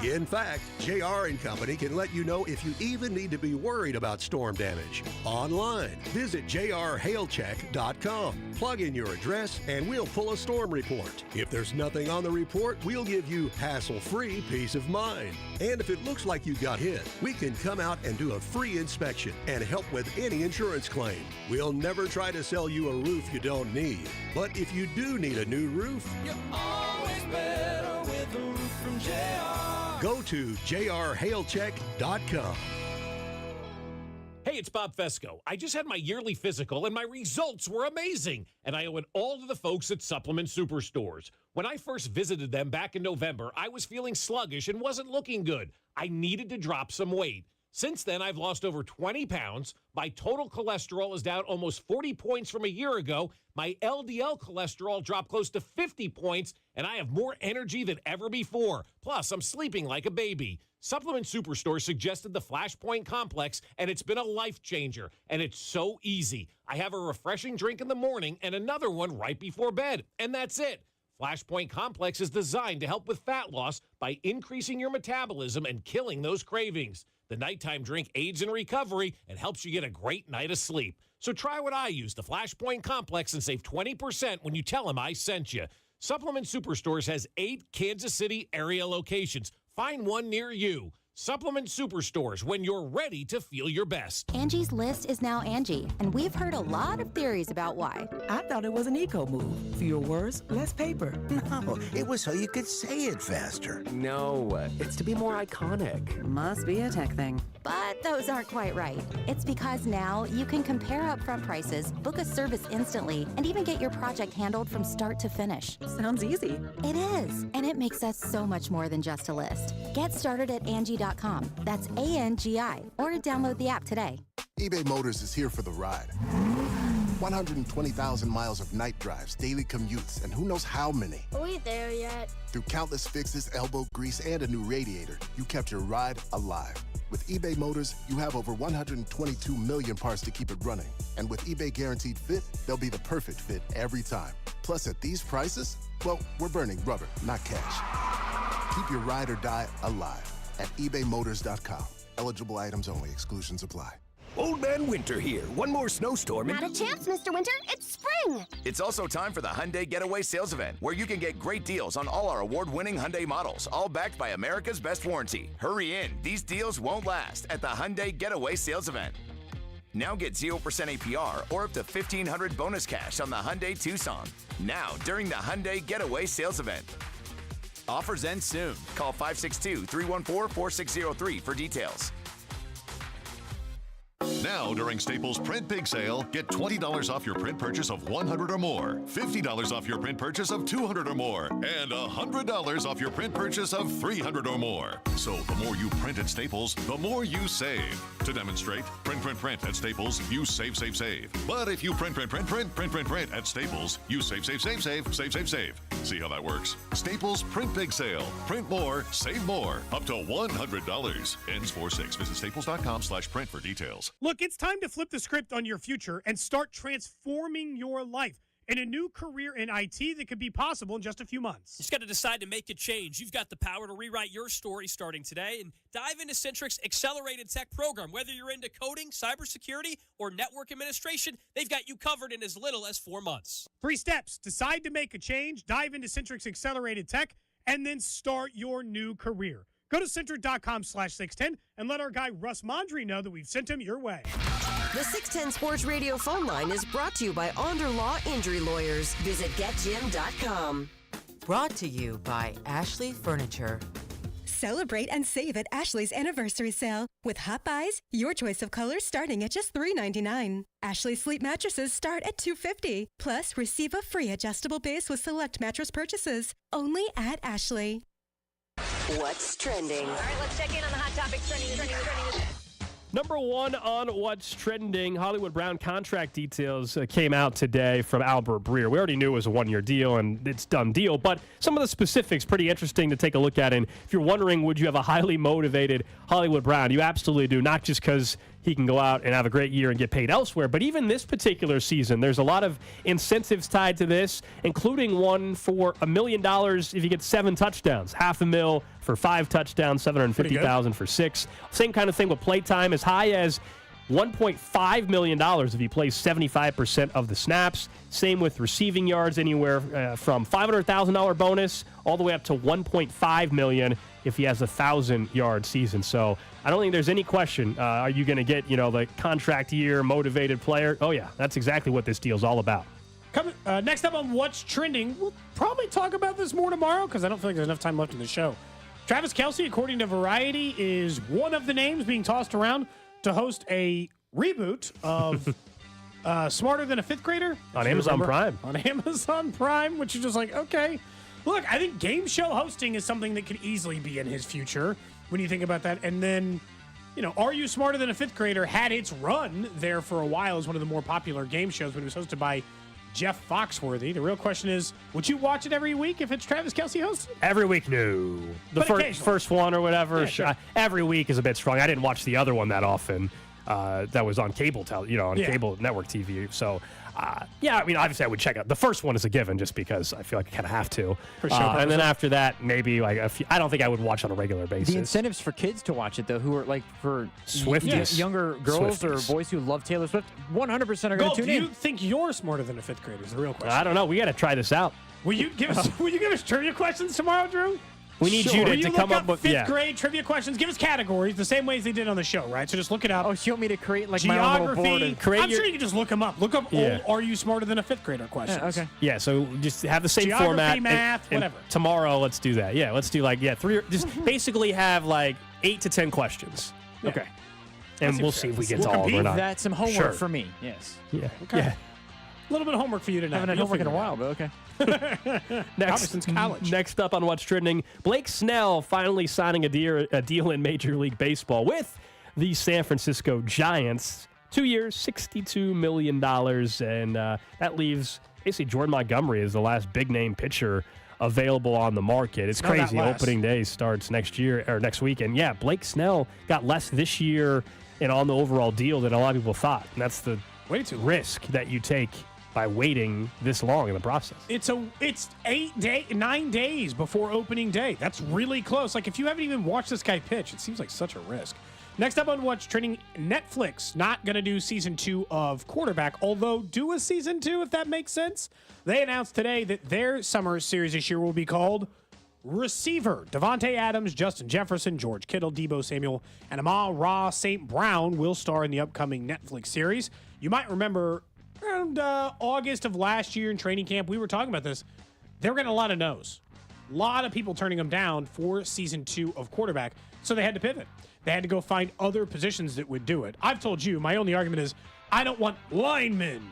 In fact, JR & Company can let you know if you even need to be worried about storm damage. Online, visit jrhailcheck.com. Plug in your address and we'll pull a storm report. If there's nothing on the report, we'll give you hassle-free peace of mind. And if it looks like you got hit, we can come out and do a free inspection and help with any insurance claim. We'll never try to sell you a roof you don't need. But if you do need a new roof, you're always better with a roof from JR. Go to jrhailcheck.com. Hey, it's Bob Fesco. I just had my yearly physical, and my results were amazing. And I owe it all to the folks at Supplement Superstores. When I first visited them back in November, I was feeling sluggish and wasn't looking good. I needed to drop some weight. Since then, I've lost over 20 pounds. My total cholesterol is down almost 40 points from a year ago. My LDL cholesterol dropped close to 50 points, and I have more energy than ever before. Plus, I'm sleeping like a baby. Supplement Superstore suggested the Flashpoint Complex, and it's been a life changer, and it's so easy. I have a refreshing drink in the morning and another one right before bed, and that's it. Flashpoint Complex is designed to help with fat loss by increasing your metabolism and killing those cravings. The nighttime drink aids in recovery and helps you get a great night of sleep. So try what I use, the Flashpoint Complex, and save 20% when you tell them I sent you. Supplement Superstores has 8 Kansas City area locations. Find one near you. Supplement Superstores, when you're ready to feel your best. Angie's List is now Angie, and we've heard a lot of theories about why. I thought it was an eco move. Fewer words, less paper. No, it was so you could say it faster. No, it's to be more iconic. Must be a tech thing. But those aren't quite right. It's because now you can compare upfront prices, book a service instantly, and even get your project handled from start to finish. Sounds easy. It is, and it makes us so much more than just a list. Get started at Angie.com. That's ANGI, or download the app today. eBay Motors is here for the ride. 120,000 miles of night drives, daily commutes, and who knows how many. Are we there yet? Through countless fixes, elbow grease, and a new radiator, you kept your ride alive. With eBay Motors, you have over 122 million parts to keep it running. And with eBay Guaranteed Fit, they'll be the perfect fit every time. Plus, at these prices, well, we're burning rubber, not cash. Keep your ride or die alive at ebaymotors.com. Eligible items only. Exclusions apply. Old Man Winter here. One more snowstorm. Not a chance, Mr. Winter. It's spring. It's also time for the Hyundai Getaway Sales Event, where you can get great deals on all our award-winning Hyundai models, all backed by America's best warranty. Hurry in. These deals won't last at the Hyundai Getaway Sales Event. Now get 0% APR or up to $1,500 bonus cash on the Hyundai Tucson. Now, during the Hyundai Getaway Sales Event. Offers end soon. Call 562-314-4603 for details. Now, during Staples Print Big Sale, get $20 off your print purchase of $100 or more, $50 off your print purchase of $200 or more, and $100 off your print purchase of $300 or more. So the more you print at Staples, the more you save. To demonstrate, print at Staples, you save. But if you print at Staples, you save. See how that works? Staples Print Big Sale. Print more, save more. Up to $100. Ends 4/6. Visit staples.com/print for details. Look, it's time to flip the script on your future and start transforming your life in a new career in IT that could be possible in just a few months. You just got to decide to make a change. You've got the power to rewrite your story starting today and dive into Centric's Accelerated Tech program. Whether you're into coding, cybersecurity, or network administration, they've got you covered in as little as 4 months. 3 steps. Decide to make a change, dive into Centric's Accelerated Tech, and then start your new career. Go to Centric.com/610 and let our guy Russ Mondry know that we've sent him your way. The 610 Sports Radio phone line is brought to you by Onder Law Injury Lawyers. Visit GetJim.com. Brought to you by Ashley Furniture. Celebrate and save at Ashley's Anniversary Sale. With Hot Buys, your choice of colors starting at just $3.99. Ashley Sleep mattresses start at $2.50. Plus, receive a free adjustable base with select mattress purchases. Only at Ashley. What's trending? All right, let's check in on the hot topics trending. Number one on What's Trending, Hollywood Brown contract details came out today from Albert Breer. We already knew it was a one-year deal, and it's done deal, but some of the specifics pretty interesting to take a look at. And if you're wondering, would you have a highly motivated Hollywood Brown? You absolutely do, not just because he can go out and have a great year and get paid elsewhere, but even this particular season, there's a lot of incentives tied to this, including one for $1 million if you get 7 touchdowns, $500,000 for 5 touchdowns, $750,000 for 6. Same kind of thing with playtime, as high as $1.5 million if he plays 75% of the snaps. Same with receiving yards, anywhere from $500,000 bonus all the way up to $1.5 million if he has a 1,000-yard season. So I don't think there's any question. Are you going to get, the contract year motivated player? Oh yeah, that's exactly what this deal's all about. Next up on What's Trending, we'll probably talk about this more tomorrow because I don't feel like there's enough time left in the show. Travis Kelce, according to Variety, is one of the names being tossed around to host a reboot of Smarter Than a Fifth Grader. On Amazon Prime. On Amazon Prime, which is just like, okay. Look, I think game show hosting is something that could easily be in his future when you think about that. And then, Are You Smarter Than a Fifth Grader had its run there for a while as one of the more popular game shows when it was hosted by Jeff Foxworthy. The real question is, would you watch it every week if it's Travis Kelce hosting? Every week, no. The first one or whatever. Yeah, sure. Every week is a bit strong. I didn't watch the other one that often. That was on cable, cable network TV. So, obviously I would check out. The first one is a given just because I feel like I kind of have to. For sure. And then after that, maybe I don't think I would watch on a regular basis. The incentives for kids to watch it, though, who are for Swifties. younger girls Swifties. or boys who love Taylor Swift, 100% are going to tune do in. you think you're smarter than a fifth grader is the real question. I don't know. We got to try this out. Will you give us trivia questions tomorrow, Drew? We need you to come up with fifth grade trivia questions. Give us categories the same way as they did on the show, right? So just look it up. Oh, so you want me to create like geography? My own little board I'm sure you can just look them up. Look up old Are You Smarter Than a Fifth Grader questions. Yeah, okay. Yeah, so just have the same Geography, format. math, and whatever. Tomorrow, let's do that. Yeah, let's do 3. Just basically have 8 to 10 questions. Yeah. Okay. And we'll see if we get to all of them or compete. not. That's some homework Sure. for me. Yes. Yeah. Okay. Yeah. A little bit of homework for you tonight. I haven't had homework in a while, but okay. Probably since college. Next up on What's Trending, Blake Snell finally signing a deal in Major League Baseball with the San Francisco Giants. 2 years, $62 million. And that leaves basically Jordan Montgomery as the last big-name pitcher available on the market. It's crazy. Opening day starts next week. And, yeah, Blake Snell got less this year and on the overall deal than a lot of people thought. And that's the risk that you take by waiting this long in the process. It's 9 days before opening day. That's really close. If you haven't even watched this guy pitch, it seems like such a risk. Next up on What's Trending, Netflix not going to do season 2 of Quarterback, although do a season 2 if that makes sense. They announced today that their summer series this year will be called Receiver, Devontae Adams, Justin Jefferson, George Kittle, Deebo Samuel, and Amon-Ra St. Brown will star in the upcoming Netflix series. You might remember around August of last year in training camp, we were talking about this. They were getting a lot of no's. A lot of people turning them down for season 2 of quarterback, so they had to pivot. They had to go find other positions that would do it. I've told you, my only argument is I don't want linemen.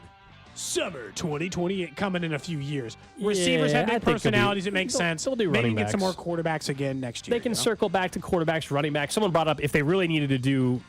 Summer 2028 coming in a few years. Receivers have big personalities. It makes sense. They'll do Maybe running get some more backs. quarterbacks again next year. They can circle back to quarterbacks, running backs. Someone brought up if they really needed to do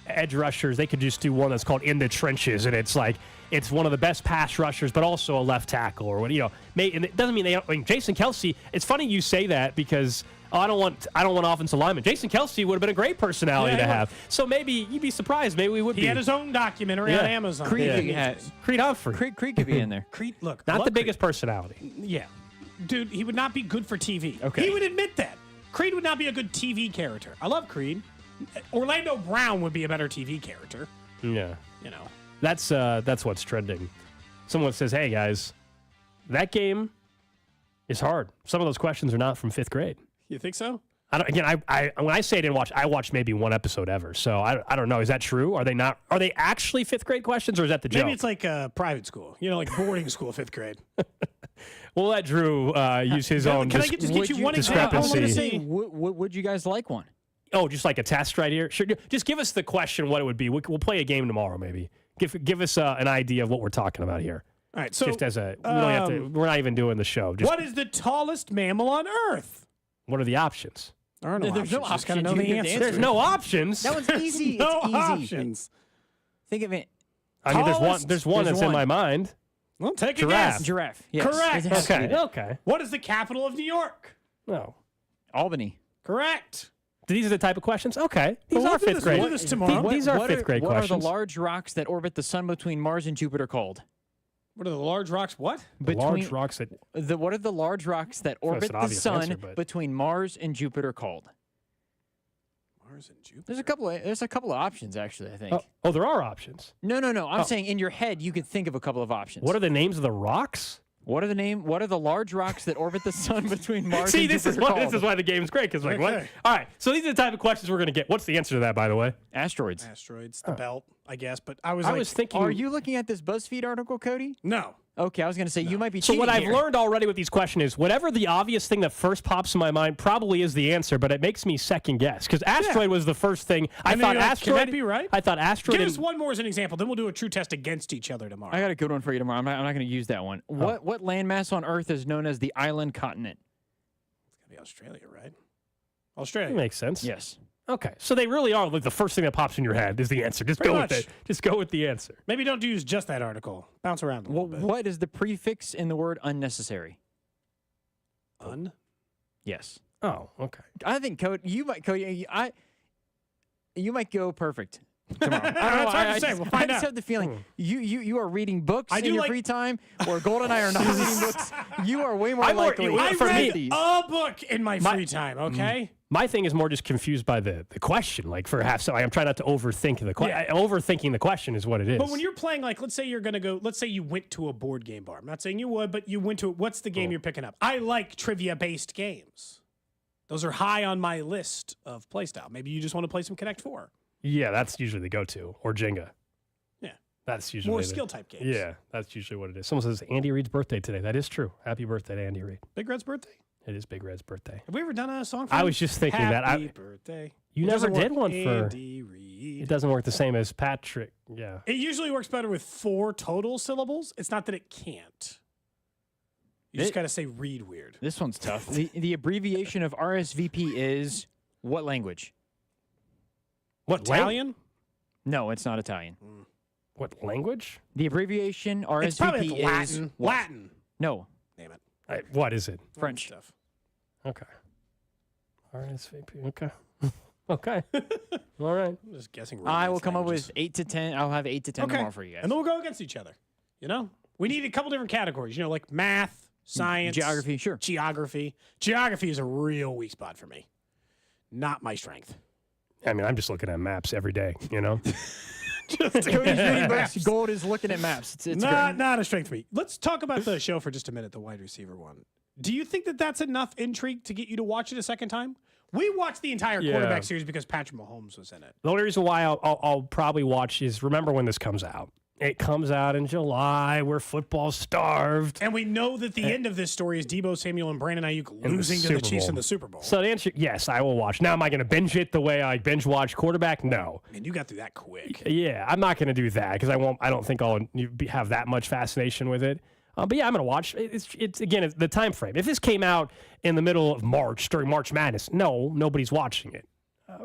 edge rushers, they could just do one that's called in the trenches, and it's like it's one of the best pass rushers, but also a left tackle or what and it doesn't mean they. I mean, Jason Kelsey. It's funny you say that because I don't want offensive linemen. Jason Kelsey would have been a great personality to have. So maybe you'd be surprised. Maybe we would. He had his own documentary on Amazon. Creed Humphrey. Creed could be in there. Creed, look, not the Creed. biggest personality. Yeah, dude, he would not be good for TV. Okay. He would admit that. Creed would not be a good TV character. I love Creed. Orlando Brown would be a better TV character. Yeah. You know. That's what's trending. Someone says, "Hey guys, that game is hard. Some of those questions are not from 5th grade." You think so? I when I say I didn't watch, I watched maybe one episode ever. So I don't know. Is that true? Are they not? Are they actually 5th grade questions, or is that the joke? Maybe it's like a private school. Like boarding school, 5th grade. We'll let Drew use his own. Can I just get you one example? Discrepancy. Would you guys like one? Oh, just like a test right here. Sure. Just give us the question, what it would be. We'll play a game tomorrow, maybe. Give us an idea of what we're talking about here. All right. So just as we don't have to. We're not even doing the show. Just, what is the tallest mammal on Earth? What are the options? There are no There's options. no Just gotta options. know You the get answer. the answer. There's no options. That one's easy. No It's easy. options. Think of it. I mean, there's one that's in my mind. Well, take a Giraffe. guess. Giraffe. Yes. Correct. It has to be that. Okay. What is the capital of New York? No. Albany. Correct. These are the type of questions? Okay. These Well, are we'll do 5th this- grade. we'll do this tomorrow. These are What 5th grade what questions. are the large rocks that orbit the sun between Mars and Jupiter called? What are the large rocks? What? large rocks that. What are the large rocks that Well, that's orbit an the obvious sun answer, but- between Mars and Jupiter called? Mars and Jupiter. There's a couple of options actually. I think. Oh, there are options. No. I'm Oh. saying in your head you could think of a couple of options. What are the names of the rocks? What are the large rocks that orbit the sun between Mars See, and this Jupiter called? is why the game's great. Because what? Okay. All right. So these are the type of questions we're going to get. What's the answer to that, by the way? Asteroids. Asteroids, the belt, I guess. But I was thinking. Are you looking at this BuzzFeed article, Cody? No. Okay, I was going to say you might be So cheating what I've here. learned already with these questions is whatever the obvious thing that first pops in my mind probably is the answer, but it makes me second guess because asteroid was the first thing I And then thought. you're like, Asteroid. can that be right? I thought asteroid. Give us one more as an example. Then we'll do a true test against each other tomorrow. I got a good one for you tomorrow. I'm not going to use that one. What landmass on Earth is known as the island continent? It's got to be Australia, right? Australia. That makes sense. Yes. Okay, so they really are like the first thing that pops in your head is the answer. Just Pretty go much. with it. Just go with the answer. Maybe don't use just that article. Bounce around a little bit. What is the prefix in the word unnecessary? Yes. Oh, okay. I think you might go perfect tomorrow. I don't know. It's hard to say. We'll find I just out. have the feeling you are reading books I in do your like- free time, or Gold and I are not reading books. You are way more I'm more- likely. I for read me- a book in my free time, okay? My thing is more just confused by the question. Like for half, so I'm trying not to overthink the question. Overthinking the question is what it is. But when you're playing, like, let's say you're going to go, let's say you went to a board game bar. I'm not saying you would, but you went to it. What's the game you're picking up? I like trivia-based games. Those are high on my list of play style. Maybe you just want to play some Connect 4. Yeah, that's usually the go-to. Or Jenga. Yeah. That's usually More the- skill-type games. Yeah, that's usually what it is. Someone says Andy Reid's birthday today. That is true. Happy birthday to Andy Reid. Big Red's birthday? It is Big Red's birthday. Have we ever done a song for I him? was just thinking that. Happy birthday. You It never doesn't did work. one for... Andy Reid. It doesn't work the same as Patrick. Yeah. It usually works better with 4 total syllables. It's not that it can't. You just got to say read weird. This one's tough. The abbreviation of RSVP is what language? What, Italian? No, it's not Italian. What language? The abbreviation It's probably RSVP like is Latin. what? Latin. No, Damn it. What is it? French. Stuff. Okay. RSVP. Okay. Okay. All right. I'm just guessing. I will romance come up languages. with 8 to 10. I'll have 8 to 10 tomorrow for you guys. And then we'll go against each other. You know? We need a couple different categories. You know, like math, science. Geography, sure. Geography. Geography is a real weak spot for me. Not my strength. I mean, I'm just looking at maps every day, you know? Cody's reading books. Gold is looking at maps. It's great. Not a strength for me. Let's talk about the show for just a minute, the wide receiver one. Do you think that that's enough intrigue to get you to watch it a second time? We watched the entire quarterback series because Patrick Mahomes was in it. The only reason why I'll probably watch is remember when this comes out. It comes out in July. We're football starved. And we know that the end of this story is Deebo Samuel and Brandon Ayuk losing to the Chiefs in the Super Bowl. So the answer, yes, I will watch. Now, am I going to binge it the way I binge watch quarterback? No. Man, you got through that quick. Yeah, I'm not going to do that because I don't think I'll have that much fascination with it. But yeah, I'm going to watch. It's again, the time frame. If this came out in the middle of March during March Madness, nobody's watching it.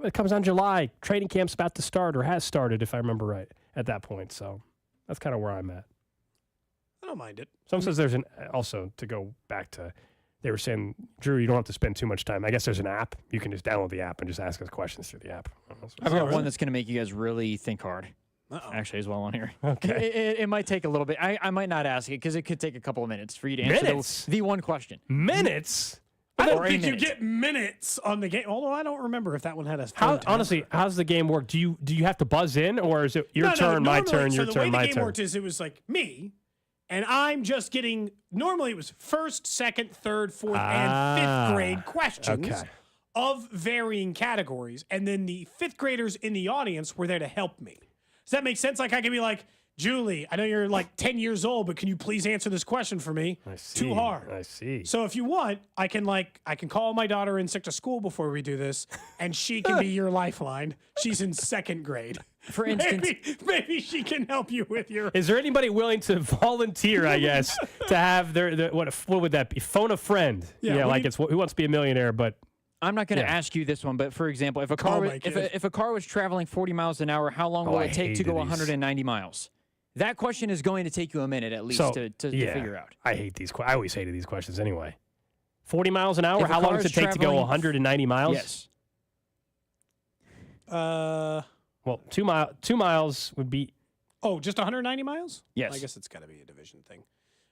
It comes on July. Training camp's about to start or has started, if I remember right, at that point. So that's kind of where I'm at. I don't mind it. Someone says there's also to go back to, they were saying, Drew, you don't have to spend too much time. I guess there's an app. You can just download the app and just ask us questions through the app. I've got one that's going to make you guys really think hard. Actually, as well on here. Okay. It might take a little bit. I might not ask it because it could take a couple of minutes for you to answer the one question. Minutes? I don't think you get minutes on the game, although I don't remember if that one had a phone time. Honestly, how's the game work? Do you have to buzz in, or is it your turn, my turn, your turn, my turn? So the way the game worked is it was like me, and I'm just getting, normally it was first, second, third, fourth, and fifth grade questions of varying categories, and then the fifth graders in the audience were there to help me. Does that make sense? Like I could be like, Julie, I know you're like 10 years old, but can you please answer this question for me? I see. Too hard. I see. So if you want, I can call my daughter in sick to school before we do this, and she can be your lifeline. She's in second grade. For instance, maybe she can help you with your. Is there anybody willing to volunteer? I guess to have their what would that be? Phone a friend. Yeah, like it's Who Wants to Be a Millionaire, but. I'm not going to ask you this one, but for example, if a car was traveling 40 miles an hour, how long will it take to go 190 miles? That question is going to take you a minute at least to figure out. I hate these. I always hated these questions anyway. 40 miles an hour. How long does it take to go 190 miles? Yes. Well, 2 miles would be. Oh, just 190 miles? Yes. I guess it's got to be a division thing.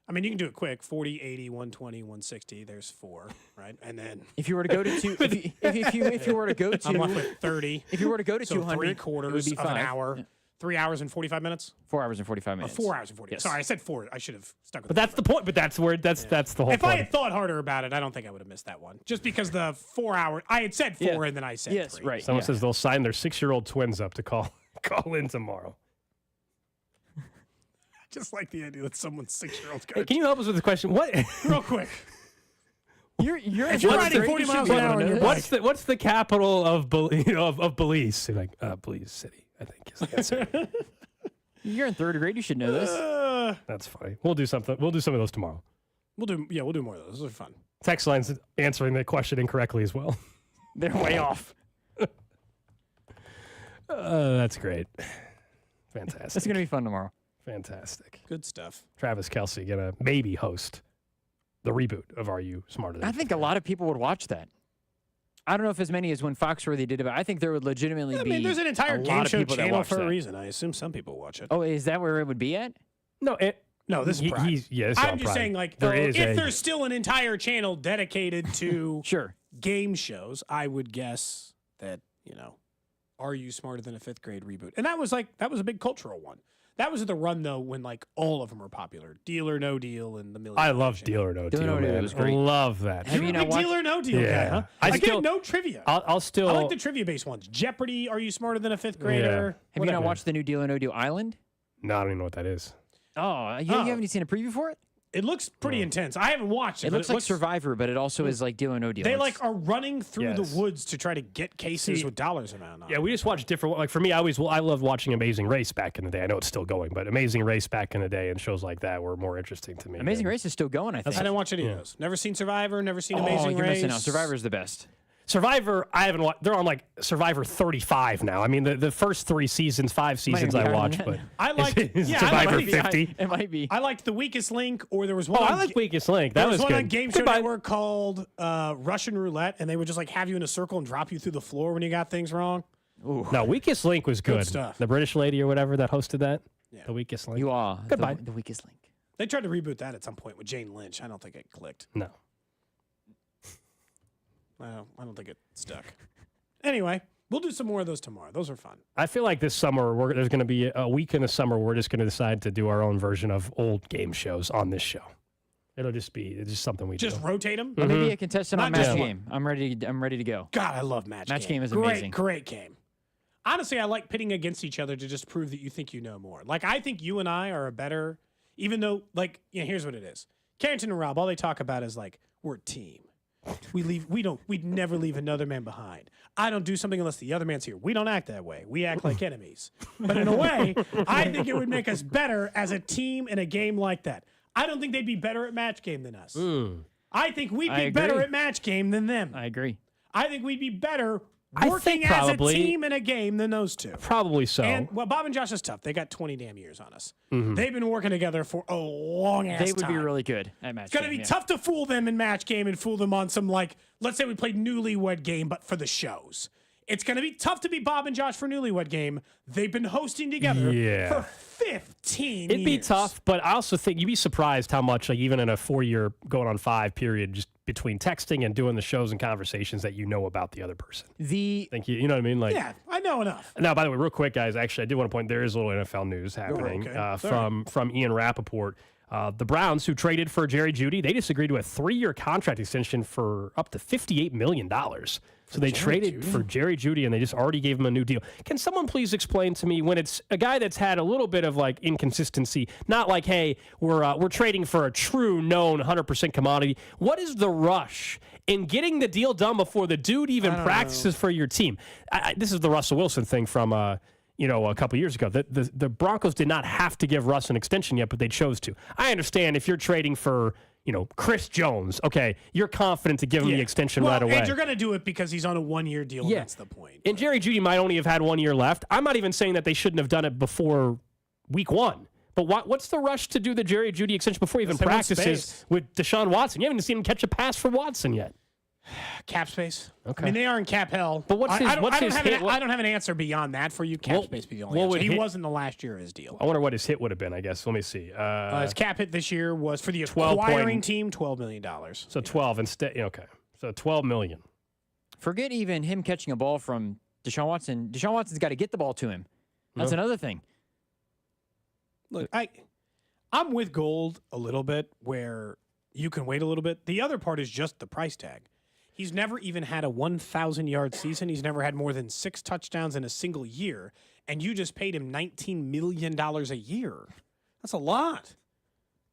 I mean, you can do it quick. 40, 80, 120, 160. There's 4, right? And then if you were to go to 2, if you were to go to, I'm left with 30. If you were to go to 200, 3/4 it would be of an hour. Yeah. 3 hours and 45 minutes. 4 hours and 45 minutes. 4 hours and 40. Yes. Sorry, I said 4. I should have stuck with. But that's the point. But that's where that's the whole. If point. I had thought harder about it, I don't think I would have missed that one. Just because the 4 hour, I had said 4 and then I said 3. Right. Someone says they'll sign their 6-year-old twins up to call in tomorrow. Just like the idea that someone's 6-year-old. Hey, can you help us with the question? What? Real quick. You're riding 40 miles an hour on your bike. What's the capital of Belize? You're like Belize City, I think is the answer. You're in 3rd grade. You should know this. That's funny. We'll do something. We'll do some of those tomorrow. We'll do more of those. Those are fun. Text line's answering the question incorrectly as well. They're way off. That's great. Fantastic. It's going to be fun tomorrow. Fantastic. Good stuff. Travis Kelce gonna maybe host the reboot of Are You Smarter Than I think a lot of people would watch that. I don't know if as many as when Foxworthy did it, but I think there would legitimately be. I mean, there's an entire game show channel for a that. reason. I assume some people watch it. Oh, is that where it would be at? No, this is private. I'm just saying, like, if there's still an entire channel dedicated to game shows, I would guess that, Are You Smarter Than a 5th Grade reboot? And that was a big cultural one. That was at the run, though, when, like, all of them were popular. Deal or No Deal and The Million. I love Deal or No Deal, man. It was great. Love that. You're a big Deal or No Deal guy, huh? I get no trivia. I'll still. I like the trivia-based ones. Jeopardy, Are You Smarter Than a 5th Grader? Have you not watched the new Deal or No Deal Island? No, I don't even know what that is. Oh, you haven't seen a preview for it? It looks pretty intense. I haven't watched it. It looks like Survivor, but it also is like Deal or No Deal. They are running through the woods to try to get cases with dollars around. Yeah, we just watch different. Like for me, I loved watching Amazing Race back in the day. I know it's still going, but Amazing Race back in the day and shows like that were more interesting to me. Amazing Race is still going, I think. I didn't watch any of those. Never seen Survivor. Never seen Amazing you're Race. missing out. Survivor's the best. Survivor, I haven't watched. They're on like Survivor 35 now. I mean, the first 5 seasons I watched, but I liked Survivor 50. It might be. I liked The Weakest Link, or there was one. I like Weakest Link. That was one good. on Game Show Network called Russian Roulette, and they would just like have you in a circle and drop you through the floor when you got things wrong. Ooh. No, Weakest Link was good. Stuff. The British lady or whatever that hosted that. Yeah. The Weakest Link. You are goodbye. The Weakest Link. They tried to reboot that at some point with Jane Lynch. I don't think it clicked. No. I don't think it stuck. Anyway, we'll do some more of those tomorrow. Those are fun. I feel like this summer, there's going to be a week in the summer where we're just going to decide to do our own version of old game shows on this show. It's just something we just do. rotate them. Let me be a contestant on Not just match one. game. I'm ready to go. God, I love match game. Match game is amazing. Great game. Honestly, I like pitting against each other to just prove that you think you know more. Like, I think you and I are a better, even though, like, here's what it is. Carrington and Rob, all they talk about is, like, we're a team. We'd never leave another man behind. I don't do something unless the other man's here. We don't act that way. We act like enemies. But in a way, I think it would make us better as a team in a game like that. I don't think they'd be better at match game than us. I think we'd be better at match game than them. I agree. I think we'd be better I working think as a probably- team in a game than those two. Probably so. And, well, Bob and Josh is tough. They got 20 damn years on us. They've been working together for a long ass time. They would be really good at match It's going to game. be tough to fool them in match game and fool them on some, like, let's say we played Newlywed Game, but for the shows. It's going to be tough to be Bob and Josh for Newlywed Game. They've been hosting together for 15 It'd be years. tough, but I also think you'd be surprised how much, like, even in a 4-year going on 5 period, just between texting and doing the shows and conversations that you know about the other person. Think you know what I mean? Like, Yeah, I know enough. Now, by the way, real quick, guys, actually, I did want to point there is a little NFL news happening from Ian Rappaport. The Browns, who traded for Jerry Jeudy, they just agreed to a 3-year contract extension for up to $58 million. So they traded for Jerry Jeudy, and they just already gave him a new deal. Can someone please explain to me, when it's a guy that's had a little bit of like inconsistency, not like, hey, we're trading for a true known 100% commodity. What is the rush in getting the deal done before the dude even practices for your team? This is the Russell Wilson thing from a couple years ago. The Broncos did not have to give Russ an extension yet, but they chose to. I understand if you're trading for, Chris Jones, okay, you're confident to give him the extension right away. And you're going to do it because he's on a 1-year deal. Yeah. That's the point. And Jerry Jeudy might only have had 1 year left. I'm not even saying that they shouldn't have done it before week 1. But what's the rush to do the Jerry Jeudy extension before he even practices with Deshaun Watson? You haven't seen him catch a pass for Watson yet. Cap space. Okay. I mean, they are in cap hell. But what's his I don't hit? have an answer beyond that for you. Cap space be the only answer. He wasn't the last year of his deal. I wonder what his hit would have been, I guess. Let me see. His cap hit this year was for the 12 acquiring team, $12 million. So 12 instead. Okay. So $12 million. Forget even him catching a ball from Deshaun Watson. Deshaun Watson's got to get the ball to him. That's another thing. Look, I'm with Gold a little bit where you can wait a little bit. The other part is just the price tag. He's never even had a 1,000-yard season. He's never had more than 6 touchdowns in a single year, and you just paid him $19 million a year. That's a lot.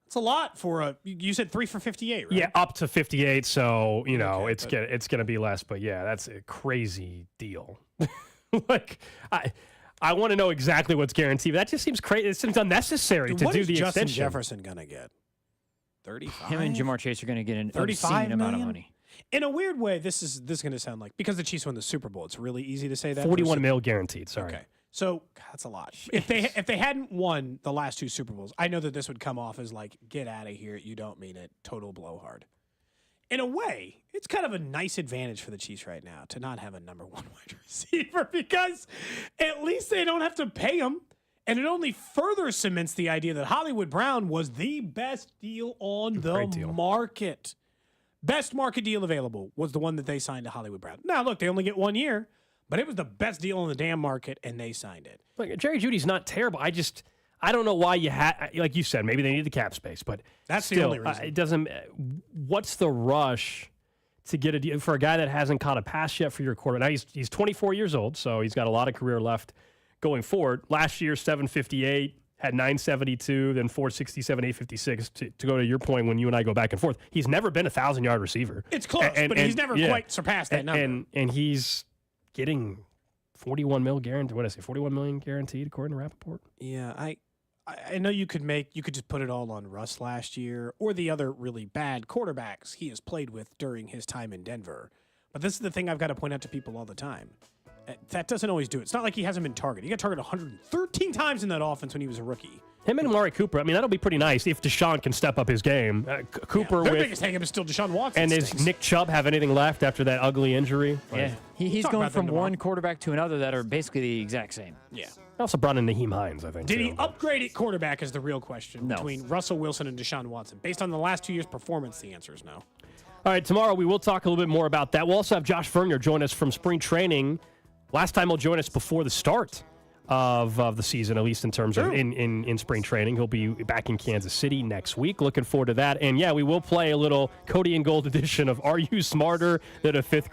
That's a lot for you said 3 for 58, right? Yeah, up to 58. So, it's going to be less. But, yeah, that's a crazy deal. Like, I want to know exactly what's guaranteed. That just seems crazy. It seems unnecessary to do the Justin extension. Jefferson going to get? 35? Him and Jamar Chase are going to get an 35 obscene amount of million? money. In a weird way, this is going to sound like, because the Chiefs won the Super Bowl, it's really easy to say that. 41 mil guaranteed. Sorry. Okay. So that's a lot. If they hadn't won the last 2 Super Bowls, I know that this would come off as like, get out of here, you don't mean it, total blowhard. In a way, it's kind of a nice advantage for the Chiefs right now to not have a number 1 wide receiver, because at least they don't have to pay him. And it only further cements the idea that Hollywood Brown was the best deal on the market. Best market deal available was the one that they signed to Hollywood Brown. Now, look, they only get 1 year, but it was the best deal on the damn market, and they signed it. Like, Jerry Judy's not terrible. I don't know why you had, like you said, maybe they need the cap space, but that's still, the only reason. It doesn't. What's the rush to get a deal for a guy that hasn't caught a pass yet for your quarterback? Now he's 24 years old, so he's got a lot of career left going forward. Last year, 758. Had 972, then 467, 856. To go to your point, when you and I go back and forth, he's never been a 1,000-yard receiver. It's close, but he's never quite surpassed that number. And he's getting 41 mil guaranteed. What did I say? 41 million guaranteed, according to Rappaport. Yeah, I know you could just put it all on Russ last year or the other really bad quarterbacks he has played with during his time in Denver. But this is the thing I've got to point out to people all the time. That doesn't always do it. It's not like he hasn't been targeted. He got targeted 113 times in that offense when he was a rookie. Him and Amari Cooper, I mean, that'll be pretty nice if Deshaun can step up his game. Cooper their biggest hang-up is still Deshaun Watson. And does Nick Chubb have anything left after that ugly injury? Yeah, he's going from one quarterback to another that are basically the exact same. Yeah. I also brought in Naheem Hines, I think. Did he upgrade at quarterback is the real question between Russell Wilson and Deshaun Watson. Based on the last 2 years' performance, the answer is no. All right, tomorrow we will talk a little bit more about that. We'll also have Josh Vernier join us from spring training. Last time he'll join us before the start of the season, at least in terms of in spring training. He'll be back in Kansas City next week. Looking forward to that. And yeah, we will play a little Cody and Gold edition of Are You Smarter Than a Fifth